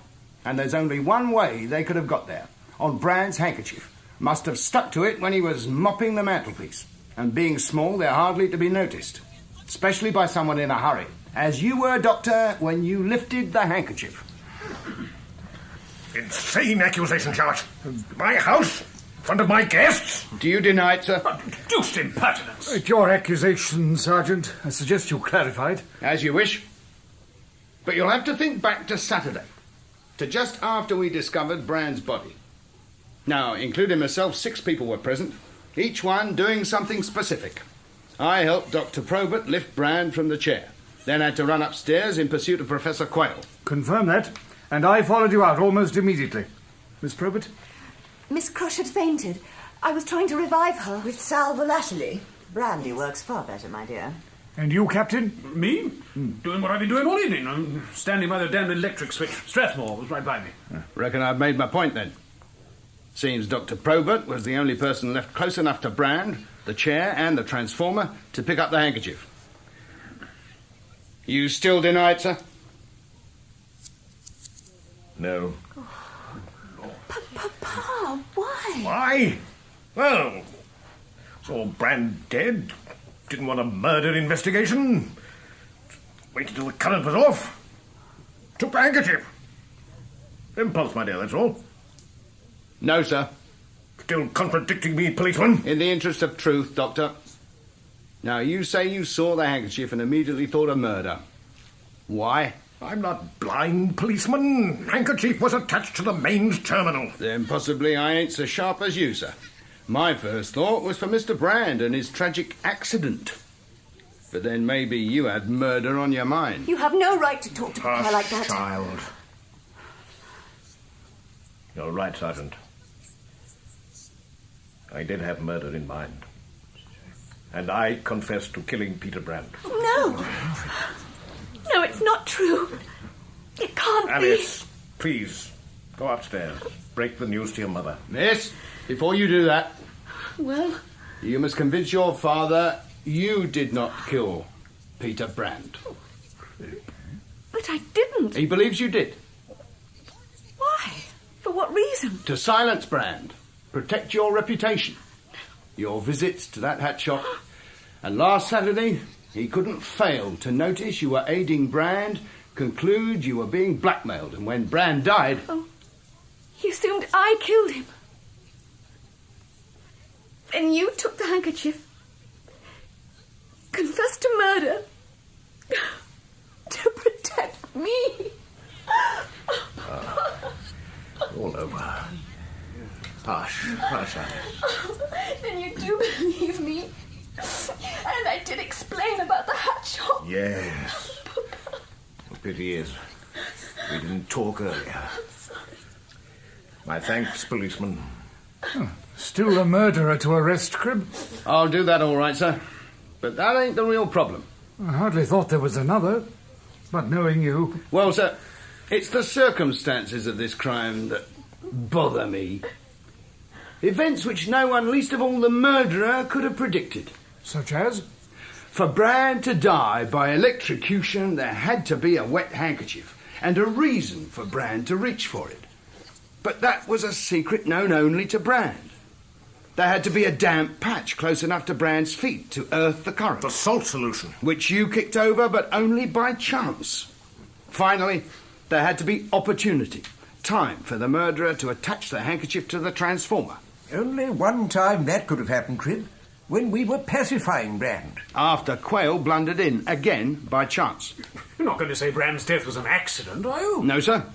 And there's only one way they could have got there. On Brand's handkerchief. Must have stuck to it when he was mopping the mantelpiece. And being small, they're hardly to be noticed. Especially by someone in a hurry. As you were, Doctor, when you lifted the handkerchief. Insane accusation charge. My house? In front of my guests? Do you deny it, sir? Deuced impertinence. It's your accusation, Sergeant. I suggest you clarify it. As you wish. But you'll have to think back to Saturday. To just after we discovered Brand's body. Now, including myself, 6 people were present. Each one doing something specific. I helped Dr. Probert lift Brand from the chair. Then had to run upstairs in pursuit of Professor Quayle. Confirm that. And I followed you out almost immediately. Miss Probert? Miss Crush had fainted. I was trying to revive her. With sal volatile. Brandy works far better, my dear. And you, Captain? Me? Doing what I've been doing all evening. I'm standing by the damned electric switch. Strathmore was right by me. Reckon I've made my point, then. Seems Dr. Probert was the only person left close enough to Brand, the chair and the transformer, to pick up the handkerchief. You still deny it, sir? No. Papa, why? Why? Well, saw Brand dead. Didn't want a murder investigation. Waited till the current was off. Took the handkerchief. Impulse, my dear, that's all. No, sir. Still contradicting me, policeman? In the interest of truth, Doctor. Now, you say you saw the handkerchief and immediately thought of murder. Why? I'm not blind, policeman. Handkerchief was attached to the mains terminal. Then possibly I ain't so sharp as you, sir. My first thought was for Mr. Brand and his tragic accident. But then maybe you had murder on your mind. You have no right to talk to Papa like that. Child. You're right, Sergeant. I did have murder in mind. And I confess to killing Peter Brand. No! No, it's not true. It can't be. Alice, please, go upstairs. Break the news to your mother. Miss, before you do that, Well, you must convince your father you did not kill Peter Brand. but I didn't. He believes you did. Why? For what reason? To silence Brand. Protect your reputation. Your visits to that hat shop. And last Saturday, he couldn't fail to notice you were aiding Brand, conclude you were being blackmailed, and when Brand died... Oh, you assumed I killed him. Then you took the handkerchief, confessed to murder, to protect me. All over. Hush, hush, Alice. Then you do believe me. And I did explain about the hat shop. Yes. The pity is, we didn't talk earlier. My thanks, policeman. Still a murderer to arrest, Cribb? I'll do that all right, sir. But that ain't the real problem. I hardly thought there was another. But knowing you... Well, sir, it's the circumstances of this crime that bother me. Events which no one, least of all the murderer, could have predicted. Such as? For Brand to die by electrocution, there had to be a wet handkerchief, and a reason for Brand to reach for it. But that was a secret known only to Brand. There had to be a damp patch close enough to Brand's feet to earth the current. The salt solution. Which you kicked over, but only by chance. Finally, there had to be opportunity. Time for the murderer to attach the handkerchief to the transformer. Only one time that could have happened, Cribb. When we were pacifying Brand. After Quayle blundered in, again, by chance. You're not going to say Brand's death was an accident, are you? No, sir.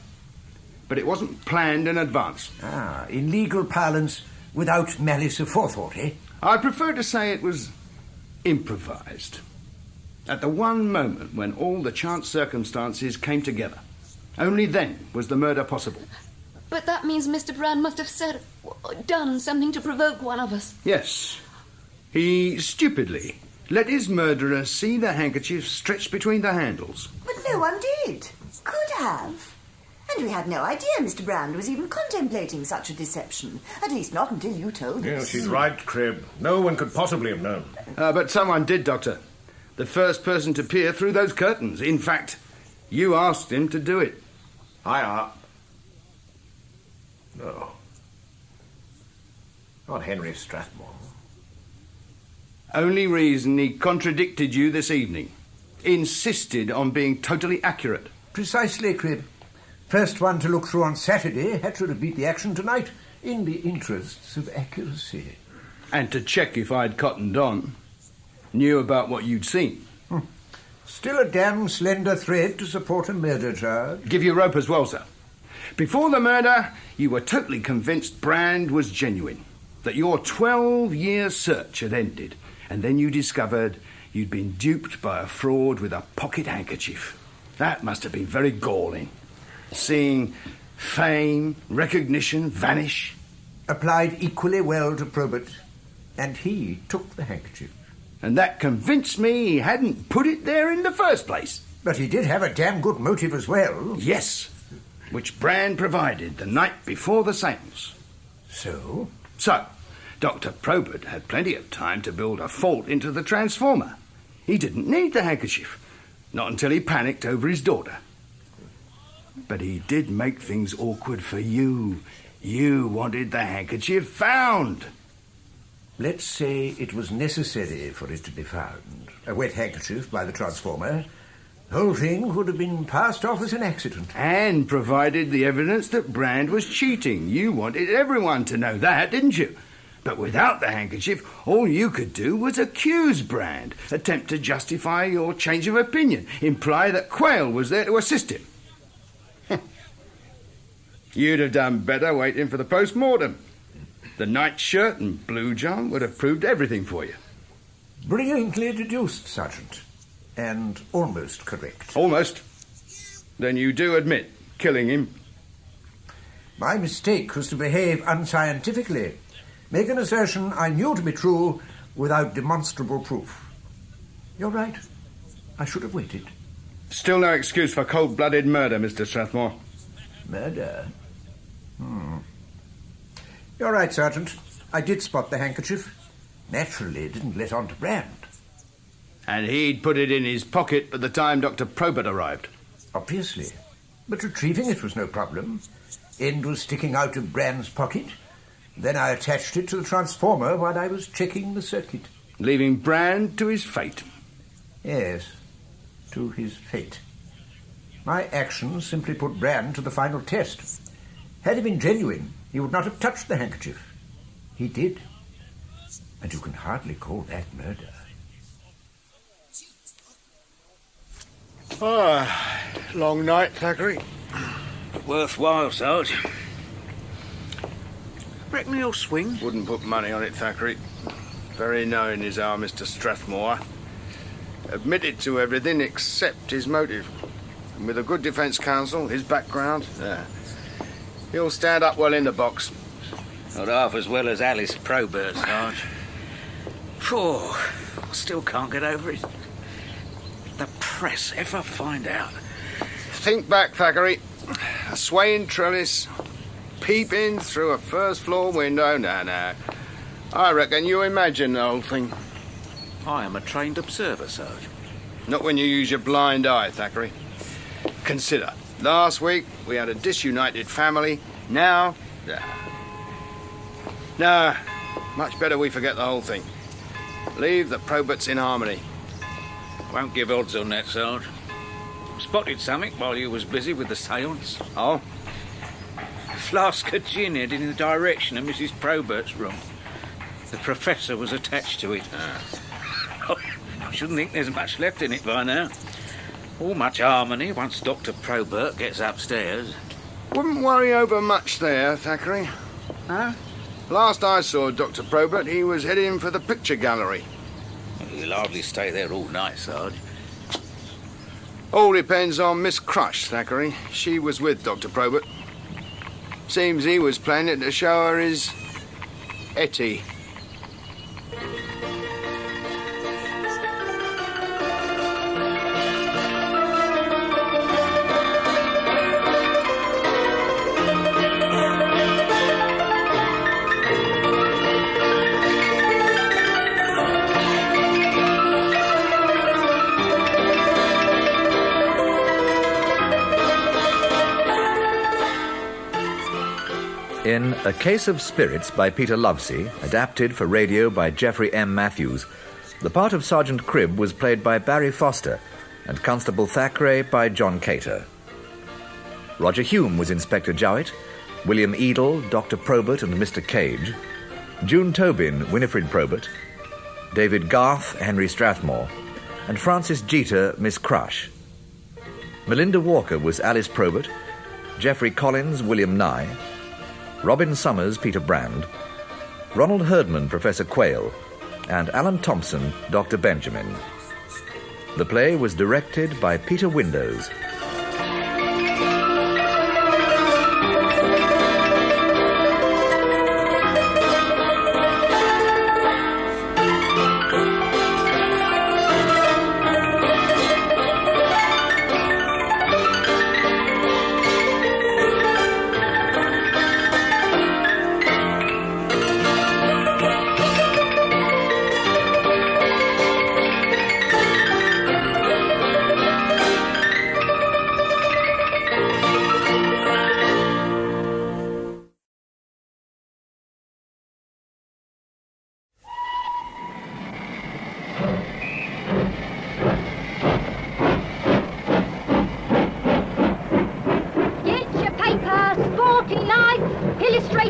But it wasn't planned in advance. Ah, in legal parlance, without malice aforethought, eh? I prefer to say it was improvised. At the one moment when all the chance circumstances came together. Only then was the murder possible. But that means Mr. Brand must have said or done something to provoke one of us. Yes. He stupidly let his murderer see the handkerchief stretched between the handles. But no one did. Could have. And we had no idea Mr. Brand was even contemplating such a deception. At least not until you told us. Yes, she's right, Cribb. No one could possibly have known. But someone did, Doctor. The first person to peer through those curtains. In fact, you asked him to do it. No. Not Henry Strathmore. Only reason he contradicted you this evening. Insisted on being totally accurate. Precisely, Cribb. First one to look through on Saturday had to repeat the action tonight, in the interests of accuracy. And to check if I'd cottoned on. Knew about what you'd seen. Still a damn slender thread to support a murder charge. Give you rope as well, sir. Before the murder, you were totally convinced Brand was genuine. That your 12-year search had ended. And then you discovered you'd been duped by a fraud with a pocket handkerchief. That must have been very galling. Seeing fame, recognition vanish. Applied equally well to Probert, and he took the handkerchief. And that convinced me he hadn't put it there in the first place. But he did have a damn good motive as well. Yes, which Brand provided the night before the seance. So? So, Dr. Probert had plenty of time to build a fault into the transformer. He didn't need the handkerchief, not until he panicked over his daughter. But he did make things awkward for you. You wanted the handkerchief found. Let's say it was necessary for it to be found. A wet handkerchief by the transformer. The whole thing would have been passed off as an accident. And provided the evidence that Brand was cheating. You wanted everyone to know that, didn't you? But without the handkerchief, all you could do was accuse Brand, attempt to justify your change of opinion, imply that Quayle was there to assist him. You'd have done better waiting for the post-mortem. The nightshirt and blue john would have proved everything for you. Brilliantly deduced, Sergeant. And almost correct. Almost? Then you do admit killing him? My mistake was to behave unscientifically. Make an assertion I knew to be true without demonstrable proof. You're right. I should have waited. Still no excuse for cold-blooded murder, Mr. Strathmore. Murder? You're right, Sergeant. I did spot the handkerchief. Naturally, didn't let on to Brand. And he'd put it in his pocket by the time Dr. Probert arrived. Obviously. But retrieving it was no problem. End was sticking out of Brand's pocket. Then I attached it to the transformer while I was checking the circuit. Leaving Brand to his fate. Yes, to his fate. My actions simply put Brand to the final test. Had he been genuine, he would not have touched the handkerchief. He did. And you can hardly call that murder. Long night, Thackeray. Worthwhile, Sarge. Reckon he'll swing? Wouldn't put money on it, Thackeray. Very knowing is our Mr. Strathmore. Admitted to everything except his motive. And with a good defence counsel, his background, he'll stand up well in the box. Not half as well as Alice Probert, Sarge. Phew, I still can't get over it. The press ever find out. Think back, Thackeray. A swaying trellis, peeping through a first-floor window. No. I reckon you imagine the whole thing. I am a trained observer, Sarge. Not when you use your blind eye, Thackeray. Consider, last week we had a disunited family. Now... No, much better we forget the whole thing. Leave the Proberts in harmony. Won't give odds on that, Sarge. Spotted something while you was busy with the seance. Oh? A flask of gin heading in the direction of Mrs. Probert's room. The Professor was attached to it. I shouldn't think there's much left in it by now. All much harmony once Dr. Probert gets upstairs. Wouldn't worry over much there, Thackeray. Huh? Last I saw Dr. Probert, he was heading for the picture gallery. He'll hardly stay there all night, Sarge. All depends on Miss Crush, Thackeray. She was with Dr. Probert. Seems he was planning to show her his Etty. In A Case of Spirits by Peter Lovesey, adapted for radio by Geoffrey M. Matthews, the part of Sergeant Cribb was played by Barry Foster and Constable Thackeray by John Cater. Roger Hume was Inspector Jowett, William Edel, Dr. Probert and Mr. Cage, June Tobin, Winifred Probert, David Garth, Henry Strathmore, and Frances Jeter, Miss Crush. Melinda Walker was Alice Probert, Geoffrey Collins, William Nye, Robin Summers, Peter Brand, Ronald Herdman, Professor Quayle, and Alan Thompson, Dr. Benjamin. The play was directed by Peter Windows.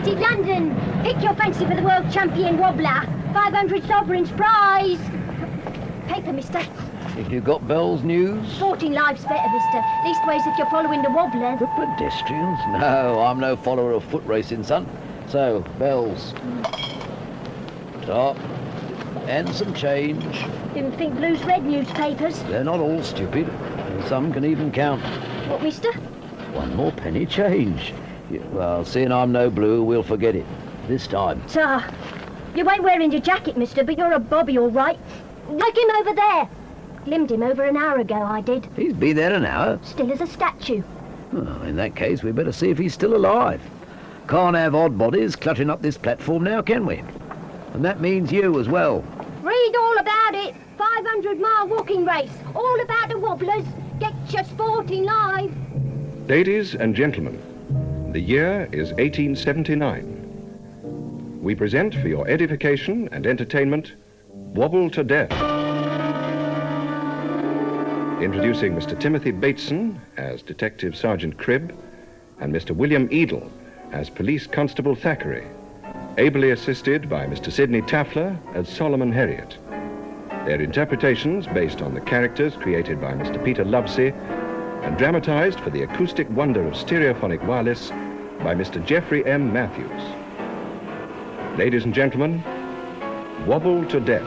London. Pick your fancy for the world champion wobbler. 500 sovereigns prize. Paper, mister. Have you got Bell's news? 14 lives better, mister. Leastways if you're following the wobbler. The pedestrians? No, I'm no follower of foot racing, son. So, Bell's. Top. And some change. Didn't think blue's red newspapers. They're not all stupid. And some can even count. What, mister? One more penny change. Well, seeing I'm no blue, we'll forget it. This time. Sir, you ain't wearing your jacket, mister, but you're a bobby, all right. Like him over there. Limbed him over an hour ago, I did. He's been there an hour. Still as a statue. Well, in that case, we better see if he's still alive. Can't have odd bodies cluttering up this platform now, can we? And that means you as well. Read all about it. 500-mile walking race. All about the wobblers. Get your sporting live. Ladies and gentlemen, the year is 1879. We present for your edification and entertainment, Wobble to Death. Introducing Mr. Timothy Bateson as Detective Sergeant Cribb and Mr. William Edel as Police Constable Thackeray, ably assisted by Mr. Sidney Taffler as Solomon Heriot. Their interpretations based on the characters created by Mr. Peter Lovesey and dramatized for the acoustic wonder of stereophonic wireless by Mr. Geoffrey M. Matthews. Ladies and gentlemen, Wobble to Death.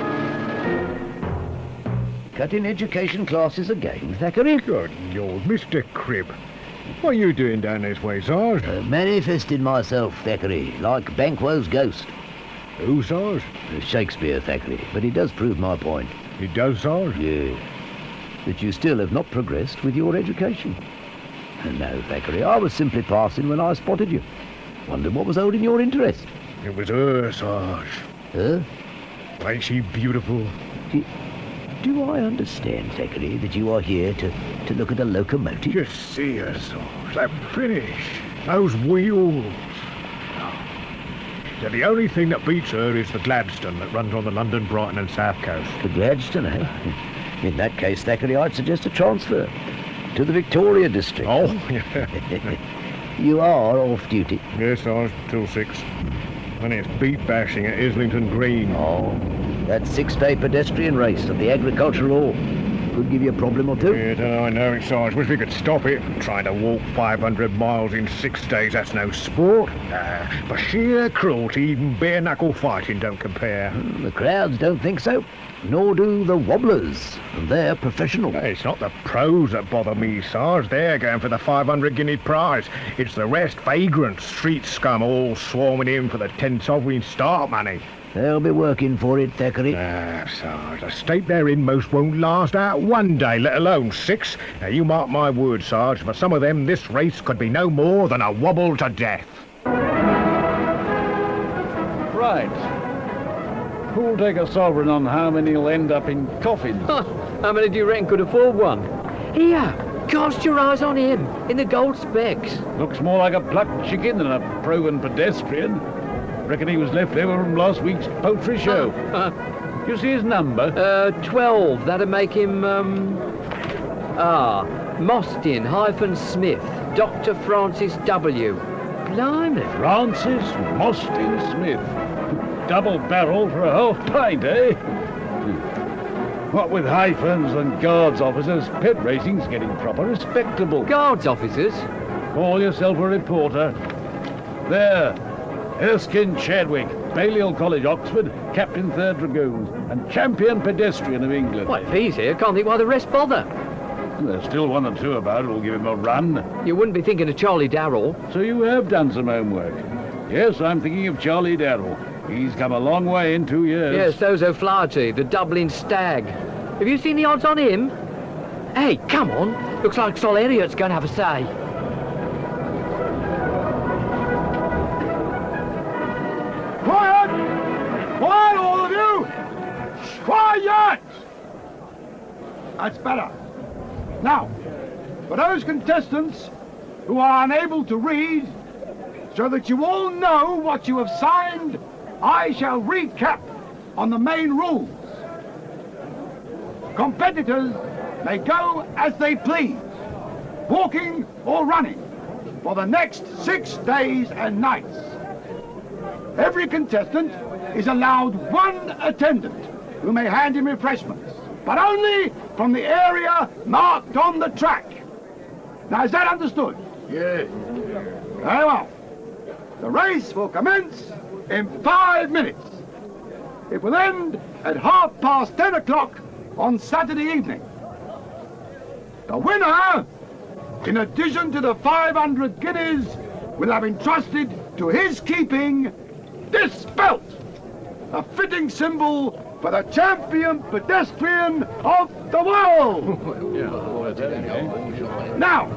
Cutting education classes again, Thackeray? Good Lord, Mr. Cribb. What are you doing down this way, Sarge? Manifesting myself, Thackeray, like Banquo's ghost. Who, Sarge? Shakespeare, Thackeray, but he does prove my point. He does, Sarge? Yeah. That you still have not progressed with your education. And no, Thackeray, I was simply passing when I spotted you. Wondered what was holding your interest. It was her, Sarge. Her? Ain't she beautiful? Do I understand, Thackeray, that you are here to look at a locomotive? Just see her, Sarge. That finish. Those wheels. So the only thing that beats her is the Gladstone that runs on the London, Brighton and South Coast. The Gladstone, eh? In that case, Thackeray, I'd suggest a transfer to the Victoria district. Oh, yeah. You are off duty. Yes, Sarge, till 6. And it's beat bashing at Islington Green. Oh, that 6-day pedestrian race of the agricultural law could give you a problem or two. Yeah, I know it, Sarge. Wish we could stop it. Trying to walk 500 miles in 6 days, that's no sport. For sheer cruelty, even bare-knuckle fighting don't compare. The crowds don't think so, nor do the wobblers. They're professional. It's not the pros that bother me, Sarge. They're going for the 500 guinea prize. It's the rest, vagrants, street scum, all swarming in for the 10 sovereign start money. They'll be working for it, Thackeray. Sarge, the state they're in most won't last out 1 day, let alone 6. Now, you mark my words, Sarge, for some of them, this race could be no more than a wobble to death. Right. Who'll take a sovereign on how many will end up in coffins? How many do you reckon could afford one? Here, Cast your eyes on him, in the gold specs. Looks more like a plucked chicken than a proven pedestrian. Reckon he was left over from last week's poultry show. You see his number? 12. That'd make him, Mostyn-Smith. Dr. Francis W. Blimey. Francis Mostyn Smith. Double barrel for a half pint, eh? What with hyphens and guards officers, pet racing's getting proper respectable. Guards officers? Call yourself a reporter. There, Erskine Chadwick, Balliol College, Oxford, Captain 3rd Dragoons, and champion pedestrian of England. Well, if he's here, can't think why the rest bother. There's still one or two about who'll give him a run. You wouldn't be thinking of Charlie Darrell. So you have done some homework. Yes, I'm thinking of Charlie Darrell. He's come a long way in 2 years. Yes, so's O'Flaherty, the Dublin Stag. Have you seen the odds on him? Hey, come on. Looks like Sol Elliot's going to have a say. Quiet! Quiet, all of you! Quiet! That's better. Now, for those contestants who are unable to read, so that you all know what you have signed, I shall recap on the main rules. Competitors may go as they please, walking or running, for the next 6 days and nights. Every contestant is allowed one attendant who may hand him refreshments, but only from the area marked on the track. Now, is that understood? Yes. Very well. The race will commence in 5 minutes. It will end at 10:30 on Saturday evening. The winner, in addition to the 500 guineas, will have entrusted to his keeping this belt, a fitting symbol for the champion pedestrian of the world. Now,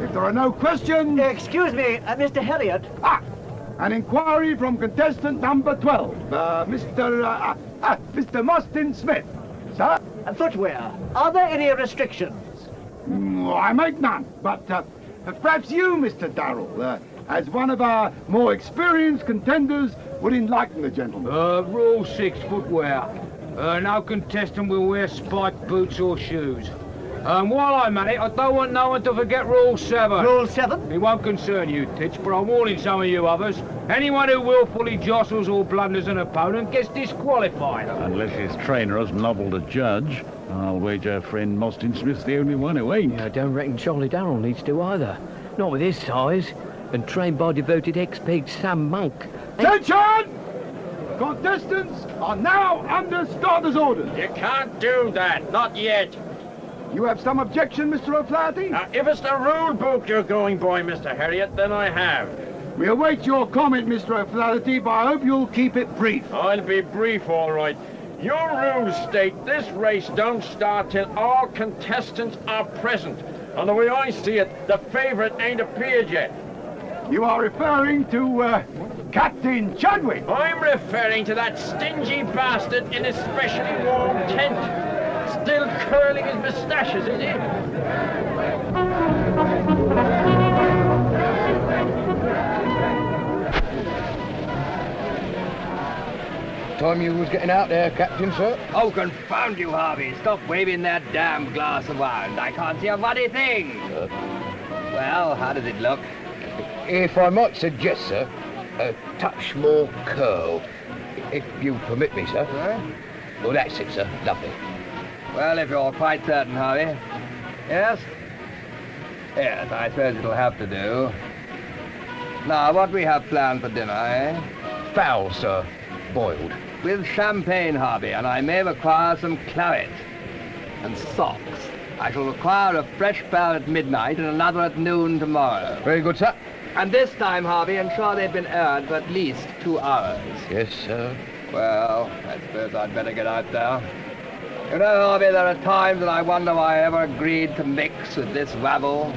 if there are no questions... Excuse me, Mr. Harriot. An inquiry from contestant number 12, Mr. Mostyn Smith. Sir? Footwear. Are there any restrictions? I make none, but perhaps you, Mr. Darrell, as one of our more experienced contenders, would enlighten the gentleman. Rule 6 footwear. No contestant will wear spiked boots or shoes. While I'm at it, I don't want no one to forget Rule 7. Rule 7? It won't concern you, Titch, but I'm warning some of you others. Anyone who willfully jostles or blunders an opponent gets disqualified. Unless his trainer has nobbled a judge. I'll wager our friend Mostyn Smith's the only one who ain't. I don't reckon Charlie Darrell needs to either. Not with his size. And trained by devoted ex-pig Sam Monk. Attention! Contestants are now under starter's orders. You can't do that, not yet. You have some objection, Mr. O'Flaherty? If it's the rule book you're going by, Mr. Harriot, then I have. We await your comment, Mr. O'Flaherty, but I hope you'll keep it brief. I'll be brief, all right. Your rules state this race don't start till all contestants are present. And the way I see it, the favourite ain't appeared yet. You are referring to, Captain Chadwick? I'm referring to that stingy bastard in his specially warm tent. Still curling his moustaches, is he? Time you was getting out there, Captain, sir? Oh, confound you, Harvey. Stop waving that damn glass around. I can't see a bloody thing. Well, how does it look? If I might suggest, sir, a touch more curl, if you permit me, sir. Well, that's it, sir. Lovely. Well, if you're quite certain, Harvey. Yes? Yes, I suppose it'll have to do. Now, what we have planned for dinner, eh? Fowl, sir. Boiled. With champagne, Harvey, and I may require some claret. And socks. I shall require a fresh pair at midnight and another at noon tomorrow. Very good, sir. And this time, Harvey, ensure they've been aired for at least 2 hours. Yes, sir. Well, I suppose I'd better get out there. You know, Harvey, there are times that I wonder why I ever agreed to mix with this rabble.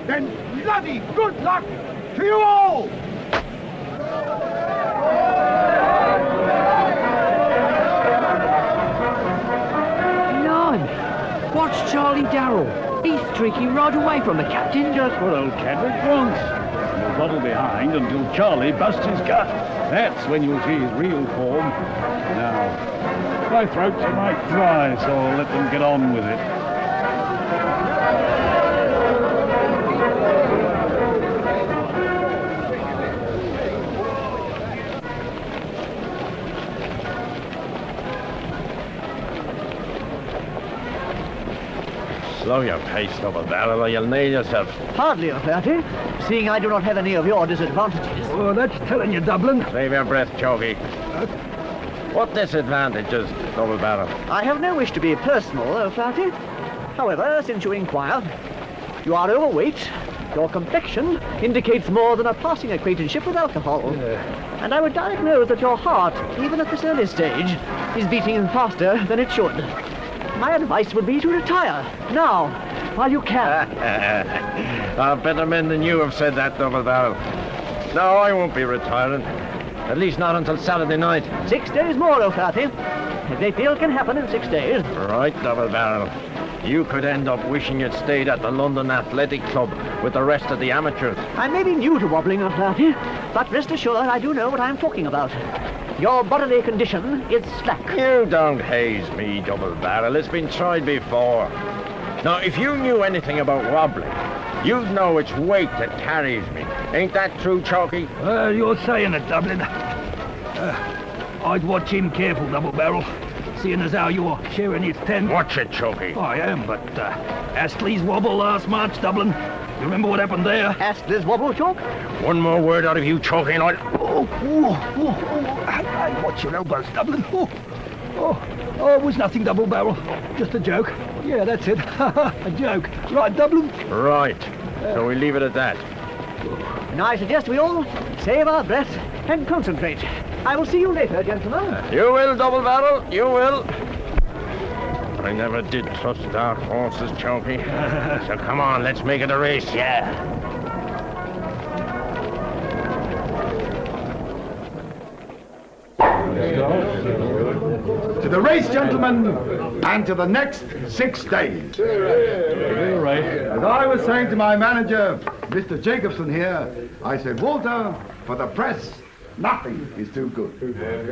Then bloody good luck to you all! Blimey, watch Charlie Darrell. He's streaking right away from the captain. Just what old Chadwick wants. We'll bottle behind until Charlie busts his gut. That's when you'll see his real form. Now, my throat's a mite dry, so I'll let them get on with it. Slow your pace, double barrel, or you'll nail yourself. Hardly, O'Flaherty, seeing I do not have any of your disadvantages. Oh, that's telling you, Dublin. Save your breath, Choky. What disadvantages, double barrel? I have no wish to be personal, O'Flaherty. However, since you inquire, you are overweight, your complexion indicates more than a passing acquaintanceship with alcohol. And I would diagnose that your heart, even at this early stage, is beating faster than it should. My advice would be to retire, now, while you can. Better men than you have said that, double barrel. No, I won't be retiring. At least not until Saturday night. 6 days more, O'Flaherty. A great deal can happen in 6 days. Right, double barrel. You could end up wishing you'd stayed at the London Athletic Club with the rest of the amateurs. I may be new to wobbling, O'Flaherty, but rest assured I do know what I'm talking about. Your bodily condition is slack. You don't haze me, double barrel. It's been tried before. Now, if you knew anything about wobbling, you'd know it's weight that carries me. Ain't that true, Chalky? You're saying it, Dublin. I'd watch him careful, double barrel, seeing as how you're sharing his tent. Watch it, Chalky. I am, but Astley's wobble last March, Dublin. You remember what happened there? Astley's wobble, Chalk? One more word out of you, Chalky, and I'll... Hey, watch your elbows, Dublin. It was nothing, double barrel. Just a joke. Yeah, that's it. A joke. Right, Dublin? Right. So we leave it at that. And I suggest we all save our breath and concentrate. I will see you later, gentlemen. You will, double barrel. You will. I never did trust dark horses, Chalky. So come on, let's make it a race. Yeah. To the race, gentlemen, and to the next 6 days. As I was saying to my manager, Mr. Jacobson here, I said, Walter, for the press, nothing is too good.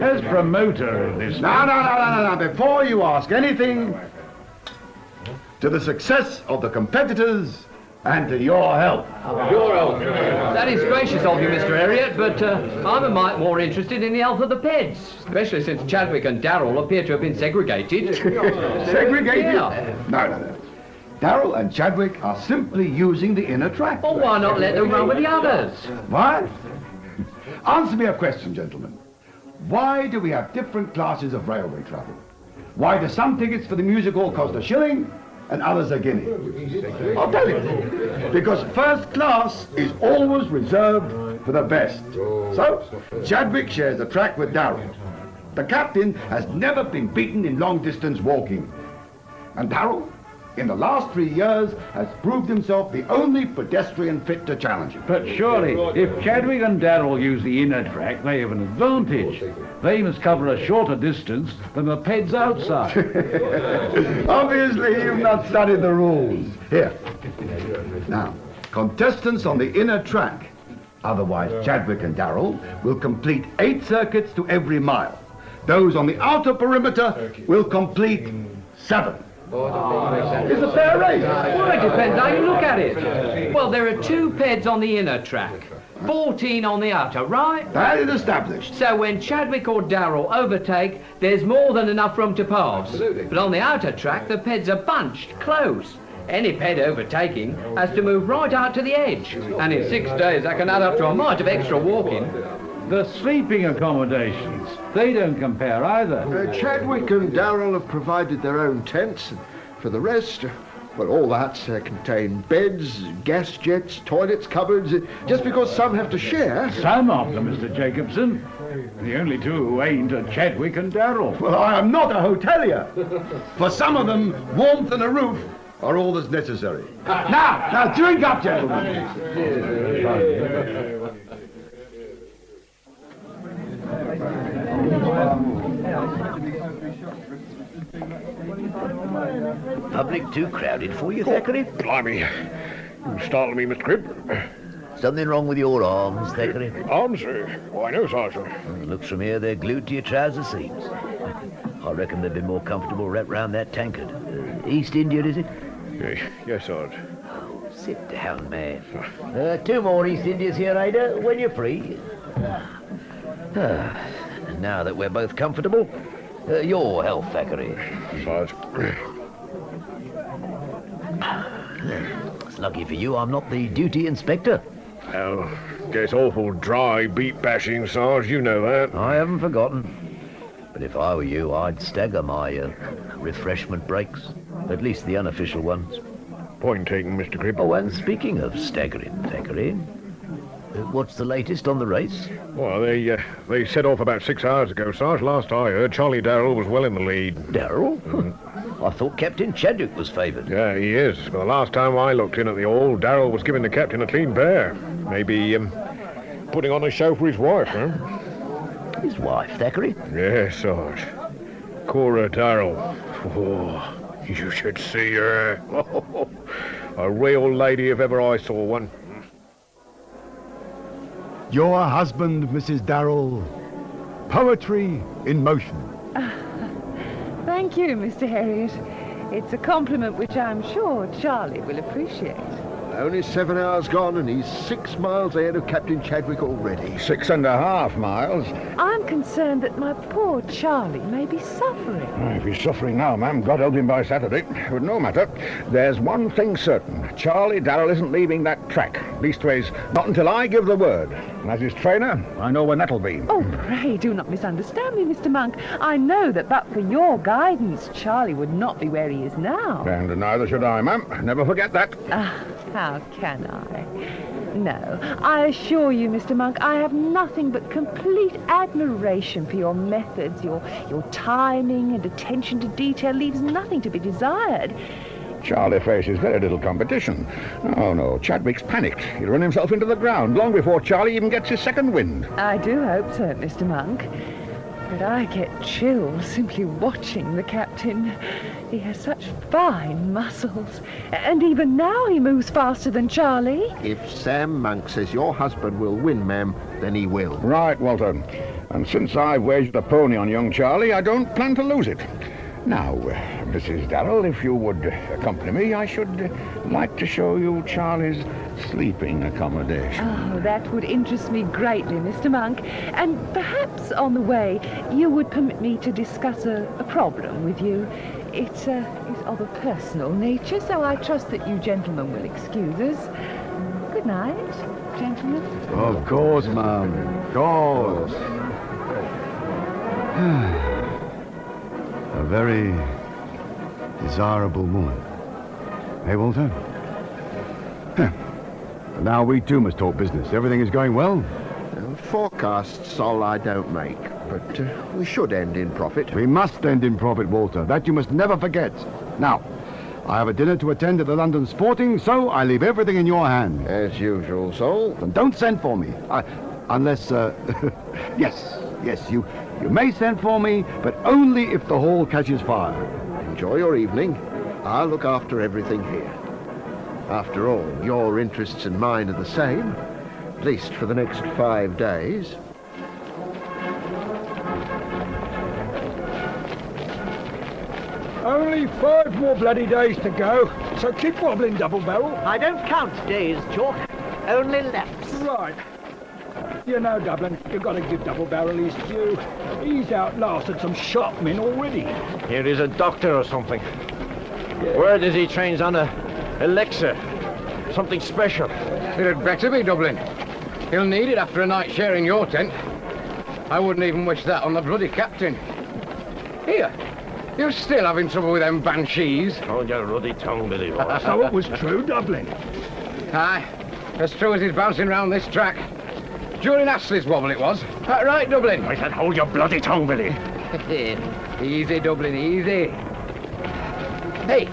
As promoter of this... No. Before you ask anything, to the success of the competitors and to your health. Your health. That is gracious of you, Mr. Herriot, but I'm a mite more interested in the health of the Peds, especially since Chadwick and Darrell appear to have been segregated. Segregated? Yeah. No. Darrell and Chadwick are simply using the inner track. Well, why not let them run with the others? What? Answer me a question, gentlemen. Why do we have different classes of railway travel? Why do some tickets for the music hall cost a shilling and others a guinea? I'll tell you. Because first class is always reserved for the best. So, Chadwick shares the track with Darrell. The captain has never been beaten in long-distance walking. And Darrell, in the last 3 years, has proved himself the only pedestrian fit to challenge him. But surely, if Chadwick and Darrell use the inner track, they have an advantage. They must cover a shorter distance than the Peds outside. Obviously, you've not studied the rules. Here. Now, contestants on the inner track, otherwise Chadwick and Darrell, will complete 8 circuits to every mile. Those on the outer perimeter will complete 7. It's a fair race. Well, it depends how you look at it. Well, there are 2 Peds on the inner track, 14 on the outer, right? That is established. So when Chadwick or Darrell overtake, there's more than enough room to pass. Absolutely. But on the outer track, the Peds are bunched, close. Any Ped overtaking has to move right out to the edge. And in 6 days, that can add up to a mite of extra walking. The sleeping accommodations, they don't compare either. Chadwick and Darrell have provided their own tents, and for the rest, well, all that contain beds, gas jets, toilets, cupboards, just because some have to share. Some of them, Mr. Jacobson. The only 2 who ain't are Chadwick and Darrell. Well, I am not a hotelier. For some of them, warmth and a roof are all that's necessary. Now, drink up, gentlemen. Public too crowded for you, Thackeray? Blimey. You startled me, Mr. Cribb. Something wrong with your arms, Thackeray? Arms? Why, no, Sergeant. Looks from here they're glued to your trouser seams. I reckon they'd be more comfortable wrapped round that tankard. East India, is it? Yes, Sergeant. Sit down, man. 2 more East Indias here, Ada, when you're free. And now that we're both comfortable, your health, Thackeray. Sarge. It's lucky for you I'm not the duty inspector. Well, gets awful dry beat bashing, Sarge, you know that. I haven't forgotten. But if I were you, I'd stagger my refreshment breaks. At least the unofficial ones. Point taken, Mr. Cribb. Oh, and speaking of staggering, Thackeray, what's the latest on the race? Well, they set off about 6 hours ago, Sarge. Last I heard, Charlie Darrell was well in the lead. Darrell? I thought Captain Chadwick was favoured. Yeah, he is. But the last time I looked in at the hall, Darrell was giving the captain a clean bear. Maybe putting on a show for his wife, huh? His wife, Thackeray? Yes, Sarge. Cora Darrell. Oh, you should see her. Oh, a real lady if ever I saw one. Your husband, Mrs. Darrell. Poetry in motion. Thank you, Mr. Herriot. It's a compliment which I'm sure Charlie will appreciate. Only 7 hours gone and he's 6 miles ahead of Captain Chadwick already. 6.5 miles. I'm concerned that my poor Charlie may be suffering. If he's suffering now, ma'am, God help him by Saturday. But no matter. There's one thing certain. Charlie Darrell isn't leaving that track. Leastways, not until I give the word. And as his trainer, I know when that'll be. Oh, pray do not misunderstand me, Mr. Monk. I know that but for your guidance, Charlie would not be where he is now. And neither should I, ma'am. Never forget that. How can I? No, I assure you, Mr. Monk, I have nothing but complete admiration for your methods. Your timing and attention to detail leaves nothing to be desired. Charlie faces very little competition. Oh, no, Chadwick's panicked. He'll run himself into the ground long before Charlie even gets his second wind. I do hope so, Mr. Monk. But I get chills simply watching the captain. He has such fine muscles. And even now he moves faster than Charlie. If Sam Monk says your husband will win, ma'am, then he will. Right, Walter. And since I've waged a pony on young Charlie, I don't plan to lose it. Now, Mrs. Darrell, if you would accompany me, I should like to show you Charlie's sleeping accommodation. Oh, that would interest me greatly, Mr. Monk. And perhaps on the way, you would permit me to discuss a problem with you. It's of a personal nature, so I trust that you gentlemen will excuse us. Good night, gentlemen. Of course, ma'am. Of course. A very desirable woman. Hey, Walter? Now we too must talk business. Everything is going well? Forecasts all I don't make, but we should end in profit. We must end in profit, Walter. That you must never forget. Now, I have a dinner to attend at the London Sporting, so I leave everything in your hand. As usual, Sol. And don't send for me. Unless, yes, you may send for me, but only if the hall catches fire. Enjoy your evening. I'll look after everything here. After all, your interests and mine are the same, at least for the next 5 days. Only 5 more bloody days to go, so keep wobbling, Double Barrel. I don't count days, Chalk. Only laps. Right. You know, Dublin, you've got to give Double Barrel his due. He's outlasted some sharp men already. Here is a doctor or something. Word is he trains on a elixir. Something special. It'd better be, Dublin. He'll need it after a night sharing your tent. I wouldn't even wish that on the bloody captain. Here, you're still having trouble with them banshees. Hold your ruddy tongue, Billy. So it was true, Dublin. Aye, as true as he's bouncing round this track. During Astley's wobble it was. That right, Dublin? I said hold your bloody tongue, Billy. Easy, Dublin, easy. Hey,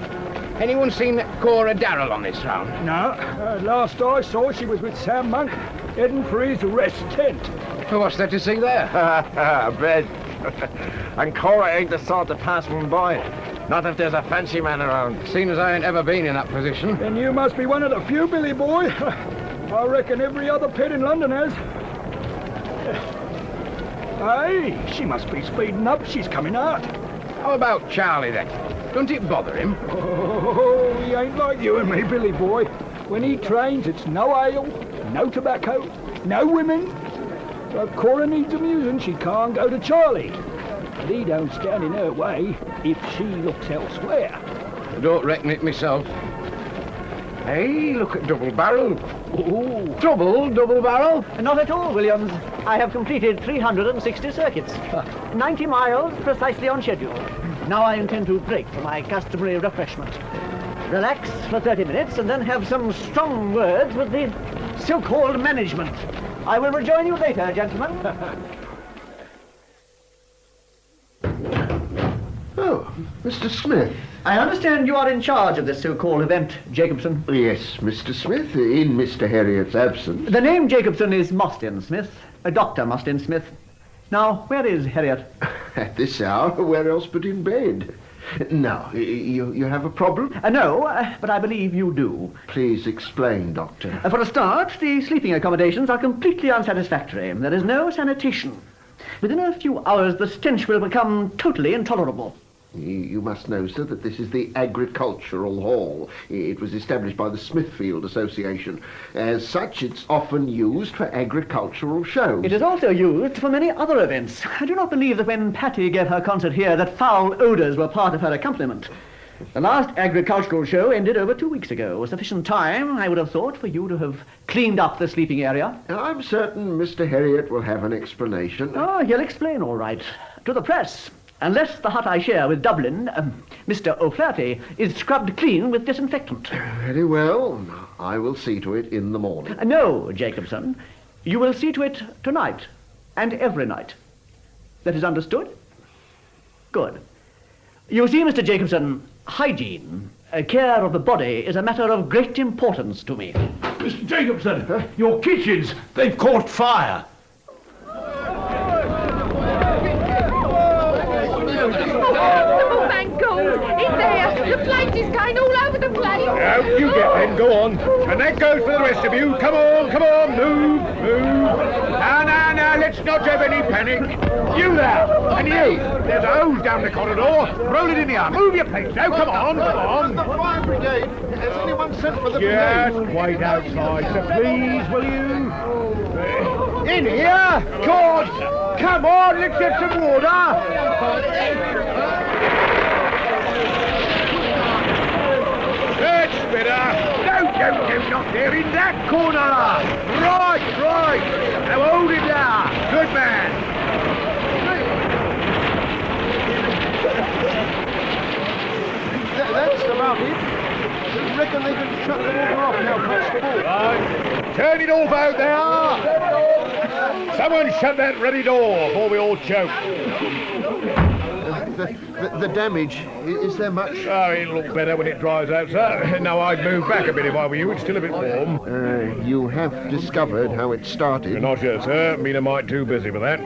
Anyone seen Cora Darrell on this round? No. Last I saw, she was with Sam Monk, heading for his arrest tent. Well, what's there to see there? Bed. And Cora ain't the sort to pass one by. Not if there's a fancy man around. Seeing as I ain't ever been in that position. Then you must be one of the few, Billy boy. I reckon every other pet in London has. Hey, she must be speeding up. She's coming out. How about Charlie, then? Don't it bother him? Oh, he ain't like you and me, Billy boy. When he trains, it's no ale, no tobacco, no women. But Cora needs amusing. She can't go to Charlie. But he don't stand in her way if she looks elsewhere. I don't reckon it myself. Hey, look at double barrel. Oh. Double barrel? Not at all, Williams. I have completed 360 circuits. 90 miles precisely on schedule. Now I intend to break for my customary refreshment. Relax for 30 minutes and then have some strong words with the so-called management. I will rejoin you later, gentlemen. Oh, Mr. Smith. I understand you are in charge of this so-called event, Jacobson. Yes, Mr. Smith, in Mr. Herriot's absence. The name Jacobson is Mostyn Smith, Dr. Mostyn Smith. Now, where is Herriot? At this hour, where else but in bed? Now, you have a problem? No, but I believe you do. Please explain, Doctor. For a start, the sleeping accommodations are completely unsatisfactory. There is no sanitation. Within a few hours, the stench will become totally intolerable. You must know, sir, that this is the Agricultural Hall. It was established by the Smithfield Association. As such, it's often used for agricultural shows. It is also used for many other events. I do not believe that when Patty gave her concert here that foul odours were part of her accompaniment. The last agricultural show ended over 2 weeks ago. Sufficient time, I would have thought, for you to have cleaned up the sleeping area. I'm certain Mr. Herriot will have an explanation. Oh, he'll explain all right. To the press. Unless the hut I share with Dublin, Mr. O'Flaherty, is scrubbed clean with disinfectant. Very well. I will see to it in the morning. No, Jacobson. You will see to it tonight and every night. That is understood? Good. You see, Mr. Jacobson, hygiene, care of the body is a matter of great importance to me. Mr. Jacobson, your kitchens, they've caught fire. Oh, thank God! In there! The place is going all over the place! Out you get then, go on. And that goes for the rest of you. Come on, move. Now, let's not have any panic. You there, and you. There's a hose down the corridor. Roll it in the arm. Move your place now, come on. The fire brigade. Has anyone sent for the Just brigade? wait outside, so please, will you? In here? God! Come on, let's get some water. That's better. No, not there, in that corner. Right. Now hold it there. Good man. That's about it. I reckon they can shut the water off now, Constable. Right. Turn it off out there. Someone shut that ready door before we all choke. The damage, is there much? Oh, it'll look better when it dries out, sir. Now, I'd move back a bit if I were you. It's still a bit warm. You have discovered how it started. Not yet, sir. Been a mite too busy for that.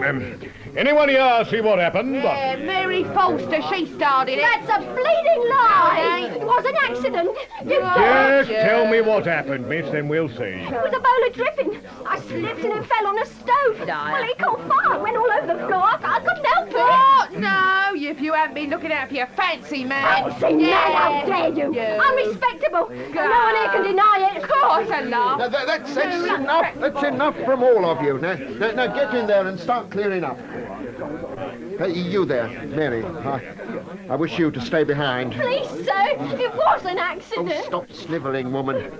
Anyone here see what happened? Mary Forster, she started it. That's a bleeding lie! It was an accident. Just tell me what happened, miss, then we'll see. It was a bowl of dripping. I slipped and it fell on a stove. Well, it caught fire and went all over the floor. I couldn't help it. What? No, if you haven't been looking out for your fancy man. Fancy man, how dare you? I'm respectable. No one here can deny it. Of course I laugh. Now, that's enough. That's enough from all of you. Now, get in there and start clearing up. Hey, you there, Mary. I wish you to stay behind. Please, sir, it was an accident. Oh, stop snivelling, woman.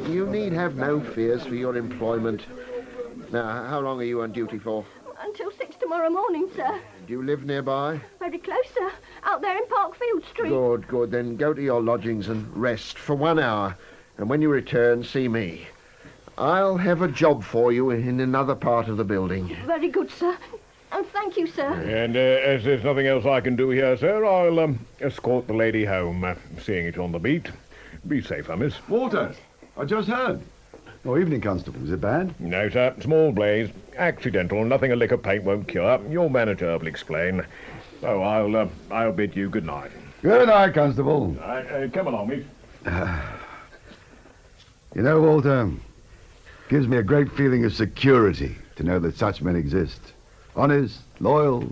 You need have no fears for your employment. Now, how long are you on duty for? Until 6 tomorrow morning, sir. Do you live nearby? Very close, sir. Out there in Parkfield Street. Good. Then go to your lodgings and rest for 1 hour. And when you return, see me. I'll have a job for you in another part of the building. Very good, sir. Oh, thank you, sir. And as there's nothing else I can do here, sir, I'll escort the lady home, seeing it on the beat. Be safe, miss. Walter, I just heard. Oh, evening, Constable. Is it bad? No, sir. Small blaze. Accidental. Nothing a lick of paint won't cure. Your manager will explain. So I'll bid you good night. Good night, Constable. Come along, miss. You know, Walter, gives me a great feeling of security to know that such men exist. Honest, loyal.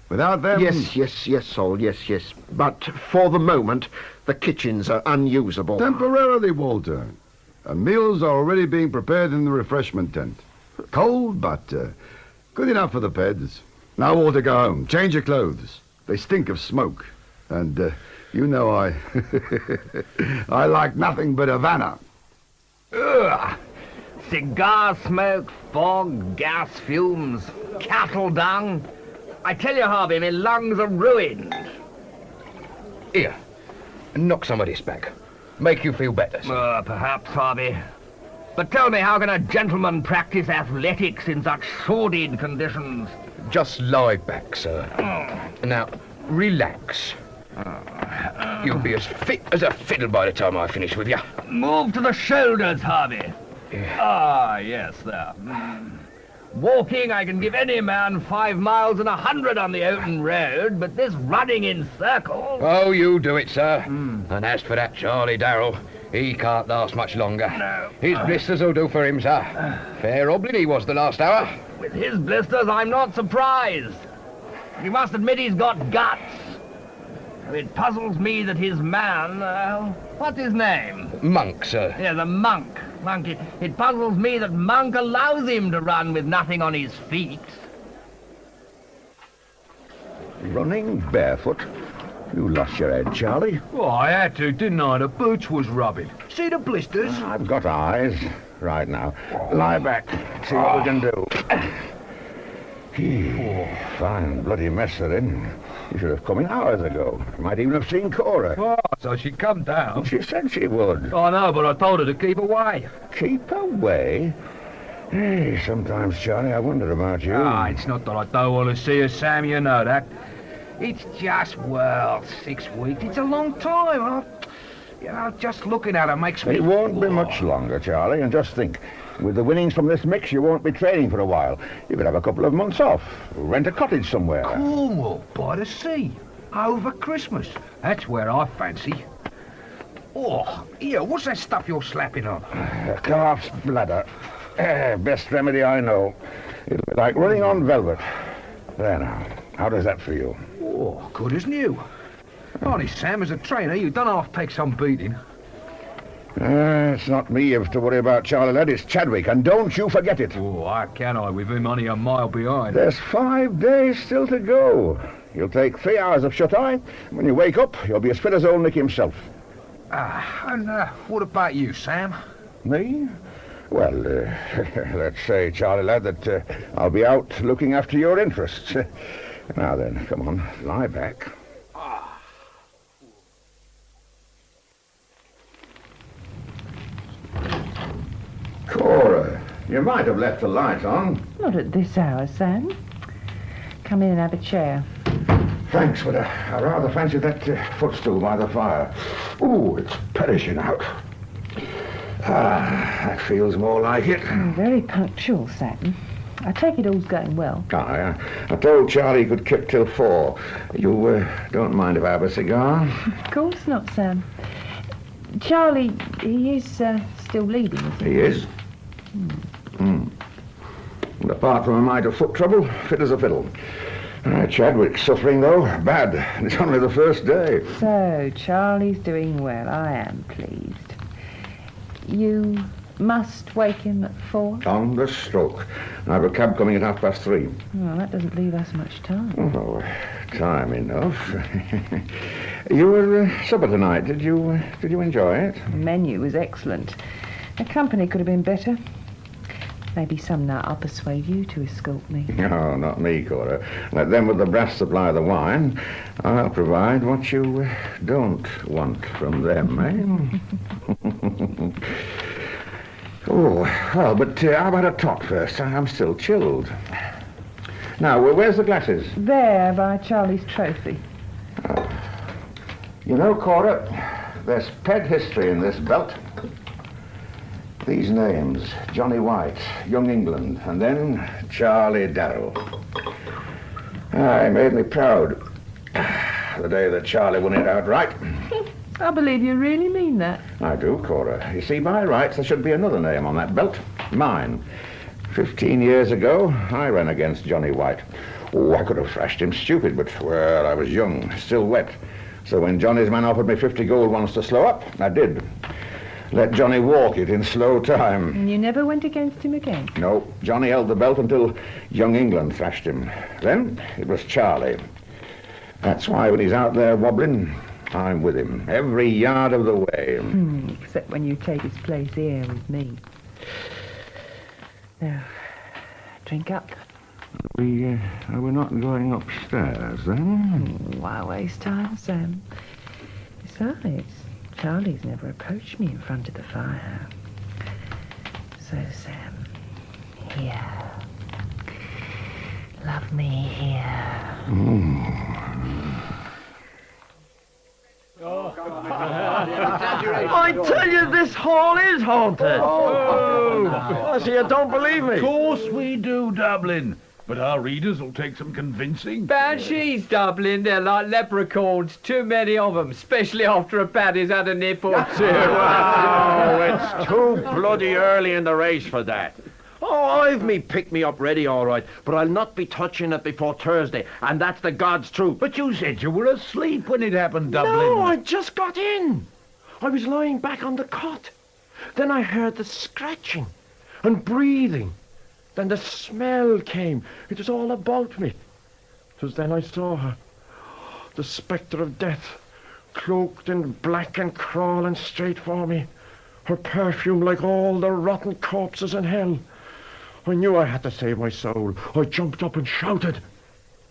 Without them... Yes, Sol, yes. But for the moment, the kitchens are unusable. Temporarily, Walter. And meals are already being prepared in the refreshment tent. Cold, but good enough for the peds. Now, Walter, go home. Change your clothes. They stink of smoke. And you know I... I like nothing but Havana. Ugh! Cigar smoke, fog, gas fumes, cattle dung. I tell you, Harvey, my lungs are ruined. Here, knock some of this back. Make you feel better, sir. Perhaps, Harvey. But tell me, how can a gentleman practice athletics in such sordid conditions? Just lie back, sir. Now, relax. You'll be as fit as a fiddle by the time I finish with you. Move to the shoulders, Harvey. Ah, yes, there. Walking, I can give any man 5 miles and 100 on the open road, but this running in circles... Oh, you do it, sir. And as for that Charlie Darrell, he can't last much longer. No. His blisters will do for him, sir. Fair oblin he was the last hour. With his blisters, I'm not surprised. You must admit he's got guts. It puzzles me that his man... what's his name? Monk, sir. Yeah, the Monk. It puzzles me that Monk allows him to run with nothing on his feet. Running barefoot? You lost your head, Charlie. Well, I had to, didn't I? The boots was rubbing. See the blisters? I've got eyes. Right now. Lie back. See what we can do. Fine bloody mess they're in. You should have come in hours ago. You might even have seen Cora. Oh, so she come down? She said she would. I know, but I told her to keep away. Keep away? Hey, sometimes, Charlie, I wonder about you. Ah, it's not that I don't want to see her, Sam, you know that. It's just, well, 6 weeks. It's a long time. Just looking at her makes me... It won't be much longer, Charlie, and just think. With the winnings from this mix, you won't be training for a while. You could have a couple of months off. Rent a cottage somewhere. Cornwall, by the sea. Over Christmas. That's where I fancy. Oh, here, what's that stuff you're slapping on? Calf's bladder. Best remedy I know. It'll be like running on velvet. There now. How does that feel? Oh, good as new. Honest, Sam, as a trainer, you don't half take some beating. It's not me you have to worry about, Charlie, lad. It's Chadwick, and don't you forget it. Oh, how can I, with him only a mile behind? There's 5 days still to go. You'll take 3 hours of shut-eye. When you wake up, you'll be as fit as old Nick himself. And what about you, Sam? Me? Well, let's say, Charlie, lad, that I'll be out looking after your interests. Now then, come on, lie back. Cora, you might have left the light on. Not at this hour, Sam. Come in and have a chair. Thanks, but I rather fancy that footstool by the fire. Ooh, it's perishing out. That feels more like it. Very punctual, Sam. I take it all's going well. I told Charlie he could keep till 4. You don't mind if I have a cigar? Of course not, Sam. Charlie, he is still leading, isn't he? He is. And apart from a mite of foot trouble, fit as a fiddle. Chadwick's suffering, though, bad. And it's only the first day. So, Charlie's doing well. I am pleased. You must wake him at 4? On the stroke. I have a cab coming at 3:30. Well, that doesn't leave us much time. Oh, time enough. You were supper tonight. Did you enjoy it? The menu was excellent. The company could have been better. Maybe some night I'll persuade you to escort me. No, not me, Cora. Let them with the brass supply the wine. I'll provide what you don't want from them, eh? Oh, well, but how about a tot first? I'm still chilled. Now, where's the glasses? There, by Charlie's trophy. You know, Cora, there's ped history in this belt. These names, Johnny White, Young England, and then Charlie Darrow. It made me proud the day that Charlie won it outright. I believe you really mean that. I do, Cora. You see, by rights, there should be another name on that belt. Mine. 15 years ago, I ran against Johnny White. Oh, I could have thrashed him stupid, but, well, I was young, still wet. So when Johnny's man offered me 50 gold once to slow up, I did. Let Johnny walk it in slow time. And you never went against him again? No, Johnny held the belt until Young England thrashed him. Then it was Charlie. That's why when he's out there wobbling, I'm with him, every yard of the way. Except when you take his place here with me. Now, drink up. We're not going upstairs, then? Why waste time, Sam? Besides, Charlie's never approached me in front of the fire. So, Sam, here. Love me here. I tell you, this hall is haunted. I see you don't believe me. Of course we do, Dublin. But our readers will take some convincing. Banshees, Dublin, they're like leprechauns. Too many of them, especially after a paddy's had a nip or two. Oh, it's too bloody early in the race for that. Oh, I've me pick-me-up ready, all right, but I'll not be touching it before Thursday, and that's the God's truth. But you said you were asleep when it happened, Dublin. No, I just got in. I was lying back on the cot. Then I heard the scratching and breathing. Then the smell came. It was all about me. 'Twas then I saw her, the spectre of death, cloaked in black and crawling straight for me. Her perfume like all the rotten corpses in hell. I knew I had to save my soul. I jumped up and shouted.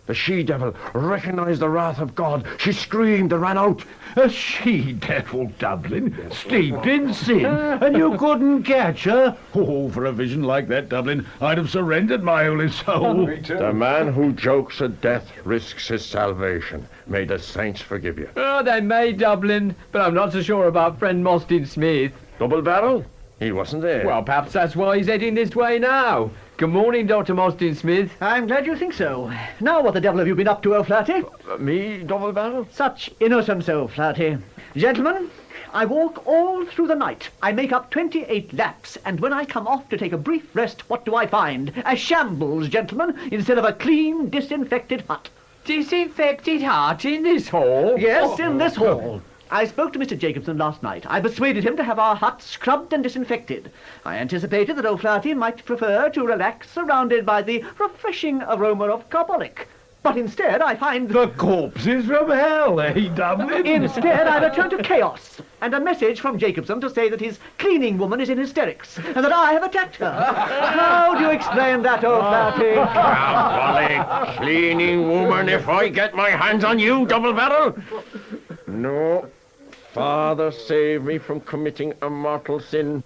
The she-devil recognized the wrath of God. She screamed and ran out. A she-devil, Dublin, steeped in sin, and you couldn't catch her? Oh, for a vision like that, Dublin, I'd have surrendered my holy soul. The man who jokes at death risks his salvation. May the saints forgive you. Oh, they may, Dublin, but I'm not so sure about friend Mostyn Smith. Double barrel? He wasn't there. Well, perhaps that's why he's heading this way now. Good morning, Dr. Mostyn Smith. I'm glad you think so. Now what the devil have you been up to, O'Flaherty? Me, double barrel? Such innocence, O'Flaherty. Gentlemen, I walk all through the night. I make up 28 laps, and when I come off to take a brief rest, what do I find? A shambles, gentlemen, instead of a clean, disinfected hut. Disinfected hut in this hall? Yes, in this hall. I spoke to Mr. Jacobson last night. I persuaded him to have our hut scrubbed and disinfected. I anticipated that O'Flaherty might prefer to relax surrounded by the refreshing aroma of carbolic. But instead, I find... The corpses from hell, eh, Dublin? Instead, I return to chaos, and a message from Jacobson to say that his cleaning woman is in hysterics, and that I have attacked her. How do you explain that, O'Flaherty? Carbolic, cleaning woman, if I get my hands on you, double barrel? No. Father, save me from committing a mortal sin.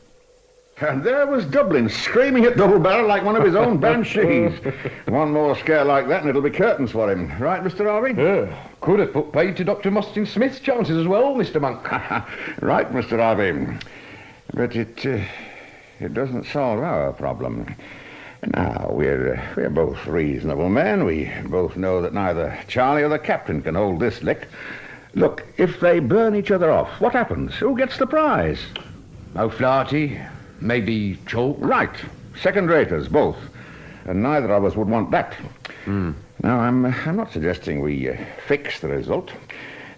And there was Dublin, screaming at double barrel like one of his own banshees. One more scare like that and it'll be curtains for him. Right, Mr. Harvey? Could have put paid to Dr. Mostyn Smith's chances as well, Mr. Monk. Right, Mr. Harvey. But it doesn't solve our problem. Now, we're both reasonable men. We both know that neither Charlie or the captain can hold this lick. Look, if they burn each other off, what happens? Who gets the prize? O'Flaherty, maybe Chalk. Right. Second-raters, both. And neither of us would want that. Now, I'm not suggesting we fix the result.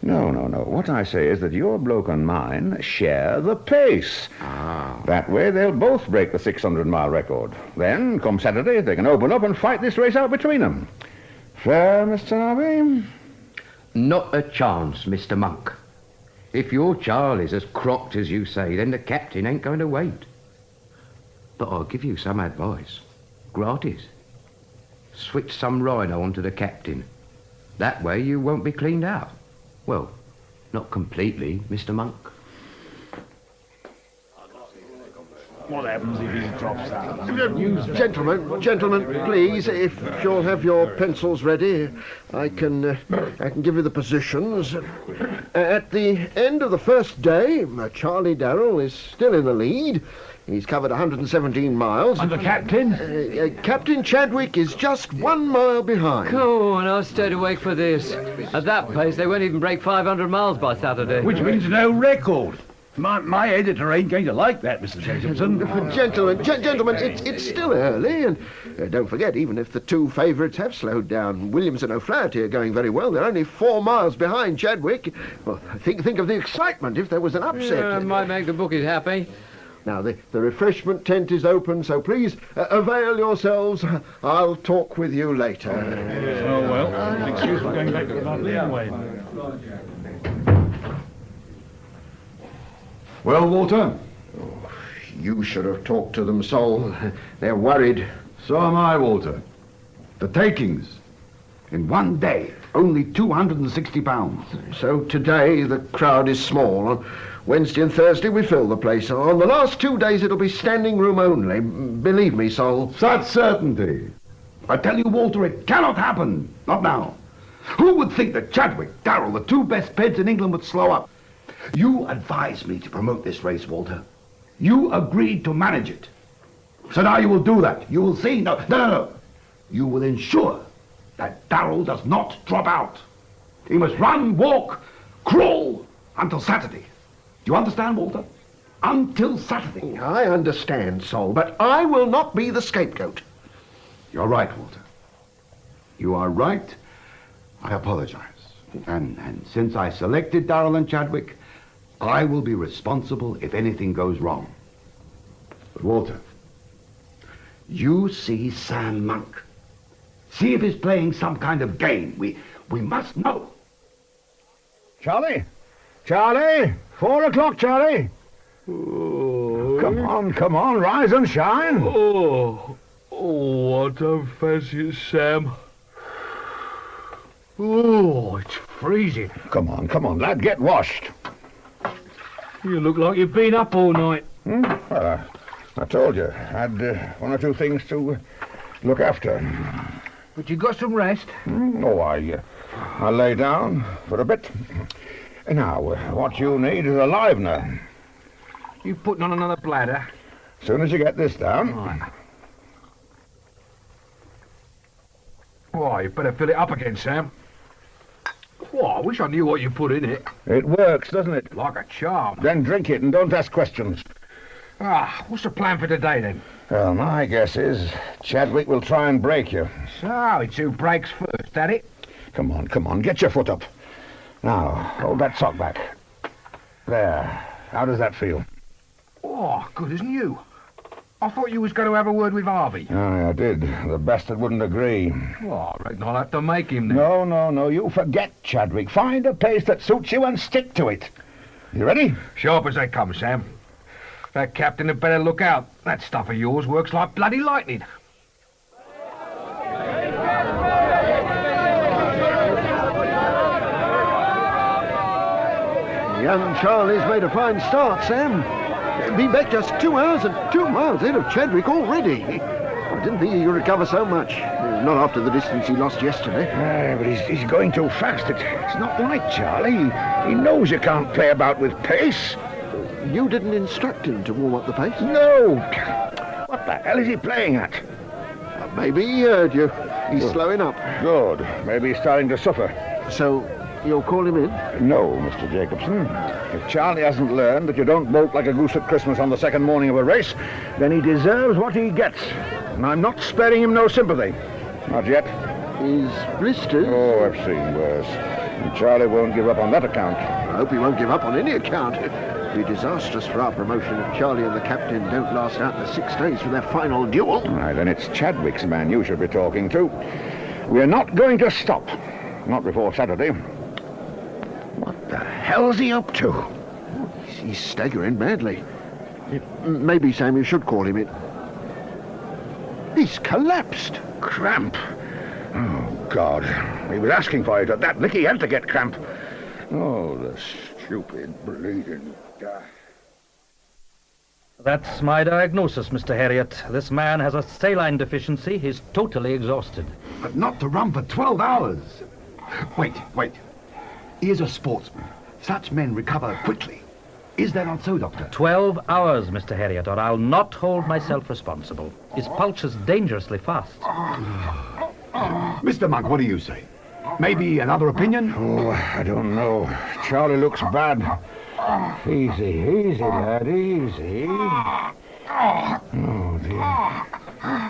No. What I say is that your bloke and mine share the pace. That way, they'll both break the 600-mile record. Then, come Saturday, they can open up and fight this race out between them. Fair, Mr. Harvey? Not a chance, Mr. Monk. If your Charlie's as crocked as you say, then the captain ain't going to wait. But I'll give you some advice. Gratis. Switch some rhino onto the captain. That way you won't be cleaned out. Well, not completely, Mr. Monk. What happens if he drops out? Gentlemen, please, if you'll have your pencils ready, I can give you the positions. At the end of the first day, Charlie Darrell is still in the lead. He's covered 117 miles. And the captain? Captain Chadwick is just 1 mile behind. Come on, I stayed awake for this. At that pace, they won't even break 500 miles by Saturday. Which means no record. My editor ain't going to like that, Mr. Jacobson. Gentlemen, it's still early, and don't forget, even if the two favourites have slowed down, Williams and O'Flaherty are going very well. They're only 4 miles behind Chadwick. Well, think of the excitement if there was an upset. Yeah, might make the bookies happy. Now, the refreshment tent is open, so please avail yourselves. I'll talk with you later. Oh, well, excuse for going back to the London anyway. Well, Walter? You should have talked to them, Sol. They're worried. So am I, Walter. The takings. In 1 day, only £260. So today the crowd is small. On Wednesday and Thursday we fill the place. On the last 2 days it'll be standing room only. Believe me, Sol. Such certainty. I tell you, Walter, it cannot happen. Not now. Who would think that Chadwick, Darrell, the two best peds in England, would slow up? You advised me to promote this race, Walter. You agreed to manage it. So now you will do that. You will see. No. You will ensure that Darrell does not drop out. He must run, walk, crawl until Saturday. Do you understand, Walter? Until Saturday. I understand, Sol, but I will not be the scapegoat. You're right, Walter. You are right. I apologize. And since I selected Darrell and Chadwick, I will be responsible if anything goes wrong. But Walter, you see Sam Monk. See if he's playing some kind of game. We must know. Charlie? 4 o'clock, Charlie. Oh. Come on, rise and shine. Oh, what a fancy, Sam. Oh, it's freezing. Come on, lad, get washed. You look like you've been up all night. Well, I told you, I had 1 or 2 things to look after. But you got some rest? Oh, I lay down for a bit. Now, what you need is a livener. You putting on another bladder? As soon as you get this down. Right. Why, you better fill it up again, Sam. Oh, I wish I knew what you put in it. It works, doesn't it? Like a charm. Then drink it and don't ask questions. What's the plan for today, then? Well, my guess is Chadwick will try and break you. So, it's who breaks first, that it? Come on, get your foot up. Now, hold that sock back. There. How does that feel? Oh, good as new. I thought you was going to have a word with Harvey. Aye, I did. The bastard wouldn't agree. Well, I reckon I'll have to make him then. No. You forget, Chadwick. Find a pace that suits you and stick to it. You ready? Sharp as they come, Sam. That captain had better look out. That stuff of yours works like bloody lightning. Young Charlie's made a fine start, Sam. Been back just 2 hours and 2 miles ahead of Chadwick already. I didn't think he could recover so much. Not after the distance he lost yesterday. But he's going too fast. It's not right, Charlie. He knows you can't play about with pace. You didn't instruct him to warm up the pace? No. What the hell is he playing at? Maybe he heard you. He's slowing up. Good. Maybe he's starting to suffer. So, you'll call him in? No, Mr. Jacobson. If Charlie hasn't learned that you don't bolt like a goose at Christmas on the second morning of a race, then he deserves what he gets. And I'm not sparing him no sympathy. Not yet. His blisters? Oh, I've seen worse. And Charlie won't give up on that account. I hope he won't give up on any account. It'd be disastrous for our promotion if Charlie and the captain don't last out the 6 days for their final duel. Right, then it's Chadwick's man you should be talking to. We're not going to stop. Not before Saturday. What the hell's he up to? He's staggering badly. Maybe, Sam, you should call him in. He's collapsed. Cramp. Oh, God. He was asking for it at that lick. He had to get cramp. Oh, the stupid bleeding guy. That's my diagnosis, Mr. Harriet. This man has a saline deficiency. He's totally exhausted. But not to run for 12 hours. Wait. He is a sportsman. Such men recover quickly. Is that not so, Doctor? 12 hours, Mr. Harriet, or I'll not hold myself responsible. His pulse is dangerously fast. Mr. Monk, what do you say? Maybe another opinion? Oh, I don't know. Charlie looks bad. Easy, lad, easy. Oh, dear.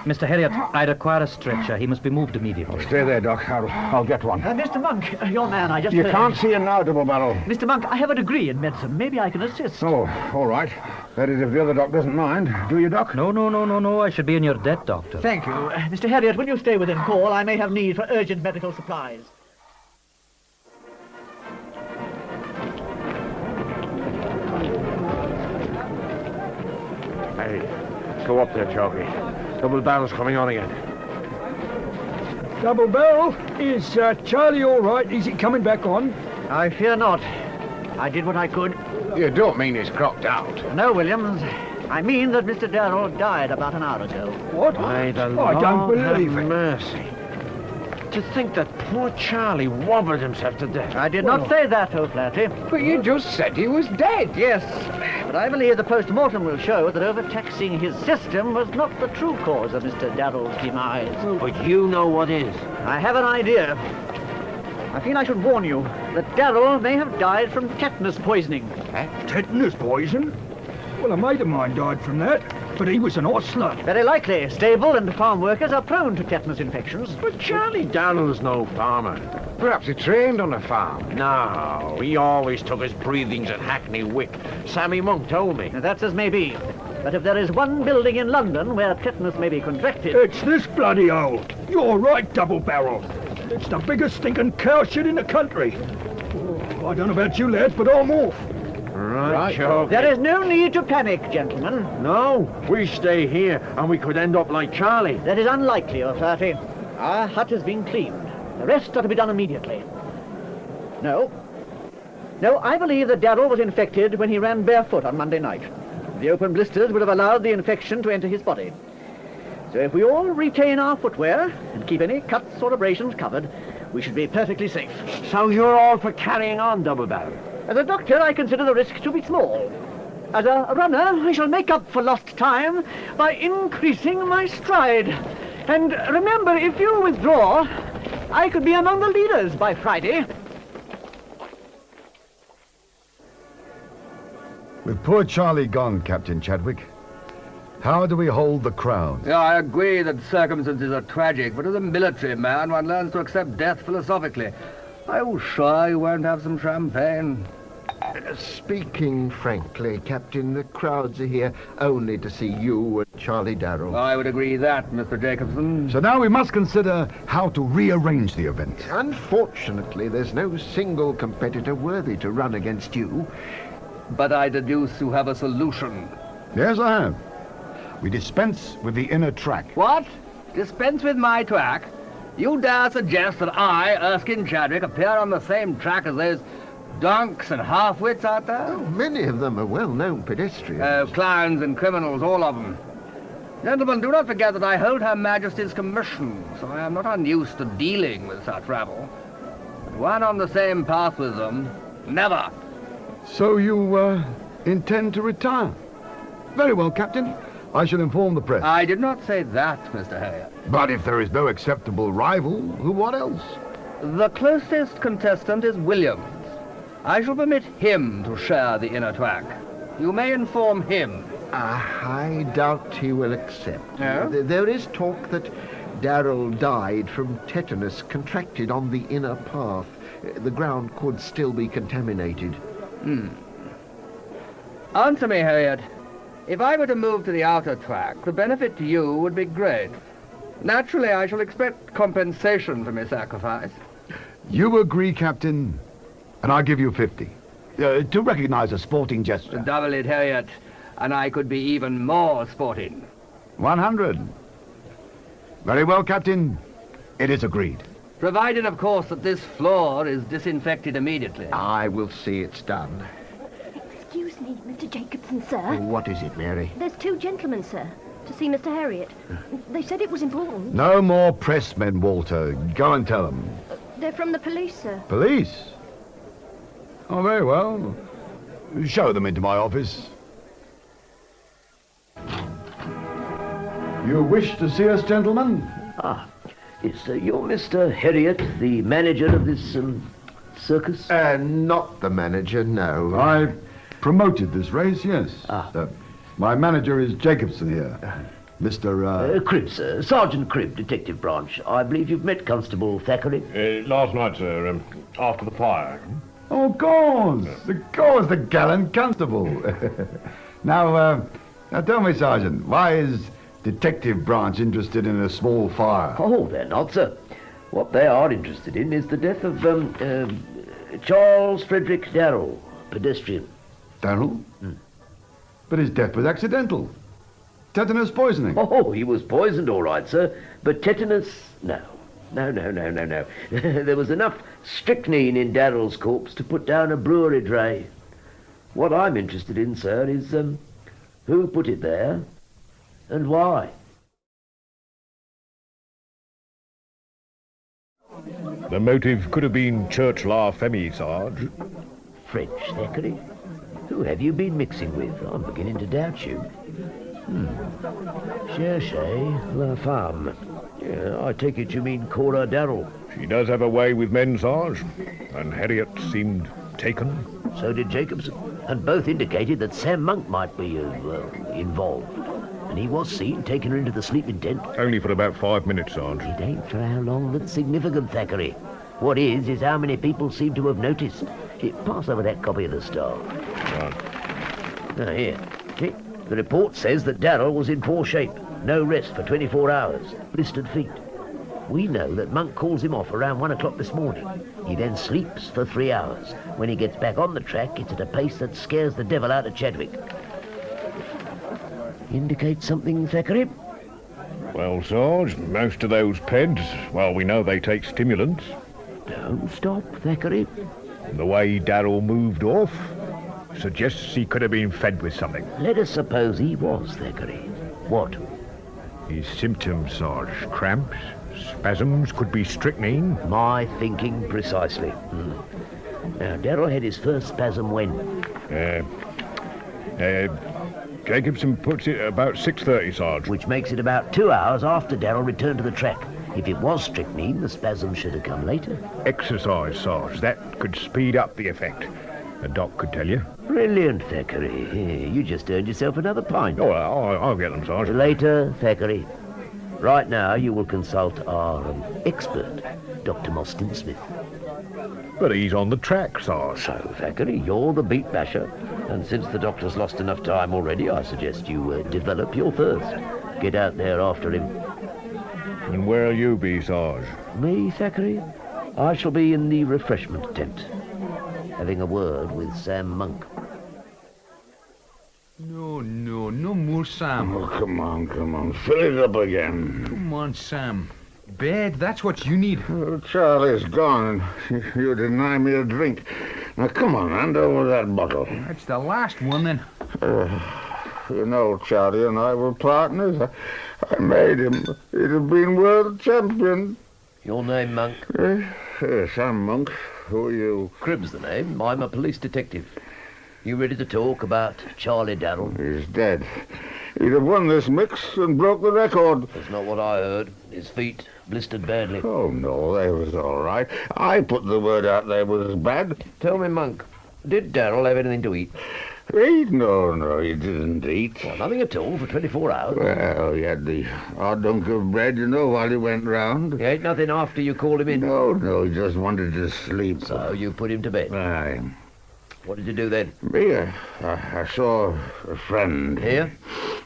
Mr. Harriet, I require a stretcher. He must be moved immediately. Stay there, Doc. I'll get one. Mr. Monk, your man, I just You heard. can't see him now, Double Barrel. Mr. Monk, I have a degree in medicine. Maybe I can assist. Oh, all right. That is, if the other doc doesn't mind. Do you, Doc? No. I should be in your debt, Doctor. Thank you. Mr. Harriet, will you stay within call? I may have need for urgent medical supplies. Hey, go up there, Chalky. Double Barrel's coming on again. Double Barrel, is Charlie all right? Is he coming back on? I fear not. I did what I could. You don't mean he's crocked out? No, Williams. I mean that Mr. Darrell died about an hour ago. What? By the I don't Lord believe have it. mercy. To think that poor Charlie wobbled himself to death. I did not say that, O'Flaherty. But you just said he was dead. Yes, but I believe the post-mortem will show that overtaxing his system was not the true cause of Mr. Darrell's demise. But you know what is. I have an idea. I feel I should warn you that Darrell may have died from tetanus poisoning. Tetanus poison? Well, a mate of mine died from that, but he was an hostler. Very likely. Stable and farm workers are prone to tetanus infections. But Charlie Darrell's no farmer. Perhaps he trained on a farm. No, he always took his breathings at Hackney Wick. Sammy Monk told me. Now, that's as may be. But if there is one building in London where tetanus may be contracted... It's this bloody hole. You're right, Double Barrel. It's the biggest stinking cow shit in the country. Oh, I don't know about you lads, but I'm off. Right, Chalky. There is no need to panic, gentlemen. No, we stay here and we could end up like Charlie. That is unlikely, O'Flaherty. Our hut has been cleaned. The rest are to be done immediately. No, I believe that Darrell was infected when he ran barefoot on Monday night. The open blisters would have allowed the infection to enter his body. So if we all retain our footwear and keep any cuts or abrasions covered, we should be perfectly safe. So you're all for carrying on, Double Barrel? As a doctor, I consider the risk to be small. As a runner, I shall make up for lost time by increasing my stride. And remember, if you withdraw, I could be among the leaders by Friday. With poor Charlie gone, Captain Chadwick, how do we hold the crowd? Yeah, I agree that circumstances are tragic, but as a military man, one learns to accept death philosophically. Are you sure you won't have some champagne? Speaking frankly, Captain, the crowds are here only to see you and Charlie Darrell. I would agree that, Mr. Jacobson. So now we must consider how to rearrange the event. Unfortunately, there's no single competitor worthy to run against you. But I deduce you have a solution. Yes, I have. We dispense with the inner track. What? Dispense with my track? You dare suggest that I, Erskine Chadwick, appear on the same track as those donks and half-wits out there? Oh, many of them are well-known pedestrians. Oh, clowns and criminals, all of them. Gentlemen, do not forget that I hold Her Majesty's commission, so I am not unused to dealing with such rabble. But one on the same path with them, never. So you, intend to retire? Very well, Captain. I shall inform the press. I did not say that, Mr. Harriet. But if there is no acceptable rival, what else? The closest contestant is Williams. I shall permit him to share the inner track. You may inform him. I doubt he will accept. No? There is talk that Darrell died from tetanus contracted on the inner path. The ground could still be contaminated. Answer me, Harriet. If I were to move to the outer track, the benefit to you would be great. Naturally, I shall expect compensation for my sacrifice. You agree, Captain, and I'll give you 50. To recognize a sporting gesture. Double it, Harriet, and I could be even more sporting. 100. Very well, Captain. It is agreed. Provided, of course, that this floor is disinfected immediately. I will see it's done. Excuse Excuse me, Mr. Jacobson, sir. What is it, Mary? There's two gentlemen, sir, to see Mr. Harriet. They said it was important. No more pressmen, Walter. Go and tell them. They're from the police, sir. Police? Oh, very well. Show them into my office. You wish to see us, gentlemen? Yes, you're Mr. Harriet, the manager of this circus? Not the manager, no. I promoted this race, yes. My manager is Jacobson here. Mr. Cribb, sir. Sergeant Cribb, Detective Branch. I believe you've met Constable Thackeray. Last night, sir, after the fire. Oh, of course. Of course, the gallant constable. Now tell me, Sergeant, why is Detective Branch interested in a small fire? Oh, they're not, sir. What they are interested in is the death of Charles Frederick Darrell, pedestrian. Darrell? But his death was accidental. Tetanus poisoning. Oh, he was poisoned, all right, sir. But tetanus, no. No. There was enough strychnine in Darrell's corpse to put down a brewery dray. What I'm interested in, sir, is who put it there and why. The motive could have been Church La Femme, Sarge. French, Thackeray? Who have you been mixing with? I'm beginning to doubt you. Cherchez la femme. Yeah, I take it you mean Cora Darrell. She does have a way with men, Sarge, and Harriet seemed taken. So did Jacobson, and both indicated that Sam Monk might be, involved. And he was seen taking her into the sleeping tent. Only for about 5 minutes, Sarge. It ain't for how long that's significant, Thackeray. What is how many people seem to have noticed. Pass over that copy of the Star. Right. Now, here. See? The report says that Darrell was in poor shape. No rest for 24 hours. Blistered feet. We know that Monk calls him off around 1 o'clock this morning. He then sleeps for 3 hours. When he gets back on the track, it's at a pace that scares the devil out of Chadwick. Indicate something, Thackeray? Well, Sarge, most of those peds, well, we know they take stimulants. Don't stop, Thackeray. The way Darrell moved off suggests he could have been fed with something. Let us suppose he was, Thackeray. What? His symptoms, Sarge. Cramps, spasms, could be strychnine. My thinking precisely. Now, Darrell had his first spasm when? Jacobson puts it about 6:30, Sarge. Which makes it about 2 hours after Darrell returned to the track. If it was strychnine, the spasm should have come later. Exercise, Sarge. That could speed up the effect. A doc could tell you. Brilliant, Thackeray. You just earned yourself another pint. Oh, I'll get them, Sarge. Later, Thackeray. Right now, you will consult our expert, Dr. Mostyn Smith. But he's on the track, Sarge. So, Thackeray, you're the beat basher. And since the doctor's lost enough time already, I suggest you develop your thirst. Get out there after him. And where'll you be, Sarge? Me, Thackeray? I shall be in the refreshment tent, having a word with Sam Monk. No more Sam. Oh, come on. Fill it up again. Come on, Sam. Bed, that's what you need. Oh, Charlie's gone, and you deny me a drink. Now, come on, hand over that bottle. That's the last one, then. You know, Charlie and I were partners. I made him. He'd have been world champion. Your name, Monk? Sam Monk. Who are you? Cribb's the name. I'm a police detective. You ready to talk about Charlie Darrell? He's dead. He'd have won this mix and broke the record. That's not what I heard. His feet blistered badly. Oh, no, they was all right. I put the word out they was bad. Tell me, Monk, did Darrell have anything to eat? Eat? No, he didn't eat. Well, nothing at all for 24 hours. Well, he had the odd hunk of bread, while he went round. He ate nothing after you called him in? No, he just wanted to sleep. So you put him to bed? Aye. What did you do then? Me? I saw a friend. Here?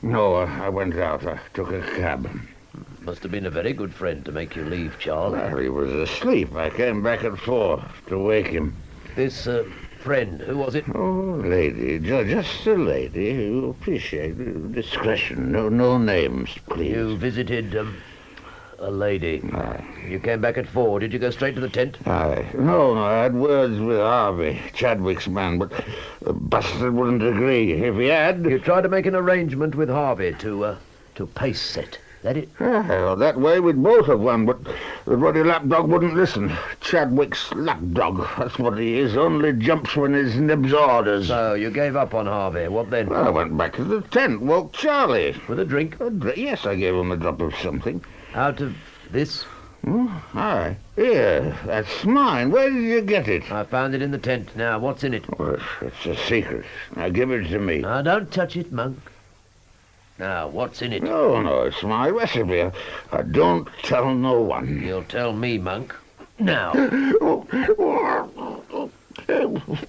No, I went out. I took a cab. Must have been a very good friend to make you leave, Charlie. Well, he was asleep. I came back at 4 to wake him. This friend, who was it? Oh, lady. Just a lady. You appreciate discretion. No names, please. You visited a lady. You came back at 4. Did you go straight to the tent? Aye. No, I had words with Harvey, Chadwick's man, but the bastard wouldn't agree. If he had... You tried to make an arrangement with Harvey to pace set. That it? Well, that way we'd both have won, but the bloody lapdog wouldn't listen. Chadwick's lapdog, that's what he is, only jumps when his nib's orders. So, you gave up on Harvey. What then? Well, I went back to the tent, woke Charlie. With a drink? Yes, I gave him a drop of something. Out of this? Aye. Here, that's mine. Where did you get it? I found it in the tent. Now, what's in it? Well, it's a secret. Now, give it to me. Now, don't touch it, Monk. Now, what's in it? No, it's my recipe. I don't tell no one. You'll tell me, Monk. Now.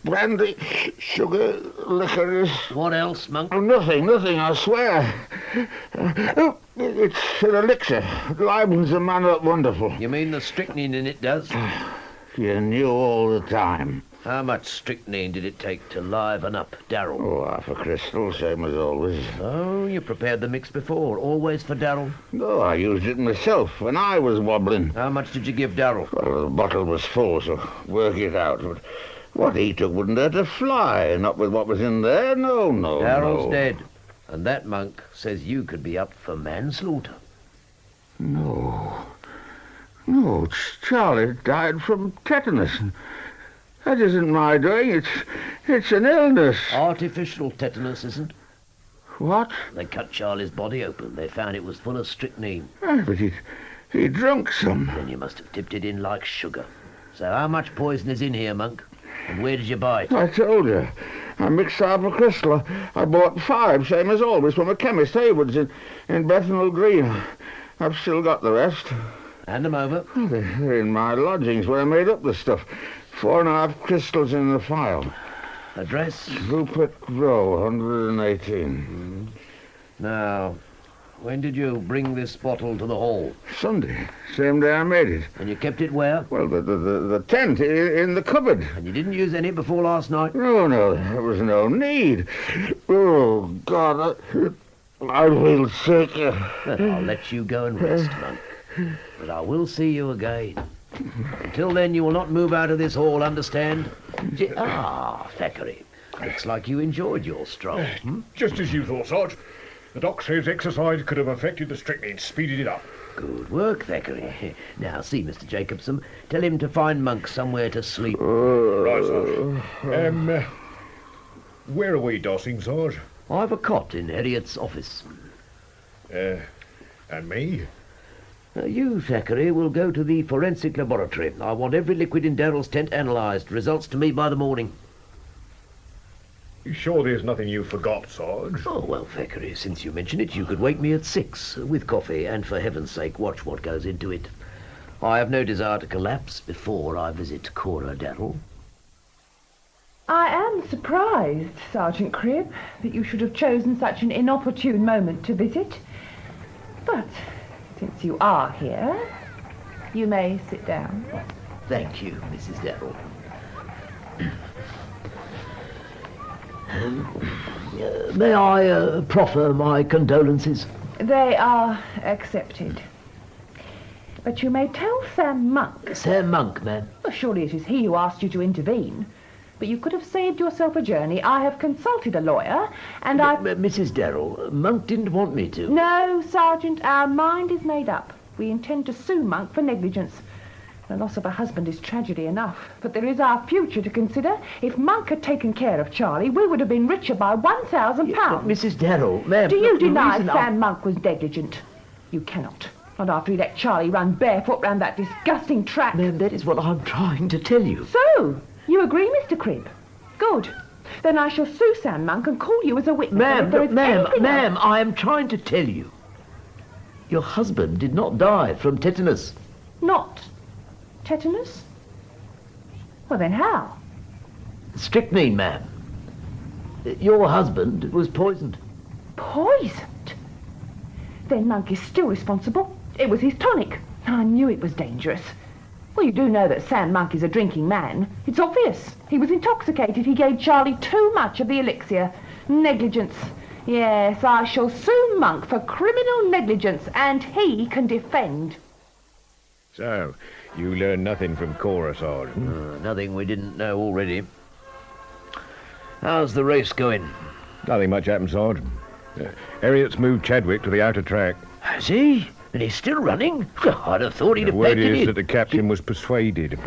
Brandy, sugar, licorice. What else, Monk? Nothing, I swear. It's an elixir. Livens a man up wonderful. You mean the strychnine in it does? You knew all the time. How much strychnine did it take to liven up Darrell? Oh, half a crystal, same as always. Oh, you prepared the mix before, always for Darrell? No, I used it myself when I was wobbling. How much did you give Darrell? Well, the bottle was full, so work it out. But what he took wouldn't hurt a fly, not with what was in there, no. Darrell's dead, and that Monk says you could be up for manslaughter. No, Charlie died from tetanus. That isn't my doing. It's an illness. Artificial tetanus, isn't? What? They cut Charlie's body open. They found it was full of strychnine. But he drunk some. Then you must have dipped it in like sugar. So how much poison is in here, Monk? And where did you buy it? I told you. I mixed half a crystal. I bought 5, same as always, from a chemist, Hayward's, in Bethnal Green. I've still got the rest. Hand them over. They're in my lodgings where I made up the stuff. 4.5 crystals in the file. Address? Rupert Row, 118. Now, when did you bring this bottle to the hall? Sunday, same day I made it. And you kept it where? Well, the tent, in the cupboard. And you didn't use any before last night? No, there was no need. Oh, God, I feel sick. Then I'll let you go and rest, Monk. But I will see you again. Until then, you will not move out of this hall, understand? Thackeray. Looks like you enjoyed your stroll. Just as you thought, Sarge. The doc says exercise could have affected the strychnine, speeded it up. Good work, Thackeray. Now, see Mr. Jacobson. Tell him to find Monk somewhere to sleep. Right, Sarge. Where are we dossing, Sarge? I've a cot in Harriet's office. And me? You, Thackeray, will go to the forensic laboratory. I want every liquid in Darrell's tent analysed. Results to me by the morning. You sure there's nothing you forgot, Sarge? Oh, well, Thackeray, since you mention it, you could wake me at 6 with coffee, and for heaven's sake, watch what goes into it. I have no desire to collapse before I visit Cora Darrell. I am surprised, Sergeant Cribb, that you should have chosen such an inopportune moment to visit. But since you are here, you may sit down. Thank you, Mrs. Darrell. May I proffer my condolences? They are accepted. But you may tell Sam Monk. Sam Monk, ma'am? Well, surely it is he who asked you to intervene. But you could have saved yourself a journey. I have consulted a lawyer, and Mrs. Darrell, Monk didn't want me to. No, Sergeant, our mind is made up. We intend to sue Monk for negligence. The loss of a husband is tragedy enough, but there is our future to consider. If Monk had taken care of Charlie, we would have been richer by £1,000. Mrs. Darrell, ma'am... Do you deny Sam Monk was negligent? You cannot. Not after he let Charlie run barefoot round that disgusting track. Ma'am, that is what I'm trying to tell you. So, you agree, Mr. Cribb? Good. Then I shall sue Sam Monk and call you as a witness. Ma'am, I am trying to tell you. Your husband did not die from tetanus. Not tetanus? Well, then how? Strychnine, ma'am. Your husband was poisoned. Poisoned? Then Monk is still responsible. It was his tonic. I knew it was dangerous. Well, you do know that Sam Monk is a drinking man. It's obvious. He was intoxicated. He gave Charlie too much of the elixir. Negligence. Yes, I shall sue Monk for criminal negligence, and he can defend. So, you learned nothing from Cora, Sergeant? Nothing we didn't know already. How's the race going? Nothing much happened, Sergeant. Harriet's moved Chadwick to the outer track. Has he? And he's still running? I'd have thought he'd The have word pegged is it. that the captain was persuaded.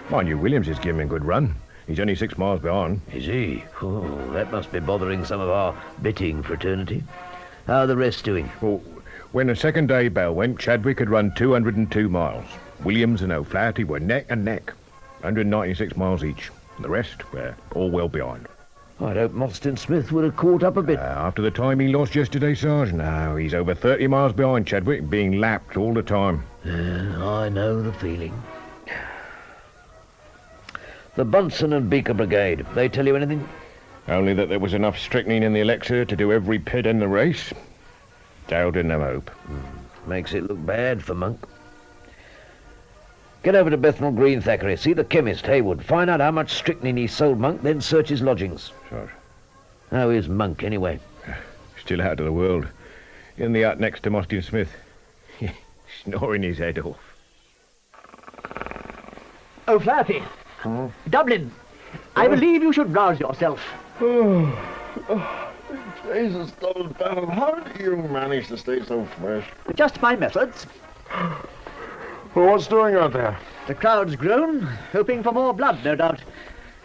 Mind you, Williams is giving him a good run. He's only 6 miles behind. Is he? Oh, that must be bothering some of our betting fraternity. How are the rest doing? Well, when the second day bell went, Chadwick had run 202 miles. Williams and O'Flaherty were neck and neck, 196 miles each. And the rest were all well behind. I'd hope Mostyn Smith would have caught up a bit. After the time he lost yesterday, Sergeant, now he's over 30 miles behind Chadwick, being lapped all the time. I know the feeling. The Bunsen and Beaker Brigade, they tell you anything? Only that there was enough strychnine in the elixir to do every pit in the race. Dale didn't have hope. Makes it look bad for Monk. Get over to Bethnal Green, Thackeray. See the chemist, Haywood. Find out how much strychnine he sold Monk, then search his lodgings. Sure. How is Monk, anyway? Still out of the world. In the hut next to Mostyn Smith. Snoring his head off. O'Flaherty. Dublin. I believe you should rouse yourself. Jesus, Double Barrel, how do you manage to stay so fresh? Just my methods. Well, what's doing out there? The crowd's grown, hoping for more blood, no doubt.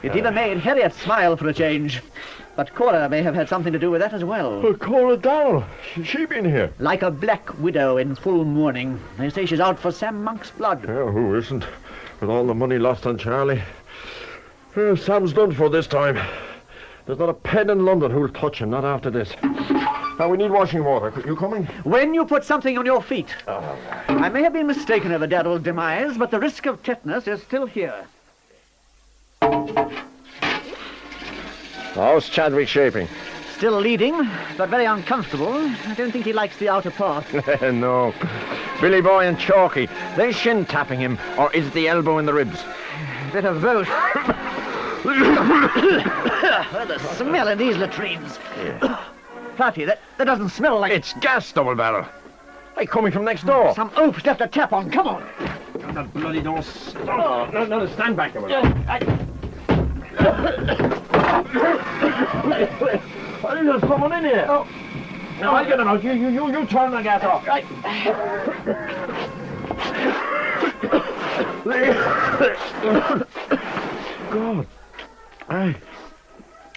It even made Harriet smile for a change. But Cora may have had something to do with that as well. Cora Dowell. She been here? Like a black widow in full mourning. They say she's out for Sam Monk's blood. Yeah, who isn't? With all the money lost on Charlie. Sam's done for this time. There's not a pen in London who'll touch him, not after this. Now, we need washing water. You coming? When you put something on your feet. I may have been mistaken over Darrell's demise, but the risk of tetanus is still here. How's Chadwick shaping? Still leading, but very uncomfortable. I don't think he likes the outer part. No. Billy Boy and Chalky, they shin tapping him, or is it the elbow in the ribs? Bit of both. The smell in these latrines. Flatty, that doesn't smell like... It's gas, Double Barrel. Hey, coming from next door. Some oaf's left a tap on. Come on. The bloody door. Oh, no, stand back a minute. There's someone in here. Oh. No, I'll get him out. You turn the gas off. Right. God. Hey,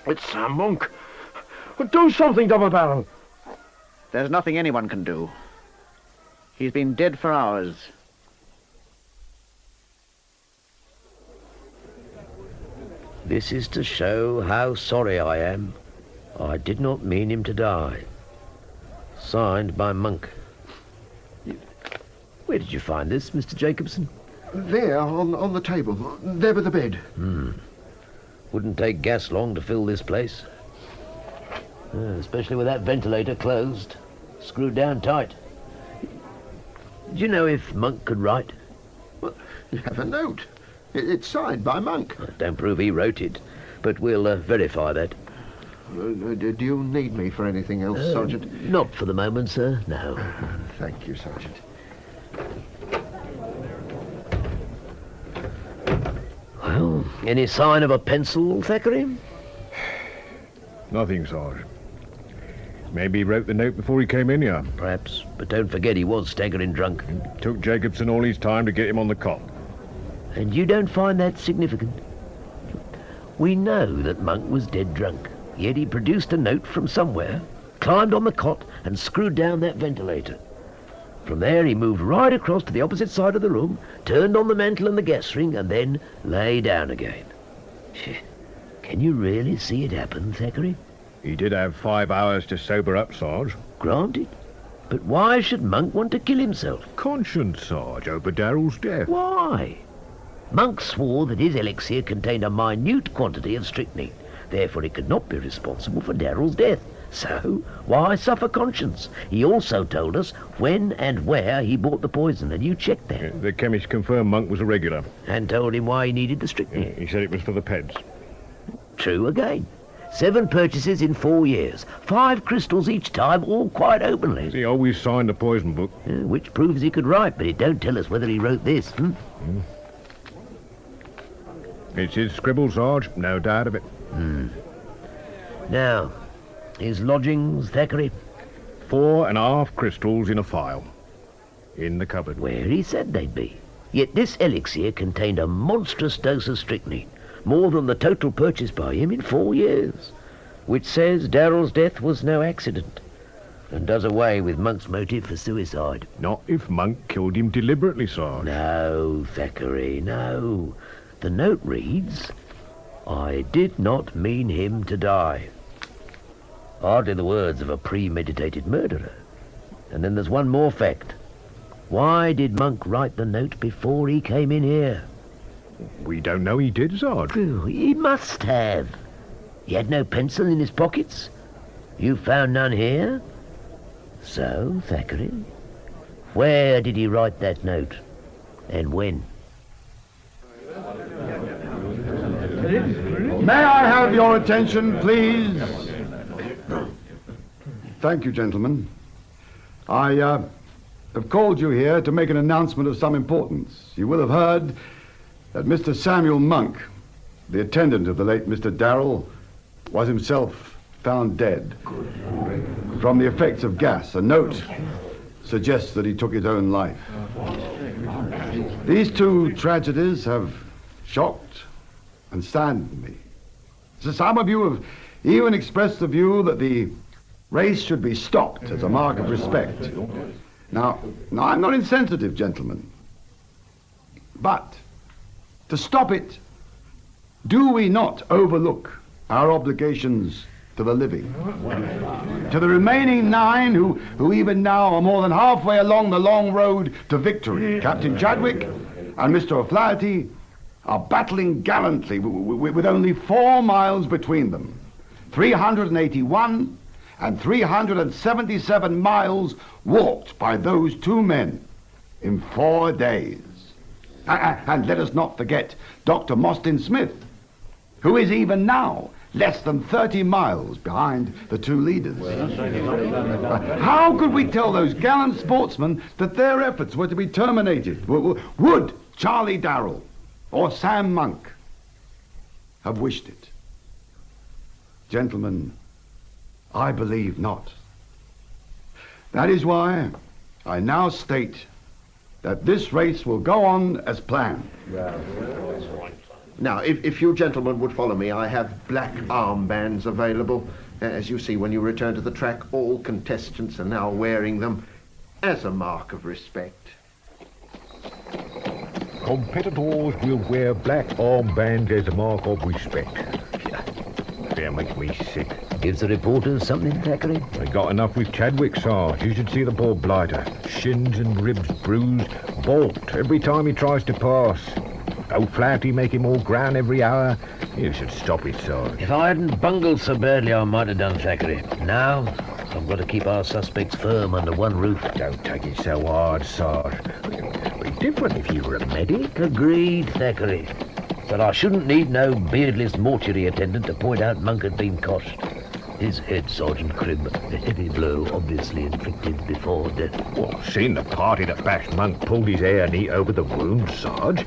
it's Sam Monk. Well, do something, Double Barrel. There's nothing anyone can do. He's been dead for hours. This is to show how sorry I am. I did not mean him to die. Signed by Monk. Where did you find this, Mr. Jacobson? There, on the table. There by the bed. Wouldn't take gas long to fill this place. Especially with that ventilator closed. Screwed down tight. Do you know if Monk could write? Well, you have a note. It's signed by Monk. Don't prove he wrote it, but we'll verify that. Do you need me for anything else, Sergeant? Not for the moment, sir, no. Thank you, Sergeant. Well, any sign of a pencil, Thackeray? Nothing, Sarge. Maybe he wrote the note before he came in here. Perhaps, but don't forget he was staggering drunk. Took Jacobson all his time to get him on the cot. And you don't find that significant? We know that Monk was dead drunk, yet he produced a note from somewhere, climbed on the cot and screwed down that ventilator. From there he moved right across to the opposite side of the room, turned on the mantle and the gas ring, and then lay down again. Can you really see it happen, Thackeray? He did have 5 hours to sober up, Sarge. Granted. But why should Monk want to kill himself? Conscience, Sarge, over Darrell's death. Why? Monk swore that his elixir contained a minute quantity of strychnine. Therefore, he could not be responsible for Darrell's death. So, why suffer conscience? He also told us when and where he bought the poison, and you checked that. The chemist confirmed Monk was a regular. And told him why he needed the strychnine. He said it was for the peds. True again. 7 purchases in 4 years. 5 crystals each time, all quite openly. He always signed the poison book. Which proves he could write, but it don't tell us whether he wrote this. It's his scribble, Sarge, no doubt of it. Now, his lodgings, Thackeray? 4.5 crystals in a phial. In the cupboard. Where he said they'd be. Yet this elixir contained a monstrous dose of strychnine, more than the total purchase by him in 4 years, which says Darrell's death was no accident, and does away with Monk's motive for suicide. Not if Monk killed him deliberately, Sarge. No, Thackeray, no. The note reads, "I did not mean him to die." Hardly the words of a premeditated murderer. And then there's one more fact. Why did Monk write the note before he came in here? We don't know he did, Sarge. He must have. He had no pencil in his pockets. You found none here? So, Thackeray, where did he write that note? And when? May I have your attention, please? Thank you, gentlemen. I have called you here to make an announcement of some importance. You will have heard that Mr. Samuel Monk, the attendant of the late Mr. Darrell, was himself found dead from the effects of gas. A note suggests that he took his own life. These 2 tragedies have shocked and saddened me. So some of you have even expressed the view that the race should be stopped as a mark of respect. Now, I'm not insensitive, gentlemen. But to stop it, do we not overlook our obligations to the living? To the remaining 9 who even now are more than halfway along the long road to victory. Captain Chadwick and Mr. O'Flaherty are battling gallantly with only 4 miles between them. 381 and 377 miles walked by those 2 men in 4 days. And let us not forget Dr. Mostyn Smith, who is even now less than 30 miles behind the 2 leaders. How could we tell those gallant sportsmen that their efforts were to be terminated? Would Charlie Darrell or Sam Monk have wished it? Gentlemen, I believe not. That is why I now state that this race will go on as planned. Now, if you gentlemen would follow me, I have black armbands available. As you see, when you return to the track, all contestants are now wearing them as a mark of respect. Competitors will wear black armbands as a mark of respect. That makes me sick. Gives the reporters something, Thackeray? They got enough with Chadwick, Sarge. You should see the poor blighter. Shins and ribs bruised, balked every time he tries to pass. O'Flaherty make him all ground every hour. You should stop it, Sarge. If I hadn't bungled so badly, I might have done, Thackeray. Now, I've got to keep our suspects firm under one roof. Don't take it so hard, Sarge. It'd be different if you were a medic. Agreed, Thackeray. But I shouldn't need no beardless mortuary attendant to point out Monk had been coshed. His head, Sergeant Cribb, a heavy blow obviously inflicted before death. Well, seeing the party that bashed Monk pulled his hair neat over the wound, Sarge,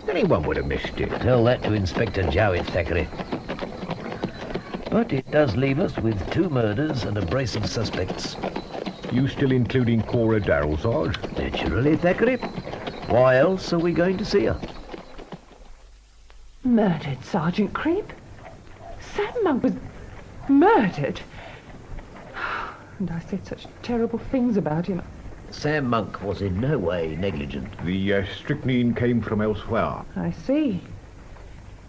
anyone would have missed it. Tell that to Inspector Jowett, Thackeray. But it does leave us with 2 murders and a brace of suspects. You still including Cora Darrell, Sarge? Naturally, Thackeray. Why else are we going to see her? Murdered, Sergeant Cribb? Sam Monk was murdered? And I said such terrible things about him. Sam Monk was in no way negligent. The strychnine came from elsewhere. I see.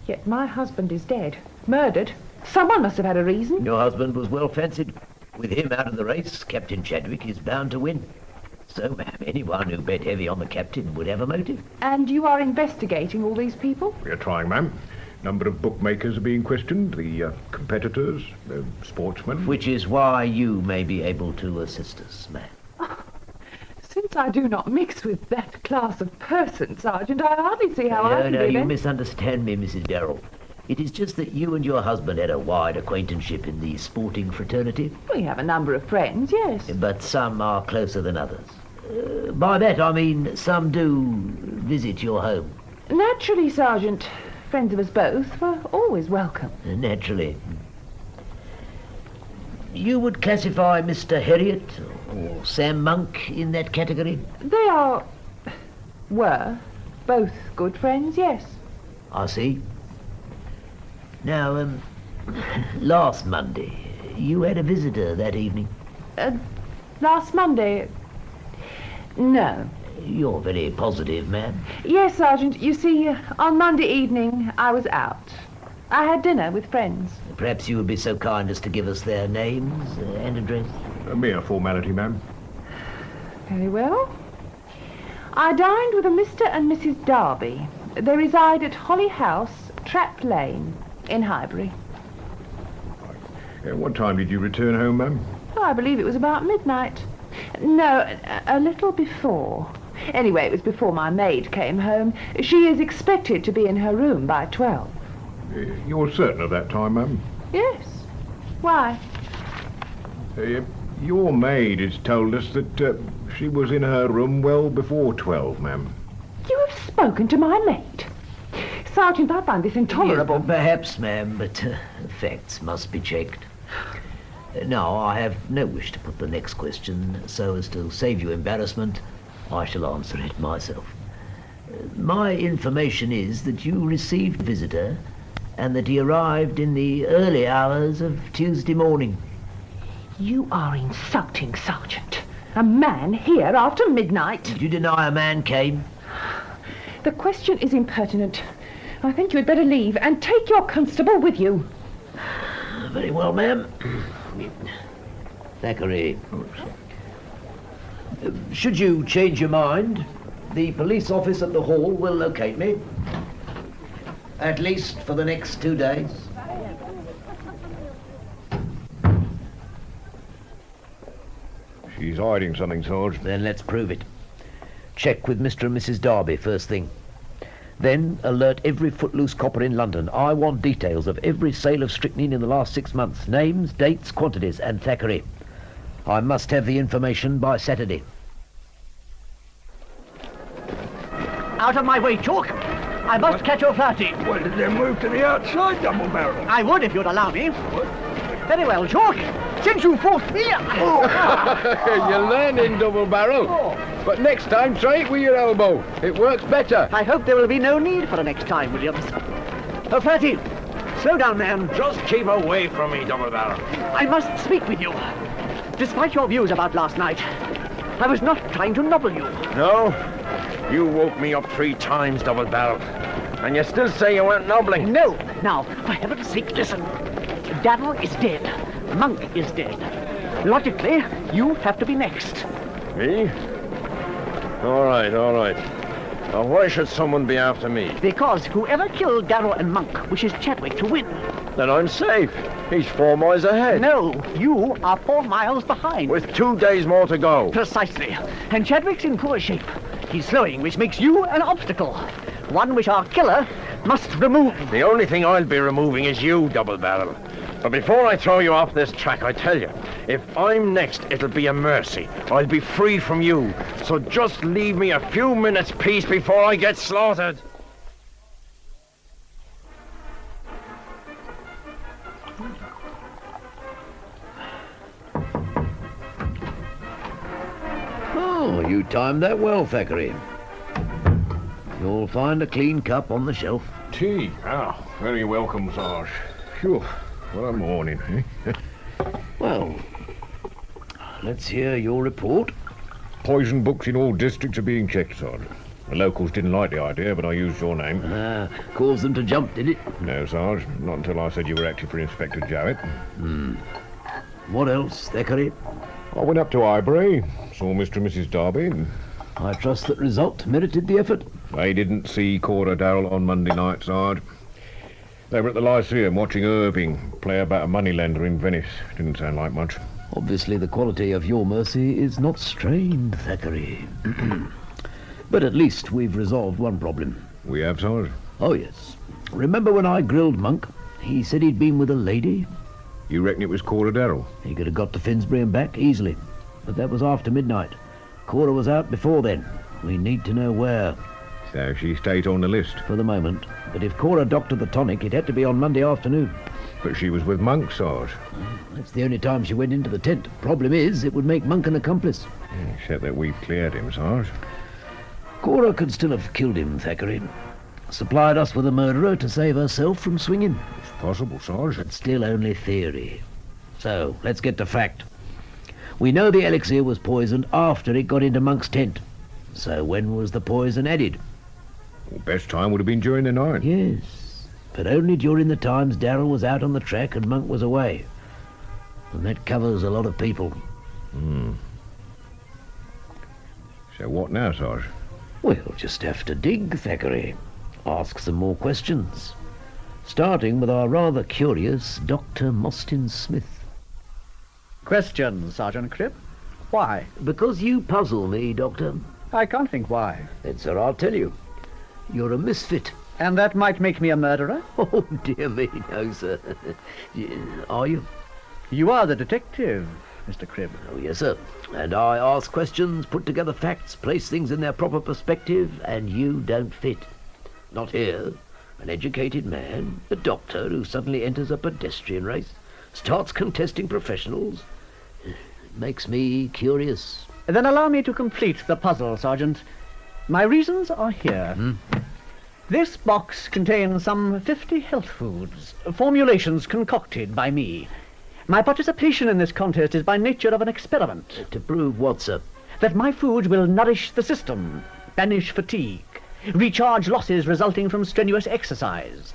Yet my husband is dead. Murdered. Someone must have had a reason. Your husband was well fancied. With him out of the race, Captain Chadwick is bound to win. So, ma'am, anyone who bet heavy on the captain would have a motive. And you are investigating all these people? We are trying, ma'am. Number of bookmakers are being questioned, the competitors, the sportsmen. Which is why you may be able to assist us, ma'am. Since I do not mix with that class of person, Sergeant, I hardly see how I can No, be you then. misunderstand me, Mrs. Darrell. It is just that you and your husband had a wide acquaintanceship in the sporting fraternity. We have a number of friends, yes. But some are closer than others. By that I mean some do visit your home. Naturally, Sergeant. Friends of us both were always welcome. Naturally. You would classify Mr. Heriot or Sam Monk in that category? They were both good friends, yes. I see. Now, last Monday, you had a visitor that evening? Last Monday? No. You're very positive, ma'am. Yes, Sergeant. You see, on Monday evening, I was out. I had dinner with friends. Perhaps you would be so kind as to give us their names and address? A mere formality, ma'am. Very well. I dined with a Mr. and Mrs. Darby. They reside at Holly House, Trap Lane, in Highbury. What time did you return home, ma'am? I believe it was about midnight. No, a little before. Anyway, it was before my maid came home. She is expected to be in her room by 12. You're certain of that time, ma'am? Yes. Why? Your maid has told us that she was in her room well before 12, ma'am. You have spoken to my maid? Sergeant, I find this intolerable. Yes, perhaps, ma'am, but facts must be checked. Now, I have no wish to put the next question, so as to save you embarrassment, I shall answer it myself. My information is that you received a visitor and that he arrived in the early hours of Tuesday morning. You are insulting, Sergeant. A man here after midnight? Did you deny a man came? The question is impertinent. I think you had better leave and take your constable with you. Very well, ma'am. Thackeray. Should you change your mind, the police office at the hall will locate me. At least for the next 2 days. She's hiding something, Sarge. Then let's prove it. Check with Mr. and Mrs. Darby first thing. Then alert every footloose copper in London. I want details of every sale of strychnine in the last 6 months. Names, dates, quantities, and Thackeray. I must have the information by Saturday. Out of my way, Chalk. I must catch your flirty. Well, then move to the outside, Double Barrel. I would if you'd allow me. What? Very well, Chalk. Since you forced me... You're learning, Double Barrel. But next time, try it with your elbow. It works better. I hope there will be no need for a next time, Williams. Oh, Flirty, slow down, man. Just keep away from me, Double Barrel. I must speak with you. Despite your views about last night, I was not trying to nobble you. No? You woke me up 3 times, Double Barrel. And you still say you weren't nobbling? No. Now, for heaven's sake, listen. Darrell is dead. Monk is dead. Logically, you have to be next. Me? All right. Now, why should someone be after me? Because whoever killed Darrow and Monk wishes Chadwick to win. Then I'm safe. He's 4 miles ahead. No, you are 4 miles behind. With 2 days more to go. Precisely. And Chadwick's in poor shape. He's slowing, which makes you an obstacle. One which our killer must remove. The only thing I'll be removing is you, Double Barrel. But before I throw you off this track, I tell you, if I'm next, it'll be a mercy. I'll be freed from you. So just leave me a few minutes' peace before I get slaughtered. Oh, you timed that well, Thackeray. You'll find a clean cup on the shelf. Tea? Ah, very welcome, Sarge. Phew, what a morning, eh? Well, let's hear your report. Poison books in all districts are being checked, Sergeant. The locals didn't like the idea, but I used your name. Caused them to jump, did it? No, Sarge. Not until I said you were acting for Inspector Jowett. What else, Thackeray? I went up to Highbury, saw Mr. and Mrs. Darby. I trust that result merited the effort. They didn't see Cora Darrell on Monday night, Sarge. They were at the Lyceum watching Irving play about a moneylender in Venice. Didn't sound like much. Obviously the quality of your mercy is not strained, Thackeray. But at least we've resolved one problem. We have, Sarge? Oh, yes. Remember when I grilled Monk? He said he'd been with a lady. You reckon it was Cora Darrell? He could have got to Finsbury and back easily. But that was after midnight. Cora was out before then. We need to know where. So she stayed on the list? For the moment. But if Cora doctored the tonic, it had to be on Monday afternoon. But she was with Monk, Sarge. That's the only time she went into the tent. Problem is, it would make Monk an accomplice. Except that we've cleared him, Sarge. Cora could still have killed him, Thackeray. Supplied us with a murderer to save herself from swinging. It's possible, Sarge. But still only theory. So, let's get to fact. We know the elixir was poisoned after it got into Monk's tent. So when was the poison added? Well, best time would have been during the night. Yes, but only during the times Darrell was out on the track and Monk was away. And that covers a lot of people. So what now, Sarge? We'll just have to dig, Thackeray. Ask some more questions. Starting with our rather curious Dr. Mostyn Smith. Question, Sergeant Cribb. Why? Because you puzzle me, Doctor. I can't think why. Then, sir, I'll tell you. You're a misfit. And that might make me a murderer? Oh, dear me, no, sir. Are you? You are the detective, Mr. Cribb. Oh, yes, sir. And I ask questions, put together facts, place things in their proper perspective, and you don't fit. Not here. An educated man, a doctor who suddenly enters a pedestrian race, starts contesting professionals. It makes me curious. Then allow me to complete the puzzle, Sergeant. My reasons are here. This box contains some 50 health foods, formulations concocted by me. My participation in this contest is by nature of an experiment. To prove what, sir? That my foods will nourish the system, banish fatigue, recharge losses resulting from strenuous exercise.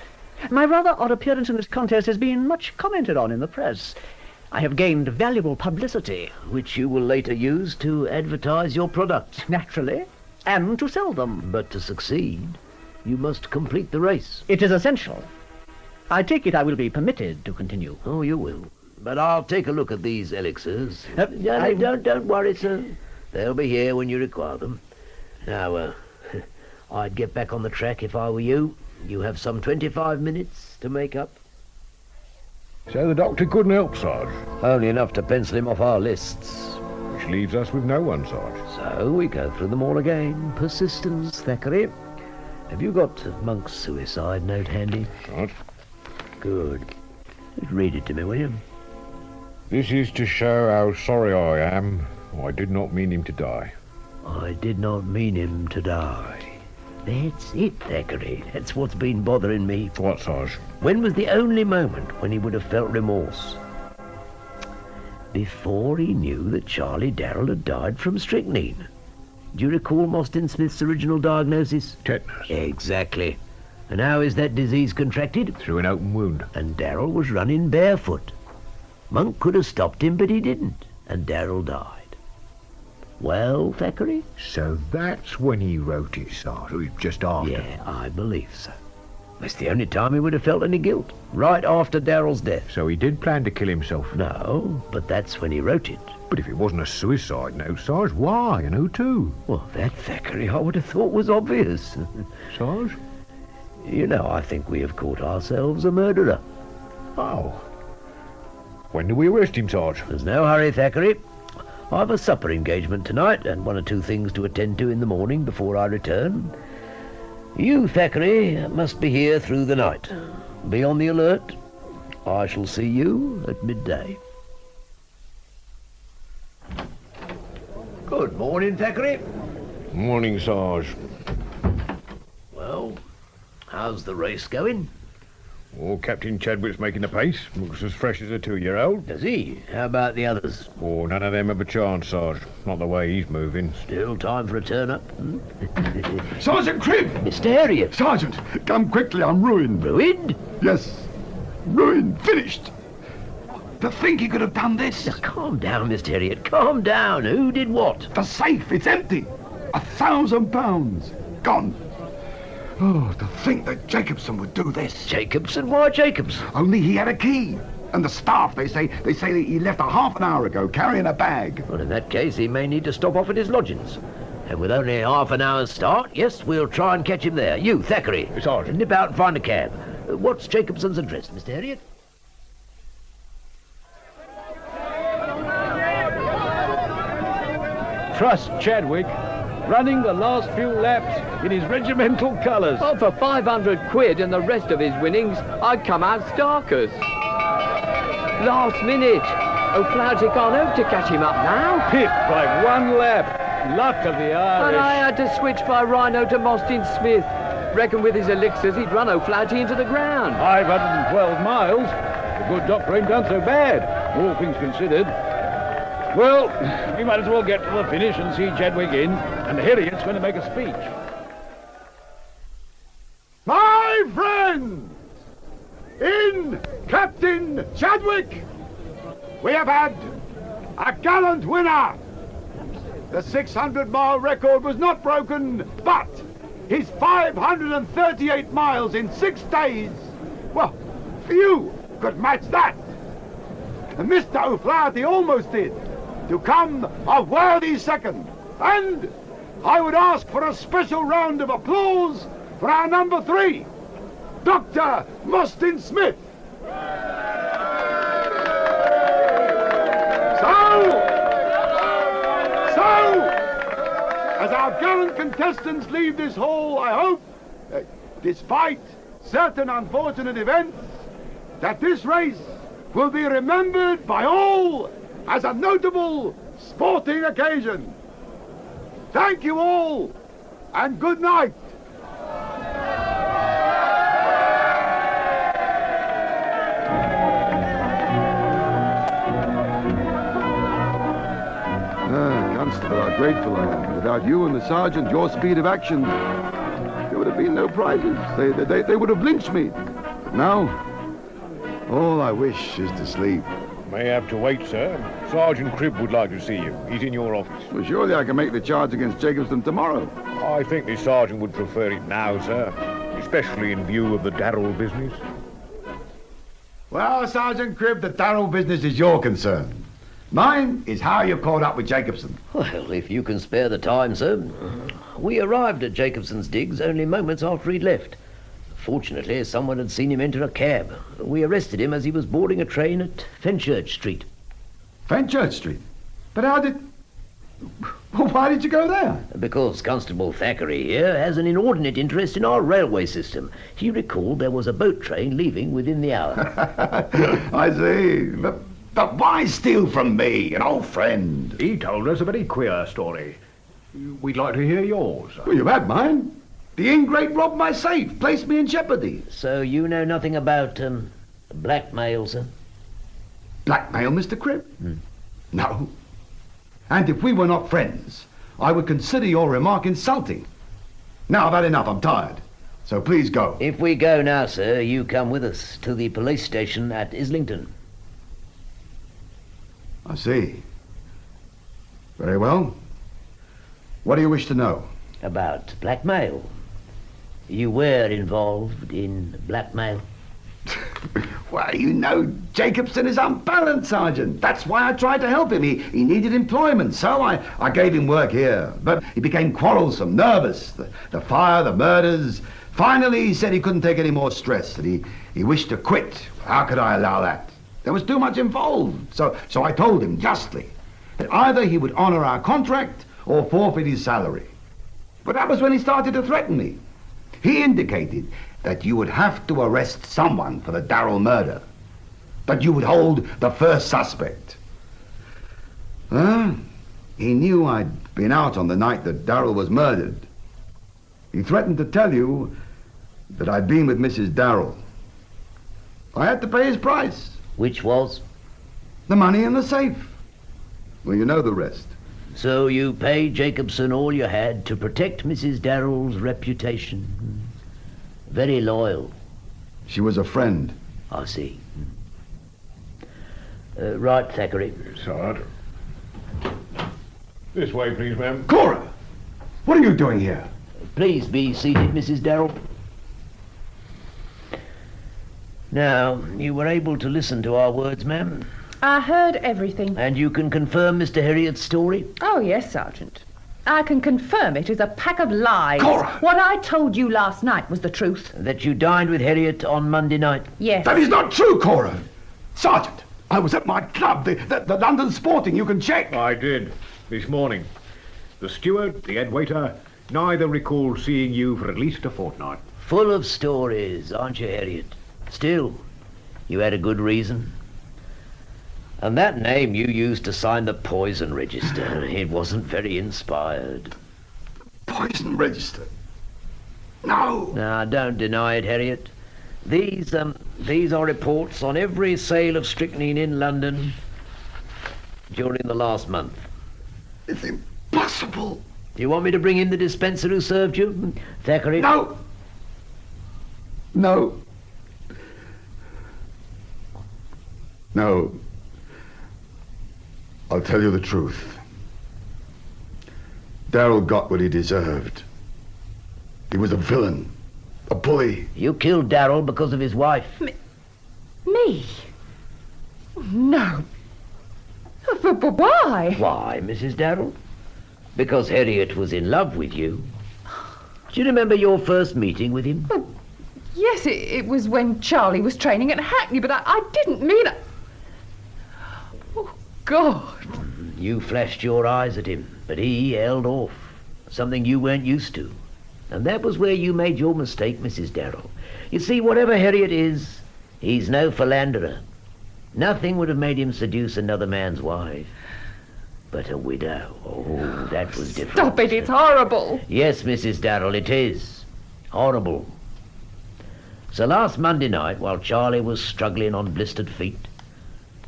My rather odd appearance in this contest has been much commented on in the press. I have gained valuable publicity. Which you will later use to advertise your products. Naturally, and to sell them. But to succeed, you must complete the race. It is essential. I take it I will be permitted to continue. Oh, you will. But I'll take a look at these elixirs. Don't worry, sir. They'll be here when you require them. Now, I'd get back on the track if I were you. You have some 25 minutes to make up. So the doctor couldn't help, Sarge? Only enough to pencil him off our lists. Which leaves us with no one, Sarge. So we go through them all again. Persistence, Thackeray. Have you got Monk's suicide note handy? Sarge. Good. Just read it to me, will you? This is to show how sorry I am. I did not mean him to die. I did not mean him to die. That's it, Thackeray. That's what's been bothering me. What, Sarge? When was the only moment when he would have felt remorse? Before he knew that Charlie Darrell had died from strychnine. Do you recall Mostyn Smith's original diagnosis? Tetanus. Exactly. And how is that disease contracted? Through an open wound. And Darrell was running barefoot. Monk could have stopped him, but he didn't. And Darrell died. Well, Thackeray? So that's when he wrote it, Sarge, just after? Yeah, I believe so. That's the only time he would have felt any guilt. Right after Darrell's death. So he did plan to kill himself? No, but that's when he wrote it. But if it wasn't a suicide note, Sarge, why and who to? Well, that, Thackeray, I would have thought was obvious. Sarge? You know, I think we have caught ourselves a murderer. Oh. When do we arrest him, Sarge? There's no hurry, Thackeray. I've a supper engagement tonight and one or two things to attend to in the morning before I return. You, Thackeray, must be here through the night. Be on the alert. I shall see you at midday. Good morning, Thackeray. Morning, Sarge. Well, how's the race going? Oh, Captain Chadwick's making the pace. Looks as fresh as a 2-year-old. Does he? How about the others? Oh, none of them have a chance, Sarge. Not the way he's moving. Still time for a turn-up. Sergeant Cribb! Mr. Harriet! Sergeant, come quickly, I'm ruined. Ruined? Yes. Ruined. Finished. To think he could have done this. Now, calm down, Mr. Harriet. Calm down. Who did what? The safe. It's empty. £1,000. Gone. Oh, to think that Jacobson would do this. Jacobson? Why Jacobs? Only he had a key. And the staff, they say that he left a half an hour ago carrying a bag. Well, in that case, he may need to stop off at his lodgings. And with only half an hour's start, yes, we'll try and catch him there. You, Thackeray. Sergeant. Nip out and find a cab. What's Jacobson's address, Mr. Harriet? Trust Chadwick, running the last few laps in his regimental colours. Oh, for 500 quid and the rest of his winnings, I'd come out starkers. Last minute. O'Flaherty can't hope to catch him up now. Pipped by 1 lap. Luck of the Irish. And I had to switch by Rhino to Mostyn Smith. Reckon with his elixirs he'd run O'Flaherty into the ground. 512 miles. The good doctor ain't done so bad, all things considered. Well, we might as well get to the finish and see Chadwick in, and Harriet's going to make a speech. My friends, in Captain Chadwick, we have had a gallant winner. The 600-mile record was not broken, but his 538 miles in 6 days, well, few could match that. And Mr. O'Flaherty almost did, to come a worthy second. And I would ask for a special round of applause for our number 3, Dr. Mostyn Smith. So, as our gallant contestants leave this hall, I hope, despite certain unfortunate events, that this race will be remembered by all as a notable sporting occasion. Thank you all, and good night. Constable, how grateful I am. Without you and the sergeant, your speed of action, there would have been no prizes. They would have lynched me. But now, all I wish is to sleep. May have to wait, sir. Sergeant Cribb would like to see you. He's in your office. Well, surely I can make the charge against Jacobson tomorrow. I think the sergeant would prefer it now, sir, especially in view of the Darrell business. Well, Sergeant Cribb, the Darrell business is your concern. Mine is how you caught up with Jacobson. Well, if you can spare the time, sir. We arrived at Jacobson's digs only moments after he'd left. Fortunately, someone had seen him enter a cab. We arrested him as he was boarding a train at Fenchurch Street. Fenchurch Street? But how did... Well, why did you go there? Because Constable Thackeray here has an inordinate interest in our railway system. He recalled there was a boat train leaving within the hour. I see. But why steal from me, an old friend? He told us a very queer story. We'd like to hear yours. Well, you've had mine. The ingrate robbed my safe, placed me in jeopardy. So you know nothing about blackmail, sir? Blackmail, Mr. Cribb? No. And if we were not friends, I would consider your remark insulting. Now I've had enough, I'm tired. So please go. If we go now, sir, you come with us to the police station at Islington. I see. Very well. What do you wish to know? About blackmail. You were involved in blackmail? Well, you know, Jacobson is unbalanced, Sergeant. That's why I tried to help him. He needed employment, so I gave him work here. But he became quarrelsome, nervous. The fire, the murders. Finally, he said he couldn't take any more stress, that he wished to quit. How could I allow that? There was too much involved. So I told him justly that either he would honor our contract or forfeit his salary. But that was when he started to threaten me. He indicated that you would have to arrest someone for the Darrell murder, that you would hold the first suspect. He knew I'd been out on the night that Darrell was murdered. He threatened to tell you that I'd been with Mrs. Darrell. I had to pay his price. Which was? The money in the safe. Well, you know the rest. So you paid Jacobson all you had to protect Mrs. Darrell's reputation. Very loyal. She was a friend. I see. Right, Thackeray. Sergeant. This way, please, ma'am. Cora! What are you doing here? Please be seated, Mrs. Darrell. Now, you were able to listen to our words, ma'am? I heard everything. And you can confirm Mr. Harriet's story? Oh, yes, Sergeant. I can confirm it is a pack of lies. Cora! What I told you last night was the truth. That you dined with Harriet on Monday night? Yes. That is not true, Cora. Sergeant, I was at my club, the London Sporting. You can check. I did, this morning. The steward, the head waiter, neither recall seeing you for at least a fortnight. Full of stories, aren't you, Harriet? Still, you had a good reason. And that name you used to sign the poison register, it wasn't very inspired. Poison register? No. Now, don't deny it, Harriet. These are reports on every sale of strychnine in London during the last month. It's impossible. Do you want me to bring in the dispenser who served you, Thackeray? No. No. No. I'll tell you the truth. Darrell got what he deserved. He was a villain, a bully. You killed Darrell because of his wife. Me? No. But why? Why, Mrs. Darrell? Because Harriet was in love with you. Do you remember your first meeting with him? Well, yes, it was when Charlie was training at Hackney, but I didn't mean it. Oh, God. You flashed your eyes at him, but he held off. Something you weren't used to. And that was where you made your mistake, Mrs. Darrell. You see, whatever Harriet is, he's no philanderer. Nothing would have made him seduce another man's wife. But a widow, oh, that was different. Stop it, it's horrible. Yes, Mrs. Darrell, it is. Horrible. So last Monday night, while Charlie was struggling on blistered feet,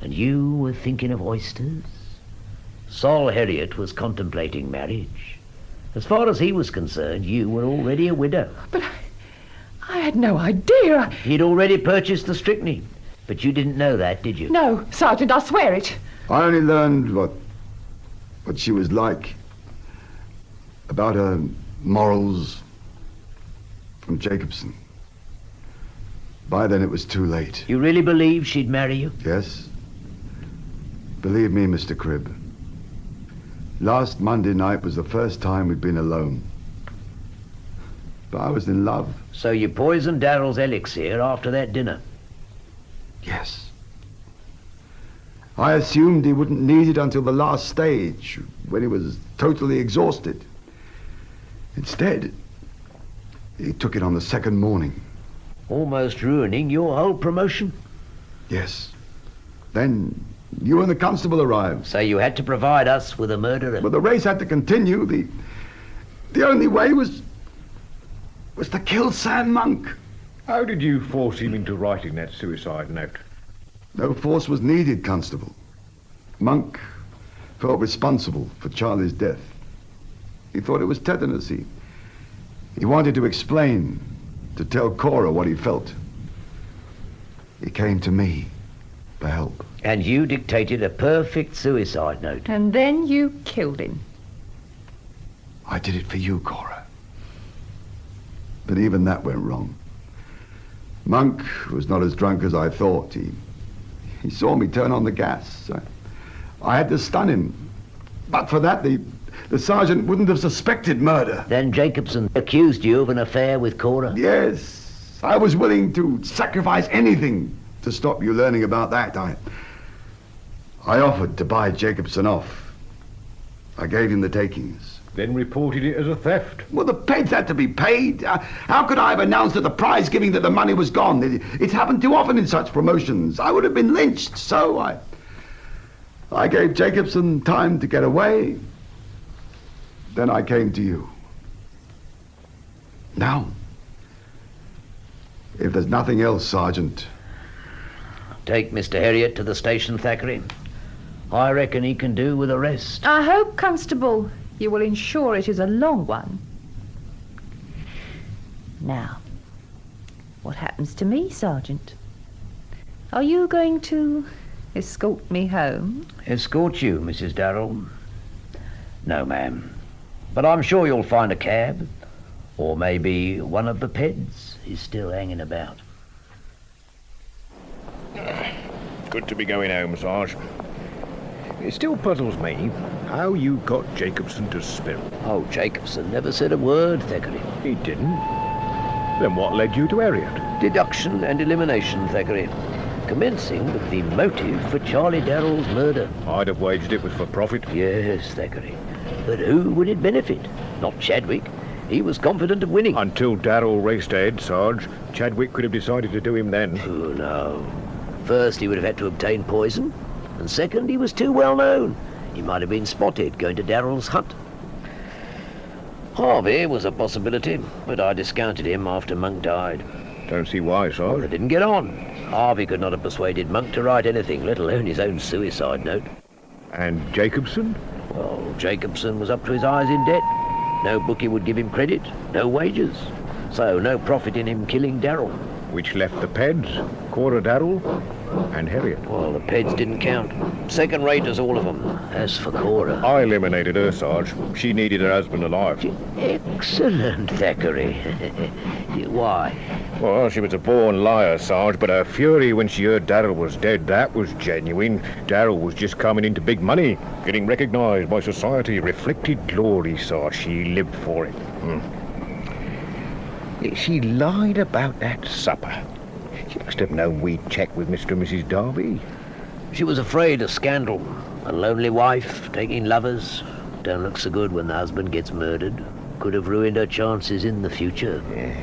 and you were thinking of oysters, Sol Harriet was contemplating marriage. As far as he was concerned, you were already a widow. But I had no idea. He'd already purchased the strychnine, but you didn't know that, did you? No, Sergeant, I swear it. I only learned what she was like, about her morals, from Jacobson. By then it was too late. You really believe she'd marry you? Yes. Believe me, Mr. Cribb. Last Monday night was the first time we'd been alone. But I was in love. So you poisoned Darrell's elixir after that dinner? Yes. I assumed he wouldn't need it until the last stage, when he was totally exhausted. Instead, he took it on the second morning. Almost ruining your whole promotion? Yes. Then you and the constable arrived. So you had to provide us with a murderer? Well, the race had to continue. The only way was to kill Sam Monk. How did you force him into writing that suicide note? No force was needed, Constable. Monk felt responsible for Charlie's death. He thought it was tetanus. He wanted to explain, to tell Cora what he felt. He came to me for help. And you dictated a perfect suicide note. And then you killed him. I did it for you, Cora. But even that went wrong. Monk was not as drunk as I thought. He saw me turn on the gas. I had to stun him. But for that, the sergeant wouldn't have suspected murder. Then Jacobson accused you of an affair with Cora? Yes. I was willing to sacrifice anything to stop you learning about that. I offered to buy Jacobson off. I gave him the takings. Then reported it as a theft. Well, the peds had to be paid. How could I have announced at the prize giving that the money was gone? It's happened too often in such promotions. I would have been lynched, so I gave Jacobson time to get away. Then I came to you. Now, if there's nothing else, Sergeant... Take Mr. Harriet to the station, Thackeray. I reckon he can do with a rest. I hope, Constable, you will ensure it is a long one. Now, what happens to me, Sergeant? Are you going to escort me home? Escort you, Mrs. Darrell? No, ma'am. But I'm sure you'll find a cab. Or maybe one of the peds is still hanging about. Good to be going home, Sarge. It still puzzles me how you got Jacobson to spill. Oh, Jacobson never said a word, Thackeray. He didn't? Then what led you to Harriet? Deduction and elimination, Thackeray. Commencing with the motive for Charlie Darrell's murder. I'd have waged it was for profit. Yes, Thackeray. But who would it benefit? Not Chadwick. He was confident of winning. Until Darrell raced ahead, Sarge. Chadwick could have decided to do him then. Oh, no. First, he would have had to obtain poison. And second, he was too well known. He might have been spotted going to Darrell's hut. Harvey was a possibility, but I discounted him after Monk died. Don't see why, Sarge. Well, they didn't get on. Harvey could not have persuaded Monk to write anything, let alone his own suicide note. And Jacobson? Well, Jacobson was up to his eyes in debt. No bookie would give him credit, no wages. So no profit in him killing Darrell. Which left the Peds, Cora Darrell, and Harriet. Well, the Peds didn't count. Second rate as all of them. As for Cora... I eliminated her, Sarge. She needed her husband alive. Excellent, Thackeray. Why? Well, she was a born liar, Sarge, but her fury when she heard Darrell was dead, that was genuine. Darrell was just coming into big money, getting recognised by society, reflected glory, Sarge. She lived for it. She lied about that supper. She must have known we'd check with Mr. and Mrs. Darby. She was afraid of scandal. A lonely wife, taking lovers. Don't look so good when the husband gets murdered. Could have ruined her chances in the future. Yeah.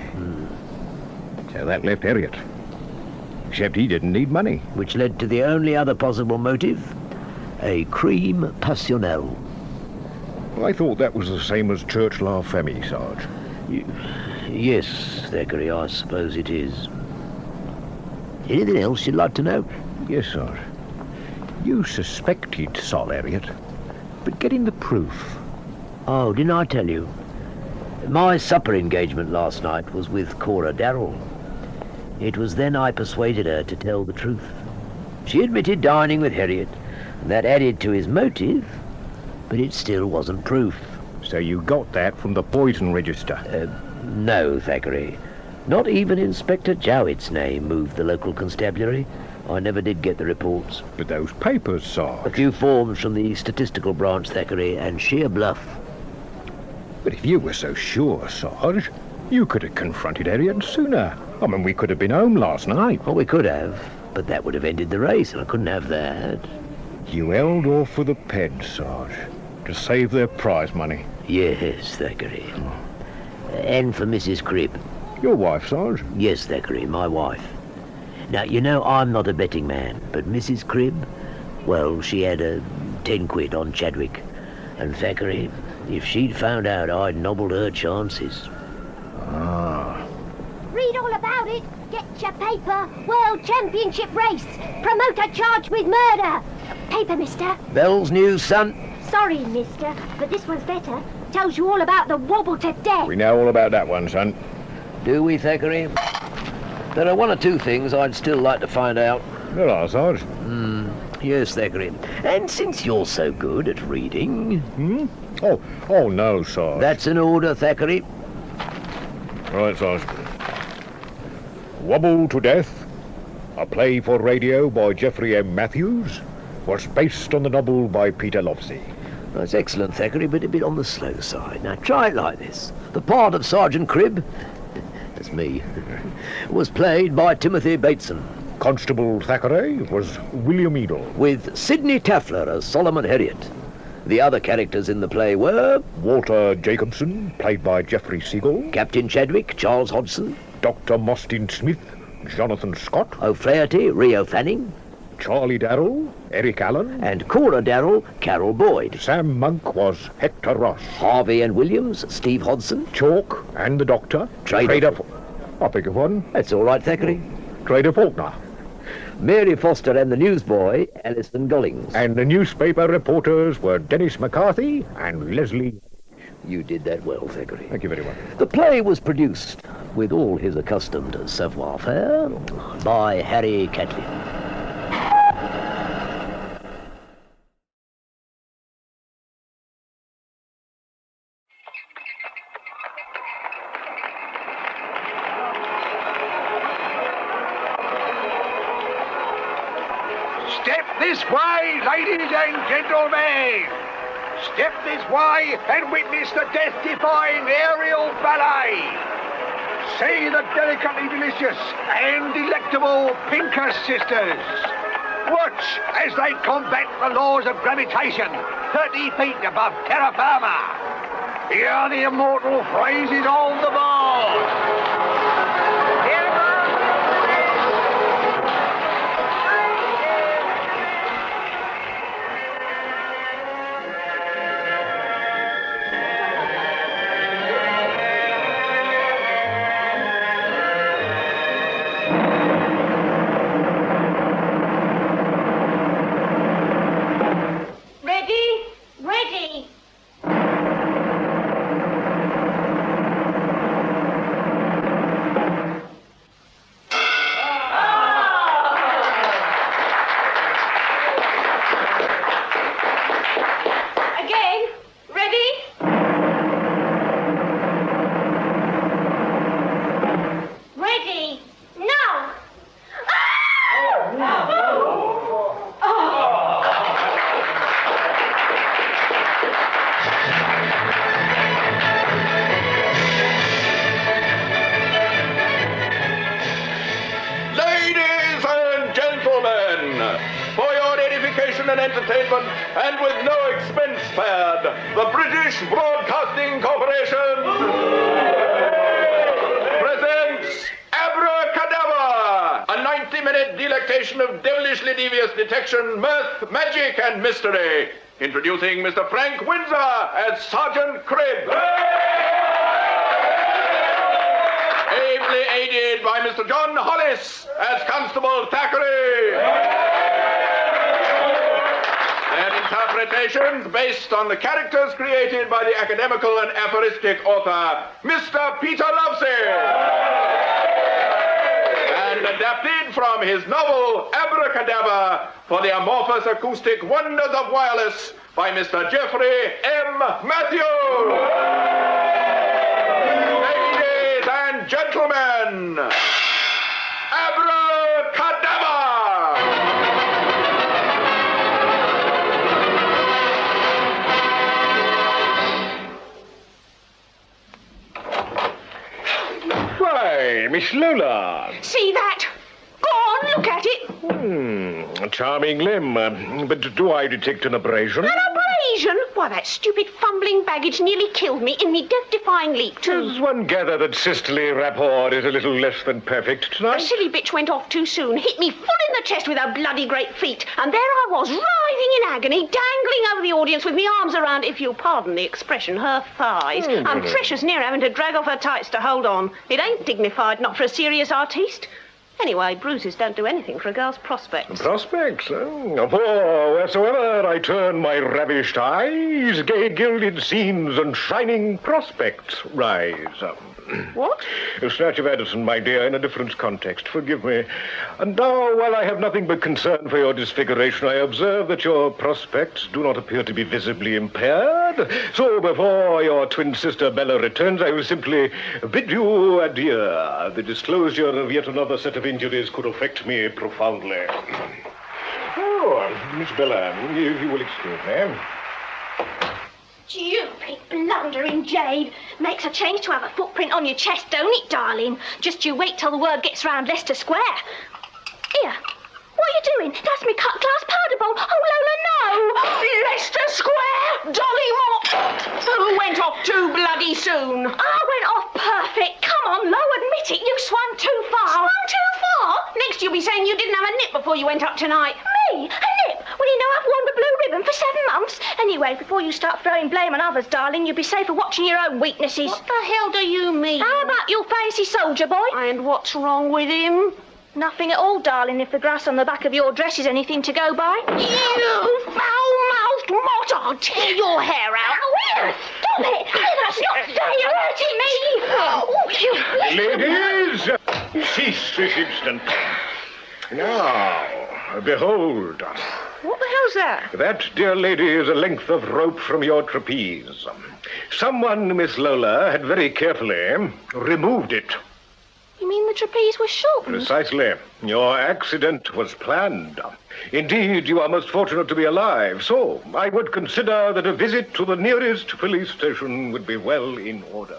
So that left Harriet. Except he didn't need money. Which led to the only other possible motive. A crime passionnel. I thought that was the same as Church La Femme, Sarge. Yes, Thackeray, I suppose it is. Anything else you'd like to know? Yes, Sarge. You suspected Sol Harriet, but getting the proof. Oh, didn't I tell you? My supper engagement last night was with Cora Darrell. It was then I persuaded her to tell the truth. She admitted dining with Harriet, and that added to his motive, but it still wasn't proof. So you got that from the poison register? No, Thackeray. Not even Inspector Jowett's name moved the local constabulary. I never did get the reports. But those papers, Sarge. A few forms from the statistical branch, Thackeray, and sheer bluff. But if you were so sure, Sarge, you could have confronted Harriet sooner. I mean, we could have been home last night. Well, we could have, but that would have ended the race, and I couldn't have that. You held off for the Peds, Sarge, to save their prize money. Yes, Thackeray. And for Mrs. Cribb. Your wife, Sarge? Yes, Thackeray, my wife. Now, you know I'm not a betting man, but Mrs. Cribb, well, she had a 10 quid on Chadwick. And Thackeray, if she'd found out I'd nobbled her chances. Ah. Read all about it. Get your paper. World Championship race. Promoter charged with murder. Paper, mister. Bell's News, son. Sorry, mister, but this one's better. Tells you all about the wobble to death. We know all about that one, son. Do we, Thackeray? There are one or two things I'd still like to find out. There are, Sarge. Yes, Thackeray. And since you're so good at reading... Oh, no, Sarge. That's an order, Thackeray. Right, Sarge. Wobble to Death, a play for radio by Geoffrey M. Matthews, was based on the novel by Peter Lovesey. That's excellent, Thackeray, but a bit on the slow side. Now, try it like this. The part of Sergeant Cribb, that's me, was played by Timothy Bateson. Constable Thackeray was William Edel. With Sidney Taffler as Solomon Harriet. The other characters in the play were... Walter Jacobson, played by Geoffrey Seagull. Captain Chadwick, Charles Hodgson. Dr. Mostyn Smith, Jonathan Scott. O'Flaherty, Rio Fanning. Charlie Darrell, Eric Allen. And Cora Darrell, Carol Boyd. Sam Monk was Hector Ross. Harvey and Williams, Steve Hodson. Chalk and the Doctor. Trader. I beg your pardon. That's all right, Thackeray. Trader Faulkner. Mary Foster and the newsboy, Alison Gollings. And the newspaper reporters were Dennis McCarthy and Leslie. You did that well, Thackeray. Thank you very much. The play was produced, with all his accustomed savoir-faire, by Harry Catlin. Step this way, ladies and gentlemen. Step this way and witness the death-defying aerial ballet. See the delicately delicious and delectable Pincus sisters. Watch as they combat the laws of gravitation 30 feet above terra firma. Hear the immortal phrases on the board. And entertainment, and with no expense spared, the British Broadcasting Corporation presents Abracadabra, a 90-minute delectation of devilishly devious detection, mirth, magic, and mystery. Introducing Mr. Frank Windsor as Sergeant Cribb. Ably aided by Mr. John Hollis as Constable Thackeray. Their interpretations based on the characters created by the academical and aphoristic author, Mr. Peter Lovesey. And adapted from his novel, Abracadabra, for the amorphous acoustic wonders of wireless by Mr. Geoffrey M. Matthews. Ladies and gentlemen, Abracadabra! Why, Miss Lola. See that? Go on, look at it. Charming limb. But do I detect an abrasion? An abrasion? Why, that stupid fumbling baggage nearly killed me in me death-defying leap, too. Does one gather that sisterly rapport is a little less than perfect tonight? A silly bitch went off too soon, hit me full in the chest with her bloody great feet, and there I was, writhing in agony, dangling over the audience with my arms around, if you'll pardon the expression, her thighs. I'm precious near having to drag off her tights to hold on. It ain't dignified, not for a serious artiste. Anyway, bruises don't do anything for a girl's prospects. Prospects? For wheresoever I turn my ravished eyes, gay gilded scenes and shining prospects rise. What? A snatch of Addison, my dear, in a different context. Forgive me. And now, while I have nothing but concern for your disfiguration, I observe that your prospects do not appear to be visibly impaired. So, before your twin sister Bella returns, I will simply bid you adieu. The disclosure of yet another set of injuries could affect me profoundly. Oh, Miss Bella, if you will excuse me. Stupid, blundering jade. Makes a change to have a footprint on your chest, don't it, darling? Just you wait till the word gets round Leicester Square. Here, what are you doing? That's me cut-glass powder bowl. Oh, Lola, no! Leicester Square? Dolly Mott! Who went off too bloody soon? I went off perfect. Come on, Lo, admit it. You swung too far. Swung too far? Next you'll be saying you didn't have a nip before you went up tonight. Me? A nip? Well, you know, I've worn the blue ribbon for 7 months. Anyway, before you start throwing blame on others, darling, you'd be safer watching your own weaknesses. What the hell do you mean? How about your fancy soldier boy? And what's wrong with him? Nothing at all, darling, if the grass on the back of your dress is anything to go by. You foul-mouthed mot! I'll tear your hair out. Oh, stop it! That's not fair. You're hurting me. Ladies, cease this instant. Now, behold. What the hell's that? That, dear lady, is a length of rope from your trapeze. Someone, Miss Lola, had very carefully removed it. You mean the trapeze was shortened? Precisely. Your accident was planned. Indeed, you are most fortunate to be alive, so I would consider that a visit to the nearest police station would be well in order.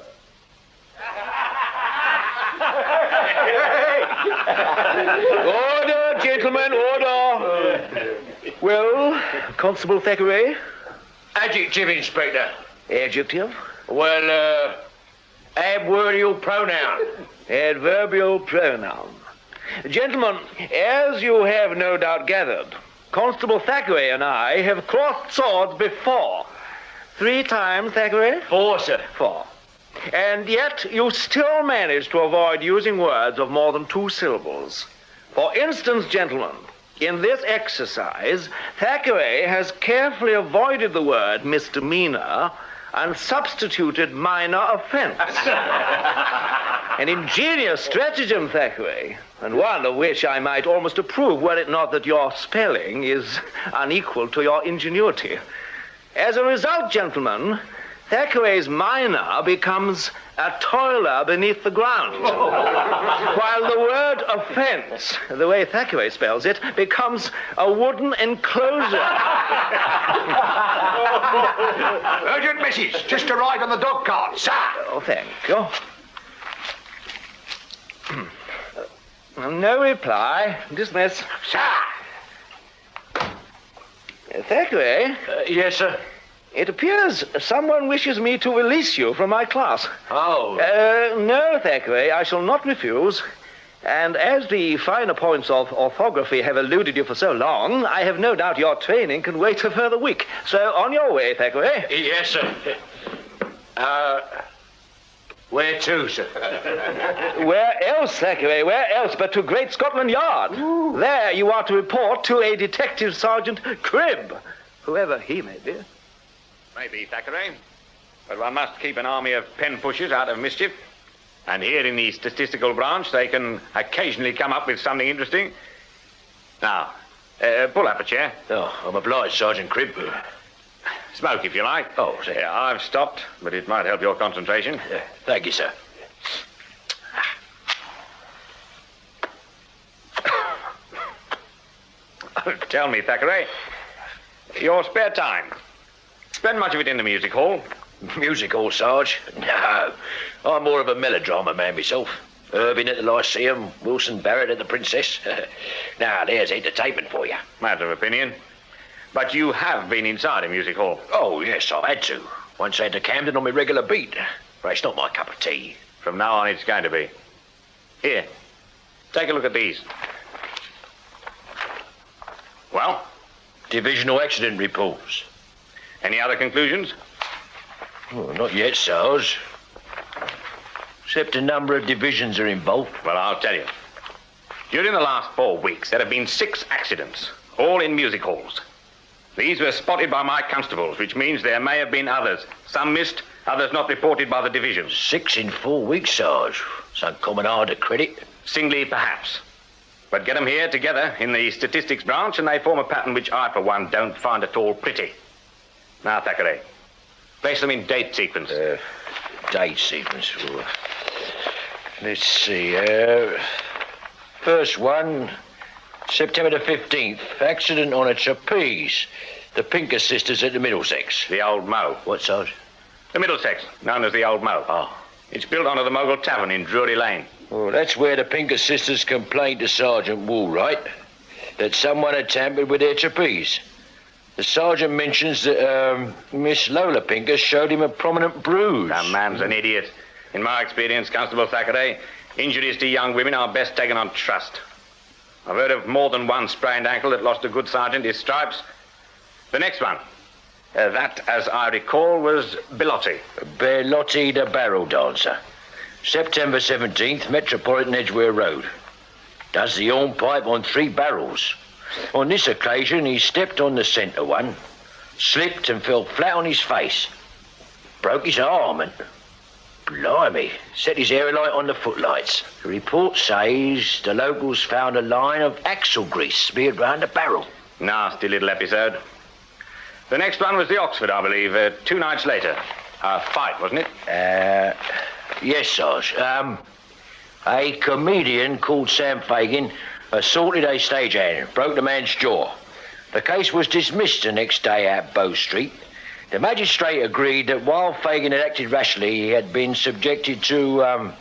Order, gentlemen, order. Well, Constable Thackeray? Adjective, Inspector. Adjective? Well, adverbial pronoun. Adverbial pronoun. Gentlemen, as you have no doubt gathered, Constable Thackeray and I have crossed swords before. 3 times, Thackeray? 4, sir. 4. And yet you still manage to avoid using words of more than 2 syllables. For instance, gentlemen, in this exercise, Thackeray has carefully avoided the word misdemeanor and substituted minor offense. An ingenious stratagem, Thackeray, and one of which I might almost approve were it not that your spelling is unequal to your ingenuity. As a result, gentlemen, Thackeray's minor becomes a toiler beneath the ground, while the word offense, the way Thackeray spells it, becomes a wooden enclosure. Urgent message. Just arrived on the dog cart, sir. Oh, thank you. No reply. Dismiss. Sir. Thackeray? Yes, sir. It appears someone wishes me to release you from my class. Oh. No, Thackeray, I shall not refuse. And as the finer points of orthography have eluded you for so long, I have no doubt your training can wait a further week. So on your way, Thackeray. Yes, sir. Where to, sir? Where else, Thackeray? Where else but to Great Scotland Yard? Ooh. There you are to report to a Detective Sergeant Cribb, whoever he may be. Maybe, Thackeray. But one must keep an army of pen pushers out of mischief. And here in the statistical branch, they can occasionally come up with something interesting. Now, pull up a chair. Oh, I'm obliged, Sergeant Cribb. Smoke, if you like. Oh, sir. Yeah, I've stopped, but it might help your concentration. Thank you, sir. Tell me, Thackeray, your spare time, spend much of it in the music hall? Music hall, Sarge? No. I'm more of a melodrama man myself. Irving at the Lyceum, Wilson Barrett at the Princess. Now, there's entertainment for you. Matter of opinion. But you have been inside a music hall. Oh, yes, I've had to. Once I had to Camden on my regular beat. But it's not my cup of tea. From now on, it's going to be. Here, take a look at these. Well? Divisional accident reports. Any other conclusions? Oh, not yet, Sarge. Except a number of divisions are involved. Well, I'll tell you. During the last 4 weeks, there have been 6 accidents, all in music halls. These were spotted by my constables, which means there may have been others. Some missed, others not reported by the divisions. 6 in 4 weeks, Sarge. It's uncommon hard to credit. Singly, perhaps. But get them here together in the statistics branch, and they form a pattern which I, for one, don't find at all pretty. Now, Thackeray, place them in date sequence. Date sequence. Let's see. First one, September the 15th. Accident on a trapeze. The Pinker sisters at the Middlesex. The Old Mo. What, Sarge? The Middlesex, known as the Old Mo. Oh. It's built onto the Mogul Tavern in Drury Lane. Well, that's where the Pinker sisters complained to Sergeant Woolwright that someone had tampered with their trapeze. The sergeant mentions that Miss Lola Pinker showed him a prominent bruise. That man's an idiot. In my experience, Constable Thackeray, injuries to young women are best taken on trust. I've heard of more than one sprained ankle that lost a good sergeant his stripes. The next one. That, as I recall, was Bellotti. Bellotti the barrel dancer. September 17th, Metropolitan Edgware Road. Does the hornpipe on 3 barrels. On this occasion, he stepped on the centre one, slipped and fell flat on his face. Broke his arm and... Blimey, set his aerolite on the footlights. The report says the locals found a line of axle grease smeared round the barrel. Nasty little episode. The next one was the Oxford, I believe, 2 nights later. A fight, wasn't it? Yes, Sarge. A comedian called Sam Fagin assaulted a stagehand, broke the man's jaw. The case was dismissed the next day at Bow Street. The magistrate agreed that while Fagin had acted rashly, he had been subjected to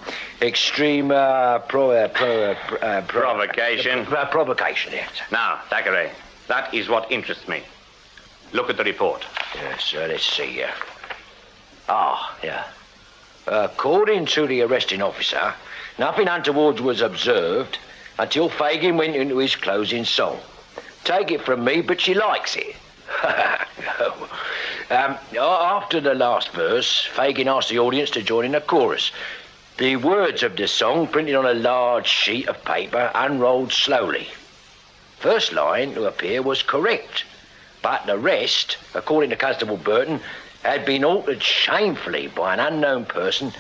extreme provocation. Provocation, yes. Now, Thackeray, that is what interests me. Look at the report. Yes, let's see here. Yeah. According to the arresting officer, nothing untoward was observed until Fagin went into his closing song. Take it from me, but she likes it. After the last verse, Fagin asked the audience to join in a chorus. The words of the song, printed on a large sheet of paper, unrolled slowly. First line to appear was correct, but the rest, according to Constable Burton, had been altered shamefully by an unknown person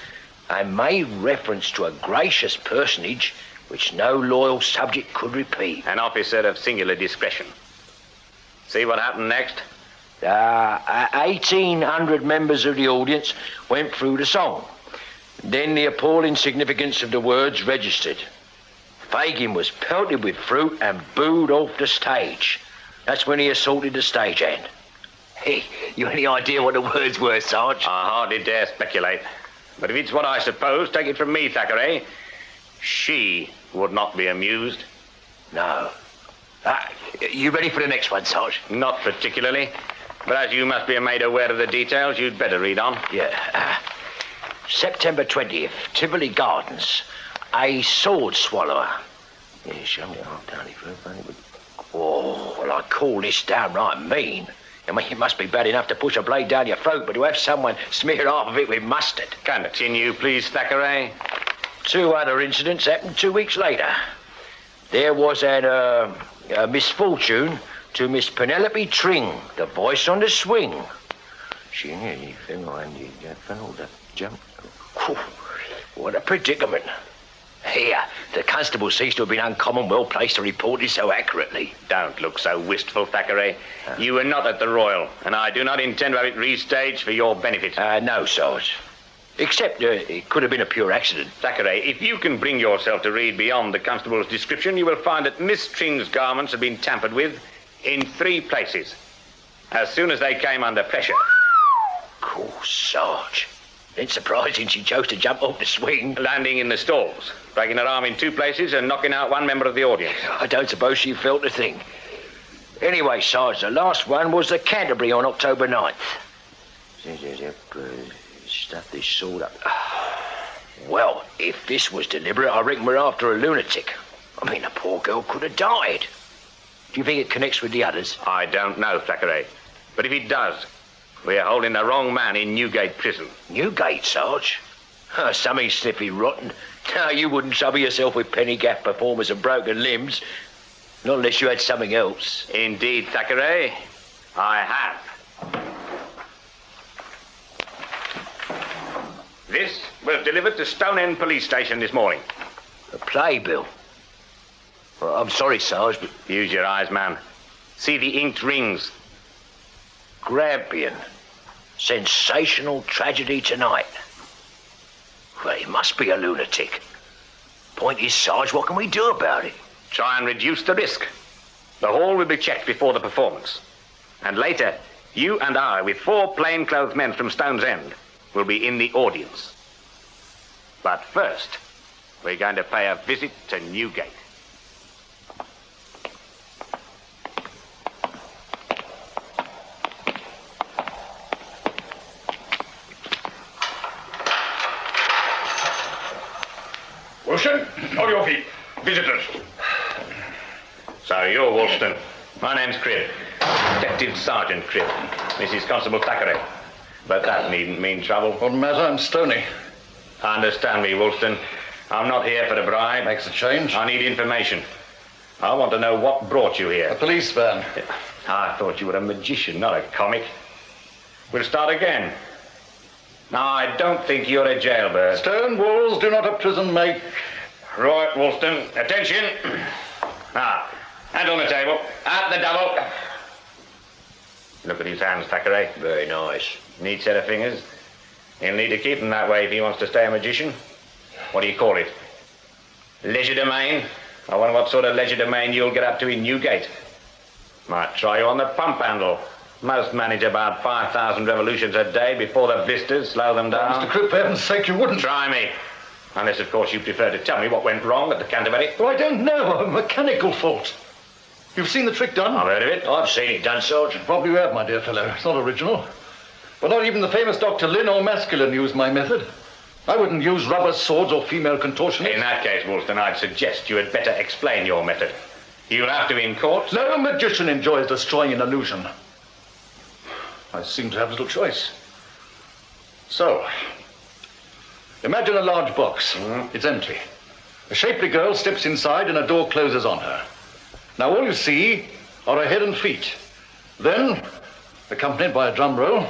and made reference to a gracious personage which no loyal subject could repeat. An officer of singular discretion. See what happened next? 1,800 members of the audience went through the song. Then the appalling significance of the words registered. Fagin was pelted with fruit and booed off the stage. That's when he assaulted the stagehand. Hey, you any idea what the words were, Sarge? I hardly dare speculate. But if it's what I suppose, take it from me, Thackeray, she would not be amused. No. You ready for the next one, Sarge? Not particularly. But as you must be made aware of the details, you'd better read on. Yeah. September 20th, Tivoli Gardens. A sword swallower. Yeah, show me down here. Oh, well, I call this downright mean. I mean, it must be bad enough to push a blade down your throat, but to have someone smear half of it with mustard. Continue, please, Thackeray. 2 other incidents happened 2 weeks later. There was a misfortune to Miss Penelope Tring, the voice on the swing. What a predicament. Here, the constable seems to have been uncommon well placed to report it so accurately. Don't look so wistful, Thackeray. You were not at the Royal, and I do not intend to have it restaged for your benefit. No, Sarge. Except it could have been a pure accident. Thackeray, if you can bring yourself to read beyond the constable's description, you will find that Miss Tring's garments have been tampered with in 3 places, as soon as they came under pressure. Cool, Sarge. It's surprising she chose to jump off the swing. Landing in the stalls, breaking her arm in 2 places and knocking out 1 member of the audience. I don't suppose she felt a thing. Anyway, Sarge, the last one was at Canterbury on October 9th. Stuff this sword up. Well, if this was deliberate, I reckon we're after a lunatic. I mean, the poor girl could have died. Do you think it connects with the others? I don't know, Thackeray. But if it does, we are holding the wrong man in Newgate Prison. Newgate, Sarge? Something sniffy rotten. No, you wouldn't trouble yourself with penny gaff performers and broken limbs. Not unless you had something else. Indeed, Thackeray, I have. This was delivered to Stonehenge Police Station this morning. A playbill? Well, I'm sorry, Sarge, but... Use your eyes, man. See the inked rings. Grampian. Sensational tragedy tonight. Well, he must be a lunatic. Point is, Sarge, what can we do about it? Try and reduce the risk. The hall will be checked before the performance. And later, you and I, with 4 plainclothes men from Stone's End, will be in the audience. But first, we're going to pay a visit to Newgate. Woolston, on your feet. Visitors. So you're Woolston. My name's Cribb. Detective Sergeant Cribb. This is Constable Thackeray. But that needn't mean trouble. What matter? I'm Stoney. Understand me, Woolston. I'm not here for a bribe. Makes a change. I need information. I want to know what brought you here. A police van. I thought you were a magician, not a comic. We'll start again. Now, I don't think you're a jailbird. Stone walls do not a prison make. Right, Woolston. Attention. Now, hand on the table. At the double. Look at his hands, Thackeray. Very nice. Neat set of fingers. He'll need to keep them that way if he wants to stay a magician. What do you call it? Legerdemain? I wonder what sort of legerdemain you'll get up to in Newgate. Might try you on the pump handle. Most manage about 5,000 revolutions a day before the blisters slow them down. Mr. Cribb, for heaven's sake, you wouldn't. Try me. Unless, of course, you prefer to tell me what went wrong at the Canterbury. Well, I don't know. A mechanical fault. You've seen the trick done? I've heard of it. I've seen it done, Sergeant. Probably you have, my dear fellow. It's not original. But not even the famous Dr. Lynn or Masculine used my method. I wouldn't use rubber swords or female contortionists. In that case, Woolston, I'd suggest you had better explain your method. You'll have to be in court. No magician enjoys destroying an illusion. I seem to have little choice. So, imagine a large box. It's empty. A shapely girl steps inside and a door closes on her. Now all you see are her head and feet. Then, accompanied by a drum roll,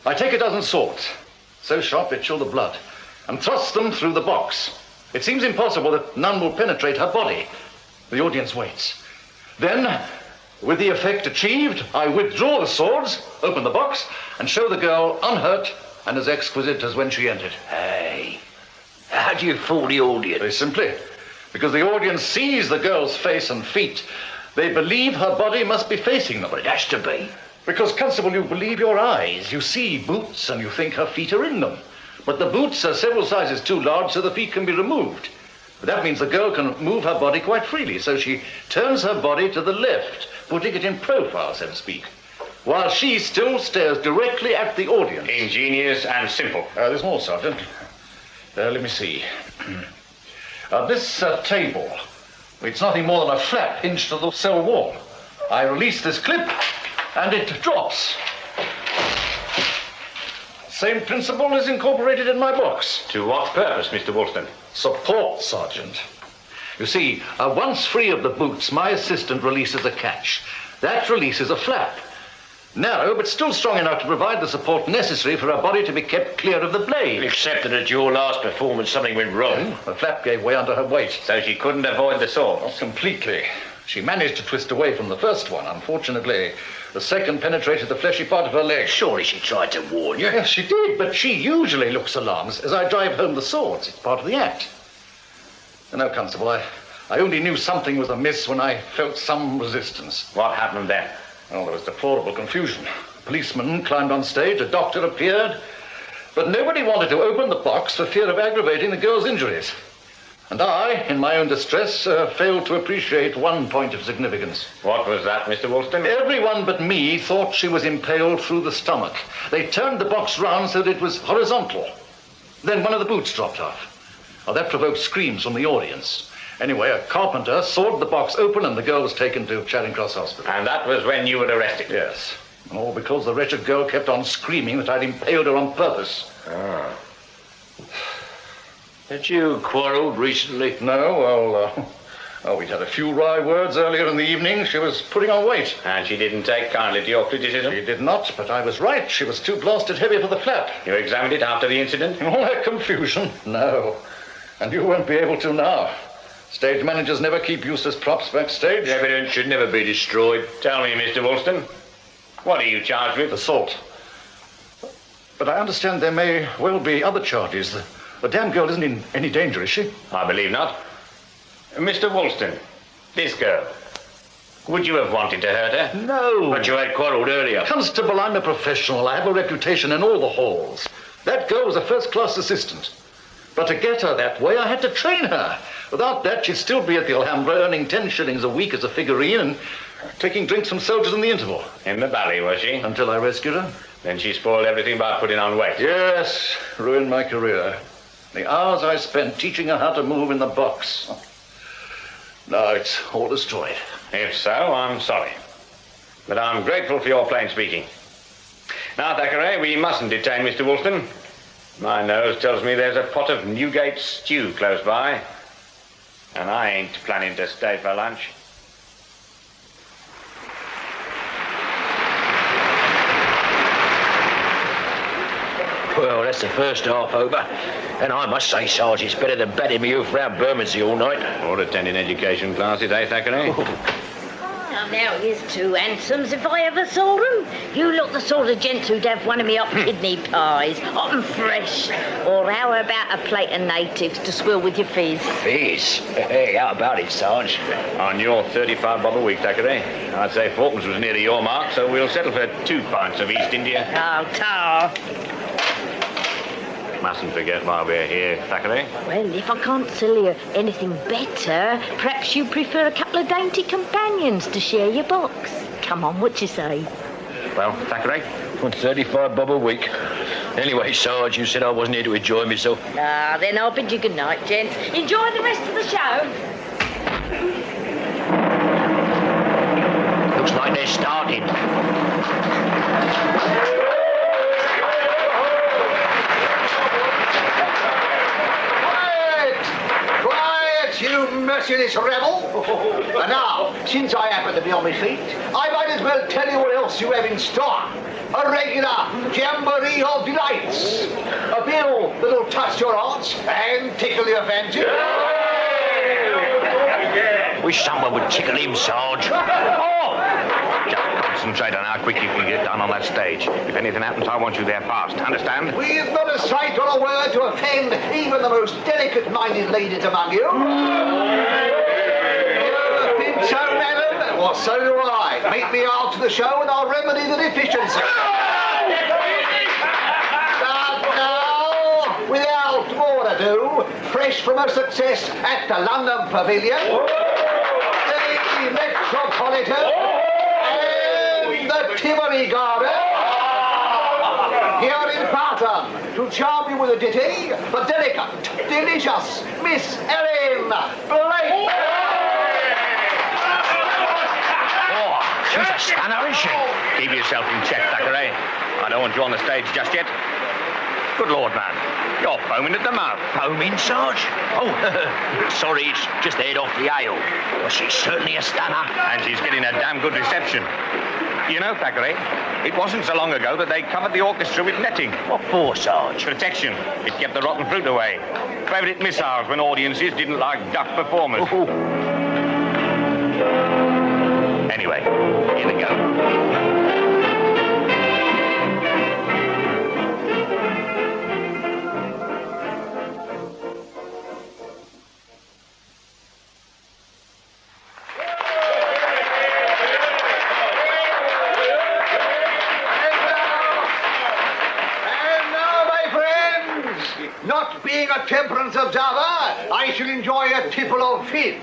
I take a dozen swords, so sharp they chill the blood, and thrust them through the box. It seems impossible that none will penetrate her body. The audience waits. Then, with the effect achieved, I withdraw the swords, open the box, and show the girl unhurt and as exquisite as when she entered. Hey, how do you fool the audience? Very simply, because the audience sees the girl's face and feet, they believe her body must be facing them. But it has to be. Because, Constable, you believe your eyes. You see boots and you think her feet are in them. But the boots are several sizes too large so the feet can be removed. But that means the girl can move her body quite freely, so she turns her body to the left, putting it in profile, so to speak, while she still stares directly at the audience. Ingenious and simple. There's more, Sergeant. Let me see. This table, it's nothing more than a flap hinged to the cell wall. I release this clip, and it drops. Same principle is incorporated in my box. To what purpose, Mr. Woolston? Support, Sergeant. You see, once free of the boots, my assistant releases a catch. That releases a flap. Narrow, but still strong enough to provide the support necessary for her body to be kept clear of the blade. Except that at your last performance something went wrong. The flap gave way under her weight. So she couldn't avoid the sword? Not completely. She managed to twist away from the first one. Unfortunately, the second penetrated the fleshy part of her leg. Surely she tried to warn you. Yes, she did, but she usually looks alarmed as I drive home the swords. It's part of the act. No, Constable, I only knew something was amiss when I felt some resistance. What happened then? Well, there was deplorable confusion. A policeman climbed on stage, a doctor appeared, but nobody wanted to open the box for fear of aggravating the girl's injuries. And I, in my own distress, failed to appreciate one point of significance. What was that, Mr. Woolston? Everyone but me thought she was impaled through the stomach. They turned the box round so that it was horizontal. Then one of the boots dropped off. Well, that provoked screams from the audience. Anyway, a carpenter sawed the box open and the girl was taken to Charing Cross Hospital. And that was when you were arrested? Yes. And all because the wretched girl kept on screaming that I'd impaled her on purpose. Ah. Had you quarrelled recently? No, we'd had a few wry words earlier in the evening. She was putting on weight. And she didn't take kindly to your criticism? She did not, but I was right. She was too blasted heavy for the flap. You examined it after the incident? In all that confusion? No. And you won't be able to now. Stage managers never keep useless props backstage. Evidence should never be destroyed. Tell me, Mr. Woolston, what are you charged with? Assault. But I understand there may well be other charges. The damn girl isn't in any danger, is she? I believe not. Mr. Woolston, this girl, would you have wanted to hurt her? No. But you had quarrelled earlier. Constable, I'm a professional. I have a reputation in all the halls. That girl was a first-class assistant. But to get her that way, I had to train her. Without that, she'd still be at the Alhambra earning 10 shillings a week as a figurine and taking drinks from soldiers in the interval. In the valley, was she? Until I rescued her. Then she spoiled everything by putting on weight. Yes, ruined my career. The hours I spent teaching her how to move in the box. Now it's all destroyed. If so, I'm sorry. But I'm grateful for your plain speaking. Now, Thackeray, we mustn't detain Mr. Woolston. My nose tells me there's a pot of Newgate stew close by. And I ain't planning to stay for lunch. Well, that's the first half over. And I must say, Sarge, it's better than batting me over round Bermondsey all night. Or attending education classes, eh, Thackeray? Ah, now here's two handsomes if I ever saw them. You look the sort of gent who'd have one of me hot kidney pies, hot and fresh. Or how about a plate of natives to swill with your fizz? Fizz? Hey, how about it, Sarge? On your 35 bob a week, Thackeray. I'd say Fawkins was near your mark, so we'll settle for 2 pints of East India. Oh, tar. Mustn't forget why we're here, Thackeray. Well, if I can't sell you anything better, perhaps you prefer a couple of dainty companions to share your box. Come on, what you say? Well, Thackeray? On 35 bob a week. Anyway, Sarge, you said I wasn't here to enjoy myself. Ah, then I'll bid you good night, gents. Enjoy the rest of the show. Looks like they're starting. You merciless rebel! And now, since I happen to be on my feet, I might as well tell you what else you have in store. A regular jamboree of delights. A bill that'll touch your hearts and tickle your fancy. Wish someone would tickle him, Sarge. Oh! Just concentrate on how quick you can get down on that stage. If anything happens, I want you there fast. Understand? We've not a sight or a word to offend even the most delicate-minded ladies among you. You think so, madam? Well, so do I. Meet me after the show and I'll remedy the deficiency. But now, without more ado, fresh from a success at the London Pavilion, the Metropolitan, and the Tivoli Garden, here in Barton, to charm you with a ditty, the delicate, delicious Miss Ellen Blake. Oh, she's a stunner, isn't she? Keep yourself in check, Thackeray. I don't want you on the stage just yet. Good Lord, man. You're foaming at the mouth. Foaming, Sarge? Oh, sorry, it's just head off the ale. Well, she's certainly a stunner. And she's getting a damn good reception. You know, Thackeray, it wasn't so long ago that they covered the orchestra with netting. What for, Sarge? Protection. It kept the rotten fruit away. Favourite missiles when audiences didn't like duck performers. Ooh. Anyway, here we go. Not being a temperance observer, I shall enjoy a tipple of fizz.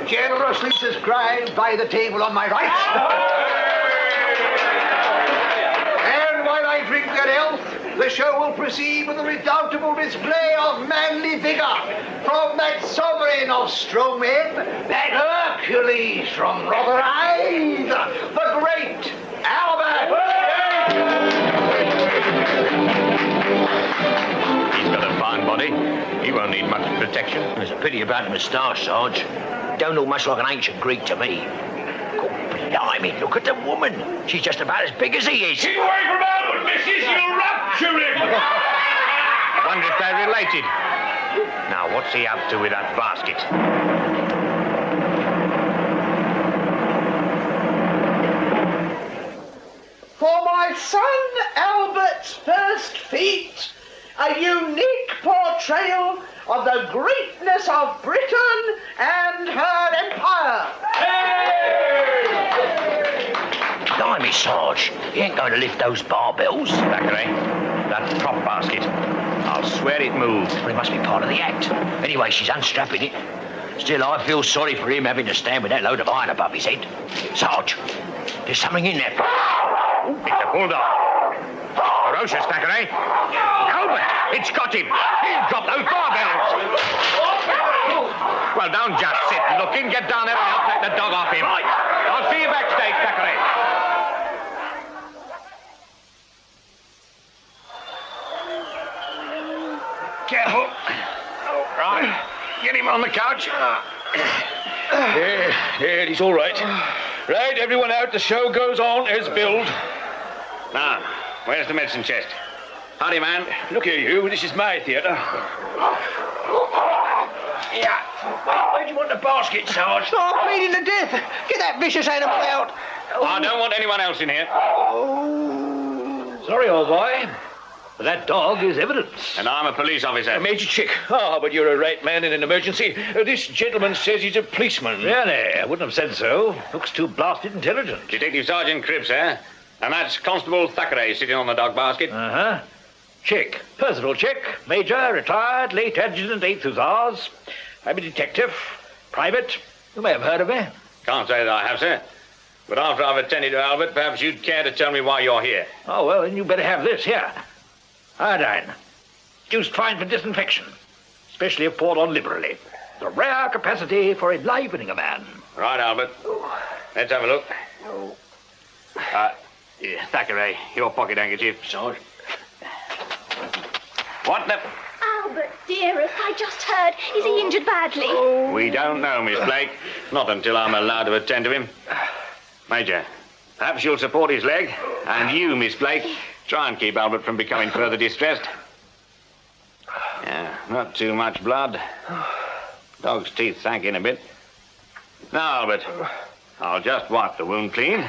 Generously subscribed by the table on my right. And while I drink their health, the show will proceed with a redoubtable display of manly vigour from that sovereign of strong men, that Hercules from Rotherhithe, the great Albert. Body. He won't need much protection. There's a pity about the moustache, Sarge. Don't look much like an ancient Greek to me. God, blimey, look at the woman. She's just about as big as he is. Keep away from Albert, missus. You'll rupture him. Wonder if they're related. Now, what's he up to with that basket? For my son Albert's first feat, a unique portrayal of the greatness of Britain and her empire. Blimey, Sarge, you ain't going to lift those barbells. Thackeray, that prop basket. I'll swear it moved. Well, it must be part of the act. Anyway, she's unstrapping it. Still, I feel sorry for him having to stand with that load of iron above his head. Sarge, there's something in there. It's a bulldog. Ferocious, Thackeray. Albert, it's got him. He's dropped those barbells. Well, don't just sit looking. Get down there and help take the dog off him. I'll see you backstage, Thackeray. Careful. Oh, right. Get him on the couch. Yeah, he's all right. Right, everyone out. The show goes on as billed. Now, where's the medicine chest? Howdy, man. Look here, you. This is my theatre. Yeah. Where do you want the basket, Sarge? Oh, I'm bleeding to death. Get that vicious animal out. I don't want anyone else in here. Sorry, old boy. But that dog is evidence. And I'm a police officer. Major Chick. Ah, but you're a right man in an emergency. This gentleman says he's a policeman. Really? I wouldn't have said so. Looks too blasted intelligent. Detective Sergeant Cribb, sir. And that's Constable Thackeray sitting on the dog basket. Uh-huh. Chick. Percival Chick. Major, retired, late adjutant, 8th Hussars. I'm a detective. Private. You may have heard of me. Can't say that I have, sir. But after I've attended to Albert, perhaps you'd care to tell me why you're here. Oh, well, then you better have this here. Iodine. Used fine for disinfection, especially if poured on liberally. The rare capacity for enlivening a man. Right, Albert. Let's have a look. Thackeray, your pocket handkerchief. Sarge. What the... Albert, dearest, I just heard. Is he injured badly? We don't know, Miss Blake. Not until I'm allowed to attend to him. Major, perhaps you'll support his leg. And you, Miss Blake, try and keep Albert from becoming further distressed. Yeah, not too much blood. Dog's teeth sank in a bit. Now, Albert, I'll just wipe the wound clean.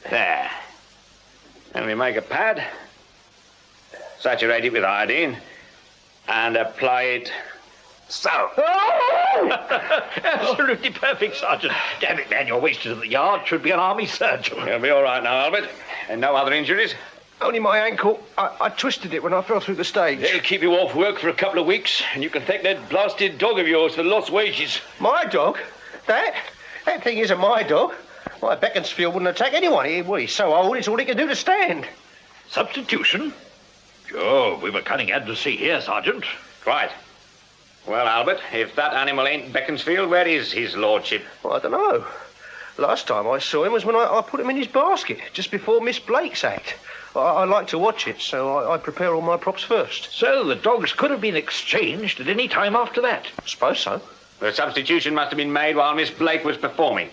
There. Then we make a pad, saturate it with iodine, and apply it so. Absolutely perfect, Sergeant. Damn it, man, you're wasted at the yard. Should be an army surgeon. You'll be all right now, Albert. And no other injuries? Only my ankle. I twisted it when I fell through the stage. They'll keep you off work for a couple of weeks, and you can thank that blasted dog of yours for lost wages. My dog? That thing isn't my dog. Why, Beaconsfield wouldn't attack anyone. He's so old, it's all he can do to stand. Substitution? Sure, we've a cunning adversary here, Sergeant. Quite. Well, Albert, if that animal ain't Beaconsfield, where is his lordship? Well, I don't know. Last time I saw him was when I put him in his basket, just before Miss Blake's act. I like to watch it, so I prepare all my props first. So the dogs could have been exchanged at any time after that? I suppose so. The substitution must have been made while Miss Blake was performing.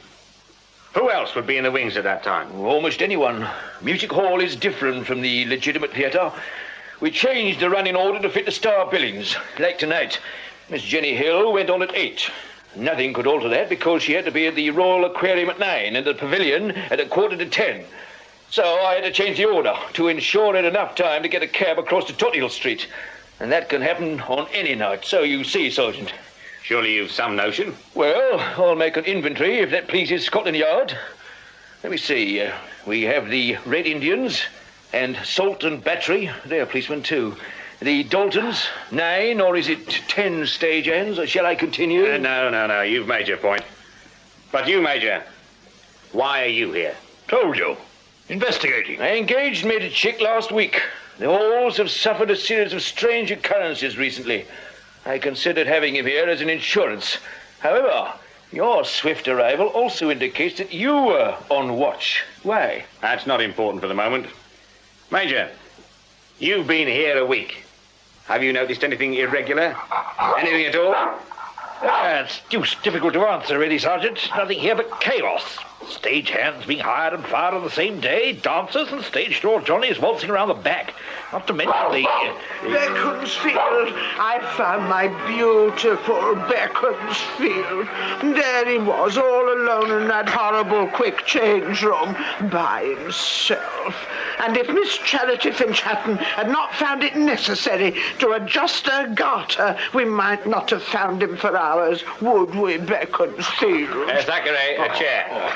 Who else would be in the wings at that time? Almost anyone. Music hall is different from the legitimate theatre. We changed the running order to fit the star billings. Like tonight, Miss Jenny Hill went on at 8. Nothing could alter that because she had to be at the Royal Aquarium at 9 and the Pavilion at 9:15. So I had to change the order to ensure I had enough time to get a cab across to Tothill Street. And that can happen on any night, so you see, Sergeant. Surely you've some notion. Well, I'll make an inventory if that pleases Scotland Yard. Let me see. We have the Red Indians and Salt and Battery. They're policemen too. The Daltons, 9, or is it 10 stage hands? Or shall I continue? No. You've made your point. But you, Major, why are you here? Told you. Investigating. I engaged Major Chick last week. The halls have suffered a series of strange occurrences recently. I considered having him here as an insurance. However, your swift arrival also indicates that you were on watch. Why? That's not important for the moment. Major, you've been here a week. Have you noticed anything irregular? Anything at all? It's deuced difficult to answer, really, Sergeant. Nothing here but chaos. Stage hands being hired and fired on the same day, dancers and stage door Johnnies waltzing around the back. Not to mention the... Beaconsfield. I found my beautiful Beaconsfield. There he was, all alone in that horrible quick change room, by himself. And if Miss Charity Finch-Hatton had not found it necessary to adjust her garter, we might not have found him for hours, would we, Beaconsfield? Thackeray, a chair.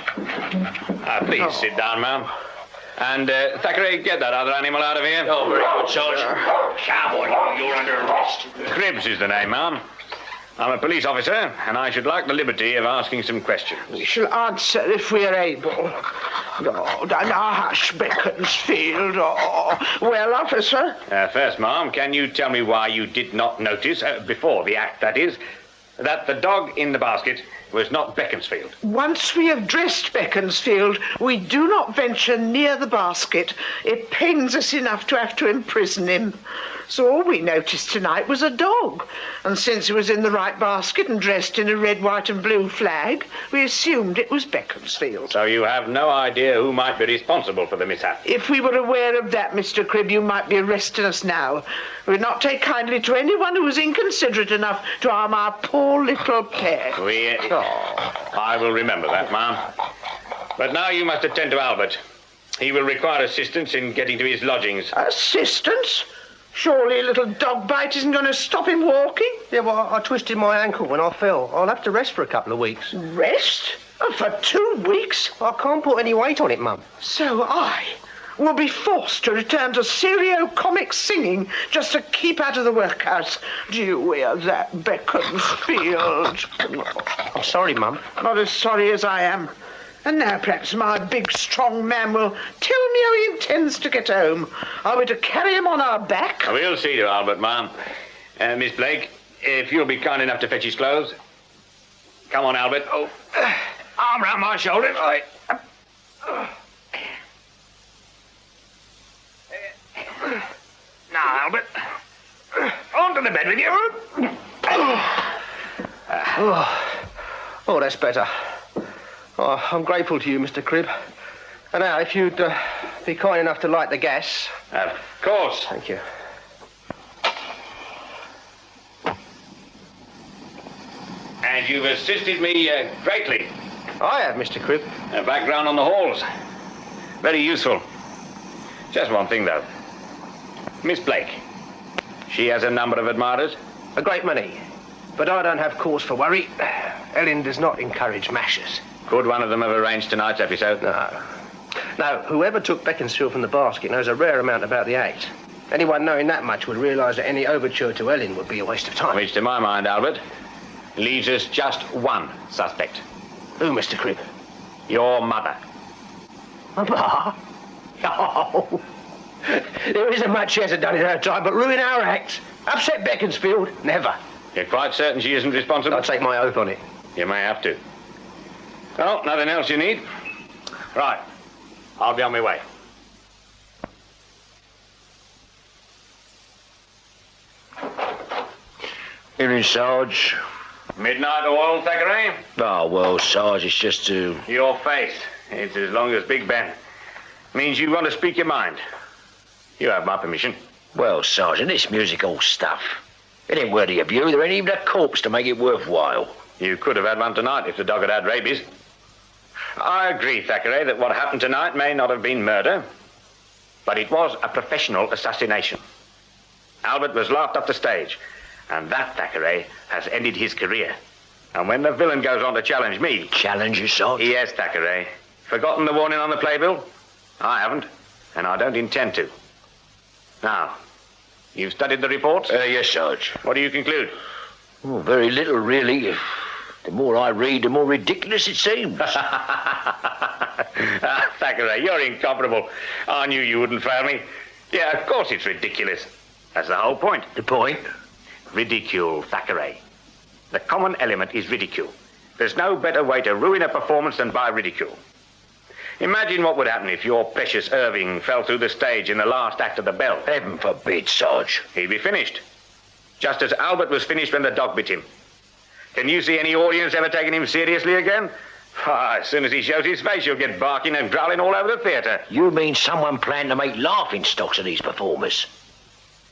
Please sit down, ma'am. And, Thackeray, get that other animal out of here. Oh, very good, Sergeant. Cowboy, you're under arrest. Cribbs is the name, ma'am. I'm a police officer, and I should like the liberty of asking some questions. We shall answer if we are able. Oh, now hush, Beaconsfield. Oh. Well, officer? First, ma'am, can you tell me why you did not notice, before the act, that is, that the dog in the basket was not Beaconsfield. Once we have dressed Beaconsfield, we do not venture near the basket. It pains us enough to have to imprison him. So all we noticed tonight was a dog. And since it was in the right basket and dressed in a red, white and blue flag, we assumed it was Beaconsfield. So you have no idea who might be responsible for the mishap? If we were aware of that, Mr. Cribb, you might be arresting us now. We would not take kindly to anyone who was inconsiderate enough to harm our poor little pair. I will remember that, ma'am. But now you must attend to Albert. He will require assistance in getting to his lodgings. Assistance? Surely a little dog bite isn't going to stop him walking? Yeah, well, I twisted my ankle when I fell. I'll have to rest for a couple of weeks. Rest? Oh, for 2 weeks? I can't put any weight on it, Mum. So I will be forced to return to serio-comic singing just to keep out of the workhouse. Do you hear that, Beaconsfield? I'm sorry, Mum. Not as sorry as I am. And now perhaps my big, strong man will tell me how he intends to get home. Are we to carry him on our back? We'll see to Albert, ma'am. Miss Blake, if you'll be kind enough to fetch his clothes. Come on, Albert. Oh, arm round my shoulder. Now, Albert. On to the bed with you. Oh, that's better. Oh, I'm grateful to you, Mr. Cribb. And now, if you'd be kind enough to light the gas. Of course. Thank you. And you've assisted me greatly. I have, Mr. Cribb. A background on the halls. Very useful. Just one thing, though. Miss Blake. She has a number of admirers? A great many. But I don't have cause for worry. Ellen does not encourage mashers. Could one of them have arranged tonight's episode? No. No, whoever took Beaconsfield from the basket knows a rare amount about the act. Anyone knowing that much would realise that any overture to Ellen would be a waste of time. Which, to my mind, Albert, leaves us just one suspect. Who, Mr. Cribb? Your mother. Ma? Oh. There isn't much she hasn't done in her time but ruin our act. Upset Beaconsfield? Never. You're quite certain she isn't responsible? I'll take my oath on it. You may have to. Oh, nothing else you need? Right. I'll be on my way. Evening, Sarge. Midnight oil, Thackeray? Oh, well, Sarge, it's just to... Your face. It's as long as Big Ben. Means you want to speak your mind. You have my permission. Well, Sergeant, this musical stuff. It ain't worthy of you. There ain't even a corpse to make it worthwhile. You could have had one tonight if the dog had had rabies. I agree, Thackeray, that what happened tonight may not have been murder, but it was a professional assassination. Albert was laughed off the stage, and that, Thackeray, has ended his career. And when the villain goes on to challenge me... Challenge you, Sarge? Yes, Thackeray. Forgotten the warning on the playbill? I haven't, and I don't intend to. Now, you've studied the report? Yes, Sarge. What do you conclude? Oh, very little, really. The more I read, the more ridiculous it seems. Thackeray, you're incomparable. I knew you wouldn't fail me. Yeah, of course it's ridiculous. That's the whole point. The point? Ridicule, Thackeray. The common element is ridicule. There's no better way to ruin a performance than by ridicule. Imagine what would happen if your precious Irving fell through the stage in the last act of The Bell. Heaven forbid, Sarge. He'd be finished. Just as Albert was finished when the dog bit him. Can you see any audience ever taking him seriously again? As soon as he shows his face, you'll get barking and growling all over the theatre. You mean someone planned to make laughing stocks of these performers?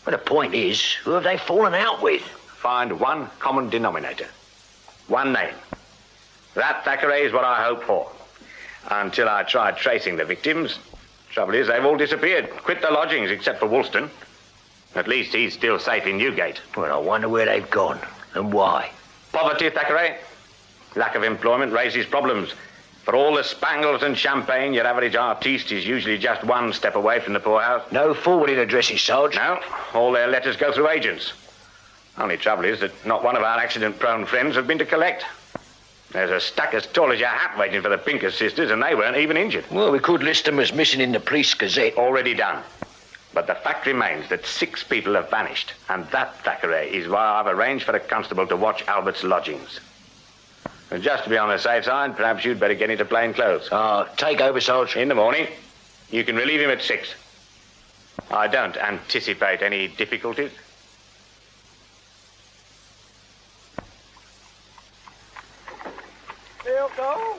Well, the point is, who have they fallen out with? Find one common denominator. One name. That, Thackeray, is what I hope for. Until I tried tracing the victims. Trouble is, they've all disappeared. Quit the lodgings, except for Woolston. At least he's still safe in Newgate. Well, I wonder where they've gone, and why. Poverty, Thackeray. Lack of employment raises problems. For all the spangles and champagne, your average artiste is usually just one step away from the poorhouse. No forwarding addresses, Sarge. No, all their letters go through agents. Only trouble is that not one of our accident-prone friends has been to collect. There's a stack as tall as your hat waiting for the Pincus sisters, and they weren't even injured. Well, we could list them as missing in the police gazette. Already done. But the fact remains that 6 people have vanished, and that, Thackeray, is why I've arranged for a constable to watch Albert's lodgings. And just to be on the safe side, perhaps you'd better get into plain clothes. Take over, Sarge. In the morning. You can relieve him at 6. I don't anticipate any difficulties. He'll go.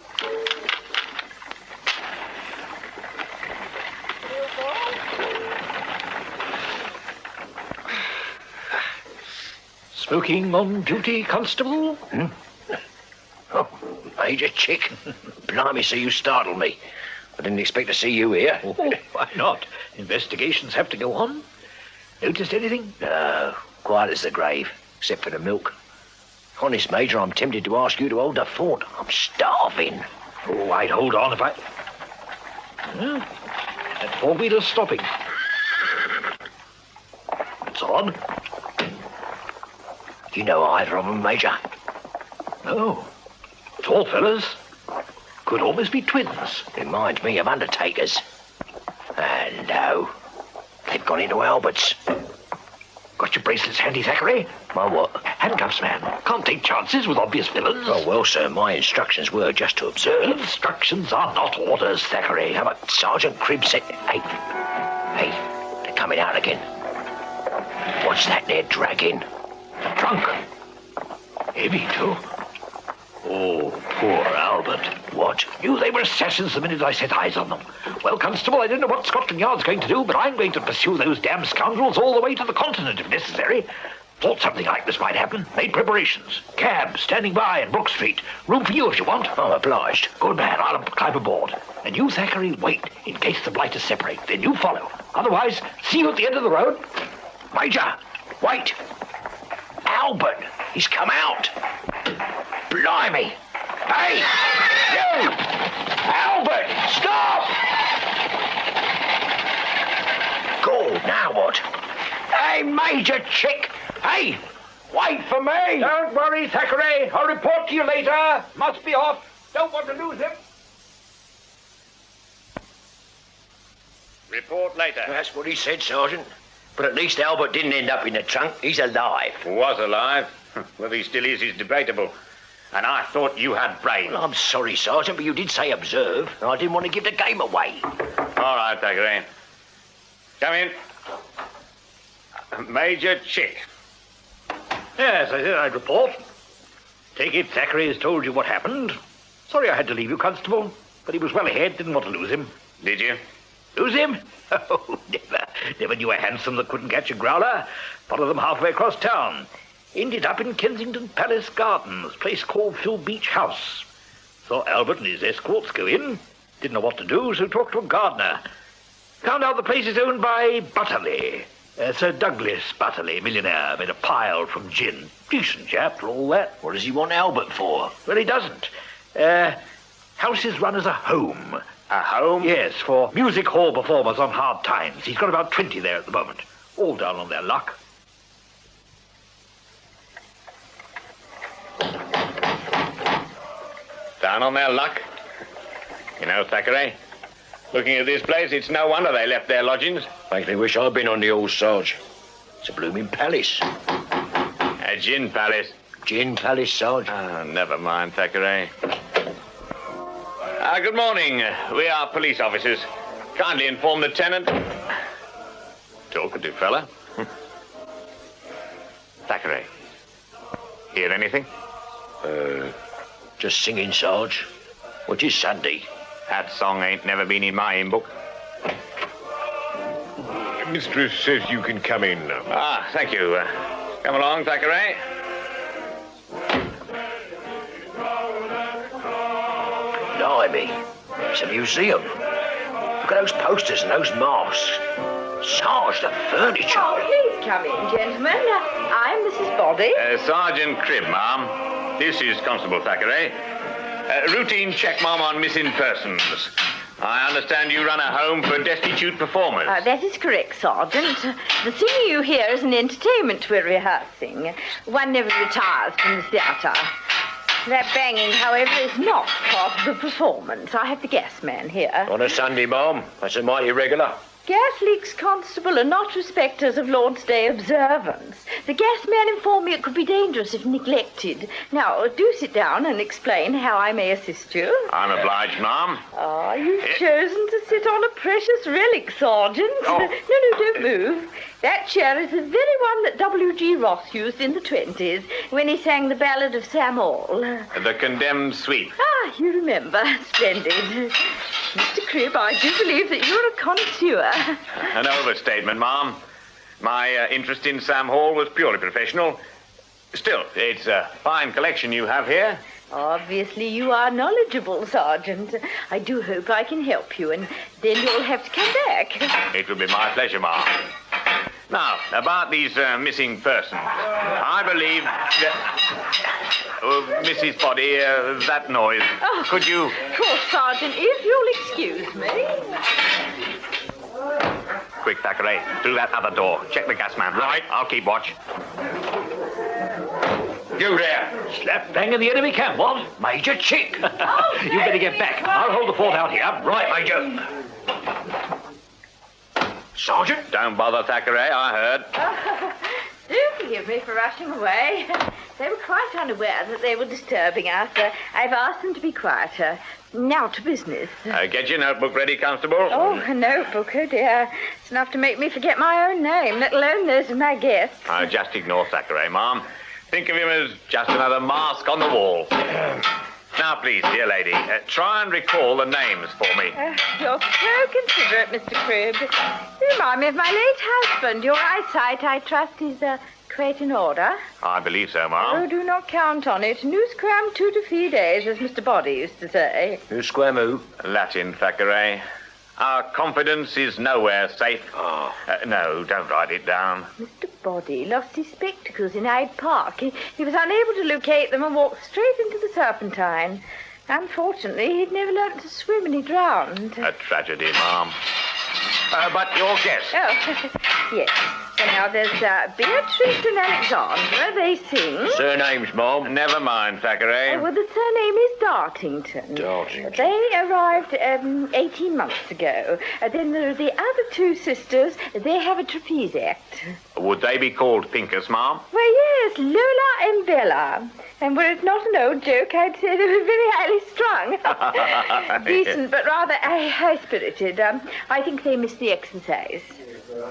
Smoking on duty, Constable? Oh, Major Chick. Blimey, so you startled me. I didn't expect to see you here. Why not? Investigations have to go on. Noticed anything? No, quiet as the grave, except for the milk. Honest, Major, I'm tempted to ask you to hold the fort. I'm starving. Oh, I'd hold on if I... Well, that four-wheeler's stopping. It's on. Do you know either of them, Major? No. Tall fellas. Could almost be twins. Reminds me of undertakers. And no, they've gone into Albert's. Got your bracelets handy, Thackeray? My what? Handcuffs, man. Can't take chances with obvious villains. Oh, well, sir, my instructions were just to observe. Instructions are not orders, Thackeray. How about Sergeant Cribb said... Hey, they're coming out again. What's that they're dragging? Trunk. Heavy, too. Oh, poor Albert. What? Knew they were assassins the minute I set eyes on them. Well, Constable, I don't know what Scotland Yard's going to do, but I'm going to pursue those damn scoundrels all the way to the continent if necessary. Thought something like this might happen. Made preparations. Cab standing by in Brook Street. Room for you if you want. I'm obliged. Good man. I'll climb aboard. And you, Thackeray, wait in case the blighters separate. Then you follow. Otherwise, see you at the end of the road. Major, wait. Albert, he's come out. Blimey. Hey, you! Albert, stop! God, now what? Hey, Major Chick! Hey, wait for me! Don't worry, Thackeray. I'll report to you later. Must be off. Don't want to lose him. Report later. That's what he said, Sergeant. But at least Albert didn't end up in the trunk. He's alive. Was alive? Whether he still is debatable. And I thought you had brains. Well, I'm sorry, Sergeant, but you did say observe. And I didn't want to give the game away. All right, Thackeray. Come in. Major Chick. Yes, I said I'd report. Take it Thackeray has told you what happened. Sorry I had to leave you, Constable. But he was well ahead, didn't want to lose him. Did you? Lose him? Oh, never. Never knew a hansom that couldn't catch a growler. Followed them halfway across town. Ended up in Kensington Palace Gardens, place called Phil Beach House. Saw Albert and his escorts go in. Didn't know what to do, so talked to a gardener. Found out the place is owned by Butterley. Sir Douglas Butterley, millionaire, made a pile from gin. Decent chap for all that. What does he want Albert for? Well, he doesn't. House is run as a home. A home? Yes, for music hall performers on hard times. He's got about 20 there at the moment. All down on their luck. Down on their luck? You know, Thackeray, looking at this place, it's no wonder they left their lodgings. Makes me wish I'd been on the old Sarge. It's a blooming palace. A gin palace. Gin palace, Sarge. Ah, never mind, Thackeray. Good morning. We are police officers. Kindly inform the tenant. Talkative fella. Thackeray, hear anything? Just singing, Sarge. Which is Sunday. That song ain't never been in my hymn book. Mistress says you can come in now. Ah, thank you. Come along, Thackeray. Blimey. It's a museum. Look at those posters and those masks. Sarge, the furniture. Oh, please come in, gentlemen. I'm Mrs. Body. Sergeant Cribb, ma'am. This is Constable Thackeray. Routine check, ma'am, on missing persons. I understand you run a home for destitute performers. That is correct, Sergeant. The singing you hear is an entertainment we're rehearsing. One never retires from the theatre. That banging, however, is not part of the performance. I have the gas man here. On a Sunday, ma'am. That's a mighty regular. Gas leaks, Constable, are not respecters of Lord's Day observance. The gas man informed me it could be dangerous if neglected. Now, do sit down and explain how I may assist you. I'm obliged, ma'am. Ah, you've chosen to sit on a precious relic, Sergeant. Oh. No, don't move. That chair is the very one that W.G. Ross used in the 20s when he sang the Ballad of Sam Hall. The condemned suite. Ah, you remember. Splendid. Mr. Cribb, I do believe that you're a connoisseur. An overstatement, ma'am. My interest in Sam Hall was purely professional. Still, it's a fine collection you have here. Obviously, you are knowledgeable, Sergeant. I do hope I can help you, and then you'll have to come back. It will be my pleasure, ma'am. Now, about these missing persons. I believe that... Mrs. Body, that noise. Oh, Could you... Of course, Sergeant, if you'll excuse me. Quick, Thackeray, through that other door. Check the gas man. Right, I'll keep watch. You there. Slap bang in the enemy camp, what? Major Chick. You better get back. I'll hold the fort out here. Right, Major. Sergeant? Don't bother, Thackeray, I heard. Do forgive me for rushing away. They were quite unaware that they were disturbing us. I've asked them to be quieter. Now to business. Get your notebook ready, Constable. Oh, a notebook, oh dear. It's enough to make me forget my own name, let alone those of my guests. Just ignore Thackeray, ma'am. Think of him as just another mask on the wall. Now, please, dear lady, try and recall the names for me. You're so considerate, Mr. Cribb. You remind me of my late husband. Your eyesight, I trust, is quite in order. I believe so, Oh, ma'am. do not count on it. Nus quam tuta fides, as Mr. Body used to say. Nus quam who? Latin, Thackeray. Our confidence is nowhere safe. Oh. No, don't write it down. Mr. Body lost his spectacles in Hyde Park. He was unable to locate them and walked straight into the Serpentine. Unfortunately, he'd never learnt to swim and he drowned. A tragedy, ma'am. But your guest. Oh, yes. So now there's Beatrice and Alexandra. They sing. Surnames, Mom. Never mind, Thackeray. Well, the surname is Dartington. Dartington. They arrived 18 months ago. Then there are the other two sisters. They have a trapeze act. Would they be called Pincus, ma'am? Well, yes, Lola and Bella. And were it not an old joke, I'd say they were very highly strung. Decent, but rather high-spirited. I think they missed the exercise.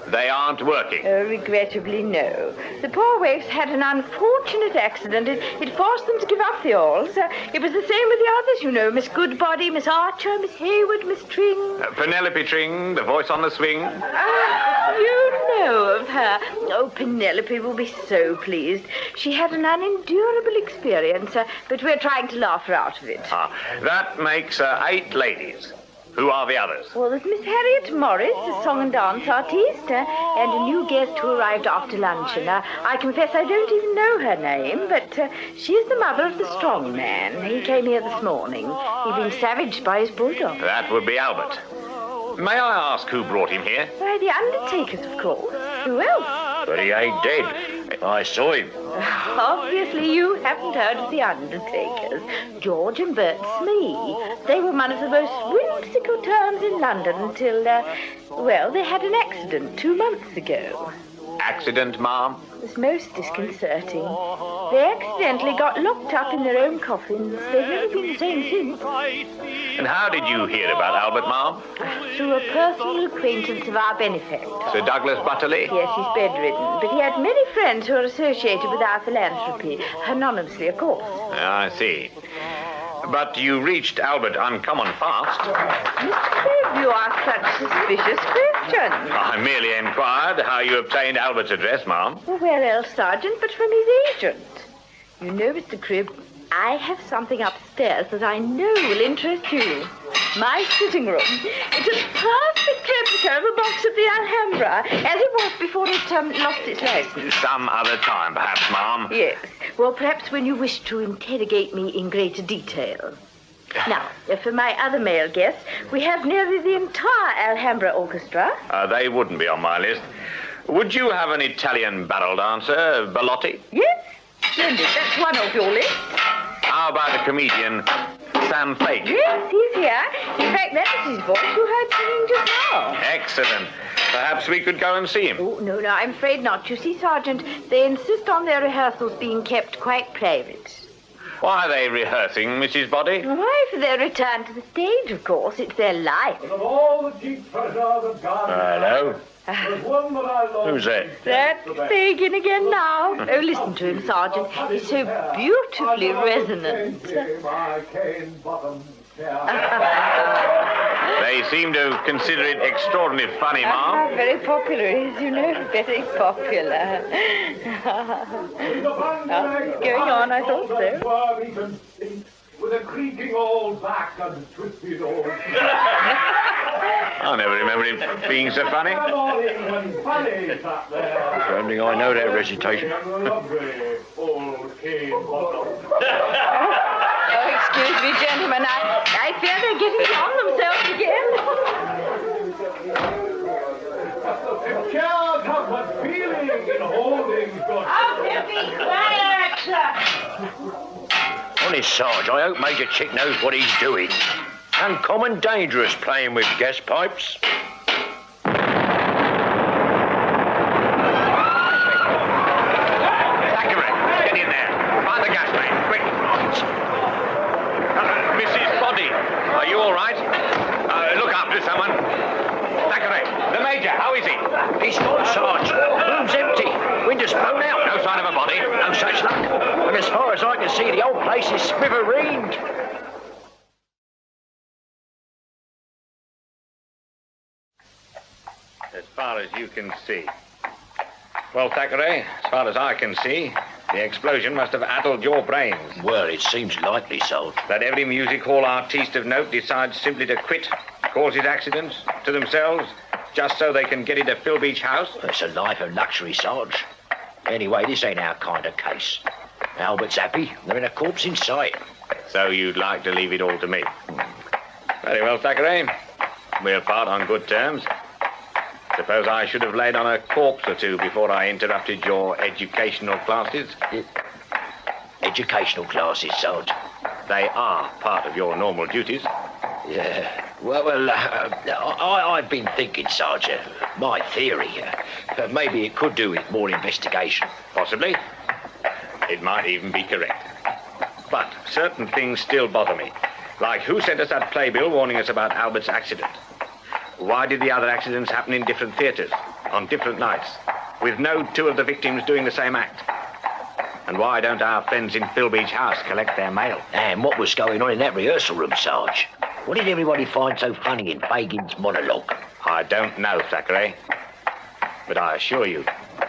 They aren't working. Oh, regrettably, no. The poor waifs had an unfortunate accident. It forced them to give up the alls. It was the same with the others, you know. Miss Goodbody, Miss Archer, Miss Hayward, Miss Tring. Penelope Tring, the voice on the swing. Ah, you know of her. Oh, Penelope will be so pleased. She had an unendurable experience, but we're trying to laugh her out of it. That makes 8 ladies. Who are the others? Well, there's Miss Harriet Morris, a song and dance artiste, and a new guest who arrived after luncheon. I confess I don't even know her name, but she is the mother of the strong man. He came here this morning. He'd been savaged by his bulldog. That would be Albert. May I ask who brought him here? Why, the undertakers, of course. Who else? But he ain't dead. I saw him. Obviously, you haven't heard of the undertakers. George and Bert Smee. They were one of the most whimsical towns in London until, well, they had an accident 2 months ago. Accident, ma'am? It was most disconcerting. They accidentally got locked up in their own coffins. They've never been the same since. And how did you hear about Albert, ma'am? Through a personal acquaintance of our benefactor. Sir Douglas Butterley? Yes, he's bedridden, but he had many friends who are associated with our philanthropy. Anonymously, of course. I see. But you reached Albert uncommon fast. Mr. Cribb, you ask such suspicious questions. I merely inquired how you obtained Albert's address, ma'am. Well, where else, Sergeant, but from his agent? You know, Mr. Cribb, I have something upstairs that I know will interest you. My sitting room. It's a perfect replica of a box at the Alhambra, as it was before it lost its license. Some other time, perhaps, ma'am. Yes. Well, perhaps when you wish to interrogate me in greater detail. Now, for my other male guests, we have nearly the entire Alhambra Orchestra. They wouldn't be on my list. Would you have an Italian barrel dancer, Bellotti? Yes. Splendid. That's one of your list. How about a comedian, Sam Fake? Yes, he's here. In fact, that was his voice you heard singing just now. Excellent. Perhaps we could go and see him. Oh, no, I'm afraid not. You see, Sergeant, they insist on their rehearsals being kept quite private. Why are they rehearsing, Mrs. Body? Why, for their return to the stage, of course. It's their life. Of all the cheap treasure that God Hello? there's one that I love. Who's that? That's Fagin again now. Oh, listen to him, Sergeant. He's so beautifully resonant. They seem to consider it extraordinarily funny, Ma'am. Very popular, as you know. Very popular. It's going on, I thought so. With a creaking old back and twisted old I never remember him being so funny. It's the only thing I know, that recitation. Oh, excuse me, gentlemen. I fear they're getting beyond themselves again. Can't have much feeling in holding good. Oh, be quiet! Honest, Sarge, I hope Major Chick knows what he's doing. Uncommon dangerous playing with gas pipes. Thackeray, get in there. Find the gas main, quick. Mrs. Body, are you all right? Look after someone. Thackeray, the Major, how is he? He's gone, Sarge. Room's empty. Windows blown out. No sign of a body. No such luck. And as far as I can see, the old place is smithereens. As far as you can see. Well, Thackeray, as far as I can see, the explosion must have addled your brains. Well, it seems likely, Sarge. That every music hall artiste of note decides simply to quit, causes accidents to themselves, just so they can get into Phil Beach House? It's a life of luxury, Sarge. Anyway, this ain't our kind of case. Albert's happy. There ain't a corpse in sight. So you'd like to leave it all to me? Very well, Thackeray. We'll part on good terms. Suppose I should have laid on a corpse or two before I interrupted your educational classes? Educational classes, Sarge? They are part of your normal duties. Yeah. Well, I've been thinking, Sarge, my theory, maybe it could do with more investigation. Possibly. It might even be correct. But certain things still bother me. Like who sent us that playbill warning us about Albert's accident? Why did the other accidents happen in different theatres, on different nights, with no two of the victims doing the same act? And why don't our friends in Phil Beach House collect their mail? And what was going on in that rehearsal room, Sarge? What did everybody find so funny in Fagin's monologue? I don't know, Thackeray. But I assure you,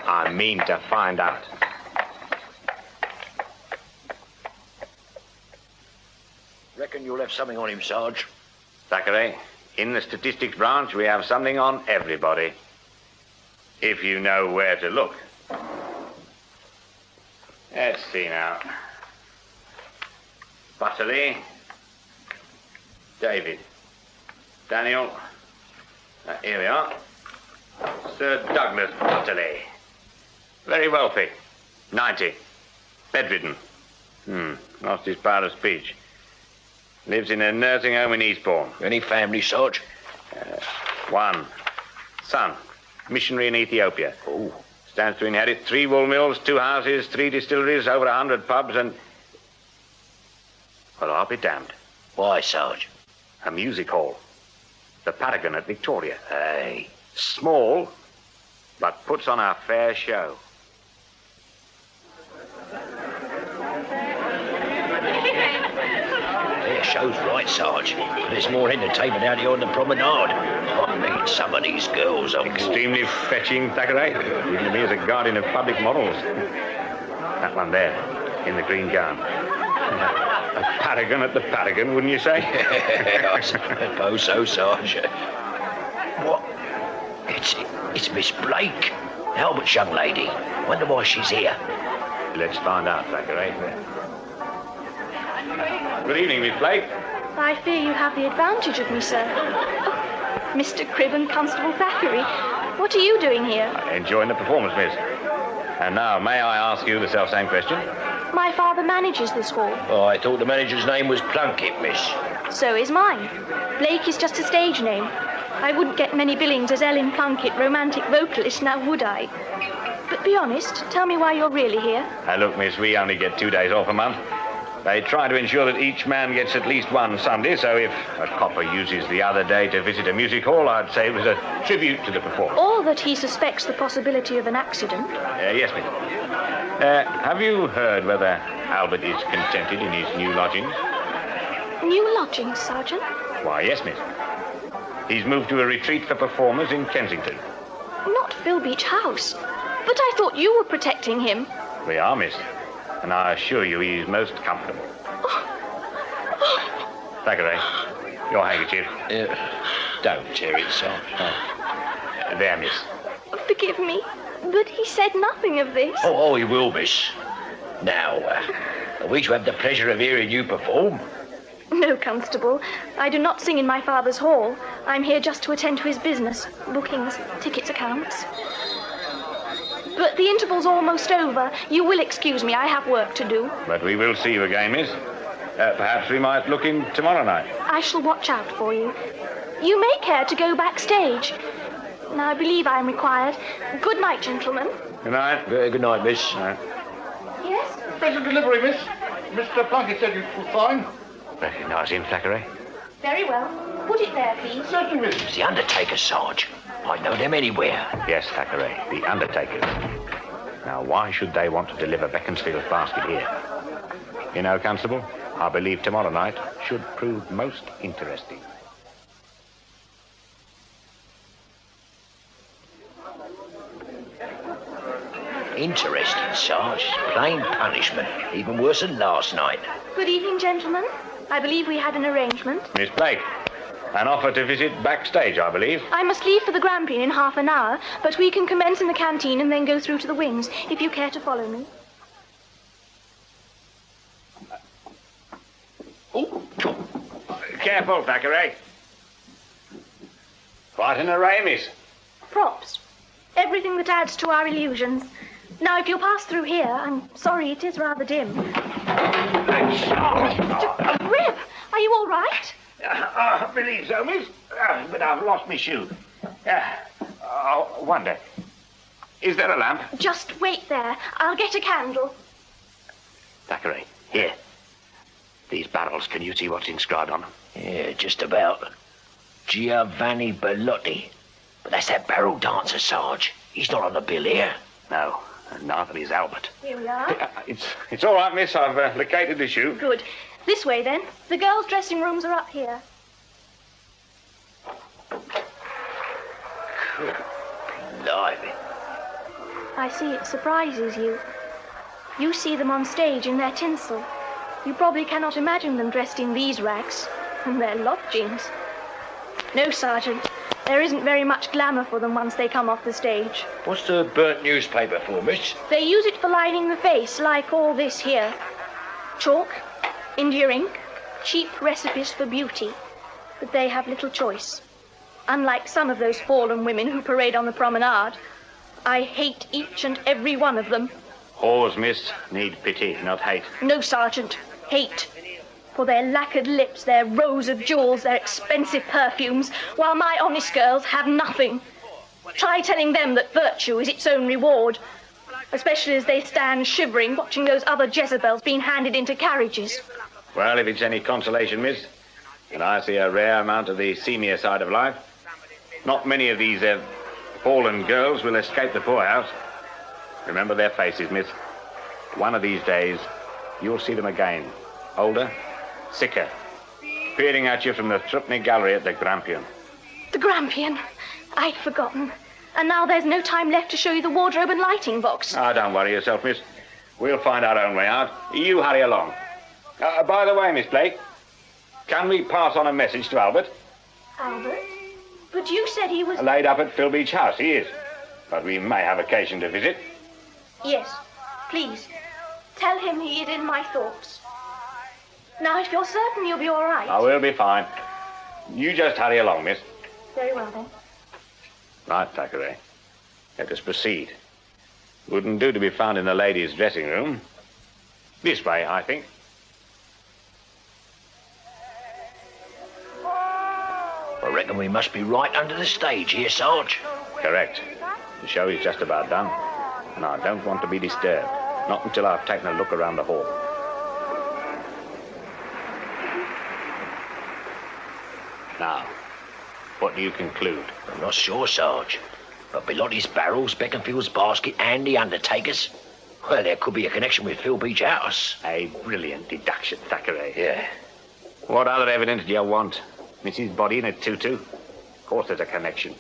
I mean to find out. Reckon you'll have something on him, Sarge? Thackeray, in the statistics branch, we have something on everybody. If you know where to look. Let's see now. Butterley. David. Daniel. Here we are. Sir Douglas Butterley. Very wealthy. 90. Bedridden. Lost his power of speech. Lives in a nursing home in Eastbourne. Any family, Sarge? One. Son. Missionary in Ethiopia. Oh. Stands to inherit 3 wool mills, 2 houses, 3 distilleries, over 100 pubs, and... Well, I'll be damned. Why, Sarge? A music hall. The Paragon at Victoria. Hey. Small, but puts on a fair show. Fair show's right, Sarge. There's more entertainment out here on the promenade. I mean, some of these girls are... Extremely fetching, Thackeray. Even to me as a guardian of public morals. That one there, in the green gown. A paragon at the Paragon, wouldn't you say? I suppose so, Sarge. What? It's Miss Blake, Albert's young lady. Wonder why she's here. Let's find out, Thackeray. Good evening, Miss Blake. I fear you have the advantage of me, sir. Oh, Mr. Cribb and Constable Thackeray, what are you doing here? Enjoying the performance, miss. And now, may I ask you the self-same question? My father manages this hall. Oh, I thought the manager's name was Plunkett, miss. So is mine. Blake is just a stage name. I wouldn't get many billings as Ellen Plunkett, romantic vocalist, now would I? But be honest, tell me why you're really here. Look, miss, we only get 2 days off a month. They try to ensure that each man gets at least one Sunday, so if a copper uses the other day to visit a music hall, I'd say it was a tribute to the performer. Or that he suspects the possibility of an accident. Yes, miss. Have you heard whether Albert is contented in his new lodgings? New lodgings, Sergeant? Why, yes, miss. He's moved to a retreat for performers in Kensington. Not Phil Beach House. But I thought you were protecting him. We are, miss. And I assure you he's most comfortable. Thackeray, your handkerchief. Don't tear it, Sarge. There, miss. Forgive me, but he said nothing of this. Oh, he will, miss. Now, are we to have the pleasure of hearing you perform? No, Constable. I do not sing in my father's hall. I'm here just to attend to his business. Bookings, tickets, accounts. But the interval's almost over. You will excuse me, I have work to do. But we will see you again, miss. Perhaps we might look in tomorrow night. I shall watch out for you. You may care to go backstage. Now, I believe I am required. Good night, gentlemen. Good night. Good night, miss. Yes? Special delivery, miss. Mr. Plunkett said you were fine. Recognise him, Thackeray? Very well. Put it there, please. Certainly, miss. It's the Undertaker, Sarge. I know them anywhere. Yes, Thackeray, the Undertakers. Now, why should they want to deliver Beaconsfield's basket here? You know, Constable, I believe tomorrow night should prove most interesting. Interesting, Sarge. Plain punishment. Even worse than last night. Good evening, gentlemen. I believe we had an arrangement. Miss Blake, an offer to visit backstage, I believe. I must leave for the Grampian in half an hour, but we can commence in the canteen and then go through to the wings, if you care to follow me. Careful, Thackeray. Quite an array, miss. Props. Everything that adds to our illusions. Now, if you'll pass through here, I'm sorry, it is rather dim. Rip, are you all right? I believe so, miss. But I've lost my shoe. I wonder. Is there a lamp? Just wait there. I'll get a candle. Thackeray, here. These barrels, can you see what's inscribed on them? Yeah, just about. Giovanni Bellotti. But that's that barrel dancer, Sarge. He's not on the bill here. No, and neither is Albert. Here we are. It's all right, miss. I've located the shoe. Good. This way, then. The girls' dressing rooms are up here. Good blimey. I see it surprises you. You see them on stage in their tinsel. You probably cannot imagine them dressed in these rags and their lodgings. No, Sergeant. There isn't very much glamour for them once they come off the stage. What's the burnt newspaper for, miss? They use it for lining the face, like all this here. Chalk, India ink, cheap recipes for beauty. But they have little choice. Unlike some of those fallen women who parade on the promenade, I hate each and every one of them. Whores, miss, need pity, not hate. No, Sergeant, hate. For their lacquered lips, their rows of jewels, their expensive perfumes, while my honest girls have nothing. Try telling them that virtue is its own reward, especially as they stand shivering, watching those other Jezebels being handed into carriages. Well, if it's any consolation, miss, and I see a rare amount of the seamier side of life, not many of these fallen girls will escape the poorhouse. Remember their faces, miss. One of these days, you'll see them again, older, sicker, peering at you from the threepenny gallery at the Grampian. The Grampian? I'd forgotten. And now there's no time left to show you the wardrobe and lighting box. Ah, don't worry yourself, miss. We'll find our own way out. You hurry along. By the way, Miss Blake, can we pass on a message to Albert? Albert? But you said he was... Laid up at Phil Beach House, he is. But we may have occasion to visit. Yes, please. Tell him he is in my thoughts. Now, if you're certain you'll be all right... I will be fine. You just hurry along, miss. Very well, then. Right, Thackeray. Let us proceed. Wouldn't do to be found in the ladies' dressing room. This way, I think. I reckon we must be right under the stage here, Sarge. Correct. The show is just about done, and I don't want to be disturbed. Not until I've taken a look around the hall. Now, what do you conclude? I'm not sure, Sarge. But Belotti's barrels, Beckenfield's basket, and the Undertaker's, well, there could be a connection with Phil Beach House. A brilliant deduction, Thackeray. Yeah. What other evidence do you want? Mrs. Body in a tutu? Of course there's a connection.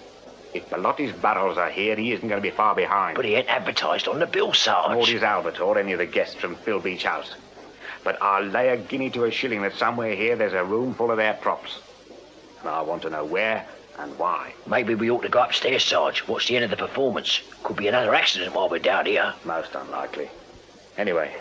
If Belotti's barrels are here, he isn't going to be far behind. But he ain't advertised on the bill, Sarge. Nor is Albert or any of the guests from Phil Beach House. But I'll lay a guinea to a shilling that somewhere here there's a room full of their props. And I want to know where and why. Maybe we ought to go upstairs, Sarge. Watch the end of the performance. Could be another accident while we're down here. Most unlikely. Anyway,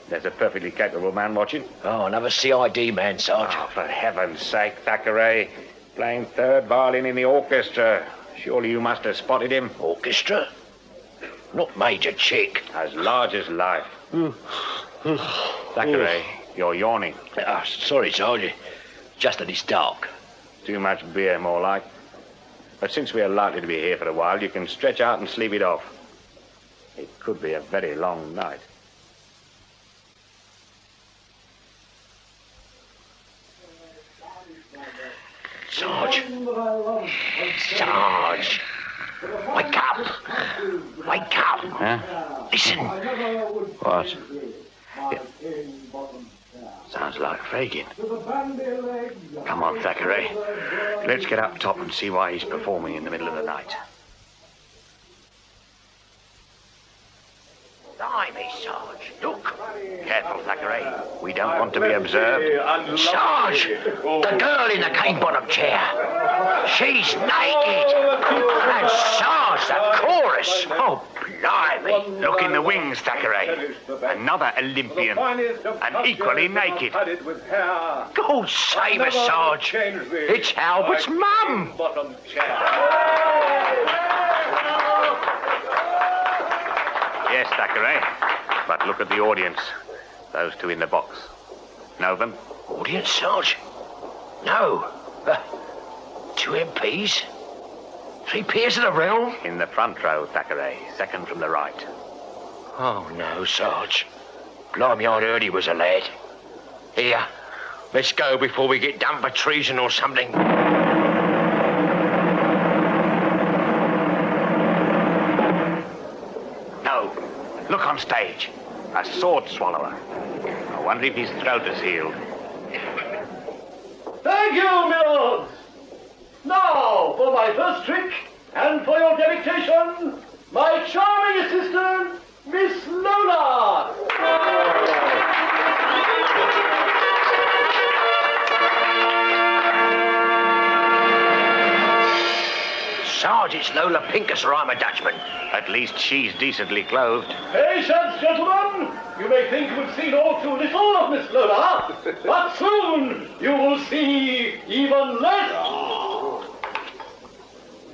there's a perfectly capable man watching. Oh, another CID man, Sarge. Oh, for heaven's sake, Thackeray. Playing third violin in the orchestra. Surely you must have spotted him. Orchestra? Not Major Chick. As large as life. Thackeray, you're yawning. Sorry, Sarge. Just that it's dark. Too much beer, more like. But since we are likely to be here for a while, you can stretch out and sleep it off. It could be a very long night. Sarge. Sarge. Wake up. Wake up. Huh? Listen. What? Yeah. Sounds like Fagin. Come on, Thackeray. Let's get up top and see why he's performing in the middle of the night. Blimey, Sarge. Look. Careful, Thackeray. We don't want to be observed. Sarge! The girl in the cane-bottom chair. She's naked. And Sarge, the chorus. Oh, blimey. Look in the wings, Thackeray. Another Olympian. And equally naked. God save us, Sarge. It's Albert's mum. Yes, Thackeray. But look at the audience. Those two in the box. Know them? Audience, Sarge? No. 2 MPs? 3 peers of the realm? In the front row, Thackeray. Second from the right. Oh, no, Sarge. Blimey, I'd heard he was a lad. Here, let's go before we get done for treason or something. No. Look on stage. A sword swallower. I wonder if his throat is healed. Thank you, my lords. Now, for my first trick, and for your delectation, my charming assistant, Miss Lola. Sarge, it's Lola Pincus or I'm a Dutchman. At least she's decently clothed. Patience, gentlemen. You may think you've seen all too little of Miss Lola, but soon you will see even less.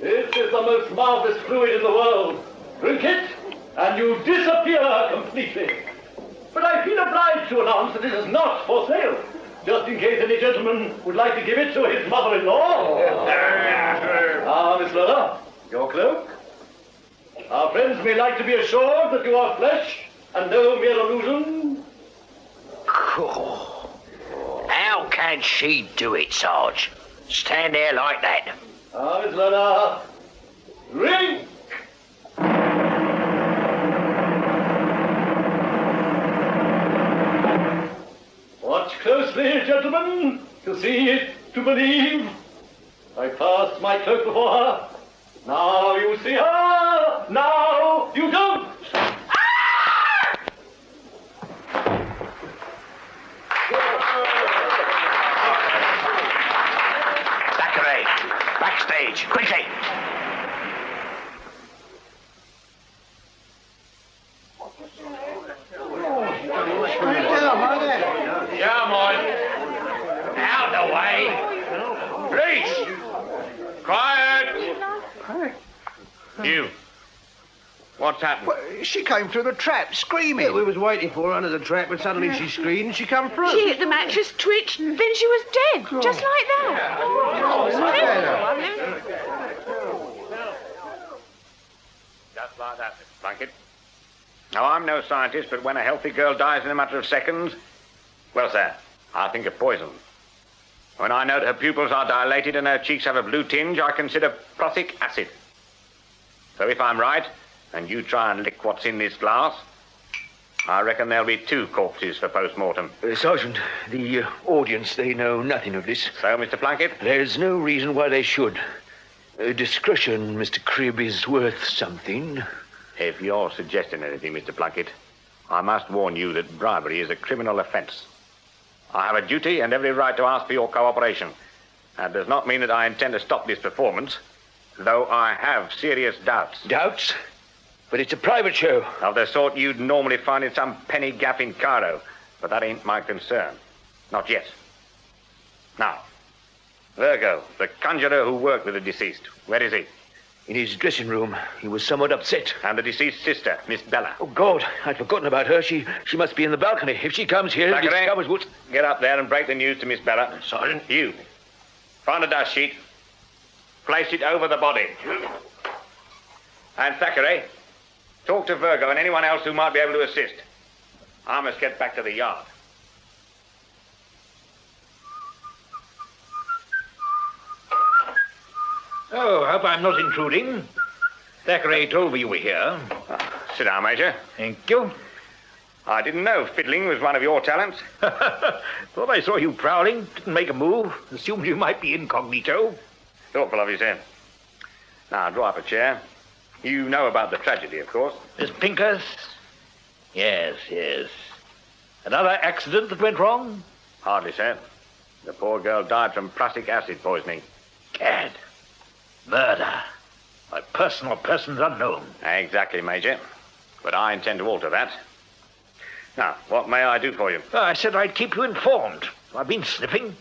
This is the most marvelous fluid in the world. Drink it, and you disappear completely. But I feel obliged to announce that it is not for sale, just in case any gentleman would like to give it to his mother-in-law. Ah, Miss Lola, your cloak. Our friends may like to be assured that you are flesh and no mere illusion. Cool. How can she do it, Sarge? Stand there like that. Ah, Miss Lola, drink. Watch closely, gentlemen, to see it, to believe. I passed my cloak before her. Now you see her. Now you don't. Thackeray, backstage, quickly. Come on. Out the way. Please. Quiet. You. What's happened? Well, she came through the trap, screaming. Yeah, we was waiting for her under the trap, and suddenly she screamed and she come through. She hit the mattress, twitched, then she was dead. Just like that. Just like that, Mr. Plunkett. Now, I'm no scientist, but when a healthy girl dies in a matter of seconds, well, sir, I think of poison. When I note her pupils are dilated and her cheeks have a blue tinge, I consider prussic acid. So if I'm right, and you try and lick what's in this glass, I reckon there'll be 2 corpses for post-mortem. Sergeant, the audience, they know nothing of this. So, Mr. Plunkett? There's no reason why they should. Discretion, Mr. Cribb, is worth something. If you're suggesting anything, Mr. Plunkett, I must warn you that bribery is a criminal offence. I have a duty and every right to ask for your cooperation. That does not mean that I intend to stop this performance, though I have serious doubts. Doubts? But it's a private show. Of the sort you'd normally find in some penny gaff in Cairo. But that ain't my concern. Not yet. Now, Virgo, the conjurer who worked with the deceased, where is he? In his dressing room. He was somewhat upset. And the deceased's sister, Miss Bella? Oh, God, I'd forgotten about her. She must be in the balcony. If she comes here and Thackeray, discovers what... Get up there and break the news to Miss Bella. Sergeant. You. Find a dust sheet. Place it over the body. And Thackeray, talk to Virgo and anyone else who might be able to assist. I must get back to the yard. Oh, hope I'm not intruding. Thackeray told me you were here. Sit down, Major. Thank you. I didn't know fiddling was one of your talents. Thought I saw you prowling. Didn't make a move. Assumed you might be incognito. Thoughtful of you, sir. Now, draw up a chair. You know about the tragedy, of course. Miss Pinker's? Yes. Another accident that went wrong? Hardly, sir. The poor girl died from prussic acid poisoning. Gad. Murder. By person or persons unknown. Exactly, Major. But I intend to alter that. Now, what may I do for you? I said I'd keep you informed. I've been sniffing.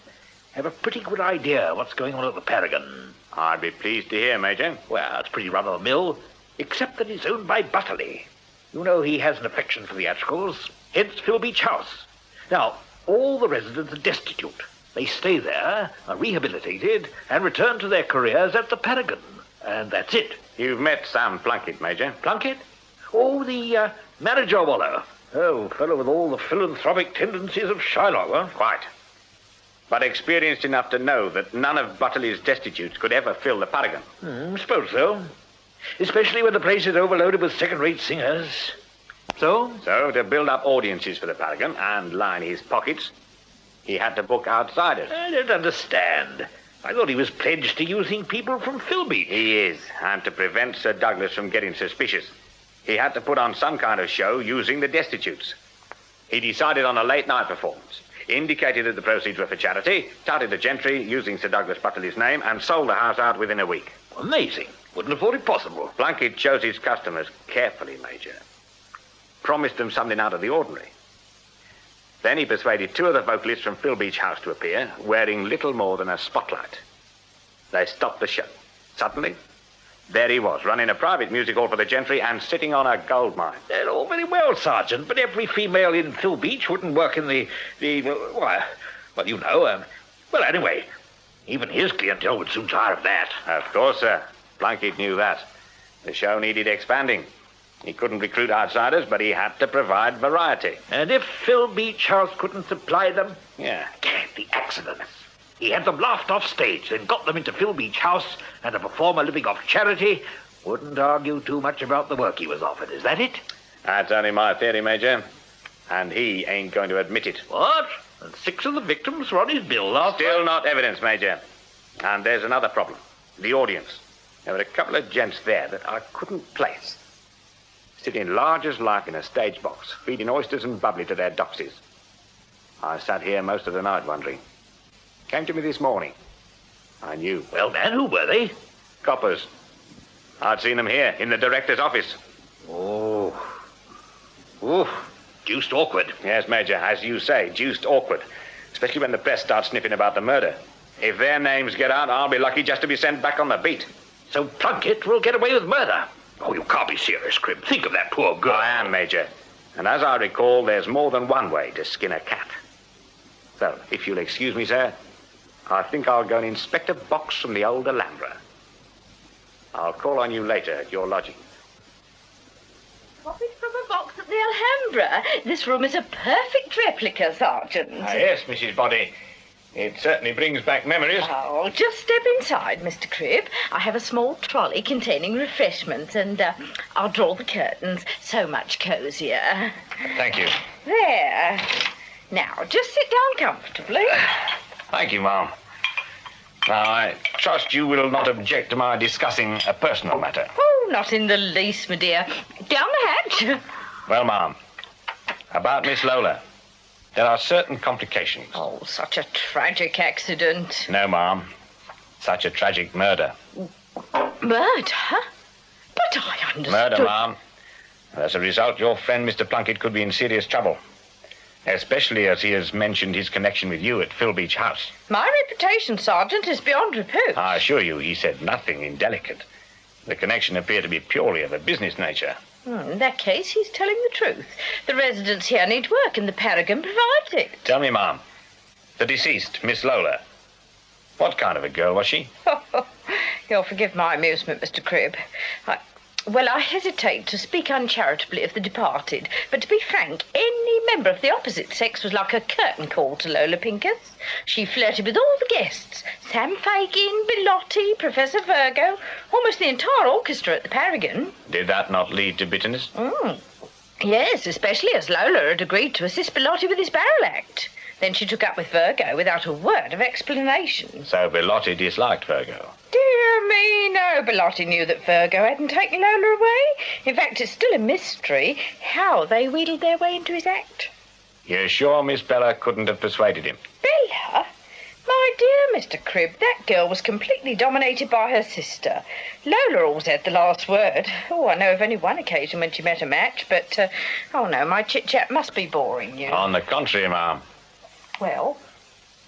Have a pretty good idea what's going on at the Paragon. I'd be pleased to hear, Major. Well, it's pretty run-of-the-mill, except that it's owned by Butterley. You know he has an affection for theatricals, hence Phil Beach House. Now, all the residents are destitute. They stay there, are rehabilitated, and return to their careers at the Paragon. And that's it. You've met Sam Plunkett, Major. Plunkett? Oh, the manager wallow. Oh, fellow with all the philanthropic tendencies of Shylock, huh? Quite. But experienced enough to know that none of Butterley's destitutes could ever fill the Paragon. Suppose so. Especially when the place is overloaded with second-rate singers. So? So, to build up audiences for the Paragon and line his pockets, he had to book outsiders. I don't understand. I thought he was pledged to using people from Philbeach. He is, and to prevent Sir Douglas from getting suspicious, he had to put on some kind of show using the destitutes. He decided on a late-night performance, indicated that the proceeds were for charity, touted the gentry using Sir Douglas Butterley's name, and sold the house out within a week. Amazing. Wouldn't have thought it possible. Plunkett chose his customers carefully, Major. Promised them something out of the ordinary. Then he persuaded 2 of the vocalists from Phil Beach House to appear, wearing little more than a spotlight. They stopped the show. Suddenly, there he was, running a private music hall for the gentry and sitting on a gold mine. They're all very well, Sergeant, but every female in Phil Beach wouldn't work in well, you know. Well, anyway, even his clientele would soon tire of that. Of course, sir. Plunkett knew that. The show needed expanding. He couldn't recruit outsiders, but he had to provide variety. And if Phil Beach House couldn't supply them? Yeah. The accidents. He had them laughed off stage, then got them into Phil Beach House, and a performer living off charity wouldn't argue too much about the work he was offered. Is that it? That's only my theory, Major. And he ain't going to admit it. What? And 6 of the victims were on his bill last Still night? not evidence, Major. And there's another problem. The audience. There were a couple of gents there that I couldn't place. Sitting large as life in a stage box, feeding oysters and bubbly to their doxies. I sat here most of the night wondering. Came to me this morning. I knew. Well, man, who were they? Coppers. I'd seen them here, in the director's office. Oh. Deuced awkward. Yes, Major, as you say, deuced awkward. Especially when the press starts sniffing about the murder. If their names get out, I'll be lucky just to be sent back on the beat. So Plunkett will get away with murder? Oh, you can't be serious, Cribb. Think of that poor girl. I am, Major. And as I recall, there's more than one way to skin a cat. So, if you'll excuse me, sir, I think I'll go and inspect a box from the old Alhambra. I'll call on you later at your lodgings. Copied from a box at the Alhambra. This room is a perfect replica, Sergeant. Yes, Mrs. Boddy. It certainly brings back memories. Oh, just step inside, Mr. Cribb. I have a small trolley containing refreshments, and I'll draw the curtains. So much cosier. Thank you. There. Now, just sit down comfortably. Thank you, Ma'am. Now, I trust you will not object to my discussing a personal matter. Oh, not in the least, my dear. Down the hatch. Well, Ma'am, about Miss Lola, there are certain complications. Oh, such a tragic accident. No, Ma'am. Such a tragic murder. Murder? But I understood... Murder, Ma'am. As a result, your friend, Mr. Plunkett, could be in serious trouble. Especially as he has mentioned his connection with you at Phil Beach House. My reputation, Sergeant, is beyond reproach. I assure you, he said nothing indelicate. The connection appeared to be purely of a business nature. In that case, he's telling the truth. The residents here need work, and the Paragon provides it. Tell me, Ma'am, the deceased, Miss Lola, what kind of a girl was she? You'll forgive my amusement, Mr. Cribb. I hesitate to speak uncharitably of the departed, but to be frank, any member of the opposite sex was like a curtain call to Lola Pincus. She flirted with all the guests. Sam Fagin, Bellotti, Professor Virgo, almost the entire orchestra at the Paragon. Did that not lead to bitterness? Yes, especially as Lola had agreed to assist Bellotti with his barrel act. Then she took up with Virgo without a word of explanation. So Bellotti disliked Virgo. Dear me, no. Bellotti knew that Virgo hadn't taken Lola away. In fact, it's still a mystery how they wheedled their way into his act. You're sure Miss Bella couldn't have persuaded him? Bella? My dear Mr. Cribb, that girl was completely dominated by her sister. Lola always had the last word. Oh, I know of only one occasion when she met a match, but, oh no, my chit-chat must be boring you. On the contrary, Ma'am. Well,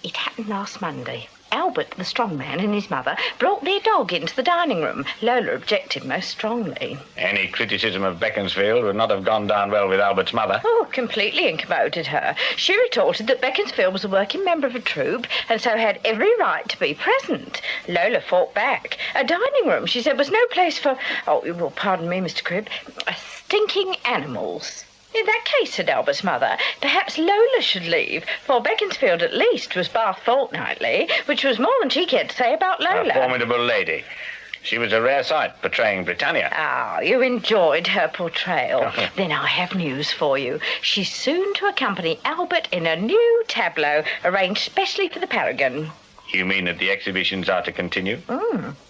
it happened last Monday. Albert, the strong man, and his mother brought their dog into the dining room. Lola objected most strongly. Any criticism of Beaconsfield would not have gone down well with Albert's mother. Oh, completely incommoded her. She retorted that Beaconsfield was a working member of a troupe and so had every right to be present. Lola fought back. A dining room, she said, was no place for, pardon me, Mr. Cribb, stinking animals. In that case, said Albert's mother, perhaps Lola should leave, for Beaconsfield at least was bathed fortnightly, which was more than she cared to say about Lola. A formidable lady. She was a rare sight, portraying Britannia. Ah, you enjoyed her portrayal. Then I have news for you. She's soon to accompany Albert in a new tableau arranged specially for the Paragon. You mean that the exhibitions are to continue?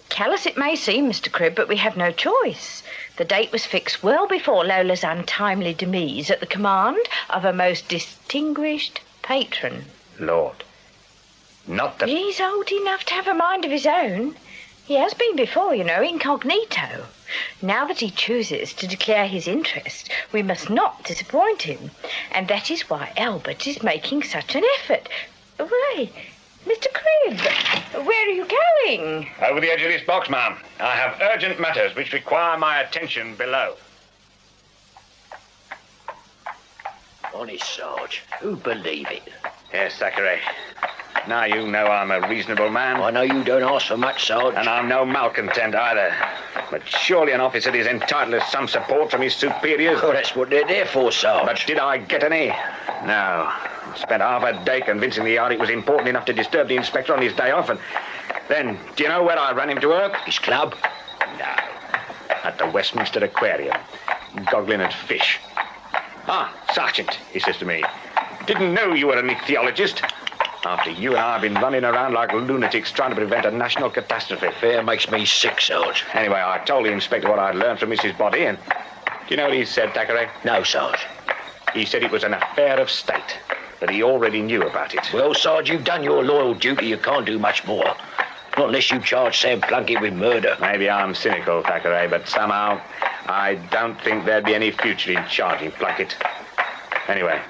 Callous it may seem, Mr. Cribb, but we have no choice. The date was fixed well before Lola's untimely demise at the command of a most distinguished patron. Lord. Not the... He's old enough to have a mind of his own. He has been before, you know, incognito. Now that he chooses to declare his interest, we must not disappoint him. And that is why Albert is making such an effort. Why, Mr. Cribb, where are you going? Over the edge of this box, ma'am. I have urgent matters which require my attention below. Honest, Sarge, who'd believe it? Yes, Thackeray. Now you know I'm a reasonable man. I know you don't ask for much, Sarge. And I'm no malcontent either. But surely an officer is entitled to some support from his superiors. Oh, that's what they're there for, Sarge. But did I get any? No. I spent half a day convincing the yard it was important enough to disturb the inspector on his day off, and then, do you know where I ran him to work? His club? No. At the Westminster Aquarium, goggling at fish. Ah, Sergeant, he says to me, didn't know you were an ichthyologist. After you and I have been running around like lunatics trying to prevent a national catastrophe. Fair makes me sick, Sarge. Anyway, I told the inspector what I'd learned from Mrs. Boddy, and do you know what he said, Thackeray? No, Sarge. He said it was an affair of state, that he already knew about it. Well, Sarge, you've done your loyal duty. You can't do much more. Not unless you charge Sam Plunkett with murder. Maybe I'm cynical, Thackeray, but somehow I don't think there'd be any future in charging Plunkett. Anyway,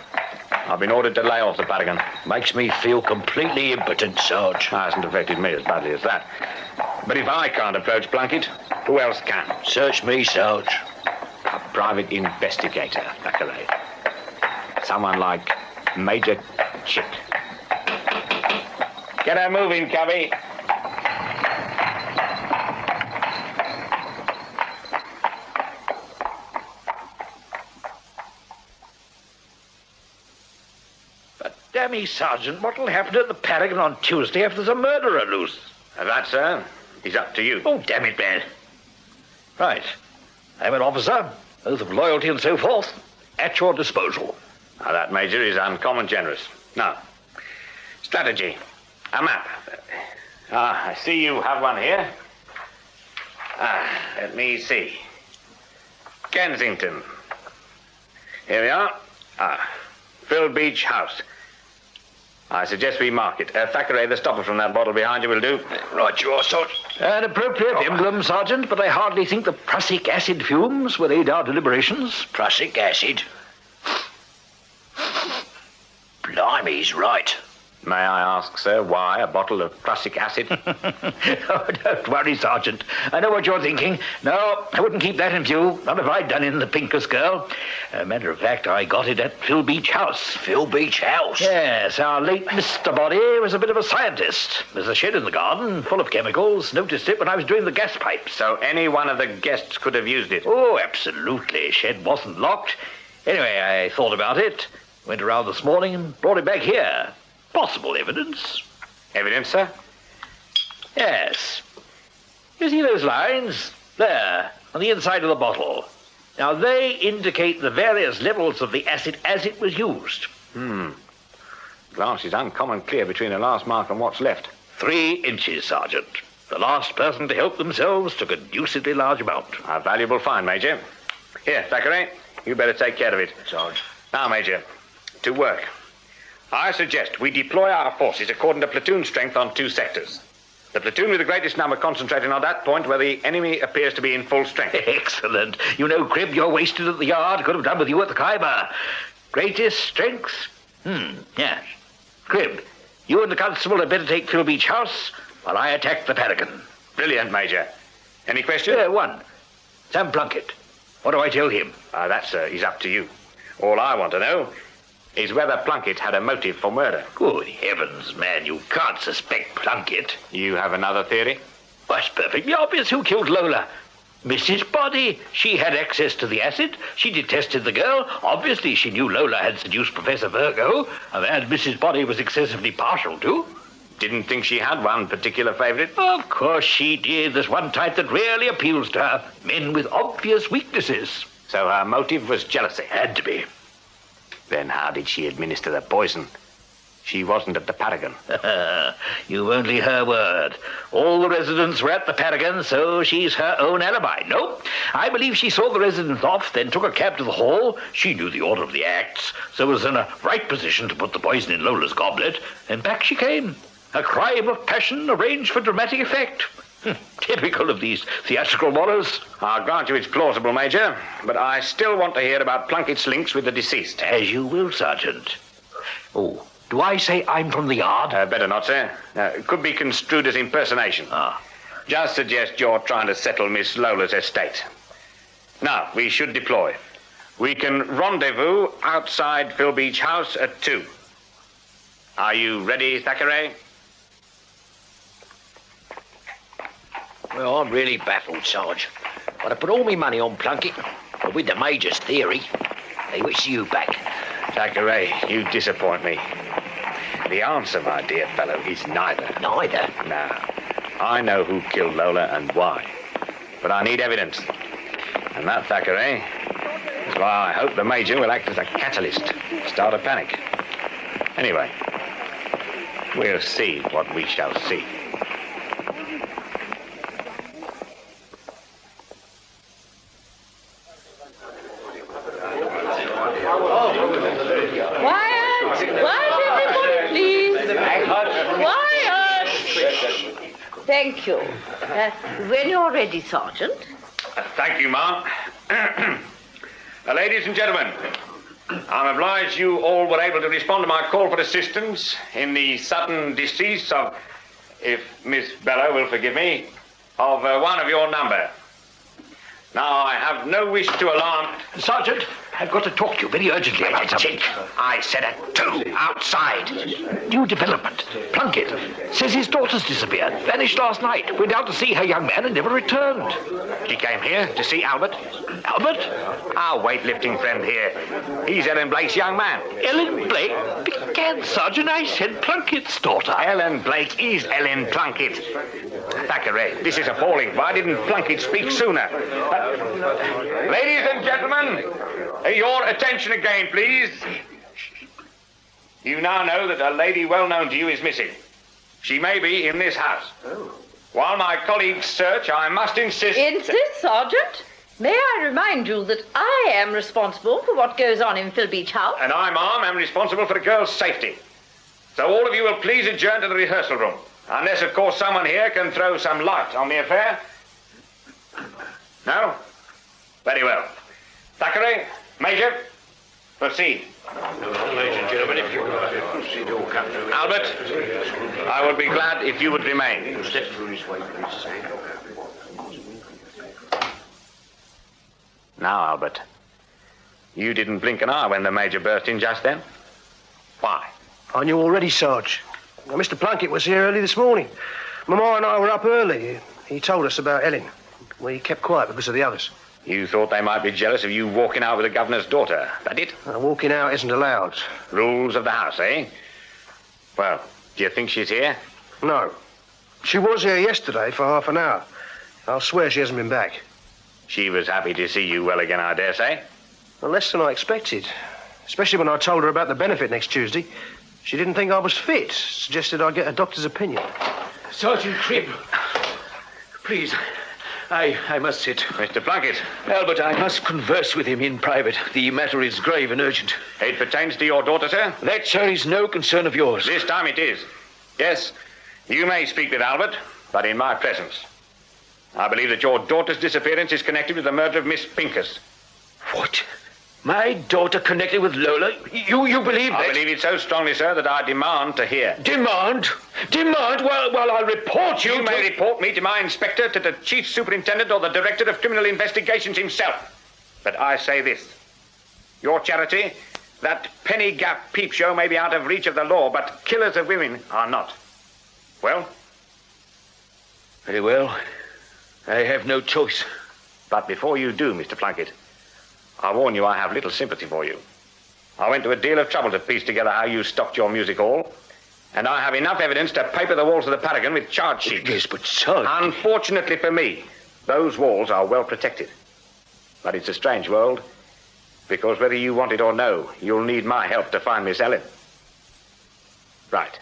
I've been ordered to lay off the Paragon. Makes me feel completely impotent, Sarge. Hasn't affected me as badly as that. But if I can't approach Plunkett, Who else can? Search me, Sarge. A private investigator, Thackeray. Someone like Major Chick. Get her moving, Cubby. But damn me, Sergeant, what'll happen at the Paragon on Tuesday if there's a murderer loose? That, sir, is up to you. Oh, damn it, man. Right. I'm an officer, oath of loyalty and so forth, at your disposal. Now, that, Major, is uncommon generous. Now, strategy. A map. I see you have one here. Let me see. Kensington. Here we are. Phil Beach House. I suggest we mark it. Thackeray, the stopper from that bottle behind you will do. Right, you are, Sergeant. An appropriate emblem, Sergeant, but I hardly think the prussic acid fumes will aid our deliberations. Prussic acid? Blimey, he's right. May I ask, sir, why a bottle of prussic acid? Oh, don't worry, Sergeant. I know what you're thinking. No, I wouldn't keep that in view. Not if I'd done in the Pincus girl. Matter of fact, I got it at Phil Beach House. Phil Beach House? Yes, our late Mr. Body was a bit of a scientist. There's a shed in the garden full of chemicals. Noticed it when I was doing the gas pipes. So any one of the guests could have used it? Oh, absolutely. Shed wasn't locked. Anyway, I thought about it. Went around this morning and brought it back here. Possible evidence. Evidence, sir? Yes. You see those lines? There, on the inside of the bottle. Now, they indicate the various levels of the acid as it was used. Glass is uncommon clear between the last mark and what's left. 3 inches, Sergeant. The last person to help themselves took a deucedly large amount. A valuable find, Major. Here, Thackeray, you better take care of it. Sarge. Now, Major, to work. I suggest we deploy our forces according to platoon strength on 2 sectors. The platoon with the greatest number concentrating on that point where the enemy appears to be in full strength. Excellent. You know, Cribb, you're wasted at the yard. Could have done with you at the Khyber. Greatest strength? Yes. Cribb, you and the constable had better take Phil Beach House while I attack the Paragon. Brilliant, Major. Any questions? One. Sam Plunkett. What do I tell him? That, sir, is up to you. All I want to know is whether Plunkett had a motive for murder. Good heavens, man, you can't suspect Plunkett. You have another theory? Well, it's perfectly obvious who killed Lola. Mrs. Body. She had access to the acid. She detested the girl. Obviously, she knew Lola had seduced Professor Virgo, and Mrs. Body was excessively partial to. Didn't think she had one particular favourite? Of course she did. There's one type that rarely appeals to her. Men with obvious weaknesses. So her motive was jealousy? Had to be. Then how did she administer the poison? She wasn't at the Paragon. You've only her word. All the residents were at the Paragon, so she's her own alibi. Nope. I believe she saw the residents off, then took a cab to the hall. She knew the order of the acts, so was in a right position to put the poison in Lola's goblet, and back she came. A crime of passion arranged for dramatic effect. Typical of these theatrical morals. I'll grant you it's plausible, Major, but I still want to hear about Plunkett's links with the deceased. As you will, Sergeant. Oh, do I say I'm from the yard? Better not, sir. It could be construed as impersonation. Just suggest you're trying to settle Miss Lola's estate. Now, we should deploy. We can rendezvous outside Phil Beach House at 2. Are you ready, Thackeray? Well, I'm really baffled, Sarge. But I put all my money on Plunkett, but with the Major's theory, hey, which you back? Thackeray, you disappoint me. The answer, my dear fellow, is neither. Neither? No. I know who killed Lola and why. But I need evidence. And that, Thackeray, is why I hope the Major will act as a catalyst, start a panic. Anyway, we'll see what we shall see. Thank you. When you're ready, Sergeant. Thank you, ma'am. Ladies and gentlemen, I'm obliged you all were able to respond to my call for assistance in the sudden decease of, if Miss Bella will forgive me, of one of your number. Now, I have no wish to alarm... Sergeant, I've got to talk to you very urgently about something. I said at 2 outside. New development. Plunkett says his daughter's disappeared. Vanished last night. Went out to see her young man and never returned. He came here to see Albert. Albert? Our weightlifting friend here. He's Ellen Blake's young man. Ellen Blake? Begad, Sergeant, I said Plunkett's daughter. Ellen Blake is Ellen Plunkett. Thackeray, this is appalling. Why didn't Plunkett speak sooner? Ladies and gentlemen, your attention again, please. You now know that a lady well known to you is missing. She may be in this house. While my colleagues search, I must insist... Insist, Sergeant? May I remind you that I am responsible for what goes on in Phil Beach House? And I, ma'am, am responsible for the girl's safety. So all of you will please adjourn to the rehearsal room. Unless, of course, someone here can throw some light on the affair. No? Very well. Thackeray, Major, proceed. Ladies and gentlemen, if you proceed all come to... Albert, I would be glad if you would remain. Step through this way, please. Now, Albert, you didn't blink an eye when the Major burst in just then. Why? I knew already, Sarge. Now, Mr. Plunkett was here early this morning. Mamma and I were up early. He told us about Ellen. We kept quiet because of the others. You thought they might be jealous of you walking out with the governor's daughter, that it? Walking out isn't allowed. Rules of the house, eh? Well, do you think she's here? No. She was here yesterday for half an hour. I'll swear she hasn't been back. She was happy to see you well again, I dare say. Well, less than I expected. Especially when I told her about the benefit next Tuesday. She didn't think I was fit. Suggested I get a doctor's opinion. Sergeant Cribb, please, I must sit. Mr. Plunkett. Albert, I must converse with him in private. The matter is grave and urgent. It pertains to your daughter, sir? That, sir, is no concern of yours. This time it is. Yes, you may speak with Albert, but in my presence. I believe that your daughter's disappearance is connected with the murder of Miss Pincus. What? My daughter connected with Lola? You believe that? I believe it so strongly, sir, that I demand to hear. Demand? Demand? Well, I'll report you. You may report me to my inspector, to the chief superintendent, or the director of criminal investigations himself. But I say this. Your charity, that penny gap peep show may be out of reach of the law, but killers of women are not. Well? Very well. I have no choice. But before you do, Mr. Plunkett, I warn you I have little sympathy for you. I went to a deal of trouble to piece together how you stocked your music hall, and I have enough evidence to paper the walls of the Paragon with charge sheets. Yes, but sir... Unfortunately for me, those walls are well protected. But it's a strange world, because whether you want it or no, you'll need my help to find Miss Ellen. Right.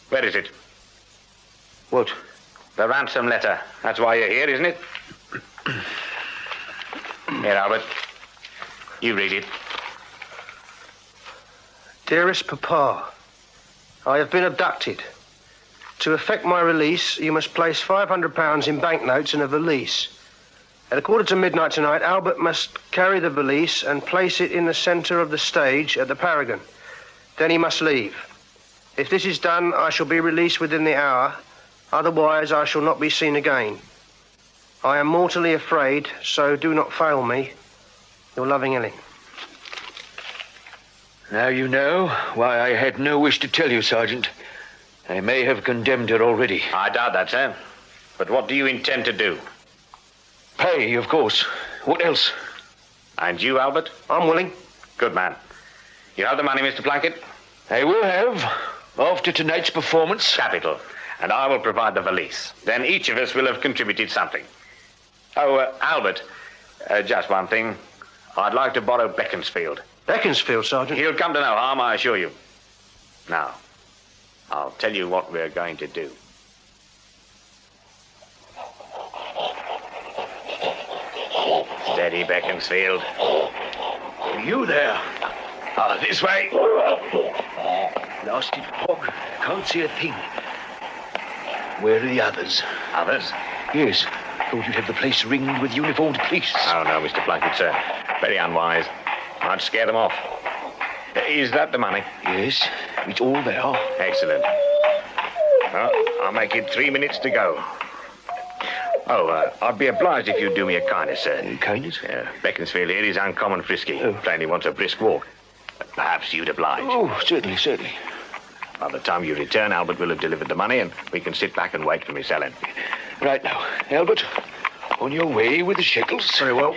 Where is it? What? The ransom letter. That's why you're here, isn't it? Here, Albert. You read it. Dearest Papa, I have been abducted. To effect my release, you must place £500 in banknotes and a valise. At midnight tonight, Albert must carry the valise and place it in the centre of the stage at the Paragon. Then he must leave. If this is done, I shall be released within the hour. Otherwise, I shall not be seen again. I am mortally afraid, so do not fail me. Your loving Ellen. Now you know why I had no wish to tell you, Sergeant. I may have condemned her already. I doubt that, sir. But what do you intend to do? Pay, of course. What else? And you, Albert? I'm willing. Good man. You have the money, Mr. Plunkett? I will have, after tonight's performance. Capital. And I will provide the valise. Then each of us will have contributed something. Oh, Albert, just one thing. I'd like to borrow Beaconsfield. Beaconsfield, Sergeant? He'll come to no harm, I assure you. Now, I'll tell you what we're going to do. Steady, Beaconsfield. You there? This way. Lost it, fog. Can't see a thing. Where are the others? Others? Yes. Thought you'd have the place ringed with uniformed police. Oh, no, Mr. Plunkett, sir. Very unwise. I'd scare them off. Is that the money? Yes. It's all there. Excellent. Well, I'll make it 3 minutes to go. Oh, I'd be obliged if you'd do me a kindness, sir. Kindness? Beaconsfield here is uncommon frisky. Plainly wants a brisk walk. Perhaps you'd oblige. Oh, certainly, certainly. By the time you return, Albert will have delivered the money, and we can sit back and wait for Miss Ellen. Right now, Albert, on your way with the shekels. Very well.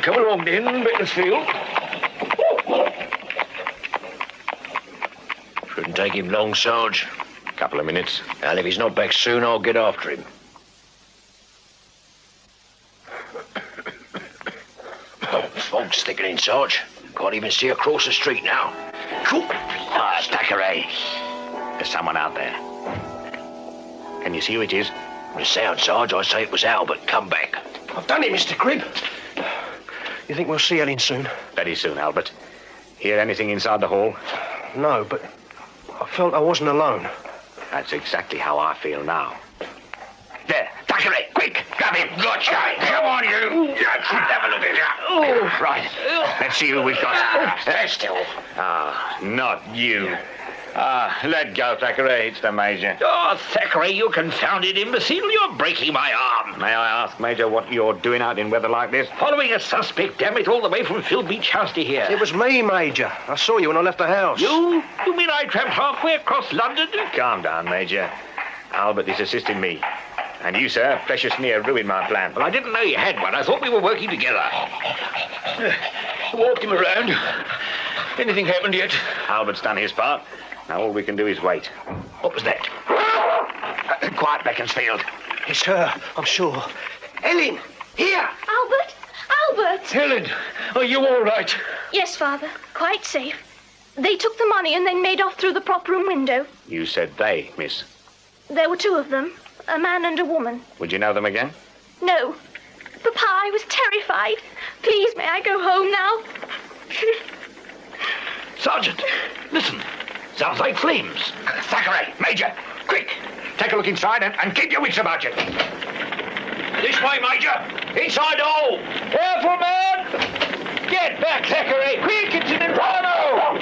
Come along then, Beaconsfield. Shouldn't take him long, Sarge. Couple of minutes. And if he's not back soon, I'll get after him. Fog's thickening, Sarge. Can't even see across the street now. Ah, Thackeray. There's someone out there. Can you see who it is? The sound, Sarge. I say it was Albert. Come back. I've done it, Mr. Cribb. You think we'll see Ellen soon? Very soon, Albert. Hear anything inside the hall? No, but I felt I wasn't alone. That's exactly how I feel now. There, Thackeray, quick, grab him. Gotcha. Come on, you. Have a look at you. Right. Let's see who we've got. Stay still. Ah, not you. Let go, Thackeray. It's the Major. Oh, Thackeray, you confounded imbecile. You're breaking my arm. May I ask, Major, what you're doing out in weather like this? Following a suspect, damn it, all the way from Phil Beach House to here. It was me, Major. I saw you when I left the house. You? You mean I tramped halfway across London? Calm down, Major. Albert is assisting me. And you, sir, precious near ruined my plan. Well, I didn't know you had one. I thought we were working together. Walked him around. Anything happened yet? Albert's done his part. Now all we can do is wait. What was that? Quiet, Beaconsfield. It's her, I'm sure. Ellen, here. Albert! Albert! Helen, are you all right? Yes, Father. Quite safe. They took the money and then made off through the prop room window. You said they, miss. There were two of them, a man and a woman. Would you know them again? No. Papa, I was terrified. Please, may I go home now? Sergeant, listen. Sounds like flames. Thackeray, Major, quick. Take a look inside and keep your wits about you. This way, Major. Inside the hole. Careful, man! Get back, Thackeray! Quick, it's an inferno!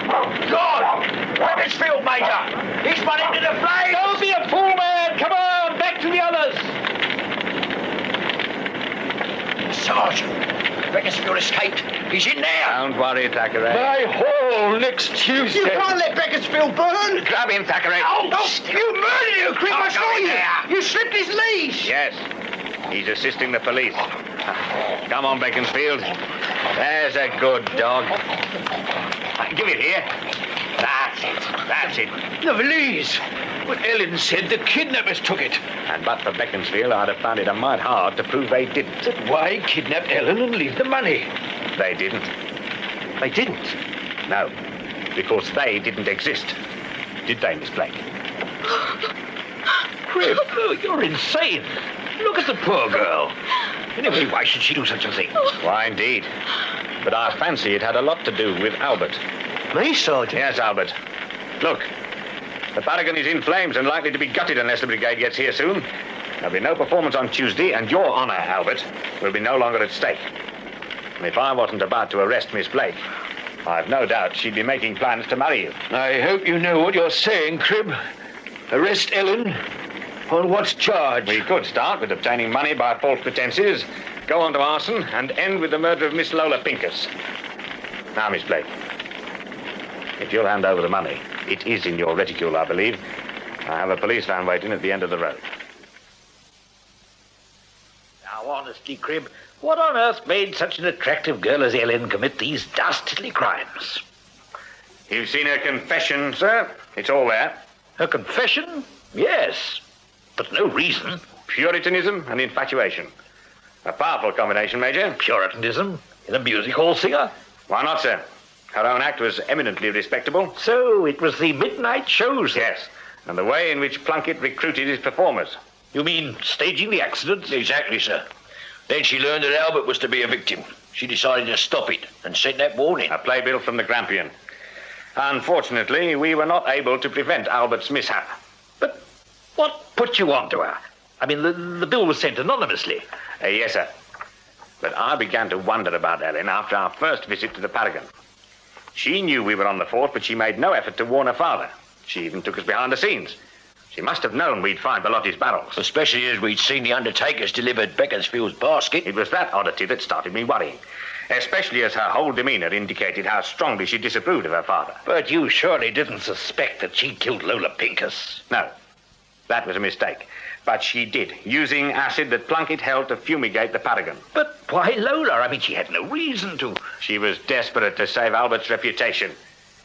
God! Beaconsfield, Major! He's run into the flames! Don't be a fool, man! Come on, back to the others! Sergeant, Beaconsfield escaped. He's in there. Don't worry, Thackeray. My hole next Tuesday. You can't let Beaconsfield burn. Grab him, Thackeray. Oh, you murdered him, Cribb. I saw you. You slipped his leash. Yes. He's assisting the police. Come on, Beaconsfield. There's a good dog. Give it here. That's it. That's it. The valise. But Ellen said the kidnappers took it. And but for Beaconsfield, I'd have found it a mite hard to prove they didn't. Then why kidnap Ellen and leave the money? They didn't. They didn't? No. Because they didn't exist. Did they, Miss Blake? Cribb, you're insane. Look at the poor girl. Anyway, why should she do such a thing? Why, indeed. But I fancy it had a lot to do with Albert. Me, Sergeant? Yes, Albert. Look, the Paragon is in flames and likely to be gutted unless the brigade gets here soon. There'll be no performance on Tuesday, and your honour, Albert, will be no longer at stake. And if I wasn't about to arrest Miss Blake, I've no doubt she'd be making plans to marry you. I hope you know what you're saying, Cribb. Arrest Ellen? On what charge? We could start with obtaining money by false pretences, go on to arson, and end with the murder of Miss Lola Pincus. Now, Miss Blake, if you'll hand over the money, it is in your reticule, I believe. I have a police van waiting at the end of the road. Now, honestly, Cribb, what on earth made such an attractive girl as Ellen commit these dastardly crimes? You've seen her confession, sir. It's all there. Her confession? Yes. But no reason. Puritanism and infatuation. A powerful combination, Major. Puritanism in a music hall singer? Why not, sir? Her own act was eminently respectable. So it was the midnight shows? Yes. And the way in which Plunkett recruited his performers. You mean staging the accident? Exactly, sir. Then she learned that Albert was to be a victim. She decided to stop it and sent that warning. A playbill from the Grampian. Unfortunately, we were not able to prevent Albert's mishap. But what put you on to her? I mean, the bill was sent anonymously. Yes, sir. But I began to wonder about Ellen after our first visit to the Paragon. She knew we were on the force, but she made no effort to warn her father. She even took us behind the scenes. She must have known we'd find Bellotti's barrels. Especially as we'd seen the undertakers deliver Beaconsfield's basket. It was that oddity that started me worrying. Especially as her whole demeanour indicated how strongly she disapproved of her father. But you surely didn't suspect that she killed Lola Pincus? No. That was a mistake. But she did, using acid that Plunkett held to fumigate the Paragon. But why Lola? I mean, she had no reason to. She was desperate to save Albert's reputation.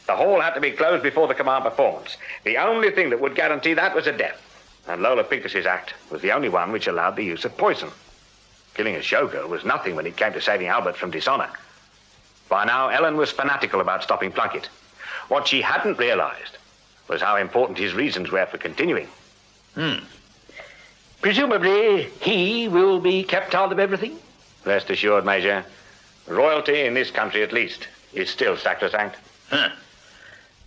The hall had to be closed before the command performance. The only thing that would guarantee that was a death. And Lola Pincus's act was the only one which allowed the use of poison. Killing a showgirl was nothing when it came to saving Albert from dishonour. By now, Ellen was fanatical about stopping Plunkett. What she hadn't realised was how important his reasons were for continuing. Presumably, he will be kept out of everything? Rest assured, Major. Royalty, in this country at least, is still sacrosanct. Huh.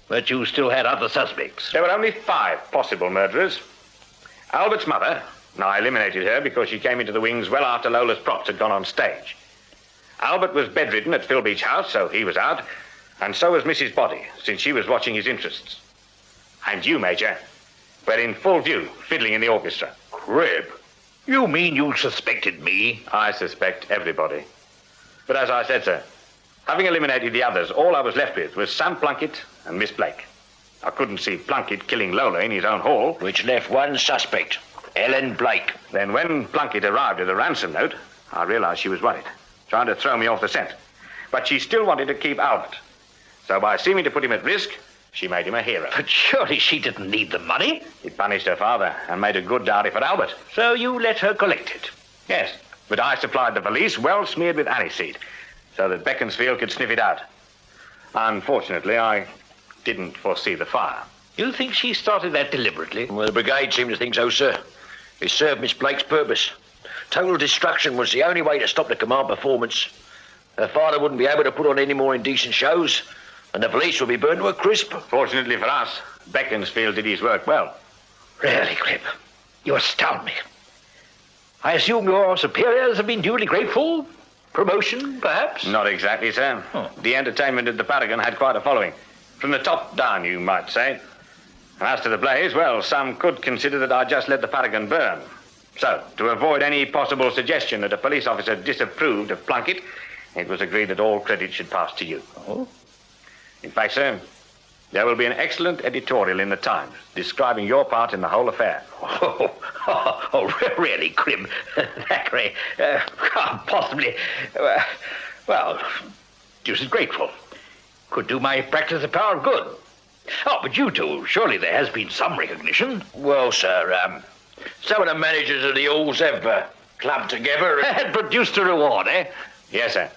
But you still had other suspects. There were only 5 possible murderers. Albert's mother, I eliminated her because she came into the wings well after Lola's props had gone on stage. Albert was bedridden at Phil Beach House, so he was out, and so was Mrs. Body, since she was watching his interests. And you, Major, were in full view, fiddling in the orchestra. Cribb? You mean you suspected me? I suspect everybody. But as I said, sir, having eliminated the others, all I was left with was Sam Plunkett and Miss Blake. I couldn't see Plunkett killing Lola in his own hall. Which left one suspect, Ellen Blake. Then when Plunkett arrived with a ransom note, I realised she was worried, trying to throw me off the scent. But she still wanted to keep Albert. So by seeming to put him at risk, she made him a hero. But surely she didn't need the money. It punished her father and made a good dowry for Albert. So you let her collect it? Yes, but I supplied the valise well smeared with aniseed, so that Beaconsfield could sniff it out. Unfortunately, I didn't foresee the fire. You think she started that deliberately? Well, the brigade seemed to think so, sir. It served Miss Blake's purpose. Total destruction was the only way to stop the command performance. Her father wouldn't be able to put on any more indecent shows, and the police would be burned to a crisp. Fortunately for us, Beaconsfield did his work well. Really, Cribb, you astound me. I assume your superiors have been duly grateful? Promotion, perhaps? Not exactly, sir. The entertainment at the Paragon had quite a following. From the top down, you might say. And as to the blaze, well, some could consider that I just let the Paragon burn. So, to avoid any possible suggestion that a police officer disapproved of Plunkett, it was agreed that all credit should pass to you. Oh? In fact, sir, there will be an excellent editorial in the Times describing your part in the whole affair. Really, Cribb, Thackeray, possibly, well, deuced grateful. Could do my practice a power of good. Oh, but you two, surely there has been some recognition. Well, sir, some of the managers of the halls have clubbed together and produced a reward, eh? Yes, sir.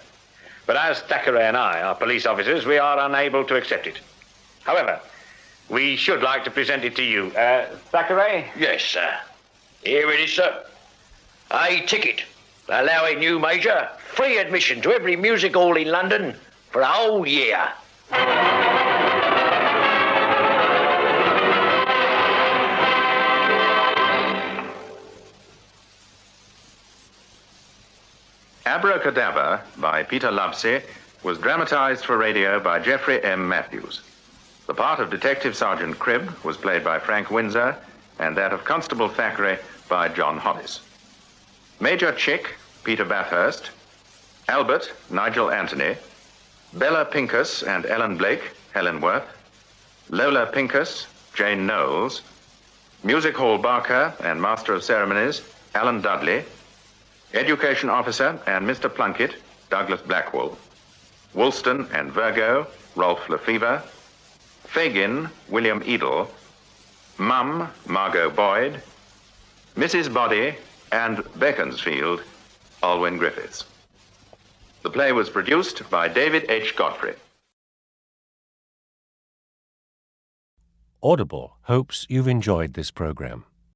But as Thackeray and I are police officers, we are unable to accept it. However, we should like to present it to you. Thackeray? Yes, sir. Here it is, sir. A ticket allowing you, Major, free admission to every music hall in London for a whole year. Abracadabra by Peter Lovesey was dramatized for radio by Geoffrey M. Matthews. The part of Detective Sergeant Cribb was played by Frank Windsor, and that of Constable Thackeray by John Hollis. Major Chick, Peter Bathurst; Albert, Nigel Anthony; Bella Pincus and Ellen Blake, Helen Worth; Lola Pincus, Jane Knowles; Music Hall Barker and Master of Ceremonies, Alan Dudley; Education Officer and Mr. Plunkett, Douglas Blackwell; Woolston and Virgo, Rolf Lefevre; Fagin, William Edel; Mum, Margot Boyd; Mrs. Body and Beaconsfield, Alwyn Griffiths. The play was produced by David H. Godfrey. Audible hopes you've enjoyed this program.